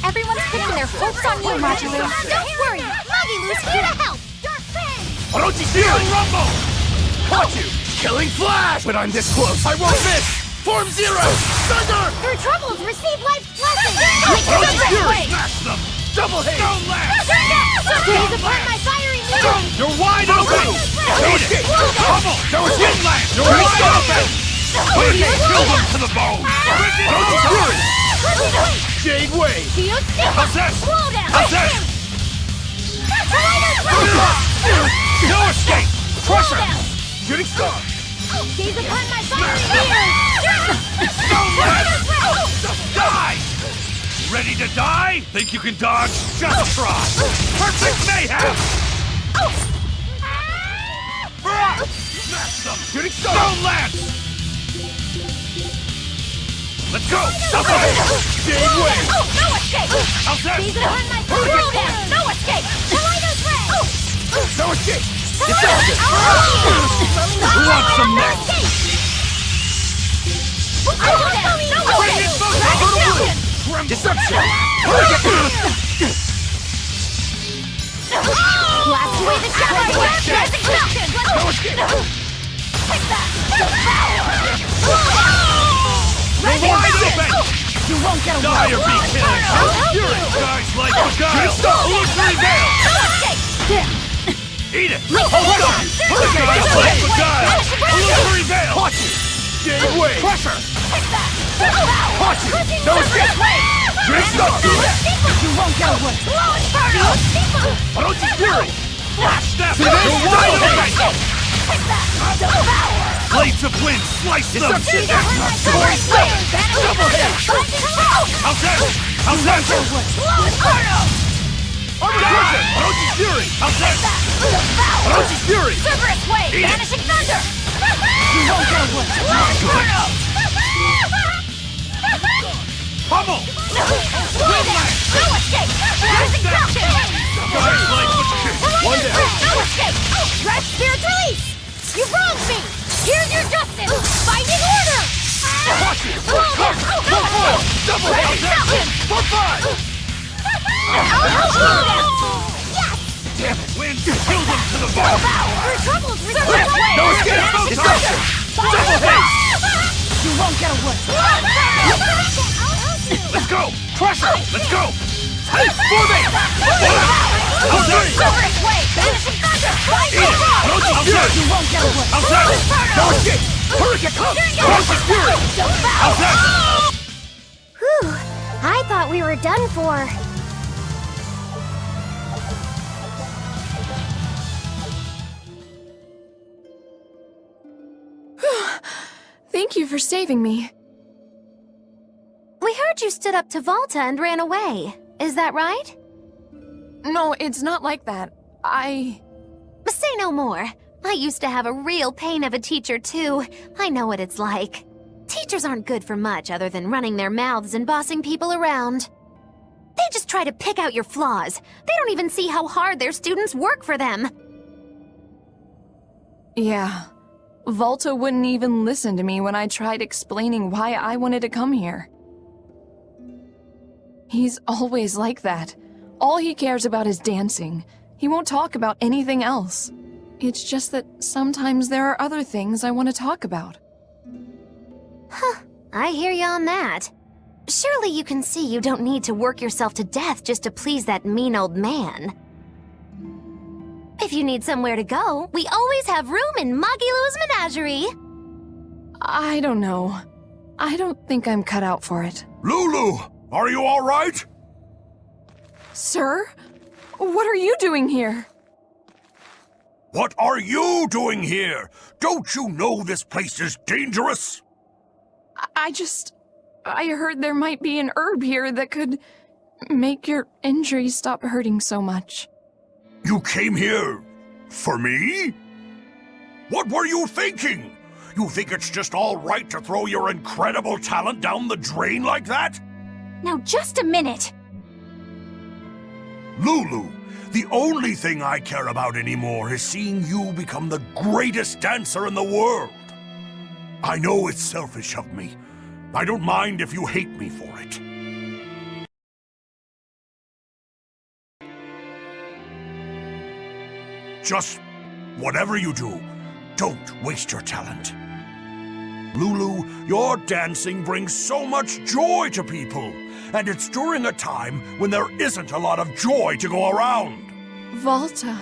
Everyone's putting their hopes on you, Marjorie. Don't worry! Muggylu's here to help! Rumble! Caught you! Killing Flash! But I'm this close, I won't miss! Form Zero! Thunder! Through troubles, receive life's blessing! Smash them! Double hit! Stone Lance! Gaze upon my fiery mirror! You're wide open! Eat it! Pummel! Stone Lance! You're wide open! Kill them to the bone! Fury! Jade Wave! Possess! Possess! No escape! Crusher! Shooting Star! Gaze upon my fiery mirror! Stone Lance! Die! Ready to die? Think you can dodge? Just try! Perfect Mayhem! Smash them! Shooting Star! Stone Lance! Let's go! Double hit! Jade Wave! No escape! Gaze upon my fiery mirror! No escape! Kaleido's Ray! No escape! Who wants some next? Deception! Blast away the shadow! Rising Falcon! No escape! Take that! Wide open! You won't get away! Die or be killed! Fury! Guys like Beguile! Illusory Veil! No escape! Eat it! Hold on! Guys like Beguile! Illusory Veil! Caught you! Jade Wave! Crusher! Caught you! No escape! Drink Star! You won't get away! Blow Inferno! Orochi Fury! Flash Step! You're wide open! Blades of Wind! Slice them! Deception! Double hit! How's that? How's that? Blow Inferno! Armor Orochi Fury! How's that? Orochi Fury! Cerberus Wave! Eat it. Vanishing Thunder! You won't get away! Blow Inferno! Pummel! No escape! Rising Falcon! Guys like one down! No escape! Red Spirit Release! You wronged me! Here's your justice! Binding Order! Watch it! Double hit! For five! Yes! Damn it! Wind! Kill them to the bone! Through troubles, No escape! Deception! Double hit! You won't get away! Let's go! Crusher! Let's go! Forming! Cerberus Wave! Vanishing Thunder! Binding Orochi Fury! You won't get away! How's that? No escape! Hurricane come! Orochi Fury! How's that? Whew! I thought we were done for. Thank you for saving me. We heard you stood up to Volta and ran away. Is that right? No, it's not like that. Say no more. I used to have a real pain of a teacher, too. I know what it's like. Teachers aren't good for much other than running their mouths and bossing people around. They just try to pick out your flaws. They don't even see how hard their students work for them. Yeah. Volta wouldn't even listen to me when I tried explaining why I wanted to come here. He's always like that. All he cares about is dancing. He won't talk about anything else. It's just that sometimes there are other things I want to talk about. Huh, I hear you on that. Surely you can see you don't need to work yourself to death just to please that mean old man. If you need somewhere to go, we always have room in Muggylu's menagerie. I don't know. I don't think I'm cut out for it. Lulu! Are you all right? Sir? What are you doing here? What are you doing here? Don't you know this place is dangerous? I heard there might be an herb here that could make your injuries stop hurting so much. You came here for me? What were you thinking? You think it's just all right to throw your incredible talent down the drain like that? Now just a minute! Lulu, the only thing I care about anymore is seeing you become the greatest dancer in the world. I know it's selfish of me. I don't mind if you hate me for it. Just whatever you do, don't waste your talent. Lulu, your dancing brings so much joy to people, and it's during a time when there isn't a lot of joy to go around. Volta.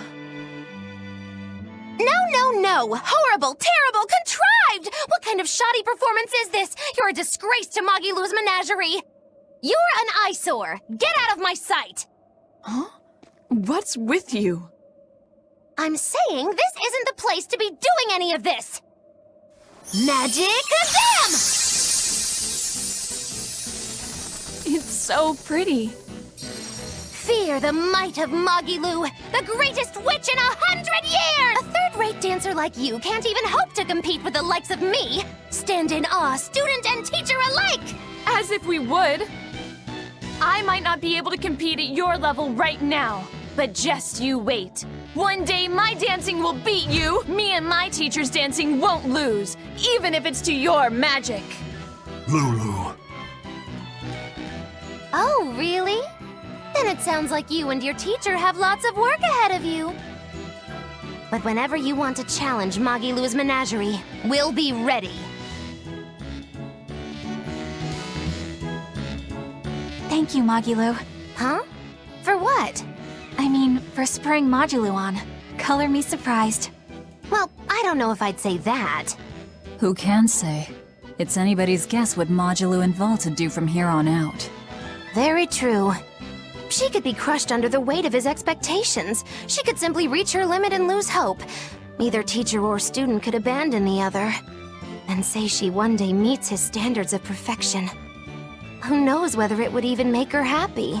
No! Horrible, terrible, contrived! What kind of shoddy performance is this? You're a disgrace to Magilu's menagerie! You're an eyesore! Get out of my sight! Huh? What's with you? I'm saying this isn't the place to be doing any of this! Magic-a-zam! It's so pretty. Fear the might of Magilu, the greatest witch in 100 years! A third-rate dancer like you can't even hope to compete with the likes of me! Stand in awe, student and teacher alike! As if we would. I might not be able to compete at your level right now, but just you wait. One day my dancing will beat you. Me and my teacher's dancing won't lose, even if it's to your magic. Lulu. Oh, really? Then it sounds like you and your teacher have lots of work ahead of you. But whenever you want to challenge Magilu's menagerie, we'll be ready. Thank you, Magilu. Huh? For what? I mean, for spurring Magilu on. Color me surprised. Well, I don't know if I'd say that. Who can say? It's anybody's guess what Magilu and Volta do from here on out. Very true. She could be crushed under the weight of his expectations. She could simply reach her limit and lose hope. Neither teacher or student could abandon the other. And say she one day meets his standards of perfection. Who knows whether it would even make her happy?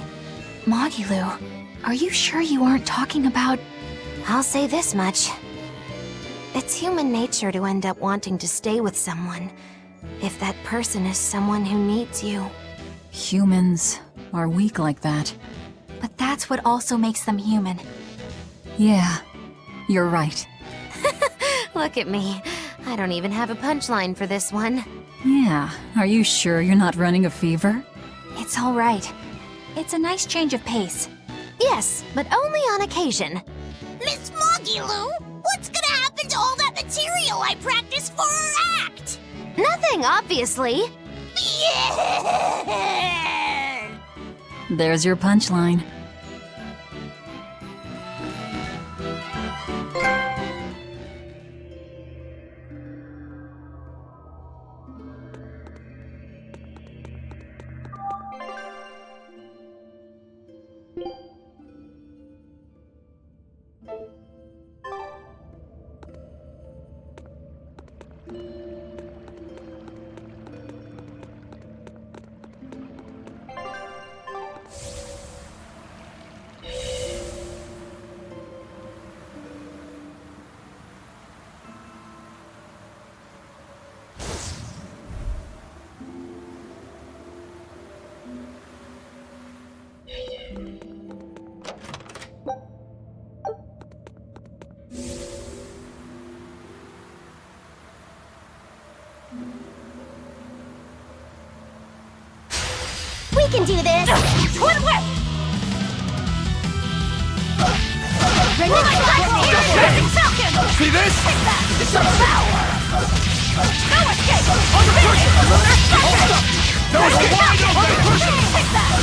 Magilu, are you sure you aren't talking about... I'll say this much. It's human nature to end up wanting to stay with someone, if that person is someone who needs you. Humans are weak like that. But that's what also makes them human. Yeah, you're right. Look at me. I don't even have a punchline for this one. Yeah, are you sure you're not running a fever? It's all right. It's a nice change of pace. Yes, but only on occasion. Miss Magilu, what's gonna happen to all that material I practiced for our act? Nothing, obviously. Yeah! There's your punchline. We can do this! Twin whip! Falcon! See this? It's a power! No escape! Under pressure! No escape! Take that!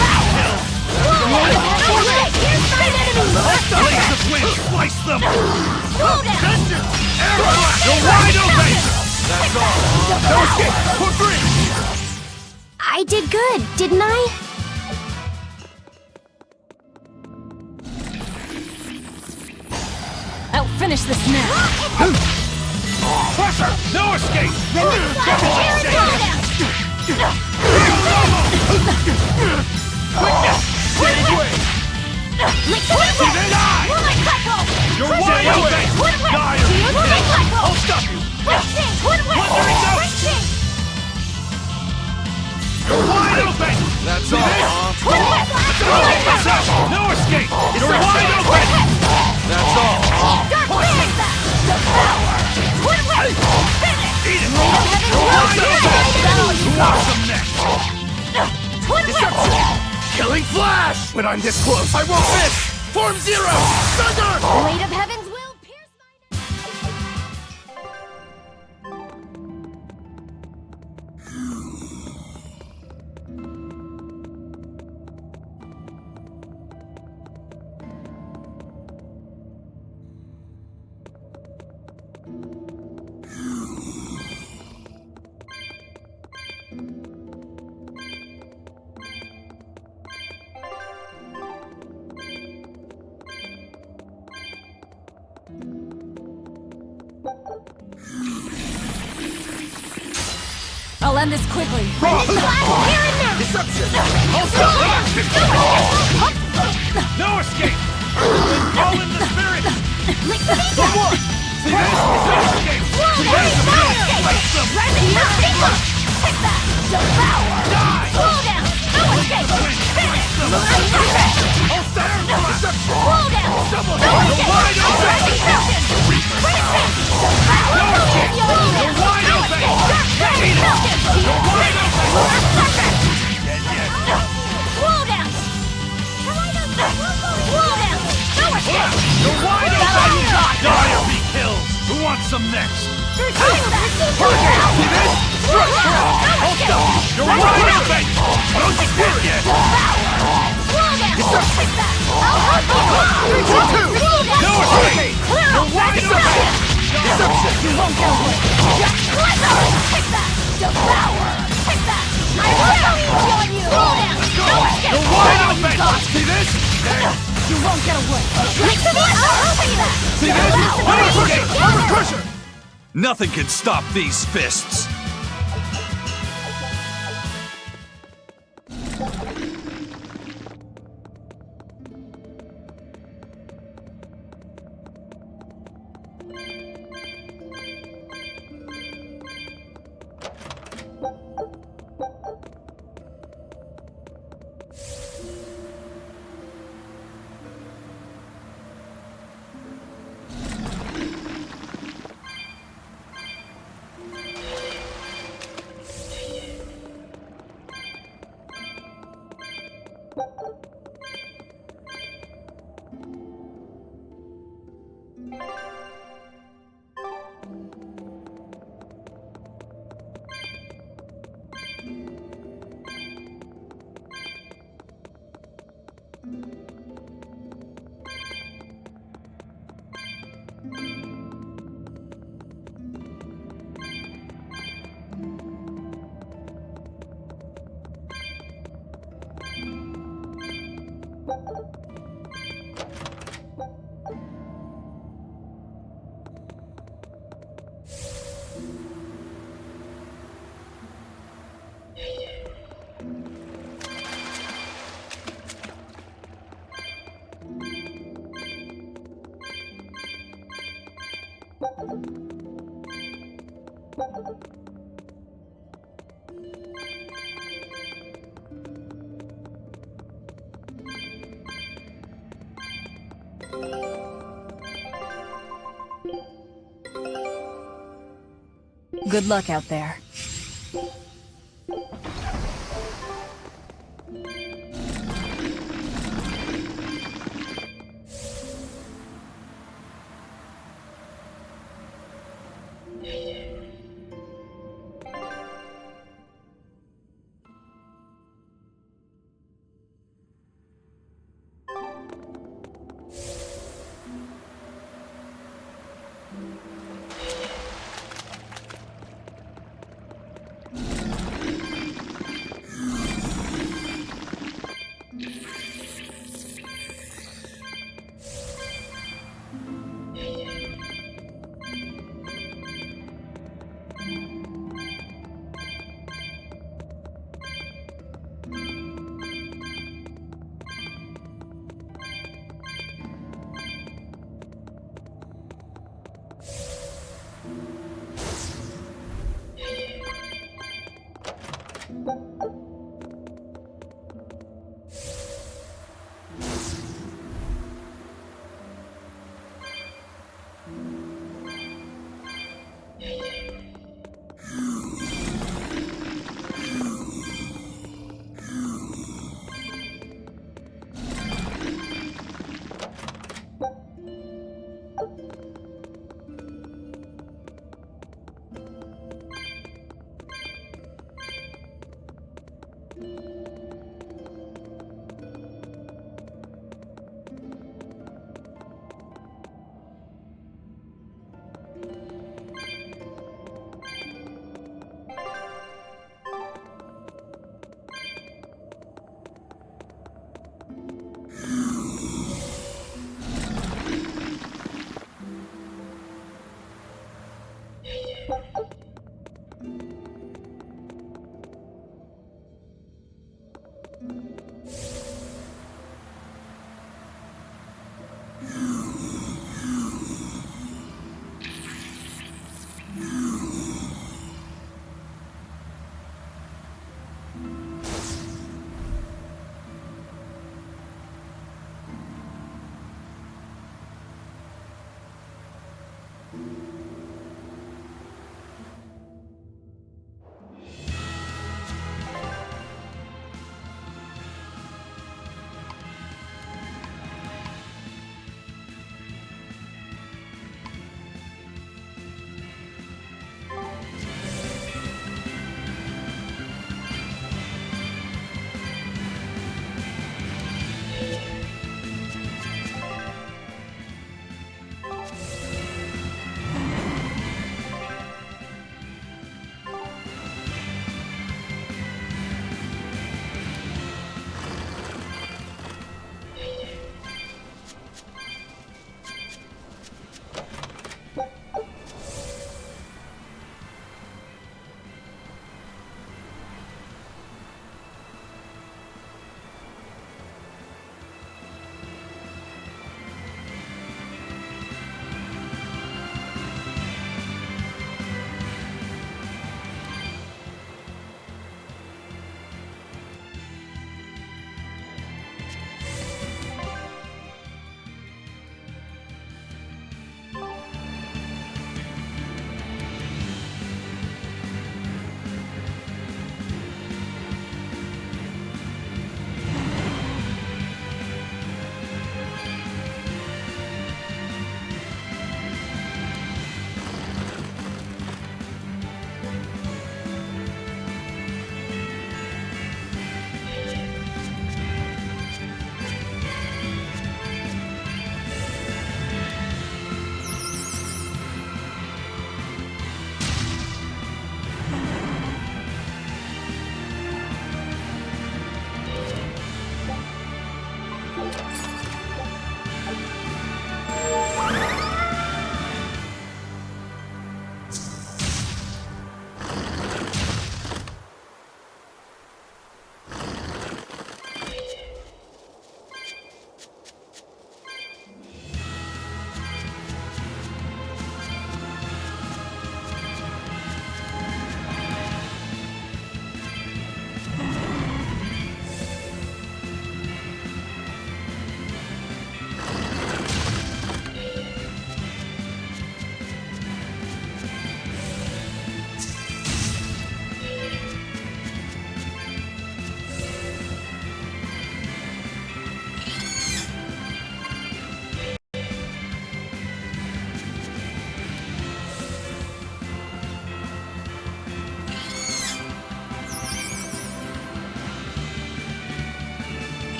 Power! No escape! Inside enemy! Blaze of wind! Slice them! Slow down! Vengeance! Air blast! You're wide open! That's all! No escape! For free! I did good, didn't I? I'll finish this now. Pressure! No escape! Quickness! Change way! Die! You're wide open! Die! I'll stop you! Wandering note! You're wide open! That's killing flash! When I'm this close, I won't miss! Form Zero! Thunder! The weight of heaven's will pierce I'll end this quickly. Deception! No escape! Call in the spirit! For one! See this? No escape! Die! Cool down! No escape! Finish! Cool down! No escape! Deception! Bring it back! Wide open! You're wide open! Cool down! Cool down! No escape! You're wide open! Die or be killed! Who wants some next? See this? You're wide open! Don't you quit yet! No escape! You're wide open! Deception! You won't get away! Take that! Devour! Take that! I will eat on you! Cool down! No escape! You're wide open! See this? You won't get away! Next to this! I'll see that! See this? Armor crusher! Armor crusher! Nothing can stop these fists! Good luck out there.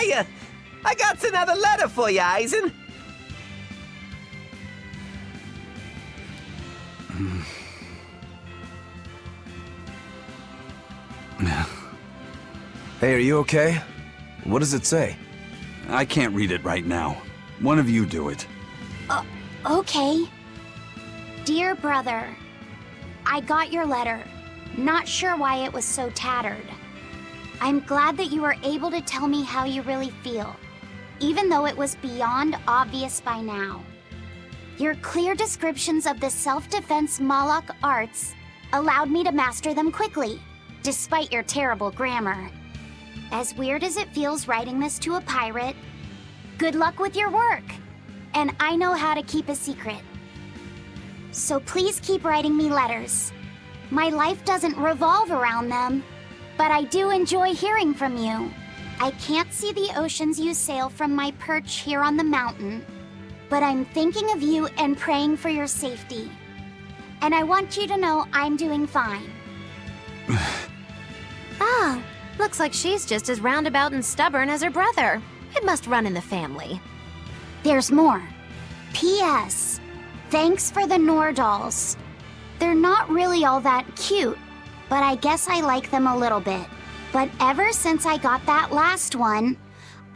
Hiya! I got another letter for you, Eisen. Hey, are you okay? What does it say? I can't read it right now. One of you do it. Okay. Dear brother, I got your letter. Not sure why it was so tattered. I'm glad that you were able to tell me how you really feel, even though it was beyond obvious by now. Your clear descriptions of the self-defense Malak arts allowed me to master them quickly, despite your terrible grammar. As weird as it feels writing this to a pirate, Good luck with your work. And I know how to keep a secret. So please keep writing me letters. My life doesn't revolve around them, but I do enjoy hearing from you. I can't see the oceans you sail from my perch here on the mountain, but I'm thinking of you and praying for your safety. And I want you to know I'm doing fine. Oh, looks like she's just as roundabout and stubborn as her brother. It must run in the family. There's more. P.S. Thanks for the Nordals. They're not really all that cute, but I guess I like them a little bit. But ever since I got that last one,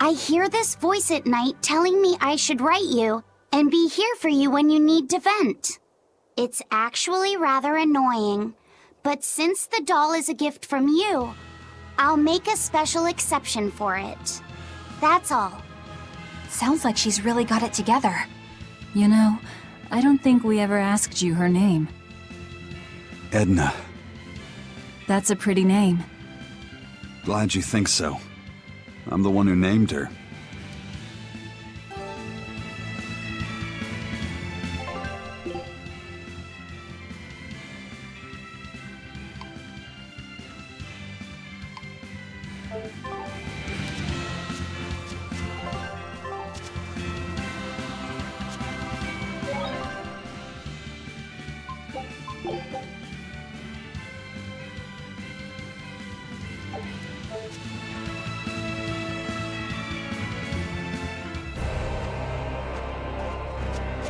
I hear this voice at night telling me I should write you and be here for you when you need to vent. It's actually rather annoying, but since the doll is a gift from you, I'll make a special exception for it. That's all. Sounds like she's really got it together. You know, I don't think we ever asked you her name. Edna. That's a pretty name. Glad you think so. I'm the one who named her.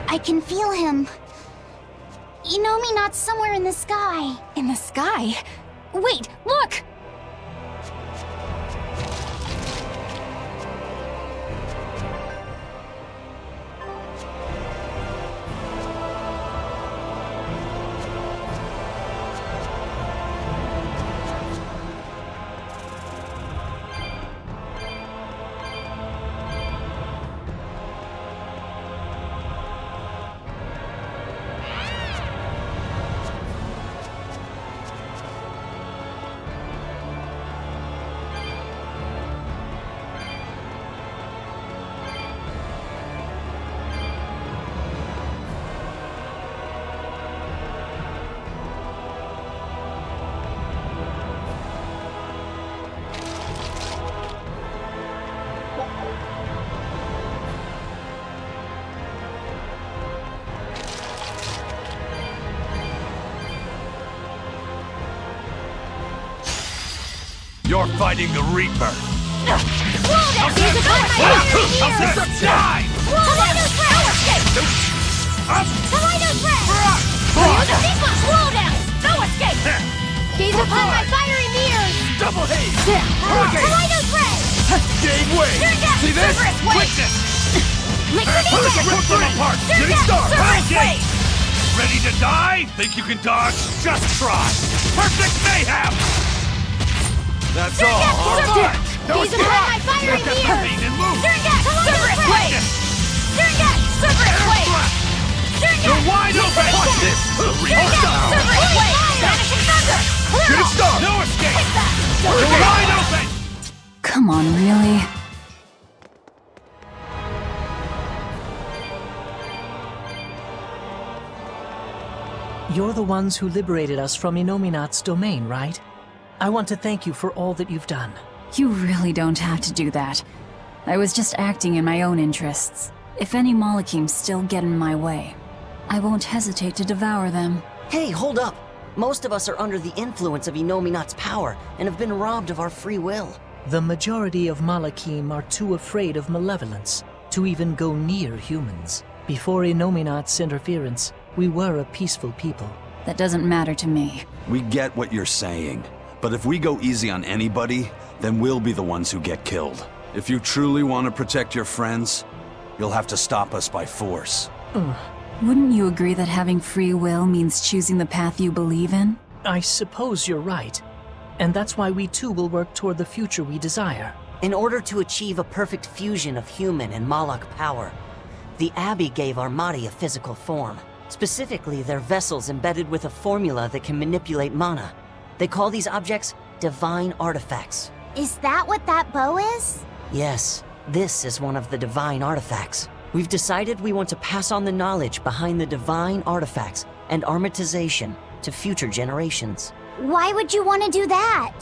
I can feel him. Not somewhere in the sky. In the sky? Wait, look! You're fighting the Reaper. Die! Tornado threat! Slow down! No escape! Gaze upon my fiery mirrors! Double haze! Tornado threat! Gave way! See this? Quickness! Rip them apart! Shooting star! Hurricane! Ready to die? Think you can dodge? Just try! Perfect mayhem! That's all right! Gaze upon my fiery mirrors! Tornado threat! Super wave! You're wide open! Watch this! Vanishing thunder! Shooting star! No escape! You're wide open! Come on, really? You're the ones who liberated us from Inominat's domain, right? I want to thank you for all that you've done. You really don't have to do that. I was just acting in my own interests. If any Malachims still get in my way, I won't hesitate to devour them. Hey, hold up! Most of us are under the influence of Inominat's power and have been robbed of our free will. The majority of Malachim are too afraid of malevolence to even go near humans. Before Inominat's interference, we were a peaceful people. That doesn't matter to me. We get what you're saying, but if we go easy on anybody, then we'll be the ones who get killed. If you truly want to protect your friends, you'll have to stop us by force. Wouldn't you agree that having free will means choosing the path you believe in? I suppose you're right. And that's why we too will work toward the future we desire. In order to achieve a perfect fusion of human and Malak power, the Abbey gave Armadi a physical form. Specifically, they're vessels embedded with a formula that can manipulate mana. They call these objects divine artifacts. Is that what that bow is? Yes, This is one of the divine artifacts. We've decided we want to pass on the knowledge behind the divine artifacts and armatization to future generations. Why would you want to do that?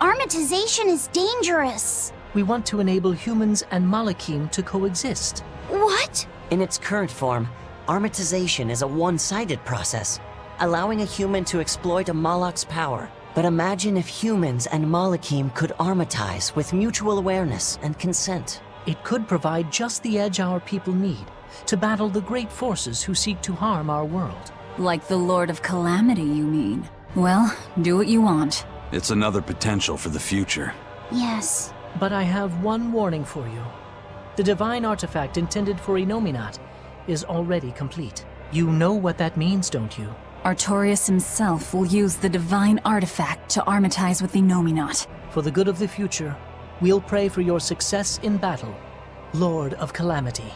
Armatization is dangerous. We want to enable humans and Malakim to coexist. What? In its current form, armatization is a one-sided process, allowing a human to exploit a Malak's power. But imagine if humans and Malakim could armatize with mutual awareness and consent. It could provide just the edge our people need to battle the great forces who seek to harm our world. Like the Lord of Calamity, you mean? Well, do what you want. It's another potential for the future. Yes. But I have one warning for you. The divine artifact intended for Inominat is already complete. You know what that means, don't you? Artorius himself will use the divine artifact to armatize with the Inominat. For the good of the future, we'll pray for your success in battle, Lord of Calamity.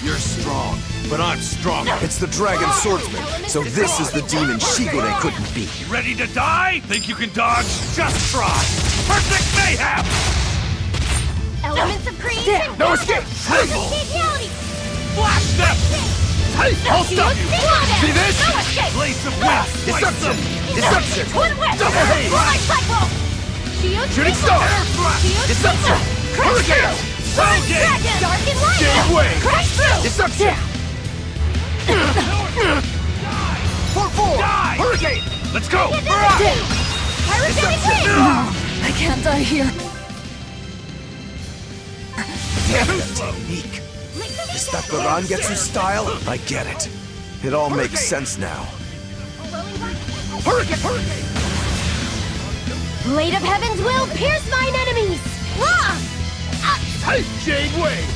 You're strong, but I'm stronger. It's the Dragon Swordsman, so this is the demon Shigure couldn't beat. You ready to die? Think you can dodge? Just try! Perfect mayhem! Elements of creation. No escape! Triple! Flash step! I'll stop you! See this? Place of wind! Deception! Deception! Double haze! Shooting star! Deception! Hurricane! Hurricane! Dark and light! Jade wave! Crash through! Deception! 4-4! Die! Hurricane! Let's go! Pyrogenic wave! I can't die here. Damn that technique! Is that the Rangetsu style? I get it. It all makes sense now. Hurricane! Hurricane! Blade of Heaven's will pierce mine enemies! Tight Jade wave!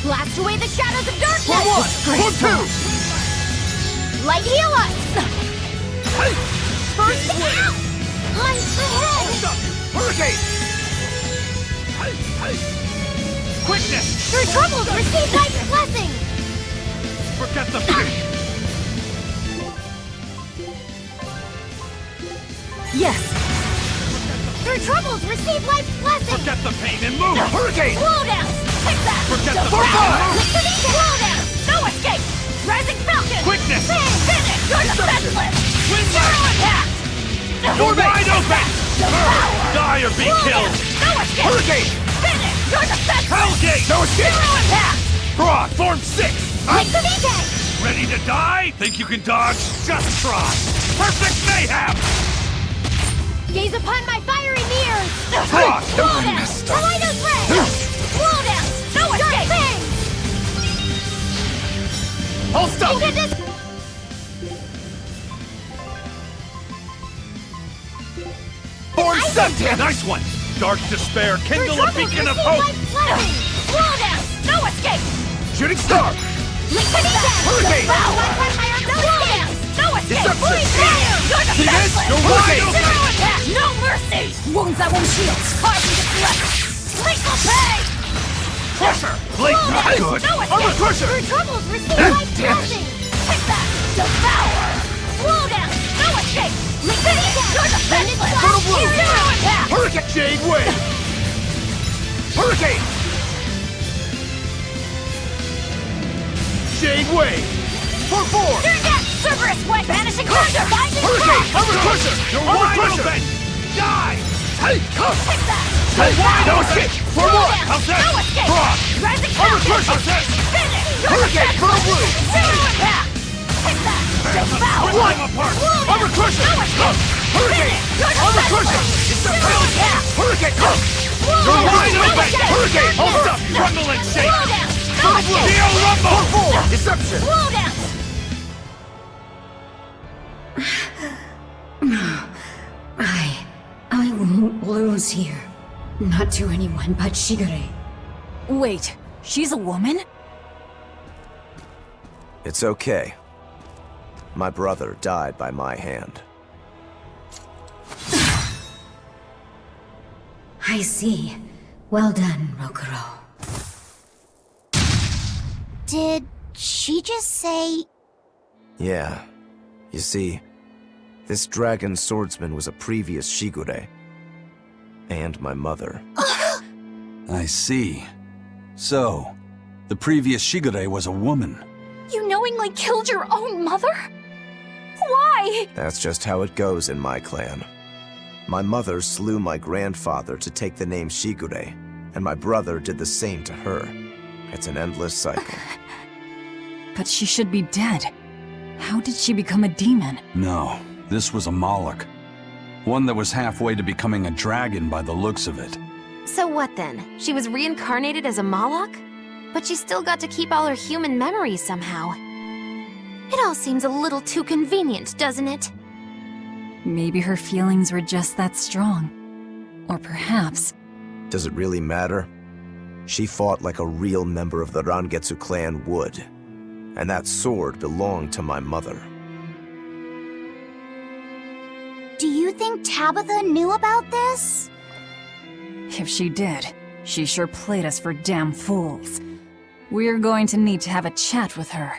Blast away the shadows of darkness! For 2! Light heal us! Tight! First out! Light ahead! Hurricane! Tight! Quickness! Through troubles, receive life's blessing! Forget the pain! Yes! Through troubles, receive life's blessing! Forget the pain and move! Hurricane! Slow down! Take that! Forget the Slow pain! down! No escape! Rising Falcon! Quickness! Finish! You're defenseless! Zero impact! You're wide open! Die or be killed! No escape! Hurricane! Finish! You're defenseless! Hellgate! No escape! Zero impact! Broad, form 6! Ready to die? Think you can dodge? Just try! Perfect mayhem! Gaze upon my fiery Frost! Roll down! Tornado threat! Roll down! No escape! Hold stop! Into this... Form Septim! Nice one! Dark despair, kindle a beacon of hope! Roll down! No escape! Shooting star! Hurricane! No escape! No escape! Deception! You're See this? defenseless! You're wide open! Zero attack! No mercy! Wounds that won't heal. Partially deflect! Lethal pay! Crusher! Blade not Hey, good! no escape! Armor crusher! Your troubles receive Damn life it. blessing! Take that! Devour! Slow down! No escape! Liquidity! You're defenseless! Turtle blue! Zero attack! Hurricane! Jade Wave! Hurricane! Jade Wave! For 4! Turn that! Cerberus Wave! Vanishing Crusher! Binding Hurricane! Cross! Armor crusher! You're Armor wide crusher! open! Die! Hey, come! Take that! Hey, no escape! For Slow 1! down! How's that? No escape! Frost! Rising Armor Captain! crusher! Finish! You're Hurricane! defenseless! Turtle blue! Zero attack! Take that! Devour! One! Armor crusher! No escape! Hurricane! Finish! You're Armor crusher! defenseless! Zero attack! Hurricane! Come! Slow You're down! wide No open! escape! Hurricane! Hold up! Rumble and shake! Slow down! No Turtle blue! escape! Neo Rumble! For 4! Deception! Slow down! I won't lose here. Not to anyone but Shigure. Wait, she's a woman? It's okay. My brother died by my hand. I see. Well done, Rokuro. Did she just say... Yeah. You see, this dragon swordsman was a previous Shigure. And my mother. I see. So, the previous Shigure was a woman. You knowingly killed your own mother? Why? That's just how it goes in my clan. My mother slew my grandfather to take the name Shigure, and my brother did the same to her. It's an endless cycle. But she should be dead. How did she become a demon? No, this was a Moloch. One that was halfway to becoming a dragon by the looks of it. So what then? She was reincarnated as a Moloch? But she still got to keep all her human memories somehow. It all seems a little too convenient, doesn't it? Maybe her feelings were just that strong. Or perhaps... Does it really matter? She fought like a real member of the Rangetsu clan would. And that sword belonged to my mother. Do you think Tabitha knew about this? If she did, she sure played us for damn fools. We're going to need to have a chat with her.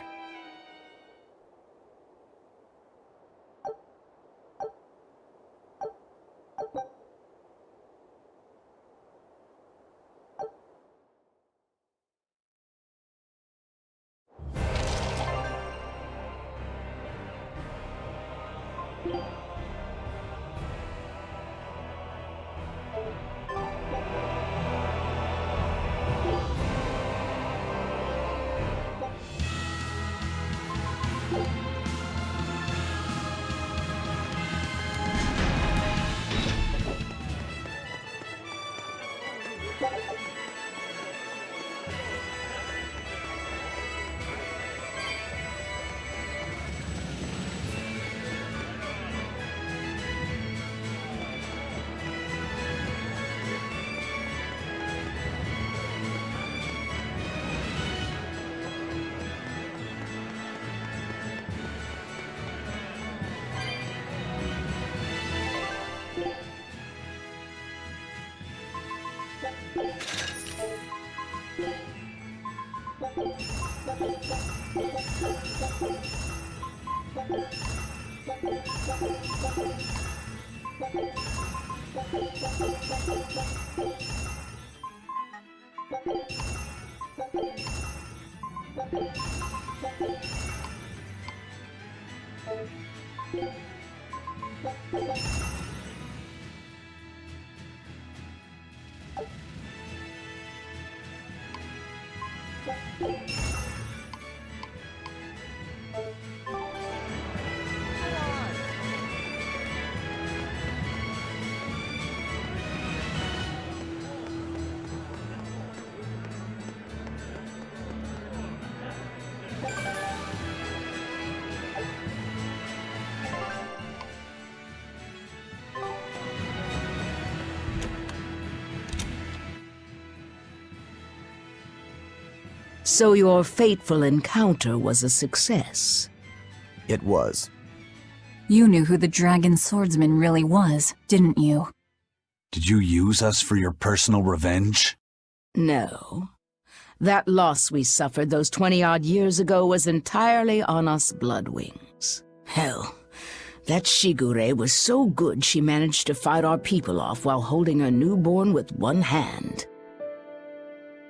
So your fateful encounter was a success. It was. You knew who the dragon swordsman really was, didn't you? Did you use us for your personal revenge? No. That loss we suffered those 20-odd years ago was entirely on us Bloodwings. Hell, that Shigure was so good she managed to fight our people off while holding a newborn with one hand.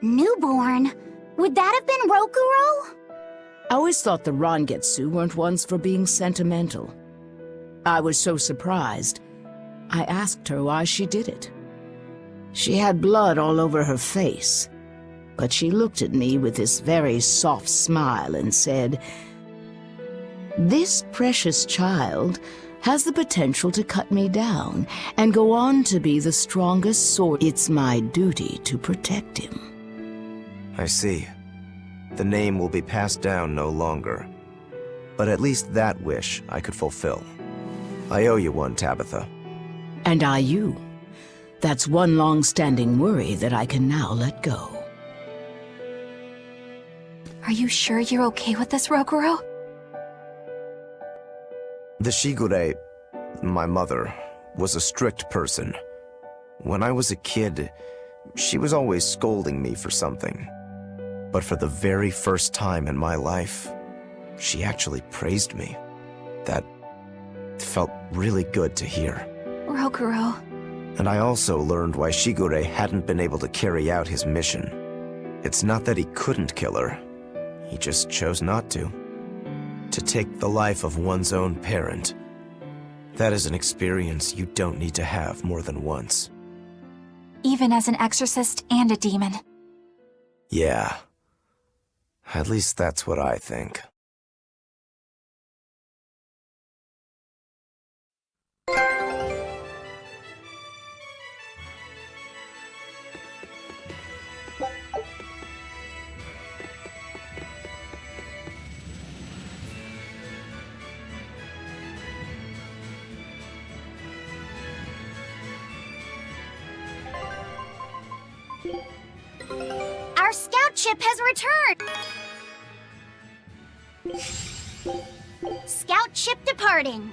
Newborn? Would that have been Rokuro? I always thought the Rangetsu weren't ones for being sentimental. I was so surprised, I asked her why she did it. She had blood all over her face, but she looked at me with this very soft smile and said, "This precious child has the potential to cut me down and go on to be the strongest sword. It's my duty to protect him." I see. The name will be passed down no longer. But at least that wish I could fulfill. I owe you one, Tabitha. And I you. That's one long-standing worry that I can now let go. Are you sure you're okay with this, Rokuro? The Shigure, my mother, was a strict person. When I was a kid, she was always scolding me for something. But for the very first time in my life, she actually praised me. That felt really good to hear. Rokuro. And I also learned why Shigure hadn't been able to carry out his mission. It's not that he couldn't kill her. He just chose not to. To take the life of one's own parent. That is an experience you don't need to have more than once. Even as an exorcist and a demon. Yeah. At least that's what I think. Our scout ship has returned! Scout ship departing.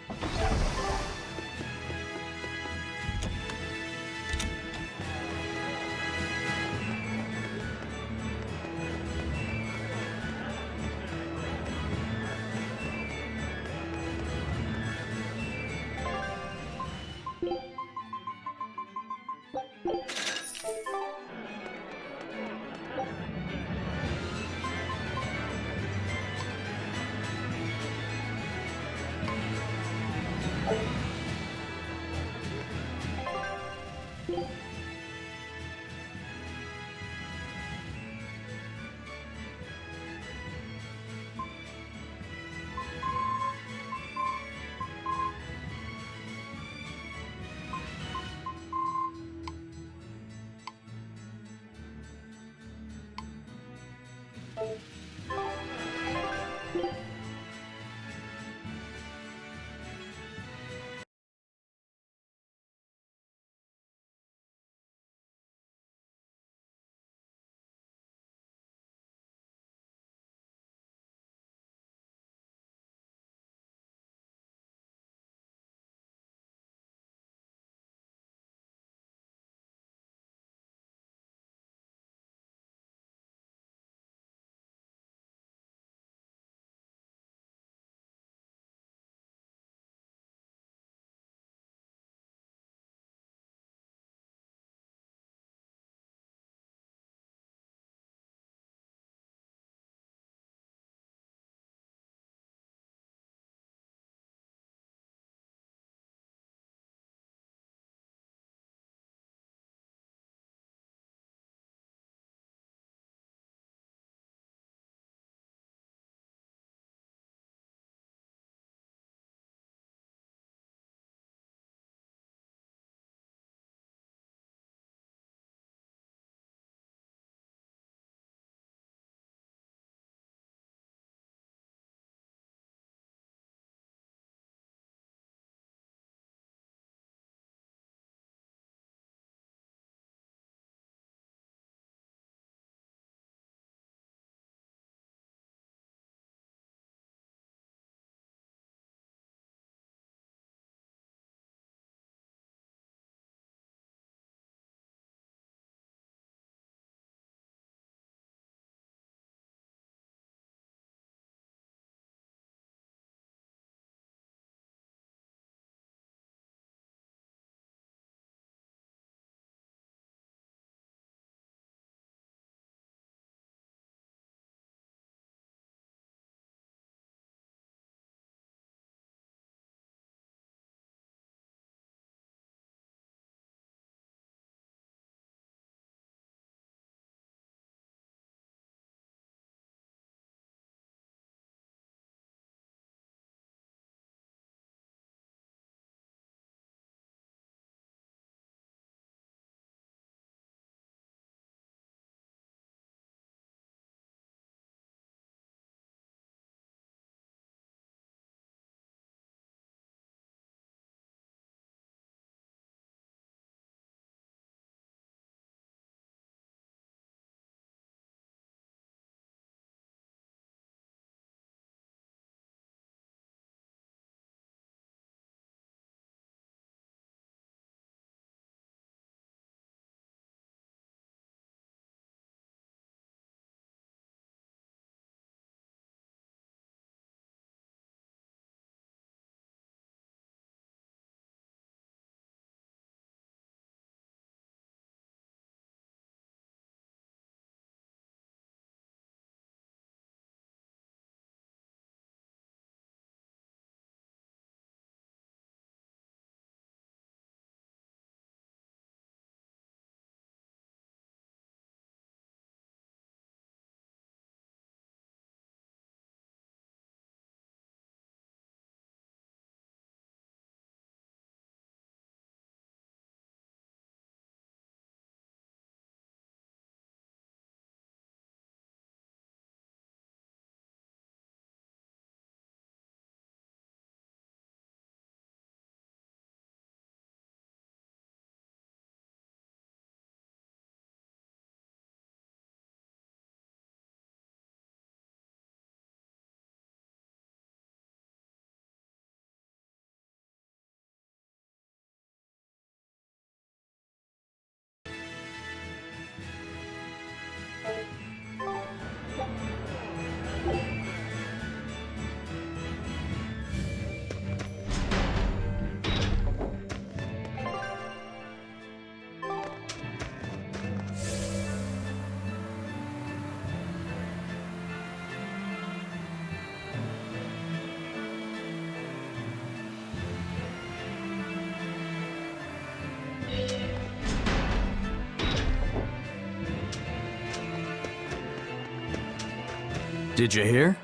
Did you hear?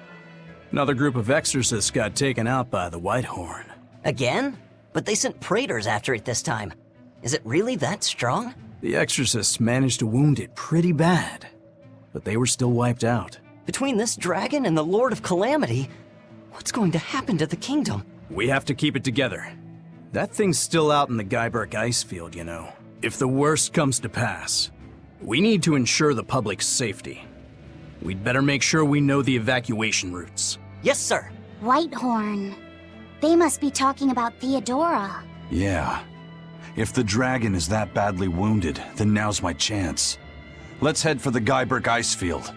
Another group of exorcists got taken out by the Whitehorn. Again? But they sent praetors after it this time. Is it really that strong? The exorcists managed to wound it pretty bad, but they were still wiped out. Between this dragon and the Lord of Calamity, what's going to happen to the kingdom? We have to keep it together. That thing's still out in the Guyberg ice field, you know. If the worst comes to pass, we need to ensure the public's safety. We'd better make sure we know the evacuation routes. Yes, sir. Whitehorn. They must be talking about Theodora. Yeah. If the dragon is that badly wounded, then now's my chance. Let's head for the Guyberg ice field.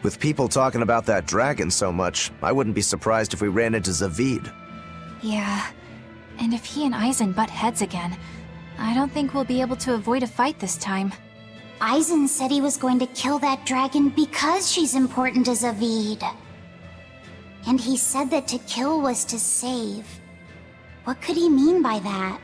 With people talking about that dragon so much, I wouldn't be surprised if we ran into Zavid. Yeah. And if he and Eisen butt heads again, I don't think we'll be able to avoid a fight this time. Eisen said he was going to kill that dragon because she's important to Zavid. And he said that to kill was to save. What could he mean by that?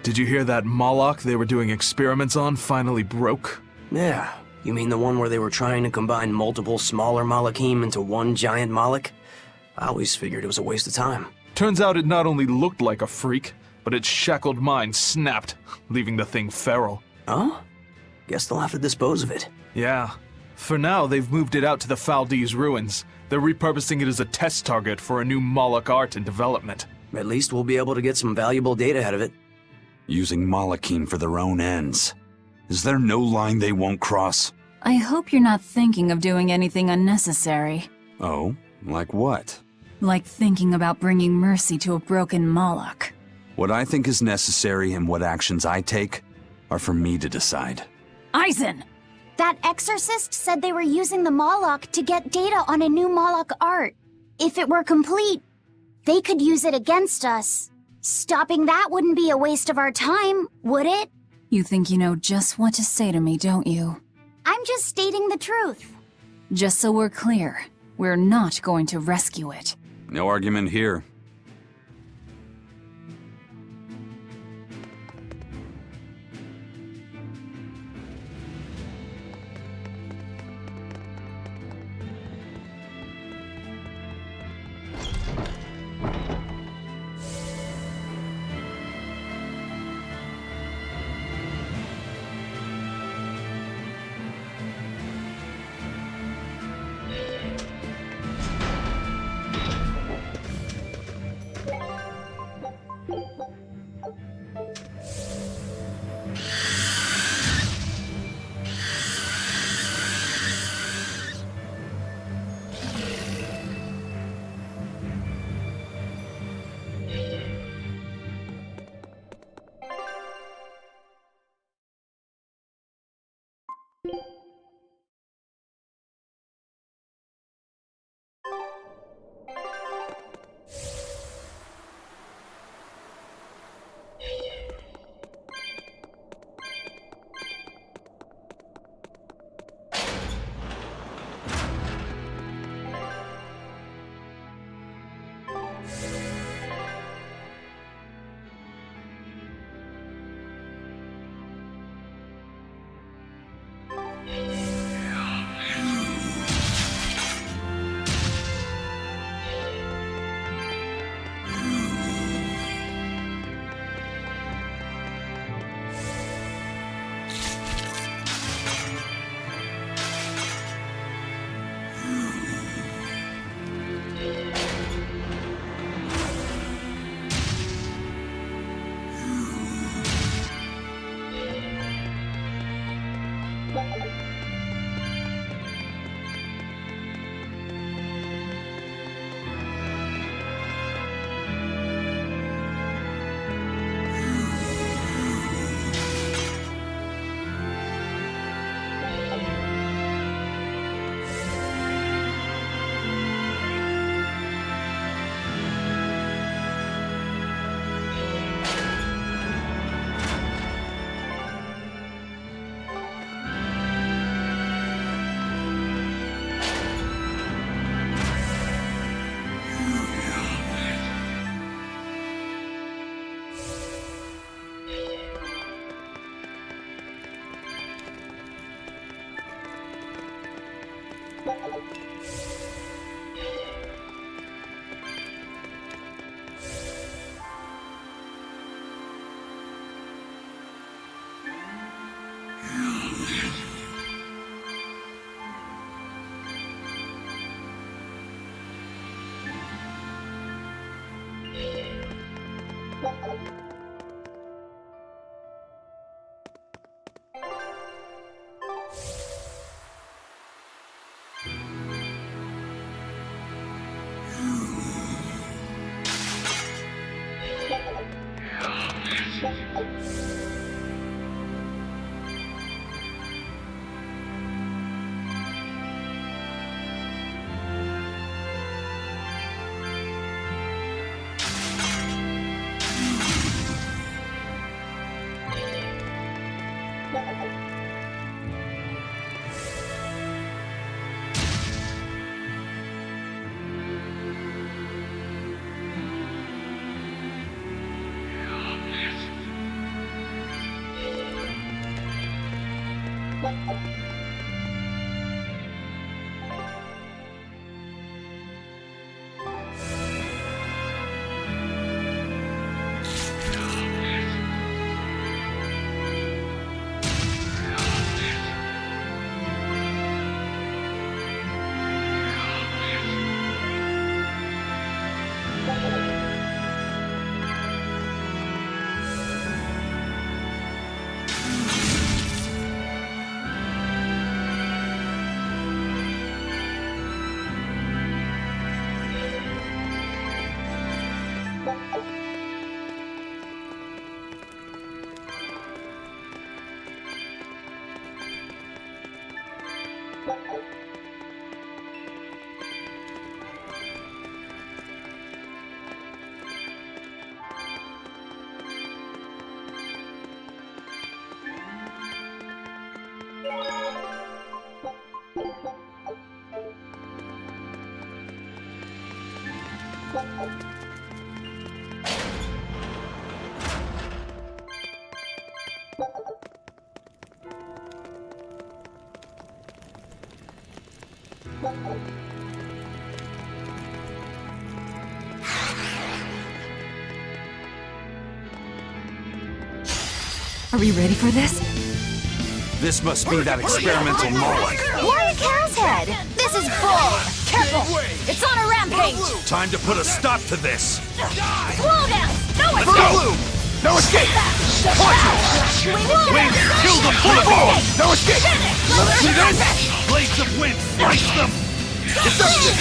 Did you hear that Moloch they were doing experiments on finally broke? Yeah. You mean the one where they were trying to combine multiple smaller Malachim into one giant Moloch? I always figured it was a waste of time. Turns out it not only looked like a freak, but its shackled mind snapped, leaving the thing feral. Oh? Guess they'll have to dispose of it. Yeah. For now, they've moved it out to the Faldee's ruins. They're repurposing it as a test target for a new Moloch art in development. At least we'll be able to get some valuable data out of it. Using Malachim for their own ends. Is there no line they won't cross? I hope you're not thinking of doing anything unnecessary. Oh? Like what? Like thinking about bringing mercy to a broken Moloch. What I think is necessary and what actions I take are for me to decide. Eisen! That exorcist said they were using the Moloch to get data on a new Moloch art. If it were complete, they could use it against us. Stopping that wouldn't be a waste of our time, would it? You think you know just what to say to me, don't you? I'm just stating the truth. Just so we're clear, we're not going to rescue it. No argument here. Are we ready for this? This must be that experimental Moloch. Why a cow's head? This is bull! Careful! It's on a rampage! Time to put a stop to this. Slow down! No Let's escape! go! No escape! Wing! Kill them full of ball! No escape! See this? Blades of wind! Slice them! Deception!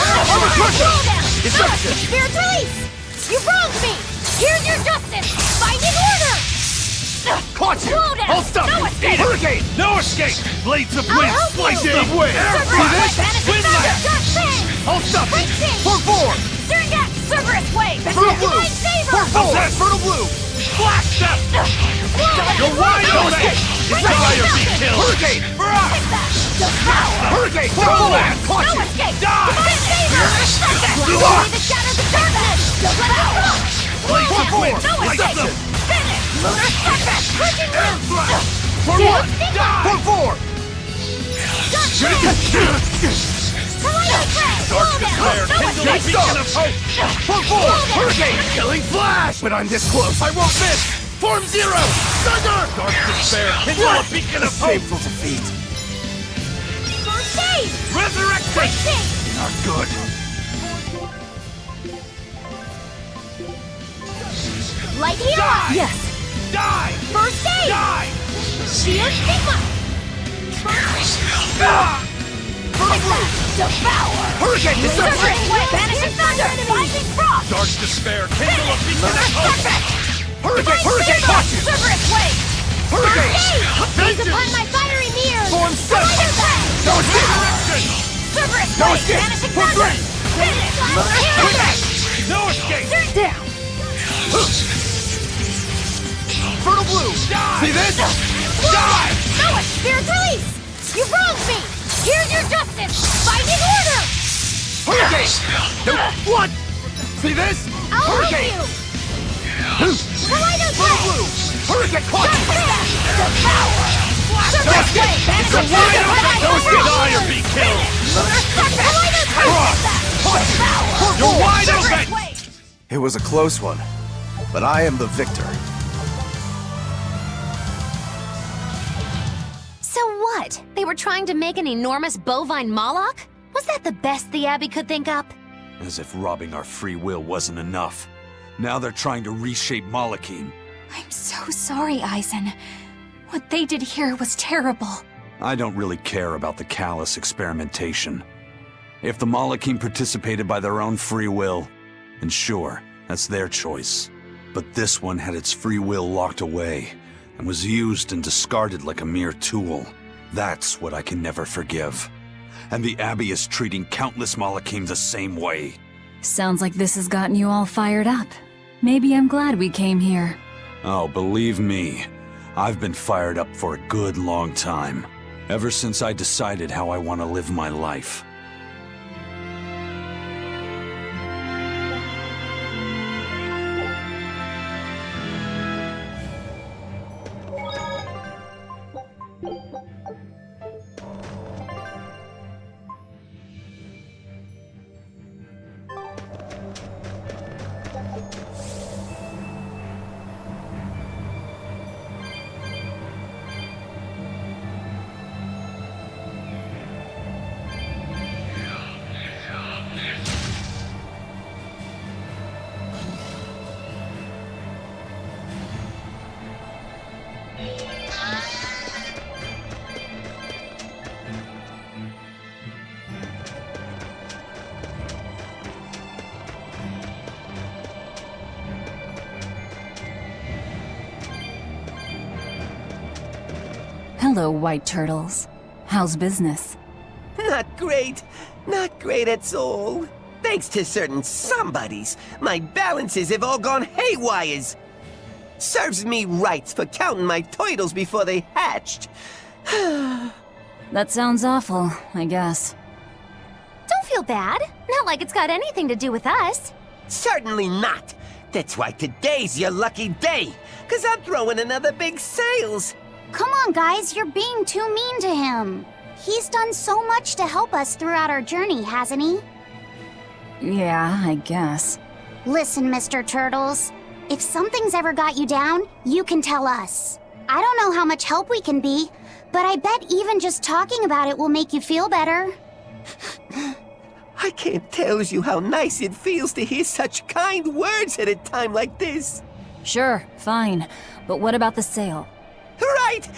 Armor crusher! Deception! Spirit's release! You wronged me! Here's your justice! Binding order! Caught you! Slow down! I'll stop No you! escape! Hurricane! No escape! Blades of wind! I'll help Slice you. them! See this? Wind lash! I'll stop you! For four! Surgat! Cerberus wave! Fertile blue! Lightsaber! For four! Fertile blue! Blast them! You're wide open! Desire be killed! Hurricane! Hurricane! Fertile land! Caught you! Die! You are! To shatter the darkness! Blades of wind! Slice them! Finish! Lunar tempest! Crushing root! For one! Die! For four! Dark despair! Kindle a beacon of hope! For four! Hurricane! Killing flash! When I'm this close, I won't miss! Form zero! Thunder! Dark despair! Kindle a beacon of hope! Shameful defeat! First aid! Resurrection! Not good! Light heal! Die! Yes! Die! First aid! Die! Geostigma! Devour! Hurricane Disintegrate! Vanishing Thunder! Lightning Frost! Dark Despair! Kindle a beacon of hope! Hurricane! Hurricane! Watch you! Cerberus Wave! Hurricane! Gaze upon my fiery mirrors! Storm Center! No escape! Cerberus No Wave! escape! Vanishing For Thunder! three! No escape! Down! Fertile Blue! See this? Die! No, it's Spirit's Release! You wronged me! Here's your justice! Binding order! Hurricane! No, what? See this? I'll Hurricane! help you! Kaleido's Fertile Ray! Blue! Hurricane Quantum! Devour! No escape! It's a wide open! No escape! Die or be killed! Cross! You're wide open! It was a close one, but I am the victor. So what? They were trying to make an enormous bovine Moloch? Was that the best the Abbey could think up? As if robbing our free will wasn't enough. Now they're trying to reshape Malachim. I'm so sorry, Eisen. What they did here was terrible. I don't really care about the callous experimentation. If the Malachim participated by their own free will, then sure, that's their choice. But this one had its free will locked away, and was used and discarded like a mere tool. That's what I can never forgive. And the Abbey is treating countless Malachim the same way. Sounds like this has gotten you all fired up. Maybe I'm glad we came here. Oh, believe me, I've been fired up for a good long time. Ever since I decided how I want to live my life. Hello, white turtles. How's business? Not great. Not great at all. Thanks to certain somebodies, my balances have all gone haywires. Serves me right for counting my turtles before they hatched. That sounds awful, I guess. Don't feel bad. Not like it's got anything to do with us. Certainly not. That's why today's your lucky day, because I'm throwing another big sales. Come on, guys, you're being too mean to him. He's done so much to help us throughout our journey, hasn't he? Yeah, I guess. Listen, Mr. Turtles. If something's ever got you down, you can tell us. I don't know how much help we can be, but I bet even just talking about it will make you feel better. I can't tell you how nice it feels to hear such kind words at a time like this. Sure, fine. But what about the sale? Right!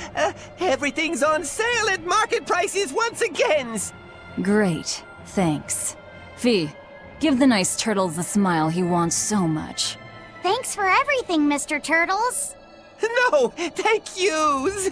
Everything's on sale at market prices once again! Great, thanks. Fee, give the nice turtles the smile he wants so much. Thanks for everything, Mr. Turtles. No, thank yous!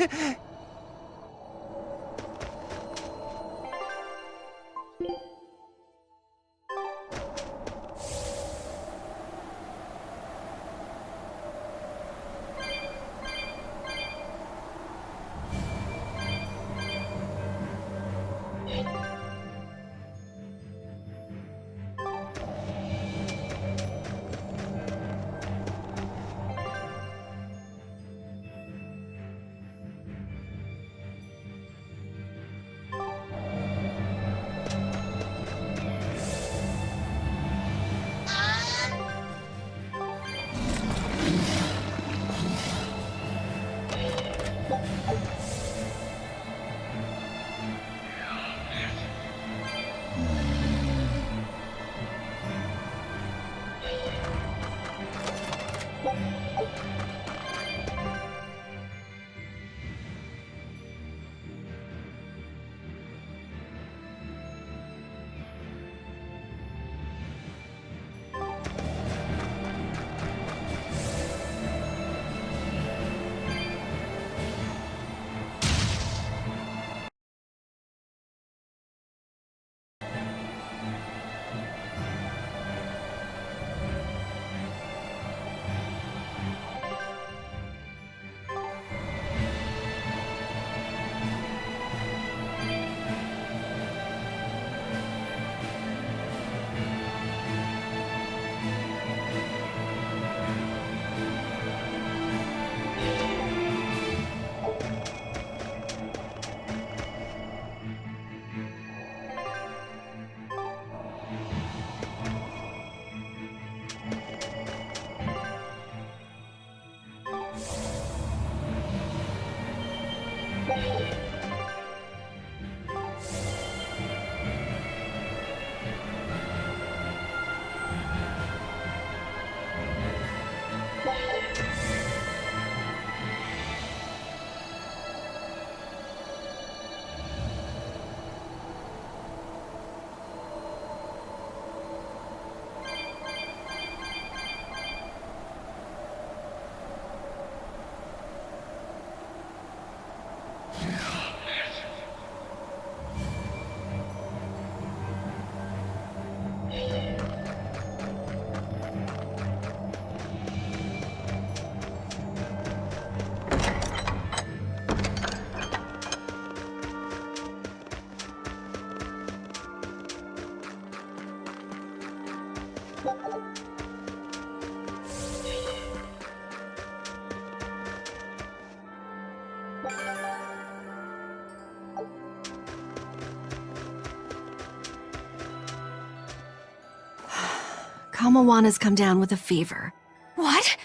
Kamawana's come down with a fever. What?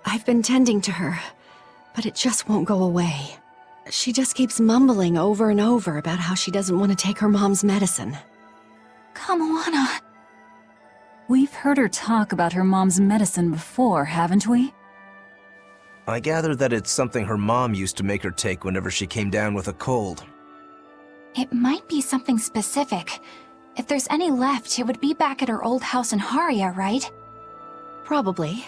I've been tending to her, but it just won't go away. She just keeps mumbling over and over about how she doesn't want to take her mom's medicine. Kamawana. We've heard her talk about her mom's medicine before, haven't we? I gather that it's something her mom used to make her take whenever she came down with a cold. It might be something specific. If there's any left, it would be back at her old house in Haria, right? Probably.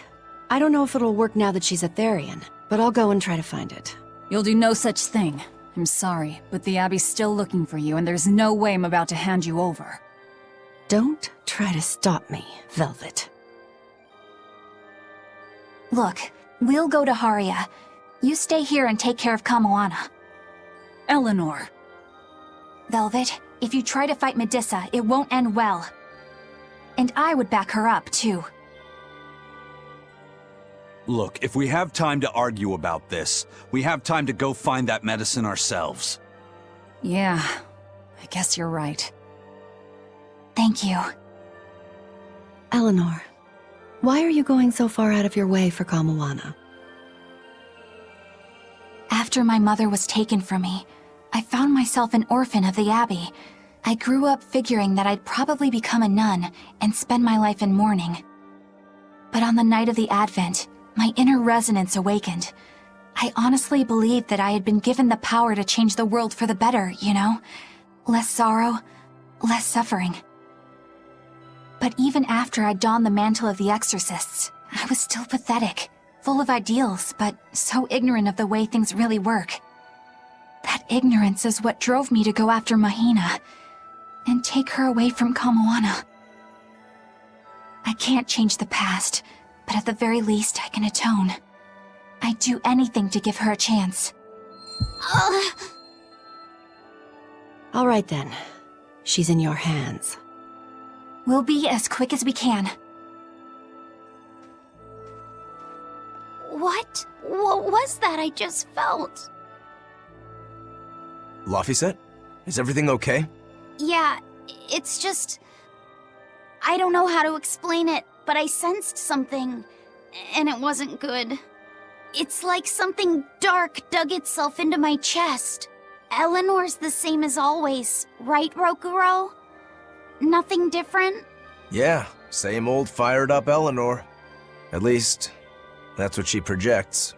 I don't know if it'll work now that she's a Therian, but I'll go and try to find it. You'll do no such thing. I'm sorry, but the Abbey's still looking for you, and there's no way I'm about to hand you over. Don't try to stop me, Velvet. Look, we'll go to Haria. You stay here and take care of Kamawana. Eleanor. Velvet, if you try to fight Medissa, it won't end well. And I would back her up, too. Look, if we have time to argue about this, we have time to go find that medicine ourselves. Yeah, I guess you're right. Thank you. Eleanor, why are you going so far out of your way for Kamawana? After my mother was taken from me, I found myself an orphan of the Abbey. I grew up figuring that I'd probably become a nun and spend my life in mourning. But on the night of the Advent, my inner resonance awakened. I honestly believed that I had been given the power to change the world for the better, you know? Less sorrow, less suffering. But even after I donned the mantle of the exorcists, I was still pathetic, full of ideals, but so ignorant of the way things really work. That ignorance is what drove me to go after Mahina and take her away from Kamawana. I can't change the past, but at the very least I can atone. I'd do anything to give her a chance. All right then. She's in your hands. We'll be as quick as we can. What was that I just felt? Laphicet? Is everything okay? Yeah, it's just... I don't know how to explain it, but I sensed something, and it wasn't good. It's like something dark dug itself into my chest. Eleanor's the same as always, right, Rokuro? Nothing different? Yeah, same old fired up Eleanor. At least, that's what she projects.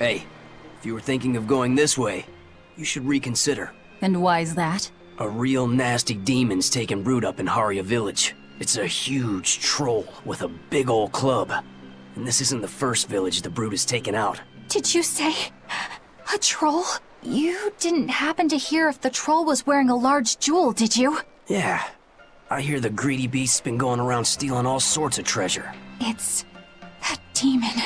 Hey, if you were thinking of going this way, you should reconsider. And why's that? A real nasty demon's taken root up in Haria Village. It's a huge troll with a big old club. And this isn't the first village the brute has taken out. Did you say a troll? You didn't happen to hear if the troll was wearing a large jewel, did you? Yeah. I hear the greedy beast's been going around stealing all sorts of treasure. It's that demon.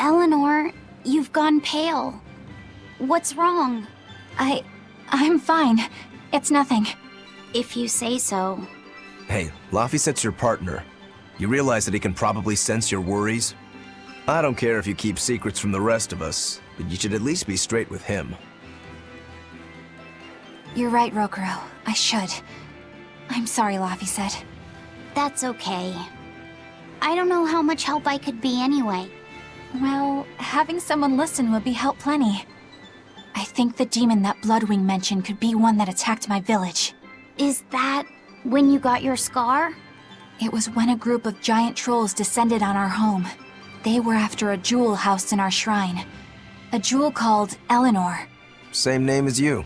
Eleanor, you've gone pale. What's wrong? I'm fine. It's nothing. If you say so. Hey, Laphicet's your partner. You realize that he can probably sense your worries? I don't care if you keep secrets from the rest of us, but you should at least be straight with him. You're right, Rokuro. I should. I'm sorry, Laphicet. That's okay. I don't know how much help I could be anyway. Well, having someone listen would be help plenty. I think the demon that Bloodwing mentioned could be one that attacked my village. Is that when you got your scar? It was when a group of giant trolls descended on our home. They were after a jewel housed in our shrine. A jewel called Eleanor. Same name as you.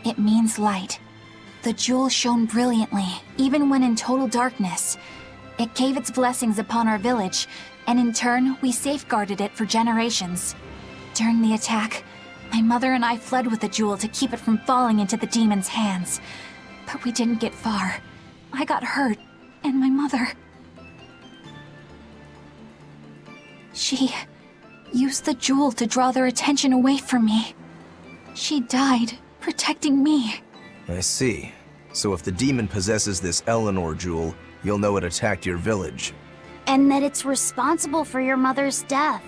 It means light. The jewel shone brilliantly, even when in total darkness. It gave its blessings upon our village, and in turn, we safeguarded it for generations. During the attack, my mother and I fled with the jewel to keep it from falling into the demon's hands. But we didn't get far. I got hurt, and my mother... She used the jewel to draw their attention away from me. She died, protecting me. I see. So if the demon possesses this Eleanor jewel, you'll know it attacked your village. And that it's responsible for your mother's death.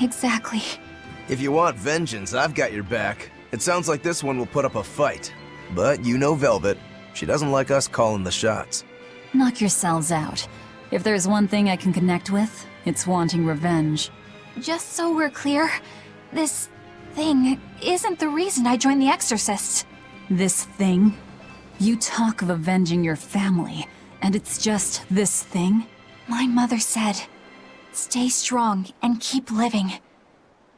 Exactly. If you want vengeance, I've got your back. It sounds like this one will put up a fight. But you know Velvet. She doesn't like us calling the shots. Knock yourselves out. If there's one thing I can connect with, it's wanting revenge. Just so we're clear, this thing isn't the reason I joined the Exorcists. This thing? You talk of avenging your family, and it's just this thing? My mother said, "Stay strong and keep living."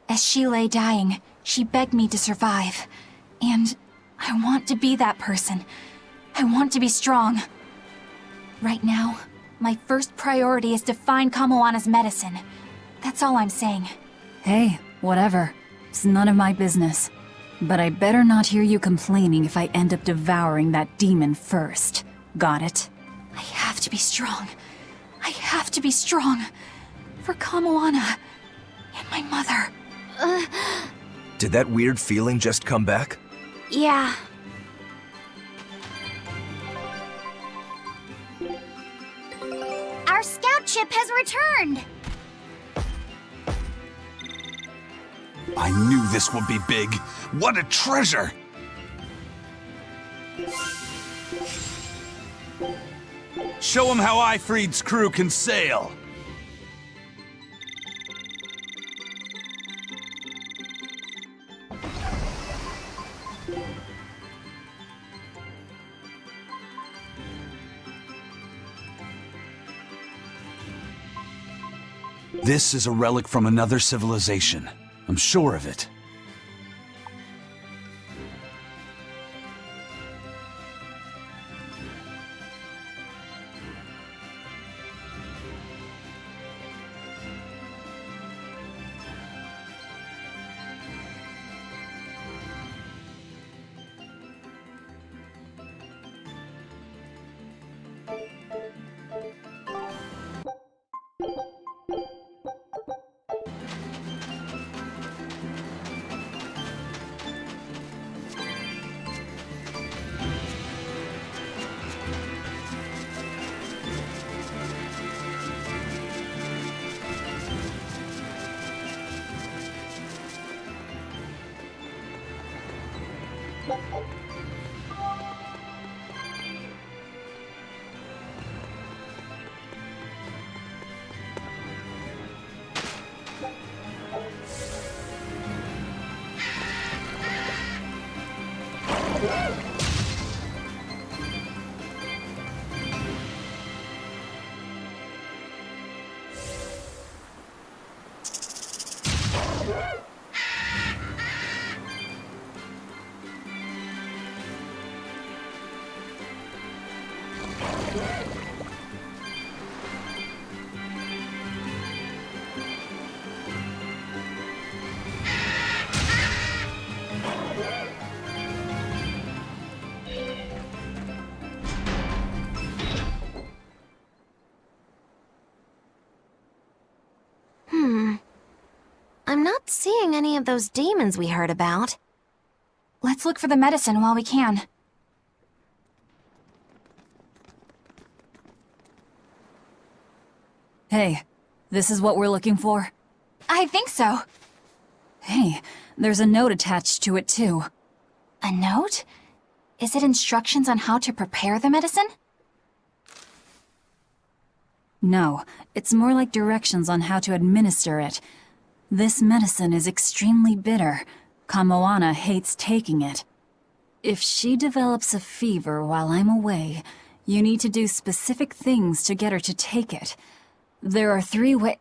As she lay dying, she begged me to survive. And I want to be that person. I want to be strong. Right now, my first priority is to find Kamoana's medicine. That's all I'm saying. Hey, whatever. It's none of my business. But I better not hear you complaining if I end up devouring that demon first. Got it? I have to be strong. I have to be strong. For Kamoana and my mother. Did that weird feeling just come back? Yeah. Our scout ship has returned! I knew this would be big. What a treasure! Show him how Ifrid's crew can sail! This is a relic from another civilization. I'm sure of it. I'm not seeing any of those demons we heard about. Let's look for the medicine while we can. Hey, this is what we're looking for? I think so. Hey, there's a note attached to it too. A note? Is it instructions on how to prepare the medicine? No, it's more like directions on how to administer it. This medicine is extremely bitter. Kamoana hates taking it. If she develops a fever while I'm away, you need to do specific things to get her to take it. There are 3 ways.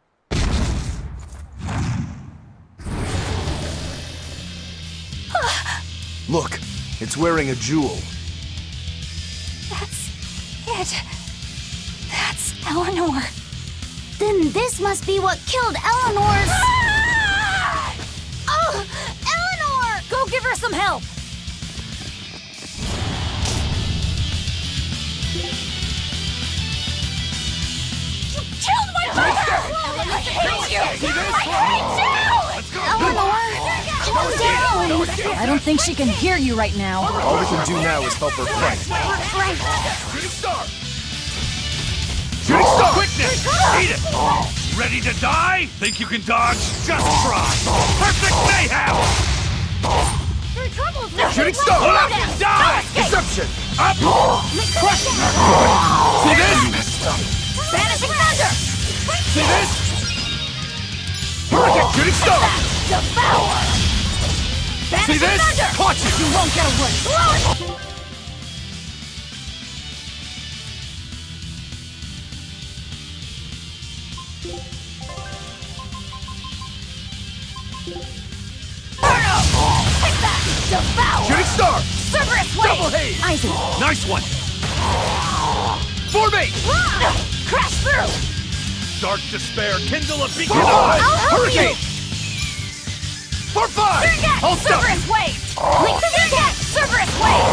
Look, it's wearing a jewel. That's it. That's Eleanor. Then this must be what killed Eleanor's... Ah! Oh! Eleanor! Go give her some help! You killed my brother! I hate you! I hate you! Eleanor, calm down! I don't think she can hear you right now. All we can do now is help her fight. Shooting star! Shooting star! Quickness! Eat it! Ready to die? Think you can dodge? Just try! Perfect mayhem! Shooting star! Hold up! Die! Deception! Up! Crush! See this? Vanishing thunder! See this? Hurricane! Shooting star! Devour! See this? Watch it! You won't get away! Devour! Shooting star! Cerberus wave! Double haze! Isaac! Nice one! Form 8! Crash through! Dark despair, kindle a beacon I'll eye! help Hurricane! For 5! Hold up! Cerberus wave! Link the Cerberus! Cerberus wave!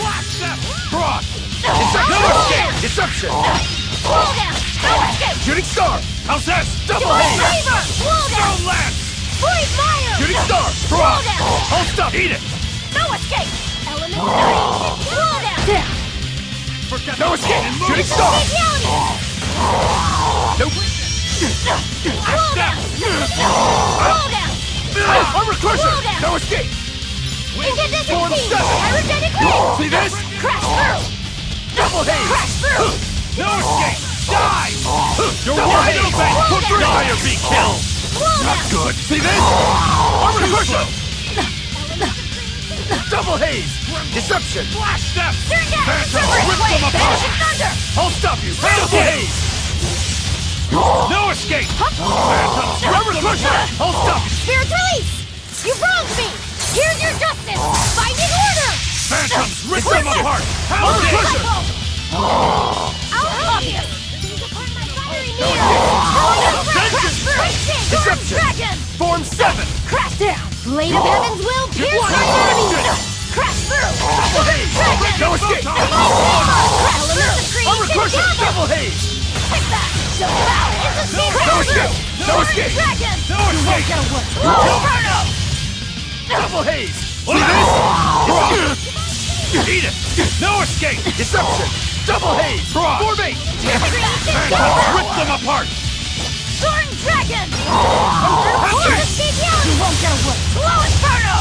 Blast step! Cross! No escape! Deception! Roll down! No escape! Shooting star! How's this? Double Divine haze! flavor! Roll down! Stone lance! Freeze fire! Shooting star! Roll Cross! down! Hold stuff! Eat it! No escape! Element roll down! Forget no escape! Shooting star! Fatality! Nope! Roll down! Roll down! Armor crusher! Roll down! No escape! Incandescent Form beam! 7! Pyrogenic wave! See this? Crash through! Double haze! Crash through! No escape! Die! You're Double wide haze! open! Roll down! Die or be killed! Roll Not down! good! See this? Armor crusher! Double haze! Deception! Flash step! Phantom! Rip them apart! Vanishing thunder! I'll stop you! Double haze! No escape! Phantom! Armor crusher! I'll stop you! Spirit's release! You wronged me! Here's your justice! Binding order! Phantoms! Rip them apart! Armor crusher! Obvious! Deception! Dragon! Form 7! Crash down! Blade of Heaven's will pierce One. my enemies! Crash through! Double haze! Dragon! No escape! Crash through! Armor crusher! Double haze! Take that! Devour! No escape! No escape! Dragon! No escape! Get away! Inferno! Double haze! See this? Eat it! No escape! Deception! Double haze! Form 8! Phantoms! Rip them apart! Storm Dragon! You won't get away! Slow Inferno!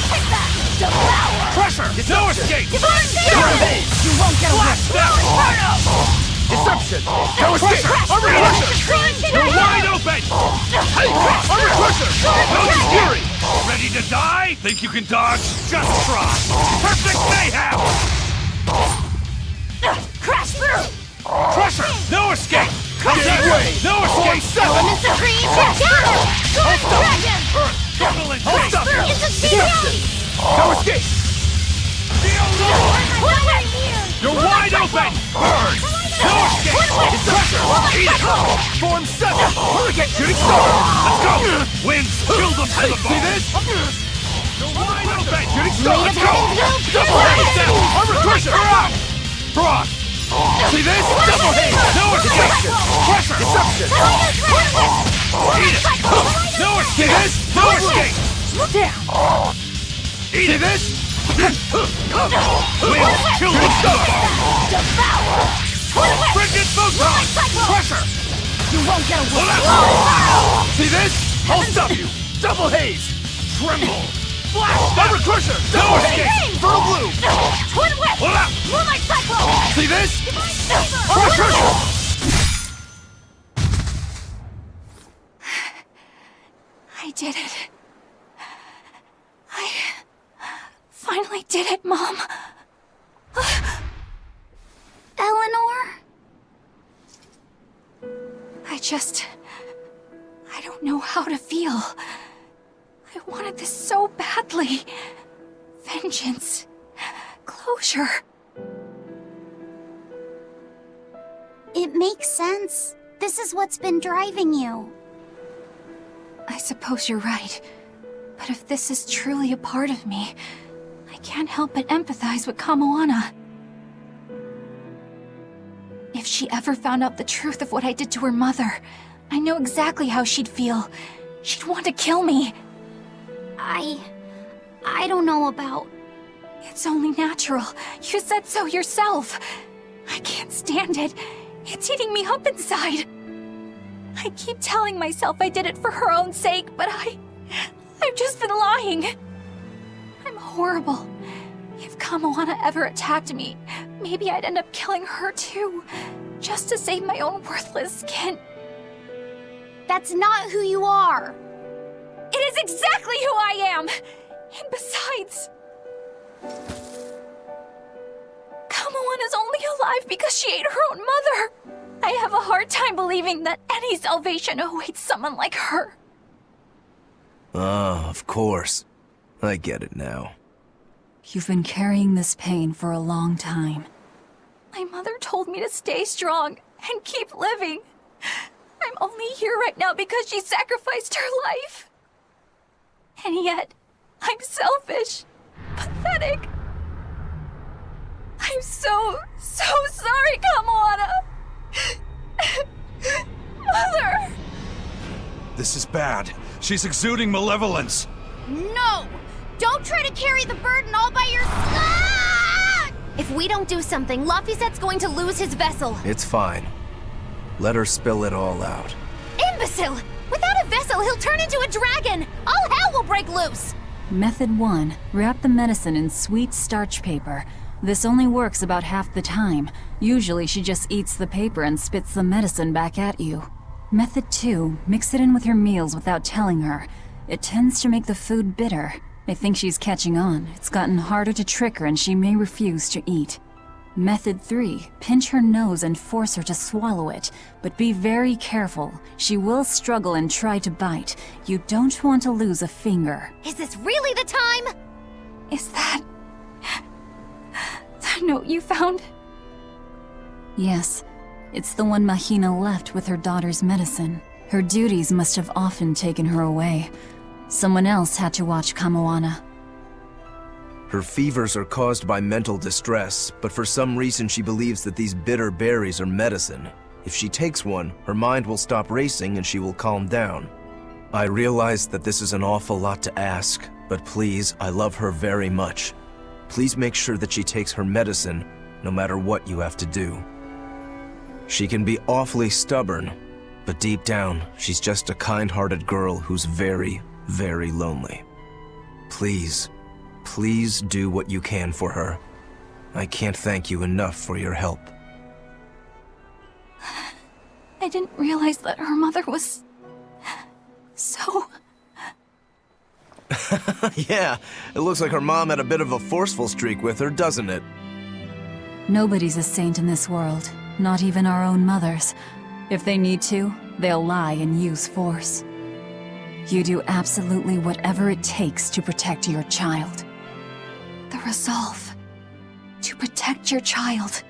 Take that! Devour! Pressure! No escape! Divine Double Fire! haze! You won't get away! Slow Inferno! Deception! No escape! Armor crusher! You're wide open! Hey! Armor crusher! No fury! Ready to die? Think you can dodge? Just try! Perfect mayhem! Crash through! Crusher! No escape! Cut that way! No escape! Elements of green, check out! Dragon! Tunnel and hold up! It's a secret! No escape! You're wide open! Burn! No escape! Crusher! Eat it! Form 7! Hurricane shooting star! Let's go! Winds! Kill them to the bone! See this? You're wide open! Shooting star! Let's go! Double haze down! Armor crusher! Brock! See this? Double haze! No escape! Crusher! Deception! Eat it! No escape! See this? No escape! Down! Eat this! Winds! Kill them to the bone! Devour! Frigid photon! Crusher! You won't get away! See this? I'll stop you! Double haze! Tremble! Flash! Armor crusher! No escape! Fertile blue! Twin whip! Pull out! Moonlight cyclone! See this? Armor Crusher! I did it. I finally did it, Mom. Eleanor? I don't know how to feel. I wanted this so badly. Vengeance. Closure. It makes sense. This is what's been driving you. I suppose you're right. But if this is truly a part of me, I can't help but empathize with Kamoana. If she ever found out the truth of what I did to her mother, I know exactly how she'd feel. She'd want to kill me. I don't know about... It's only natural. You said so yourself. I can't stand it. It's eating me up inside. I keep telling myself I did it for her own sake, but I've just been lying. I'm horrible. If Kamoana ever attacked me, maybe I'd end up killing her too, just to save my own worthless skin. That's not who you are. It is exactly who I am! And besides... Kamoana's only alive because she ate her own mother! I have a hard time believing that any salvation awaits someone like her. Ah, of course. I get it now. You've been carrying this pain for a long time. My mother told me to stay strong and keep living. I'm only here right now because she sacrificed her life. And yet, I'm selfish, pathetic. I'm so sorry, Kamoana. Mother! This is bad. She's exuding malevolence. No! Don't try to carry the burden all by yourself! If we don't do something, Laphicet's going to lose his vessel. It's fine. Let her spill it all out. Imbecile! Without a vessel, he'll turn into a dragon! All hell will break loose! Method 1. Wrap the medicine in sweet starch paper. This only works about half the time. Usually she just eats the paper and spits the medicine back at you. Method 2. Mix it in with her meals without telling her. It tends to make the food bitter. I think she's catching on. It's gotten harder to trick her and she may refuse to eat. Method 3. Pinch her nose and force her to swallow it. But be very careful. She will struggle and try to bite. You don't want to lose a finger. Is this really the time? Is that... the note you found? Yes. It's the one Mahina left with her daughter's medicine. Her duties must have often taken her away. Someone else had to watch Kamoana. Her fevers are caused by mental distress, but for some reason she believes that these bitter berries are medicine. If she takes one, her mind will stop racing and she will calm down. I realize that this is an awful lot to ask, but please, I love her very much. Please make sure that she takes her medicine, no matter what you have to do. She can be awfully stubborn, but deep down, she's just a kind-hearted girl who's very, very lonely. Please, please do what you can for her. I can't thank you enough for your help. I didn't realize that her mother was... so... Yeah, it looks like her mom had a bit of a forceful streak with her, doesn't it? Nobody's a saint in this world, not even our own mothers. If they need to, they'll lie and use force. You do absolutely whatever it takes to protect your child. The resolve to protect your child.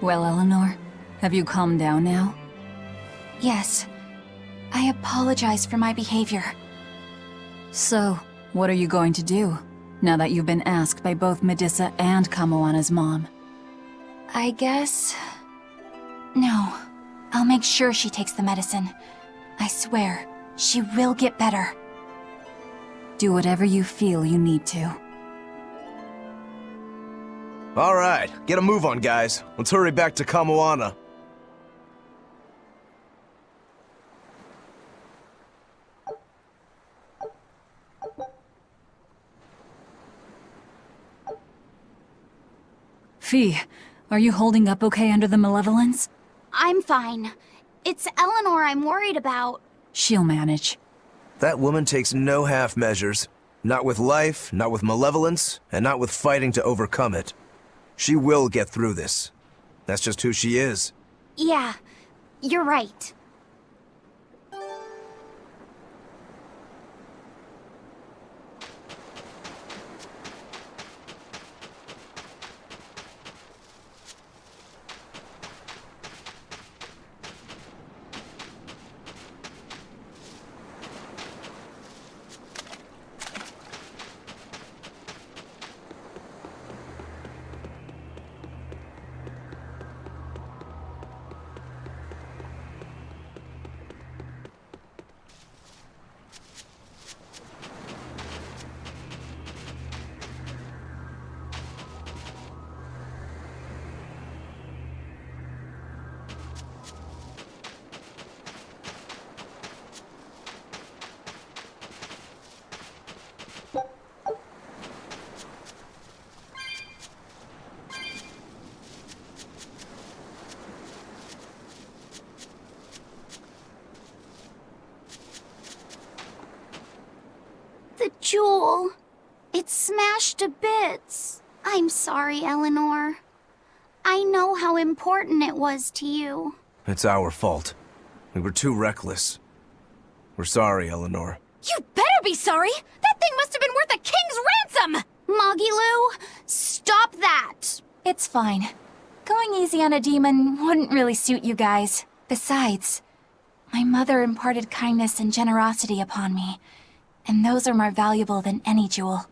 Well, Eleanor, have you calmed down now? Yes. I apologize for my behavior. So, what are you going to do, now that you've been asked by both Medissa and Kamoana's mom? I guess... No. I'll make sure she takes the medicine. I swear, she will get better. Do whatever you feel you need to. All right, get a move on, guys. Let's hurry back to Kamoana. Fee, are you holding up okay under the malevolence? I'm fine. It's Eleanor I'm worried about. She'll manage. That woman takes no half measures. Not with life, not with malevolence, and not with fighting to overcome it. She will get through this. That's just who she is. Yeah, you're right. The jewel. It's smashed to bits. I'm sorry, Eleanor. I know how important it was to you. It's our fault. We were too reckless. We're sorry, Eleanor. You better be sorry! That thing must have been worth a king's ransom! Moggy stop that! It's fine. Going easy on a demon wouldn't really suit you guys. Besides, my mother imparted kindness and generosity upon me, and those are more valuable than any jewel.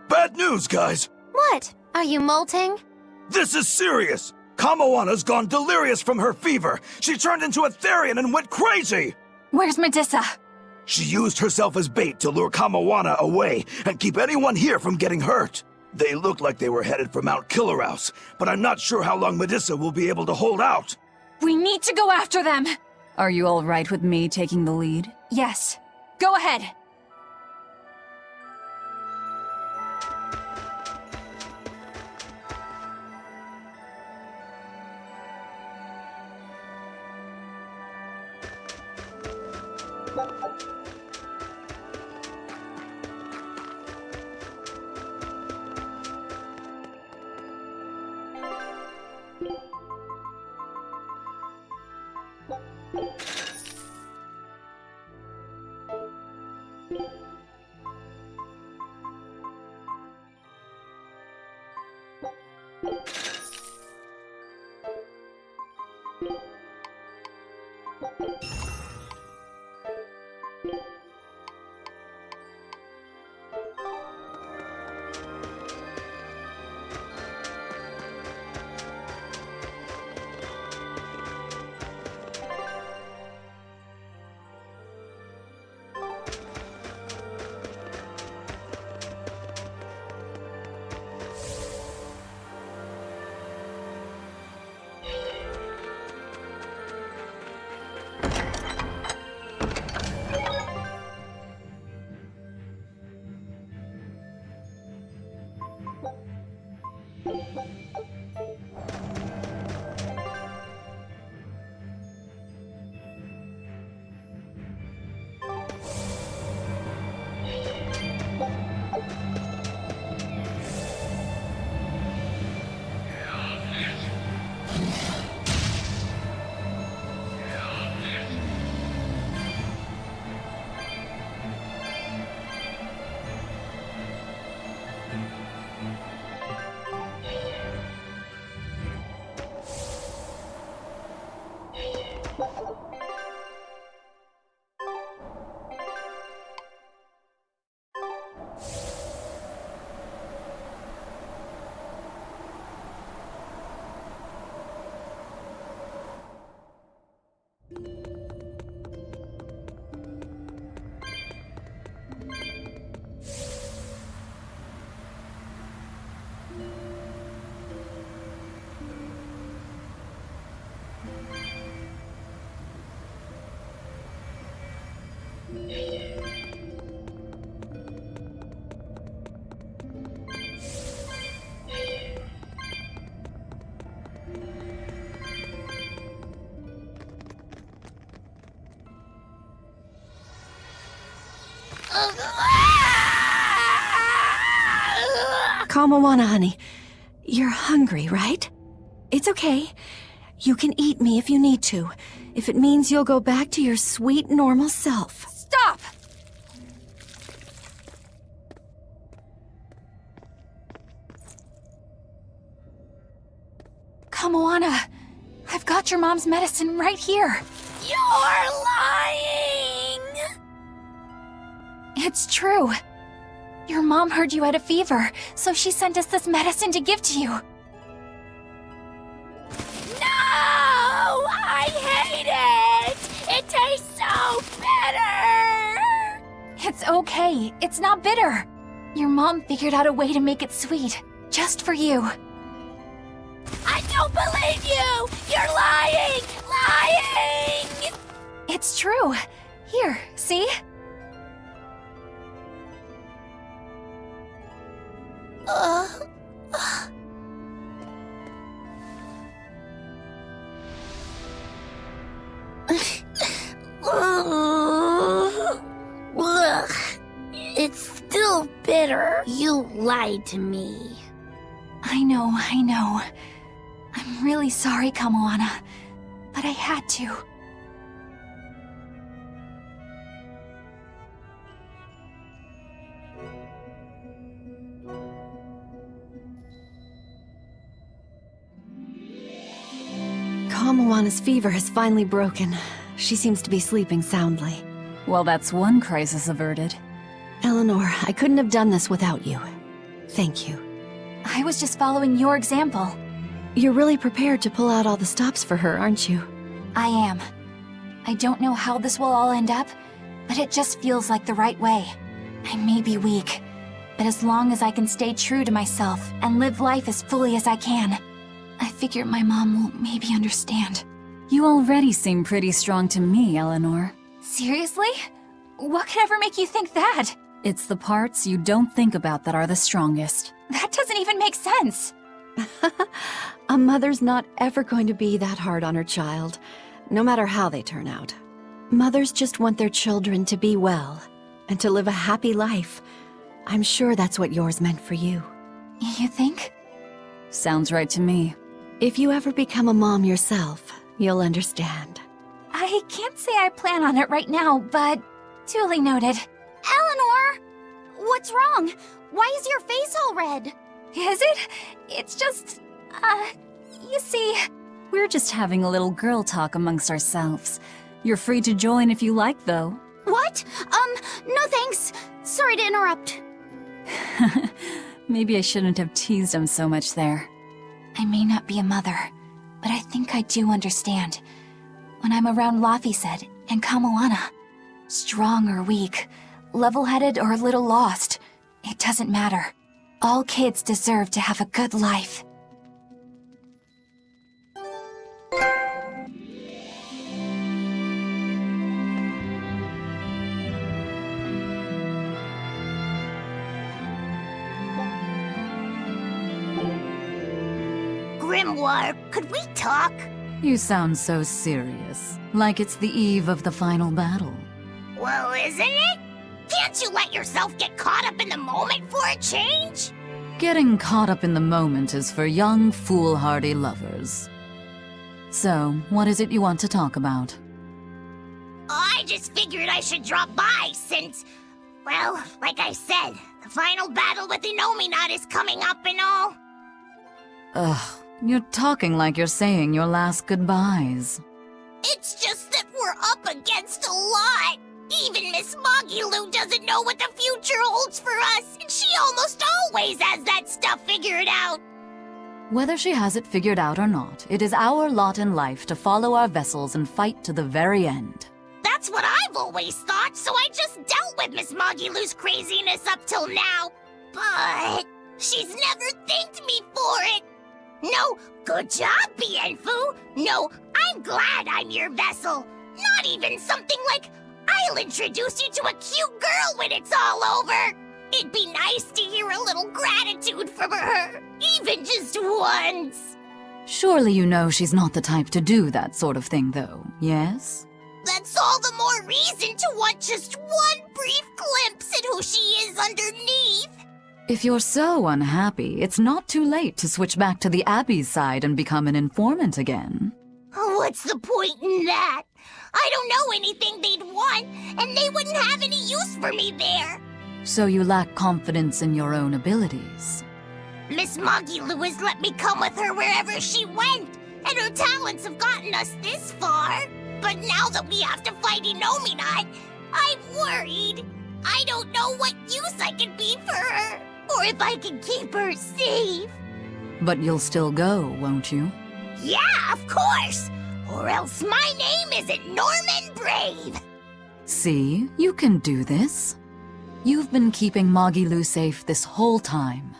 Bad news, guys! What? Are you molting? This is serious! Kamoana's gone delirious from her fever! She turned into a Therian and went crazy! Where's Medissa? She used herself as bait to lure Kamoana away and keep anyone here from getting hurt. They looked like they were headed for Mount Killerhouse, but I'm not sure how long Medissa will be able to hold out. We need to go after them! Are you all right with me taking the lead? Yes. Go ahead. Kamawana, honey. You're hungry, right? It's okay. You can eat me if you need to, if it means you'll go back to your sweet, normal self. Stop! Kamoana, I've got your mom's medicine right here. You're lying! It's true. Your mom heard you had a fever, so she sent us this medicine to give to you. No! I hate it! It tastes so bitter! It's okay. It's not bitter. Your mom figured out a way to make it sweet, just for you. I don't believe you! You're lying! Lying! It's true. Here, see? It's still bitter. You lied to me. I know. I'm really sorry, Kamoana, but I had to. Kamawana's fever has finally broken. She seems to be sleeping soundly. Well, that's one crisis averted. Eleanor, I couldn't have done this without you. Thank you. I was just following your example. You're really prepared to pull out all the stops for her, aren't you? I am. I don't know how this will all end up, but it just feels like the right way. I may be weak, but as long as I can stay true to myself and live life as fully as I can, I figure my mom will maybe understand. You already seem pretty strong to me, Eleanor. Seriously? What could ever make you think that? It's the parts you don't think about that are the strongest. That doesn't even make sense. A mother's not ever going to be that hard on her child, no matter how they turn out. Mothers just want their children to be well and to live a happy life. I'm sure that's what yours meant for you. You think? Sounds right to me. If you ever become a mom yourself, you'll understand. I can't say I plan on it right now, but duly noted. Eleanor! What's wrong? Why is your face all red? Is it? It's just, you see... We're just having a little girl talk amongst ourselves. You're free to join if you like, though. What? No thanks. Sorry to interrupt. Maybe I shouldn't have teased him so much there. I may not be a mother, but I think I do understand. When I'm around Laphicet and Kamoana, strong or weak, level-headed or a little lost, it doesn't matter. All kids deserve to have a good life. Grimoire, could we talk? You sound so serious, like it's the eve of the final battle. Well, isn't it? Can't you let yourself get caught up in the moment for a change? Getting caught up in the moment is for young, foolhardy lovers. So, what is it you want to talk about? I just figured I should drop by since, well, like I said, the final battle with Inominat is coming up and all. Ugh, you're talking like you're saying your last goodbyes. It's just that we're up against a lot. Even Miss Magilu doesn't know what the future holds for us, and she almost always has that stuff figured out. Whether she has it figured out or not, it is our lot in life to follow our vessels and fight to the very end. That's what I've always thought, so I just dealt with Miss Magilu's craziness up till now. But she's never thanked me for it. No, good job, Bienfu. No, I'm glad I'm your vessel. Not even something like, I'll introduce you to a cute girl when it's all over. It'd be nice to hear a little gratitude from her, even just once. Surely you know she's not the type to do that sort of thing, though, yes? That's all the more reason to want just one brief glimpse at who she is underneath. If you're so unhappy, it's not too late to switch back to the Abbey's side and become an informant again. What's the point in that? I don't know anything they'd want, and they wouldn't have any use for me there. So you lack confidence in your own abilities. Miss Magilu has let me come with her wherever she went, and her talents have gotten us this far. But now that we have to fight Inominat, I'm worried. I don't know what use I can be for her, or if I can keep her safe. But you'll still go, won't you? Yeah, of course! Or else my name isn't Norman Brave! See, you can do this. You've been keeping Magilu safe this whole time.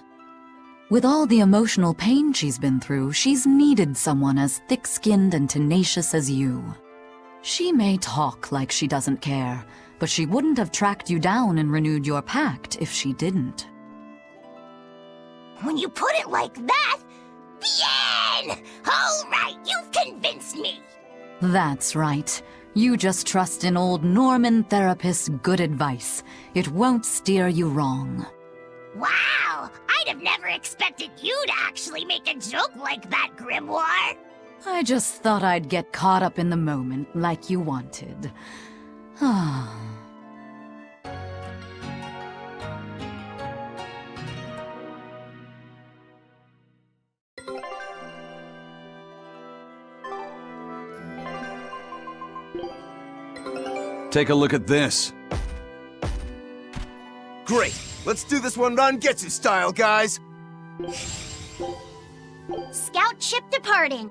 With all the emotional pain she's been through, she's needed someone as thick-skinned and tenacious as you. She may talk like she doesn't care, but she wouldn't have tracked you down and renewed your pact if she didn't. When you put it like that, bien! All right, you've convinced me. That's right. You just trust in old Norman Therapist's good advice. It won't steer you wrong. Wow! I'd have never expected you to actually make a joke like that, Grimoire. I just thought I'd get caught up in the moment like you wanted. Take a look at this. Great! Let's do this one Rangetsu style, guys! Scout ship departing.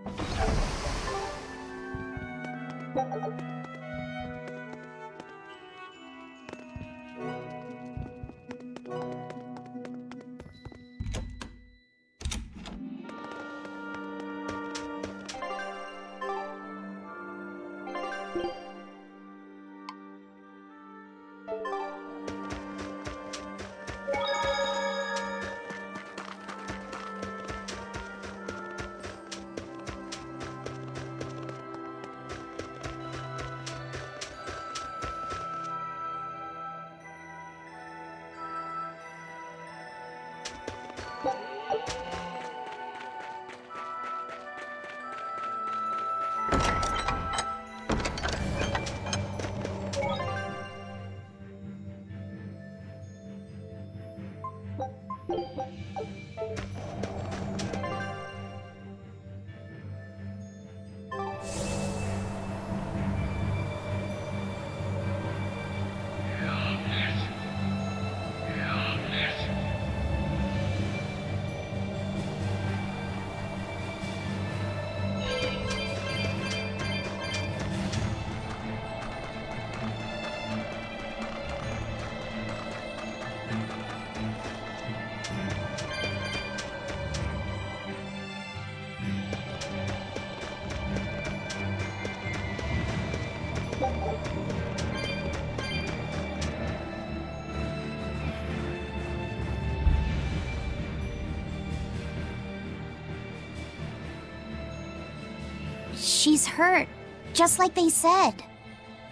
She's hurt, just like they said.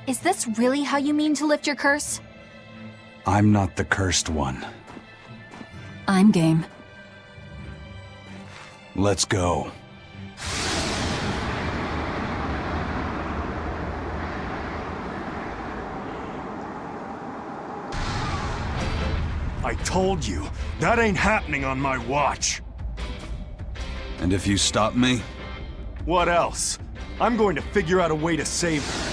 Is this really how you mean to lift your curse? I'm not the cursed one. I'm game. Let's go. I told you, that ain't happening on my watch. And if you stop me? What else? I'm going to figure out a way to save her.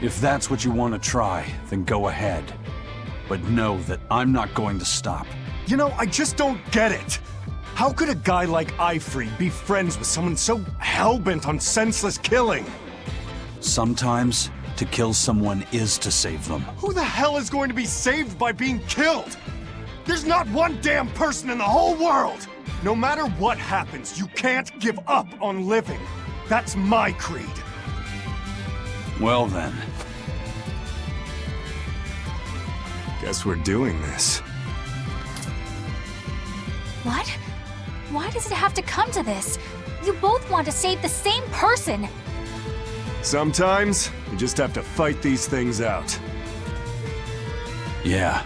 If that's what you want to try, then go ahead. But know that I'm not going to stop. You know, I just don't get it. How could a guy like Ifrey be friends with someone so hell-bent on senseless killing? Sometimes, to kill someone is to save them. Who the hell is going to be saved by being killed? There's not one damn person in the whole world! No matter what happens, you can't give up on living. That's my creed. Well then. Guess we're doing this. What? Why does it have to come to this? You both want to save the same person! Sometimes, you just have to fight these things out. Yeah.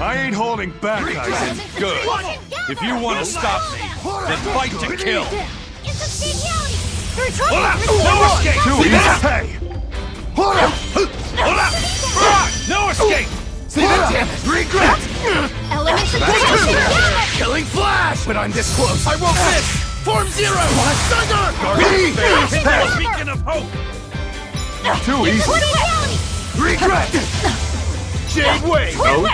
I ain't holding back, guys. Good. If you want to stop me, then fight to kill. No escape! Too easy! No escape! See that? Damn it! Regret! Elements of creation! Killing flash! When I'm this close, I won't miss! Form zero! Thunder! Beacon of hope! Too easy! Regret! Jade wave! No!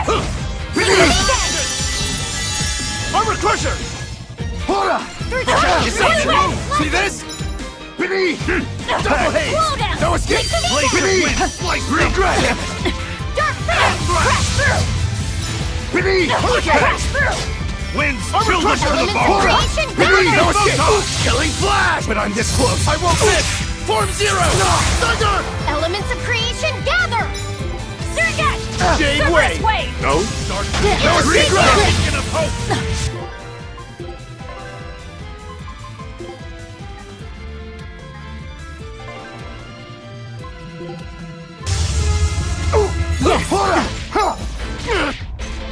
Armor crusher! Hora! See this? Beneath! Double haze! No escape! Beneath! Regret! Dark Fang! Crash through! Beneath! Crash through! Winds! Children to the bone! Beneath! No escape! Killing flash! When I'm this close, I won't miss! Form zero! Thunder! Elements of creation, gather! Surge! Jade wave! No! No regret! Beacon of hope!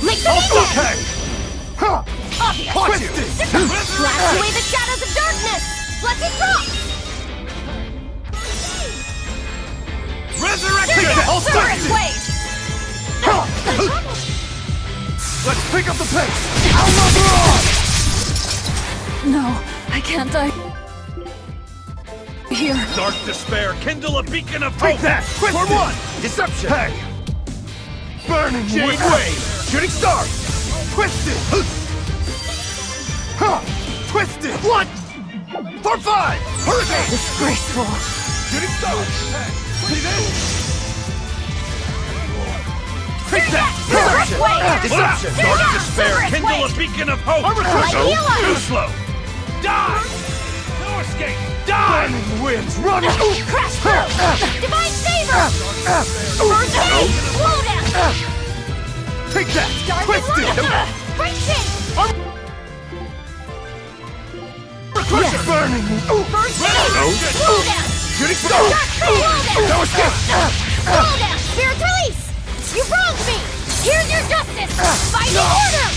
Make the okay! Obvious! Blast away the shadows of darkness! Let it drop! Resurrection! I'll stop you! Let's pick up the pace! No, I can't die. Here. Dark despair, kindle a beacon of hope! Take that! For one! Deception! Hey! Burning Jade wave! Shooting star! Twisted! Twisted! What? For five! Hurricane! Disgraceful. Shooting star! Hey! See this? Take that! Deception! Dark despair, kindle a beacon of hope! Armor crusher! Too slow! Die! No escape! Die! Burning winds, run! Crash through! Divine favor! First aid! Slow down! Take that! Twisted! Great shit! Crusher! Burning! First aid! Slow down! Shooting star! Slow down! No escape! Slow down! Spirit release! You wronged me! Here's your justice! Find order!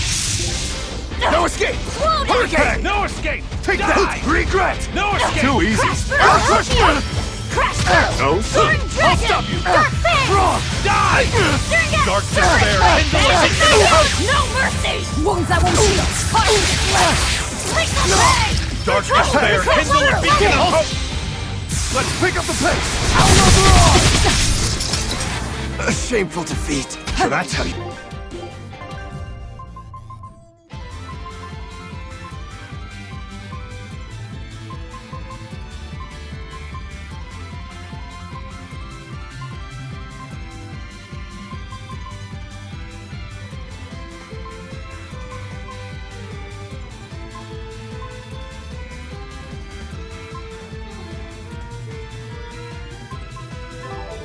No escape! Slow down! Hurricane! No escape! Take that! Regret! No escape! Too easy! Crash through! Crash through! No, Sword I'll dragon! stop you! Dark fang! Wrong! Die! Dark despair! No mercy! Wounds that won't heal. Dark despair! Kindle a beacon of hope! Let's pick up the pace! A shameful defeat. So that's how you...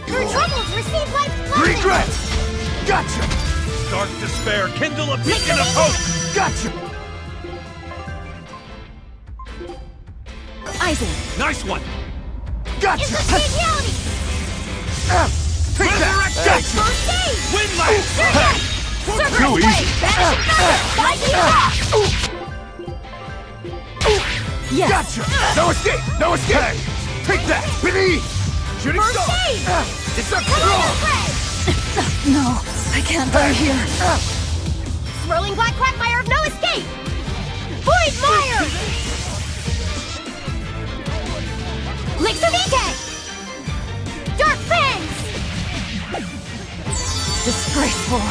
Your troubles receive life's blessing! Regret! Gotcha! Dark despair, kindle a beacon of hope! Gotcha! Aizen! Nice one! Gotcha! Reality! Take that! Gotcha! First aid! Win last! Too easy! Yes! Gotcha! No escape! No escape! Hey, take that! Beneath! Shooting First star! aid! It's a cross! No, I can't die here. Swirling black quagmire of no escape! Void mire! Licks of Vitae! Dark fangs! Disgraceful.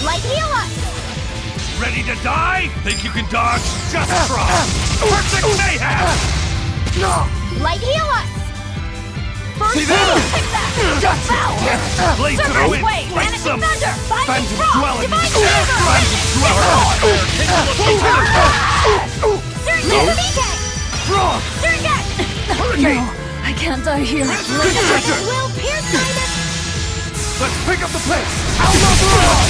Light heal us! Ready to die? Think you can dodge? Just try! Perfect mayhem! No! Light heal us! First See that? Gotcha! Blades of the wind! Like some phantom dwelling! No, I can't die here. Will pierce minus! Let's pick up the pace! Outlaw!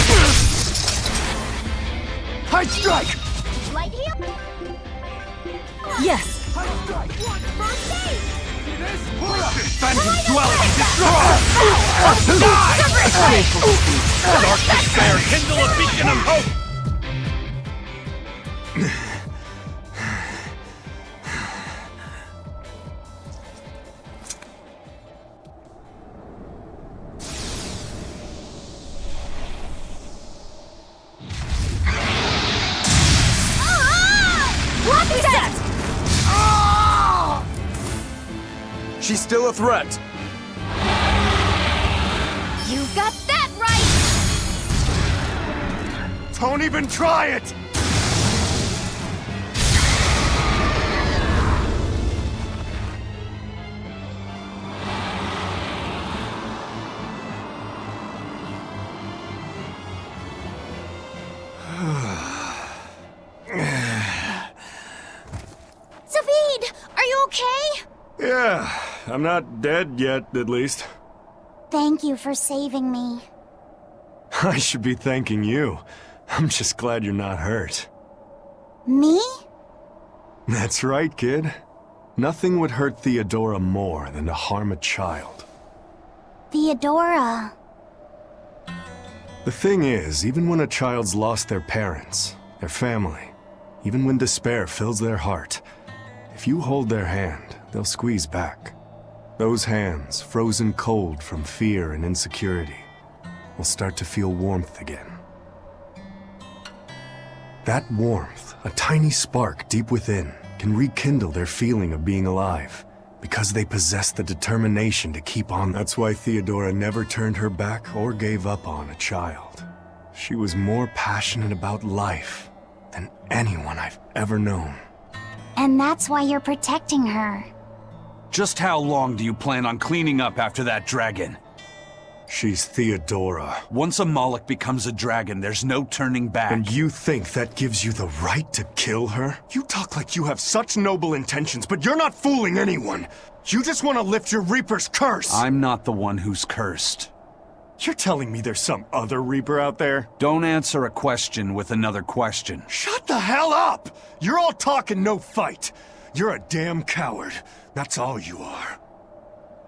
High strike! Light heal? Yes. First aid! Phantom dwelling! Destroy! Die! Dark despair, kindle a beacon of hope! She's still a threat. You've got that right! Don't even try it! Zavid, are you okay? Yeah, I'm not dead yet, at least. Thank you for saving me. I should be thanking you. I'm just glad you're not hurt. Me? That's right, kid. Nothing would hurt Theodora more than to harm a child. Theodora. The thing is, even when a child's lost their parents, their family, even when despair fills their heart, if you hold their hand, they'll squeeze back. Those hands, frozen cold from fear and insecurity, will start to feel warmth again. That warmth, a tiny spark deep within, can rekindle their feeling of being alive, because they possess the determination to keep on. That's why Theodora never turned her back or gave up on a child. She was more passionate about life than anyone I've ever known. And that's why you're protecting her. Just how long do you plan on cleaning up after that dragon? She's Theodora. Once a Moloch becomes a dragon, there's no turning back. And you think that gives you the right to kill her? You talk like you have such noble intentions, but you're not fooling anyone. You just want to lift your Reaper's curse. I'm not the one who's cursed. You're telling me there's some other Reaper out there? Don't answer a question with another question. Shut the hell up! You're all talk and no fight. You're a damn coward. That's all you are.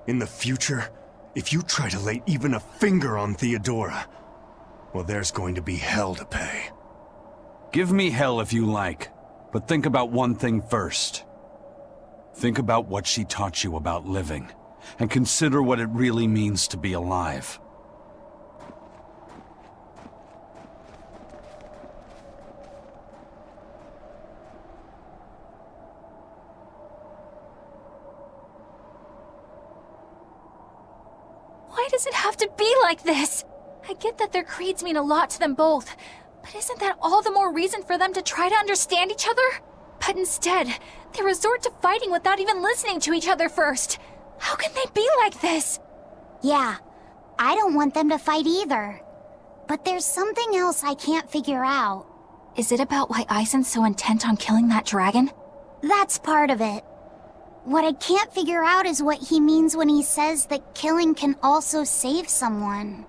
In the future, if you try to lay even a finger on Theodora, well, there's going to be hell to pay. Give me hell if you like, but think about one thing first. Think about what she taught you about living, and consider what it really means to be alive. Why does it have to be like this? I get that their creeds mean a lot to them both, but isn't that all the more reason for them to try to understand each other? But instead, they resort to fighting without even listening to each other first. How can they be like this? Yeah, I don't want them to fight either. But there's something else I can't figure out. Is it about why Aizen's so intent on killing that dragon? That's part of it. What I can't figure out is what he means when he says that killing can also save someone.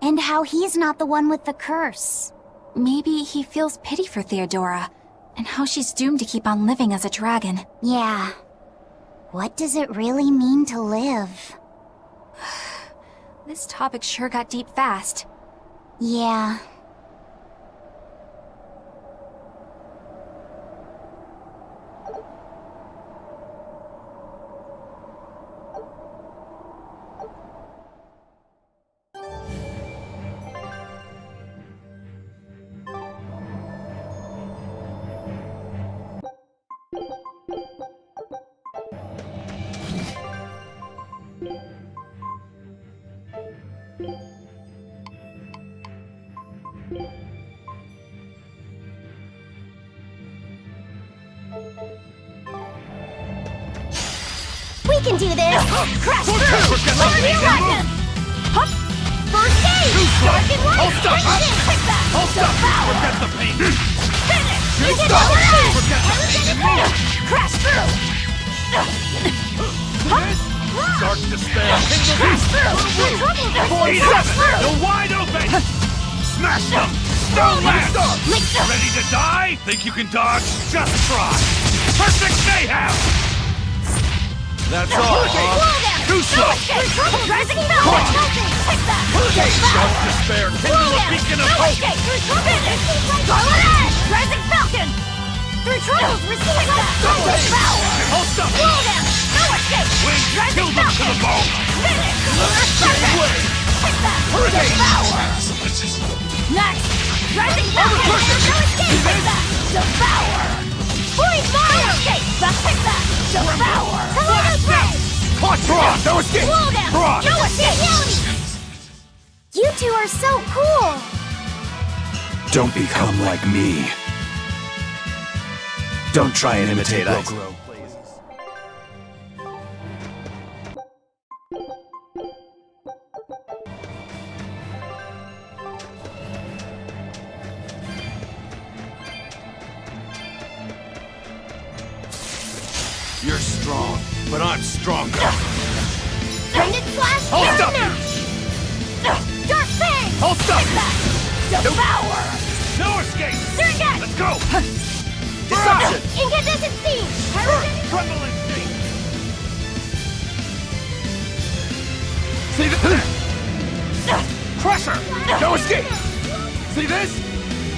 And how he's not the one with the curse. Maybe he feels pity for Theodora, and how she's doomed to keep on living as a dragon. Yeah. What does it really mean to live? This topic sure got deep fast. Yeah. We can do this! Crash through! Lower the Arachne! Hup! First aid! Dark and light! Hold stop! Quick back! Hold stop! Devour! Forget the pain! Finish! You can Stop! do it! Forget the pain and move! Crash through! Dark despair! Crash through! Through trouble! Eat Crash it! through! You're wide open! Smash them! Stone Lance! Ready to die? Think you can dodge? Just try! Perfect mayhem! That's all, huh? Too slow! Rising Falcon! Take that! Dark despair! Kindle a beacon of hope! Scarlet Edge! Rising Falcon! Through troubles, receive that! Devour! Hold stop! Blow them! No escape! Wind! Rising Kill them to the Falcon! bone! Finish! Same way! Take that! Devour! Next! Rising Falcon! No escape! Take that! Devour! Freeze mine! No escape! Take that! Devour! Quattron! No escape! Blow them! Cross! No escape! You two are so cool! Don't become like me. Don't try and imitate us. You're strong, but I'm stronger. Brendan Flash! Hold Karen up! now! Dark Fang! Hold up! Take that! Devour! No escape! Surget! Let's go! Disruption! Incandescent Steam! Tremble instinct! See this? Crusher! No escape! See this?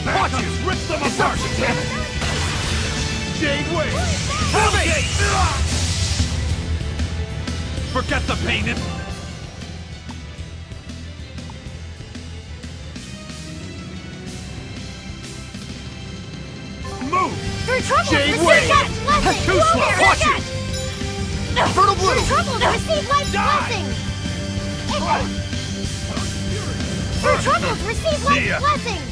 Watch it! Rip them apart! Jade Wave! Forget the pain and... Move! Through trouble, Jade receive Wave! that blessing! Too slow! Whoa, Watch there, it! Fertile Blue! Through trouble, receive life's blessing! Through trouble, receive See ya. life's blessing!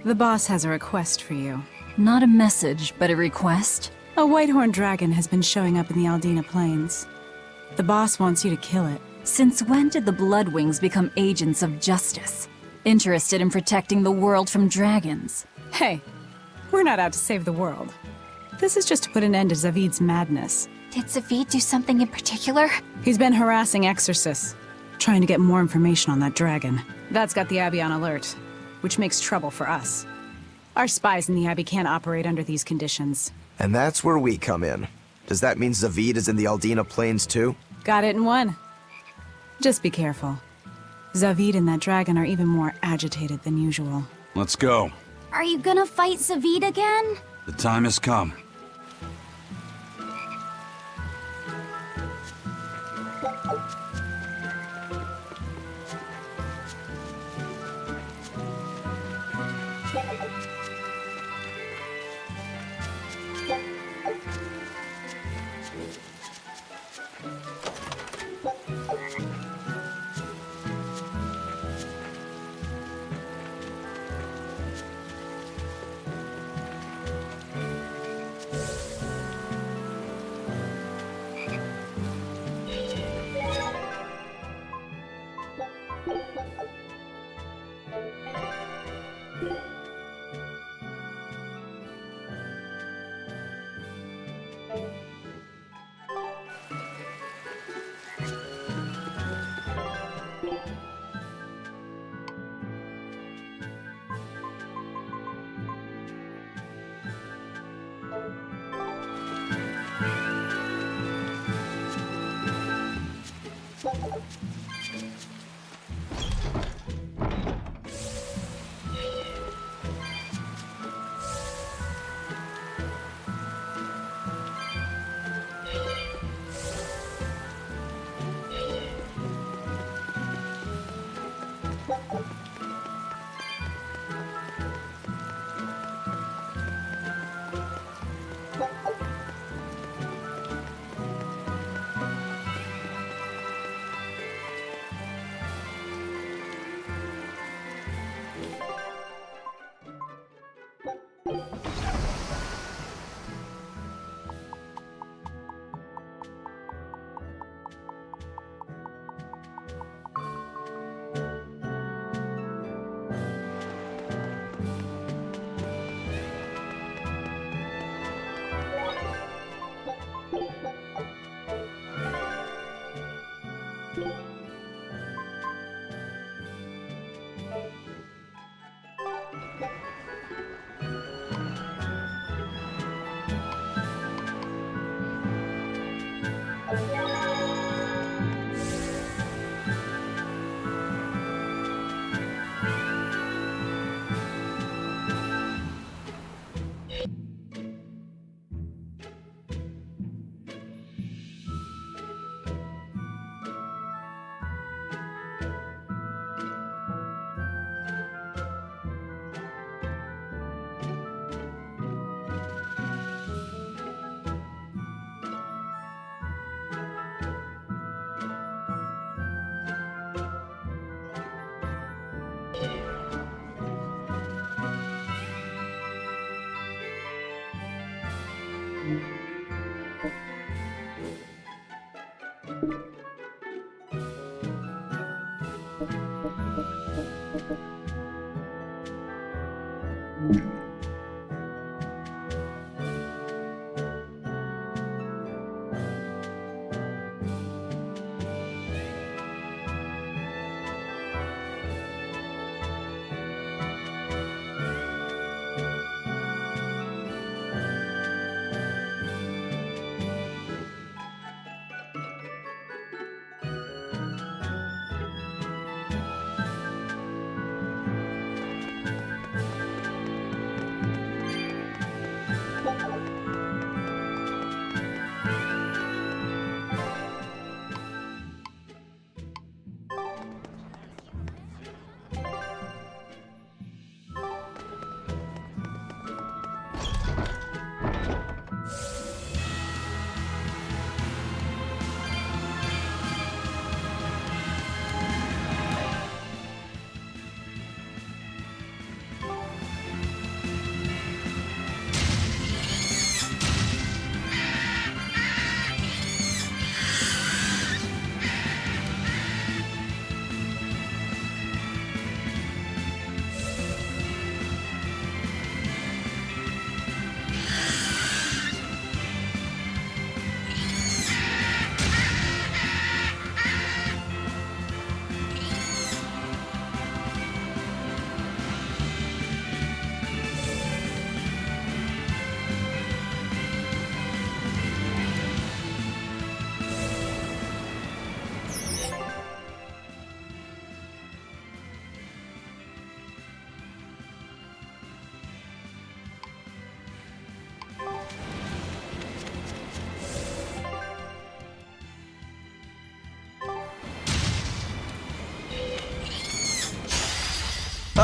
The boss has a request for you. Not a message, but a request? A whitehorn dragon has been showing up in the Aldina Plains. The boss wants you to kill it. Since when did the Bloodwings become agents of justice? Interested in protecting the world from dragons? Hey, we're not out to save the world. This is just to put an end to Zavid's madness. Did Zavid do something in particular? He's been harassing exorcists, trying to get more information on that dragon. That's got the Abbey on alert, which makes trouble for us. Our spies in the Abbey can't operate under these conditions. And that's where we come in. Does that mean Zavid is in the Aldina Plains too? Got it in one. Just be careful. Zavid and that dragon are even more agitated than usual. Let's go. Are you gonna fight Zavid again? The time has come.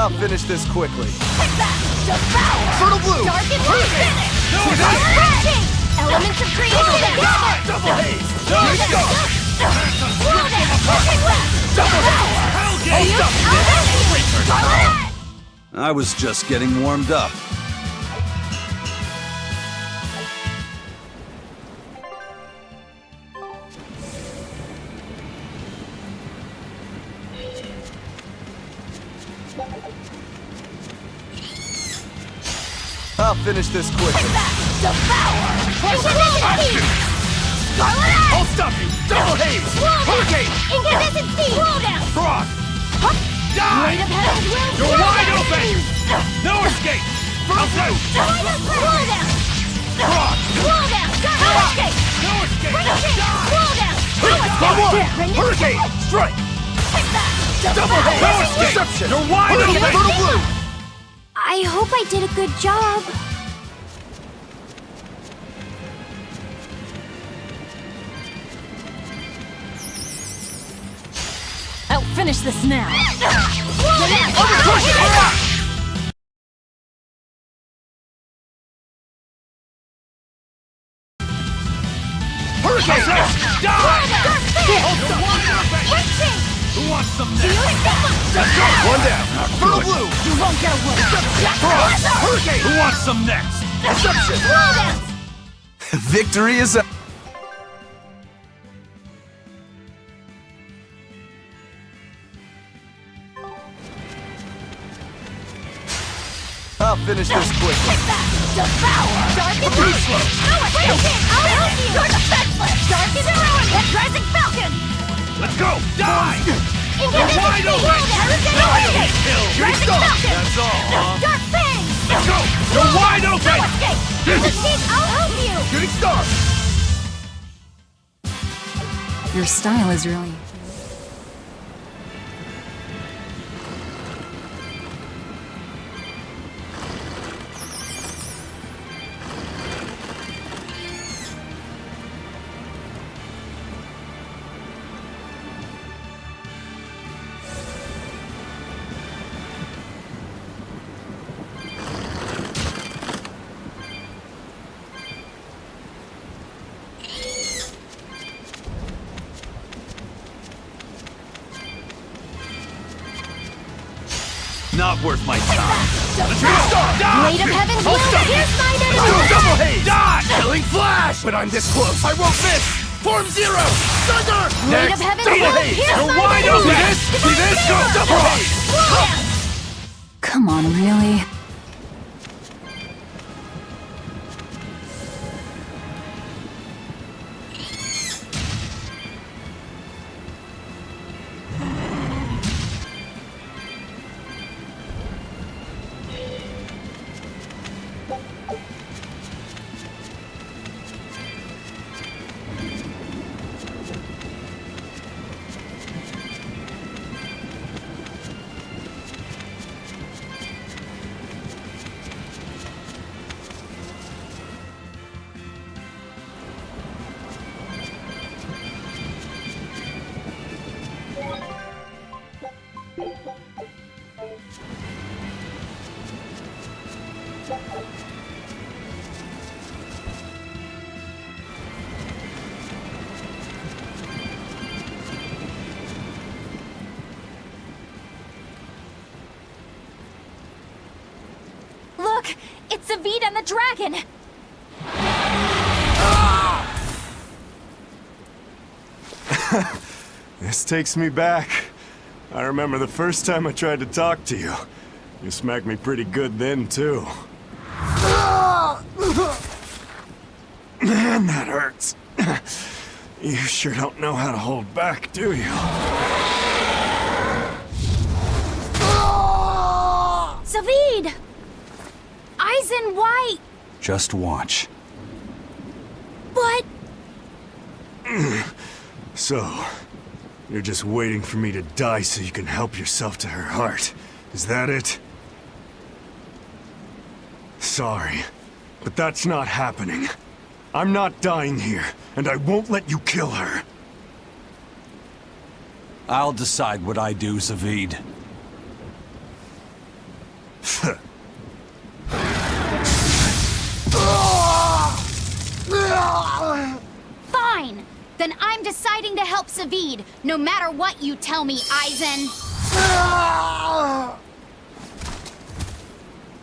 I'll finish this quickly. Fertile Blue! Dark and Light! Elements of creation together! Double Haze! I was just getting warmed up. I'll finish this quickly. I'll stop you! Double Haze! Hurricane! Incandescent Speed! Frost! Die! Weight of Heaven's Will! You're wide open! No escape! I'll do! Frost! No escape! Hurricane! Strike! Double Haze! No escape! Reception! You're wide open! Fertile Blue! I hope I did a good job. I'll finish this now. Hurricane! Die! Who wants some next? One down. Fertile Blue! You won't get away! Frost! Hurricane! Who wants some next? Reception! Victory is... I'll finish this quickly. Dark and Light! I'll help you! You're defenseless! Dark and Ruin! That's Rising Falcon! Let's go! Die! Incandescent Speed! Rising Falcon! That's all, huh? Dark Fang! Let's go! You're wide open! No escape! Resistance, I'll help you! Shooting Star! Your style is really... Not worth my time. Weight of Heaven's Will! Here's my enemy! Double Haze! Die! Killing Flash! When I'm this close, I won't miss! Form Zero! Thunder! Weight of Heaven's Data Will! Haze! Here's You're my wide enemy! open! See this? Go! Double Haze! Come on, really? Look! It's Zavid and the dragon! This takes me back. I remember the first time I tried to talk to you. You smacked me pretty good then, too. Man, that hurts. You sure don't know how to hold back, do you? Zavid! Eyes in white! Just watch. But... So, you're just waiting for me to die so you can help yourself to her heart. Is that it? Sorry, but that's not happening. I'm not dying here, and I won't let you kill her. I'll decide what I do, Zavid. Fine! Then I'm deciding to help Savid, no matter what you tell me, Aizen!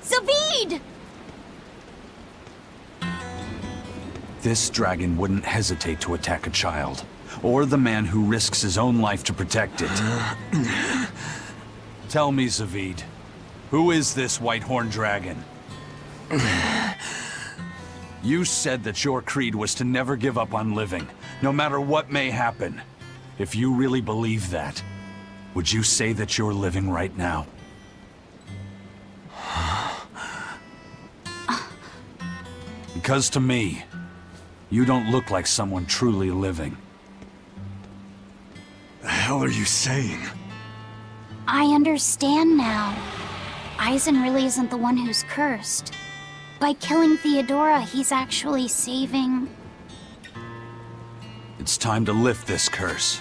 Savid! This dragon wouldn't hesitate to attack a child, or the man who risks his own life to protect it. Tell me, Savid, who is this white-horned dragon? You said that your creed was to never give up on living, no matter what may happen. If you really believe that, would you say that you're living right now? Because to me, you don't look like someone truly living. The hell are you saying? I understand now. Aizen really isn't the one who's cursed. By killing Theodora, he's actually saving... It's time to lift this curse.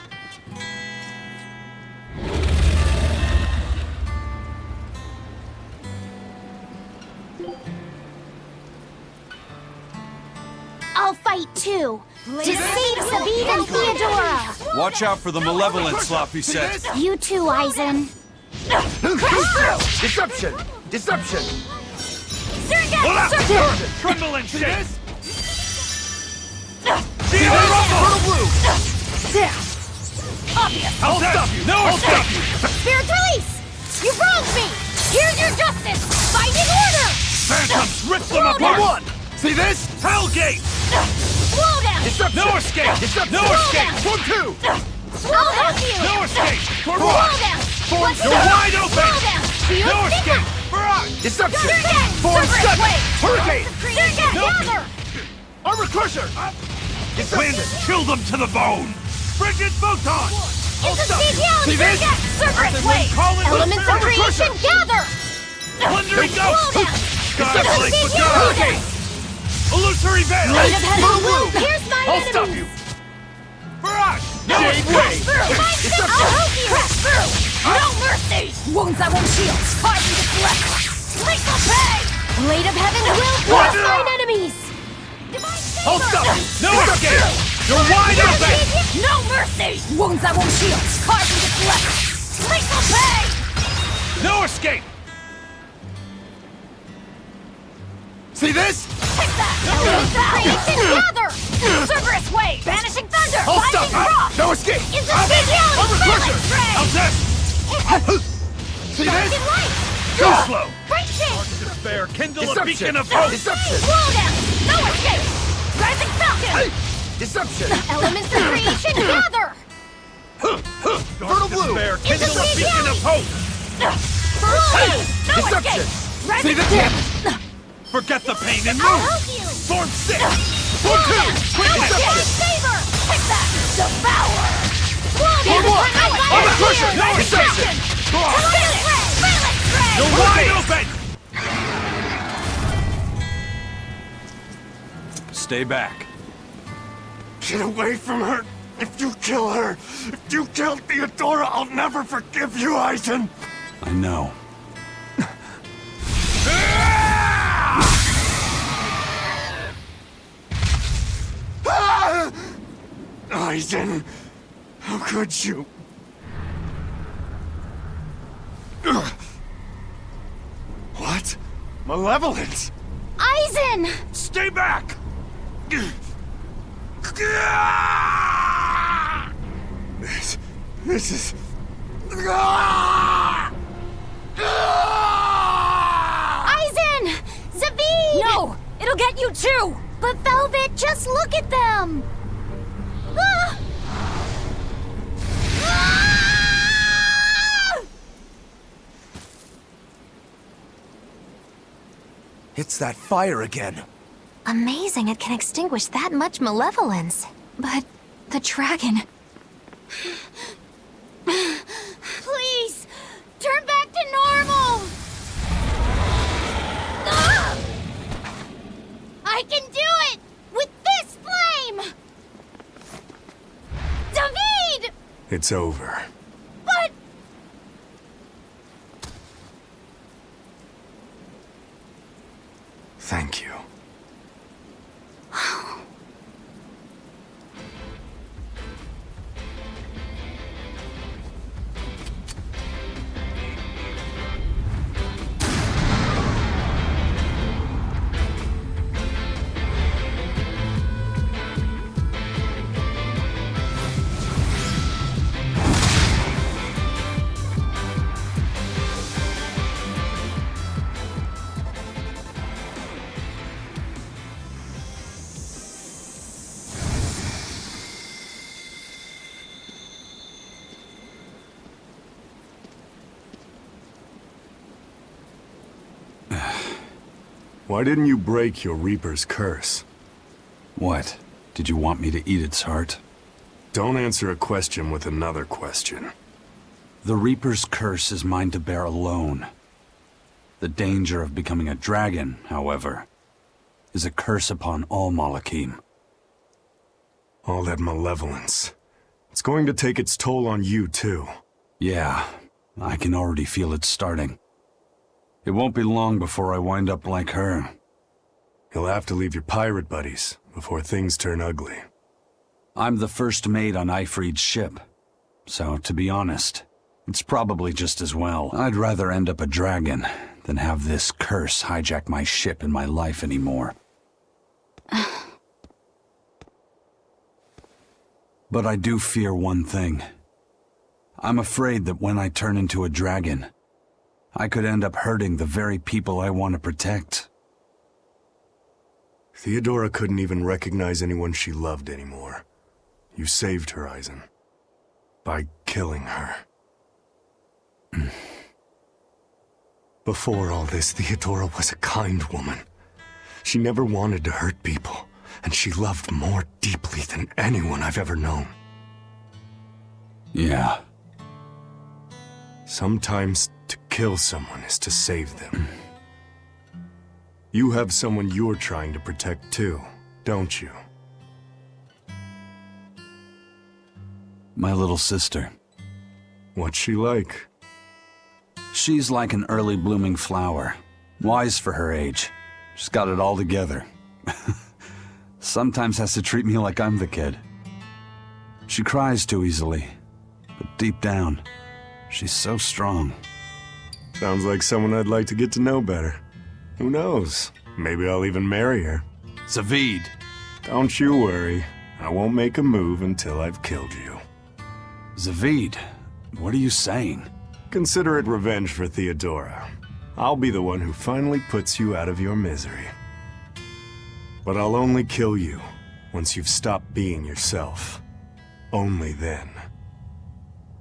I'll fight too! To save Savid and Theodora! Watch out for the malevolent, sloppy set. You too, Aizen! Deception! Deception! Tremble and shake! Turtle blue! Obvious! I'll stop you! No escape! Spirit release! You wronged me! Here's your justice! Binding order! Phantoms, rip them Slow apart! down. See this? Hellgate! Slow down! Deception! No escape! Deception! No escape! Form 2! I'll help you! No escape! For Slow what? down! Form What's You're up? wide open! Slow down! Do you No think escape! Deception! Surgeon! Form Separate 7! way! Hurricane! Surgeon, No. gather! Armor Crusher! Wind, chill them to the bone! Frigid Photon! See this? Separate way! Elements of creation, gather! Plundering Slow Ghost! down! Godlike Bagar! Illusory Veil! Blade of Heaven will pierce my I'll enemies! stop you! Barrage! No Jade escape! Way! I'll help you! Crash through! No mercy! Wounds I won't shield! Hard to deflect! Lethal pay! Blade of Heaven will pierce mine enemies! I'll stop you! No escape! You're wide open! No mercy! Wounds I won't shield! Hard to deflect! Lethal pay! No escape! See this? Take that! Elements of creation, gather! Cerberus way! Banishing thunder! I'll stop Binding you! frost! No escape! Incendiary! Armor Crusher! Phalanx ray! I'll test! See this? Darkened light! Go slow! Great change! Despair, kindle a Deception! beacon of hope! Deception! Slow down! No escape! Rising Falcon! Deception! Elements of creation, gather! Turtle blue! Despair, kindle a beacon of hope! Slow down! No Deception! escape! Rising See the Falcon! Forget the pain and I'll move! help you! Form 6! Slow Form 2! down! No escape! Saber! Take that! Devour! Slow down! Form 1! Armor Crusher! No Deception! Phalanx ray! Phalanx ray! You're wide open! Stay back. Get away from her! If you kill her, if you kill Theodora, I'll never forgive you, Aizen! I know. Aizen, how could you? What? Malevolence? Aizen! Stay back! This is... Aizen! Savid! No! It'll get you too! But Velvet, just look at them! Ah! Ah! It's that fire again. Amazing it can extinguish that much malevolence. But the dragon... Please! Turn back to normal! Ah! I can do it! With this flame! David! It's over. But... Why didn't you break your Reaper's curse? What? Did you want me to eat its heart? Don't answer a question with another question. The Reaper's curse is mine to bear alone. The danger of becoming a dragon, however, is a curse upon all Malachim. All that malevolence. It's going to take its toll on you, too. Yeah, I can already feel it starting. It won't be long before I wind up like her. You'll have to leave your pirate buddies before things turn ugly. I'm the first mate on Ifrid's ship, so to be honest, it's probably just as well. I'd rather end up a dragon than have this curse hijack my ship and my life anymore. But I do fear one thing. I'm afraid that when I turn into a dragon, I could end up hurting the very people I want to protect. Theodora couldn't even recognize anyone she loved anymore. You saved her, Eisen. By killing her. Before all this, Theodora was a kind woman. She never wanted to hurt people, and she loved more deeply than anyone I've ever known. Yeah. Sometimes to kill someone is to save them. You have someone you're trying to protect too, don't you? My little sister. What's she like? She's like an early blooming flower. Wise for her age. She's got it all together. Sometimes has to treat me like I'm the kid. She cries too easily, but deep down, she's so strong. Sounds like someone I'd like to get to know better. Who knows? Maybe I'll even marry her. Zavid! Don't you worry. I won't make a move until I've killed you. Zavid, what are you saying? Consider it revenge for Theodora. I'll be the one who finally puts you out of your misery. But I'll only kill you once you've stopped being yourself. Only then.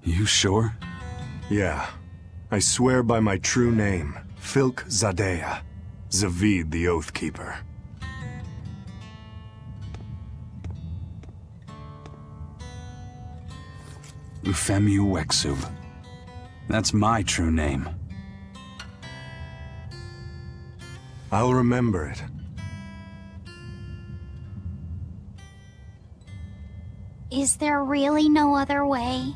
You sure? Yeah. I swear by my true name, Filk Zadea, Zavid the Oathkeeper. Ufemu Wexub. That's my true name. I'll remember it. Is there really no other way?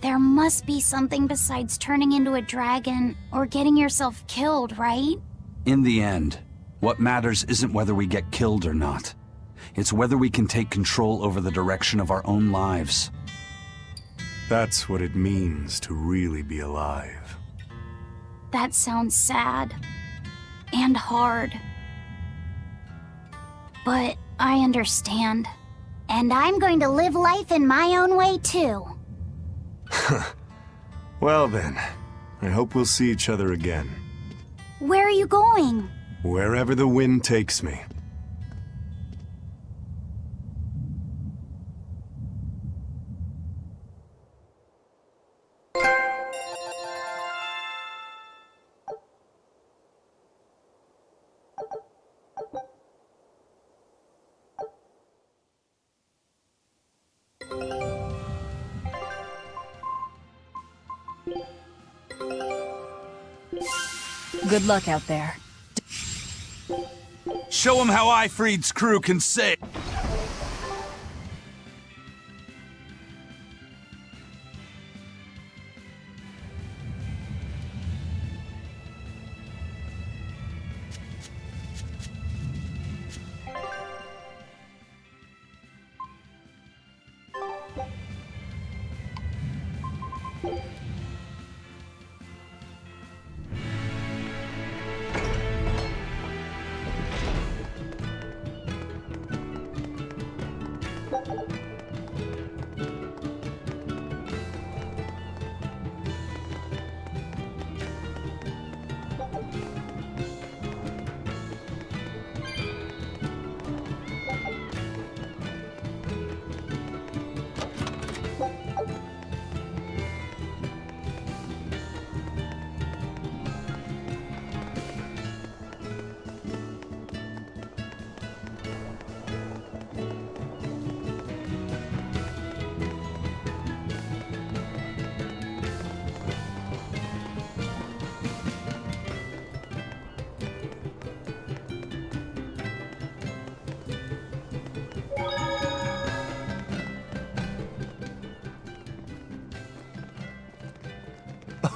There must be something besides turning into a dragon or getting yourself killed, right? In the end, what matters isn't whether we get killed or not. It's whether we can take control over the direction of our own lives. That's what it means to really be alive. That sounds sad. And hard. But I understand. And I'm going to live life in my own way, too. Well then, I hope we'll see each other again. Where are you going? Wherever the wind takes me. Good luck out there. Show him how Ifrid's crew can sail.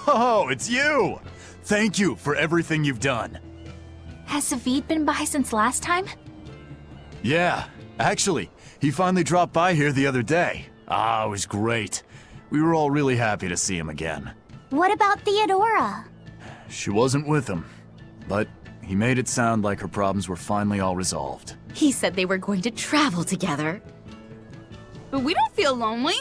Oh, it's you! Thank you for everything you've done. Has Zavid been by since last time? Yeah, actually, he finally dropped by here the other day. Ah, it was great. We were all really happy to see him again. What about Theodora? She wasn't with him, but he made it sound like her problems were finally all resolved. He said they were going to travel together. But we don't feel lonely.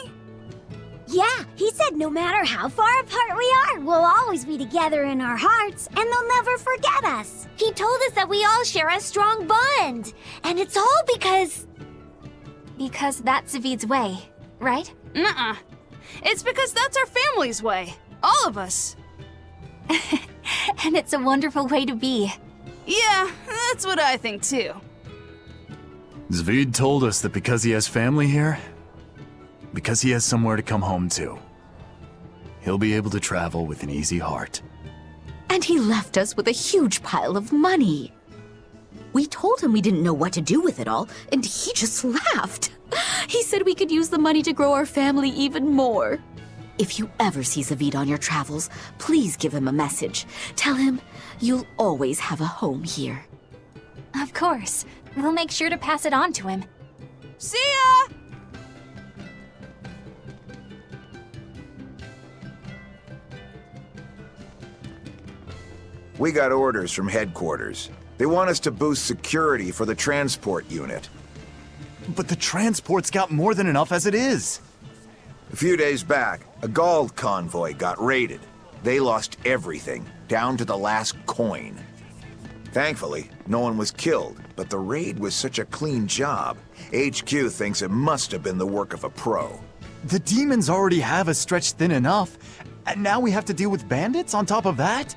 Yeah, he said no matter how far apart we are, we'll always be together in our hearts, and they'll never forget us. He told us that we all share a strong bond, and it's all because... Because that's Zavid's way, right? Nuh-uh. It's because that's our family's way. All of us. And it's a wonderful way to be. Yeah, that's what I think too. Zavid told us that because he has family here, because he has somewhere to come home to, he'll be able to travel with an easy heart. And he left us with a huge pile of money. We told him we didn't know what to do with it all, and he just laughed. He said we could use the money to grow our family even more. If you ever see Zavid on your travels, please give him a message. Tell him you'll always have a home here. Of course. We'll make sure to pass it on to him. See ya! We got orders from headquarters. They want us to boost security for the transport unit. But the transport's got more than enough as it is. A few days back, a Gald convoy got raided. They lost everything, down to the last coin. Thankfully, no one was killed, but the raid was such a clean job, HQ thinks it must have been the work of a pro. The demons already have us stretched thin enough, and now we have to deal with bandits on top of that?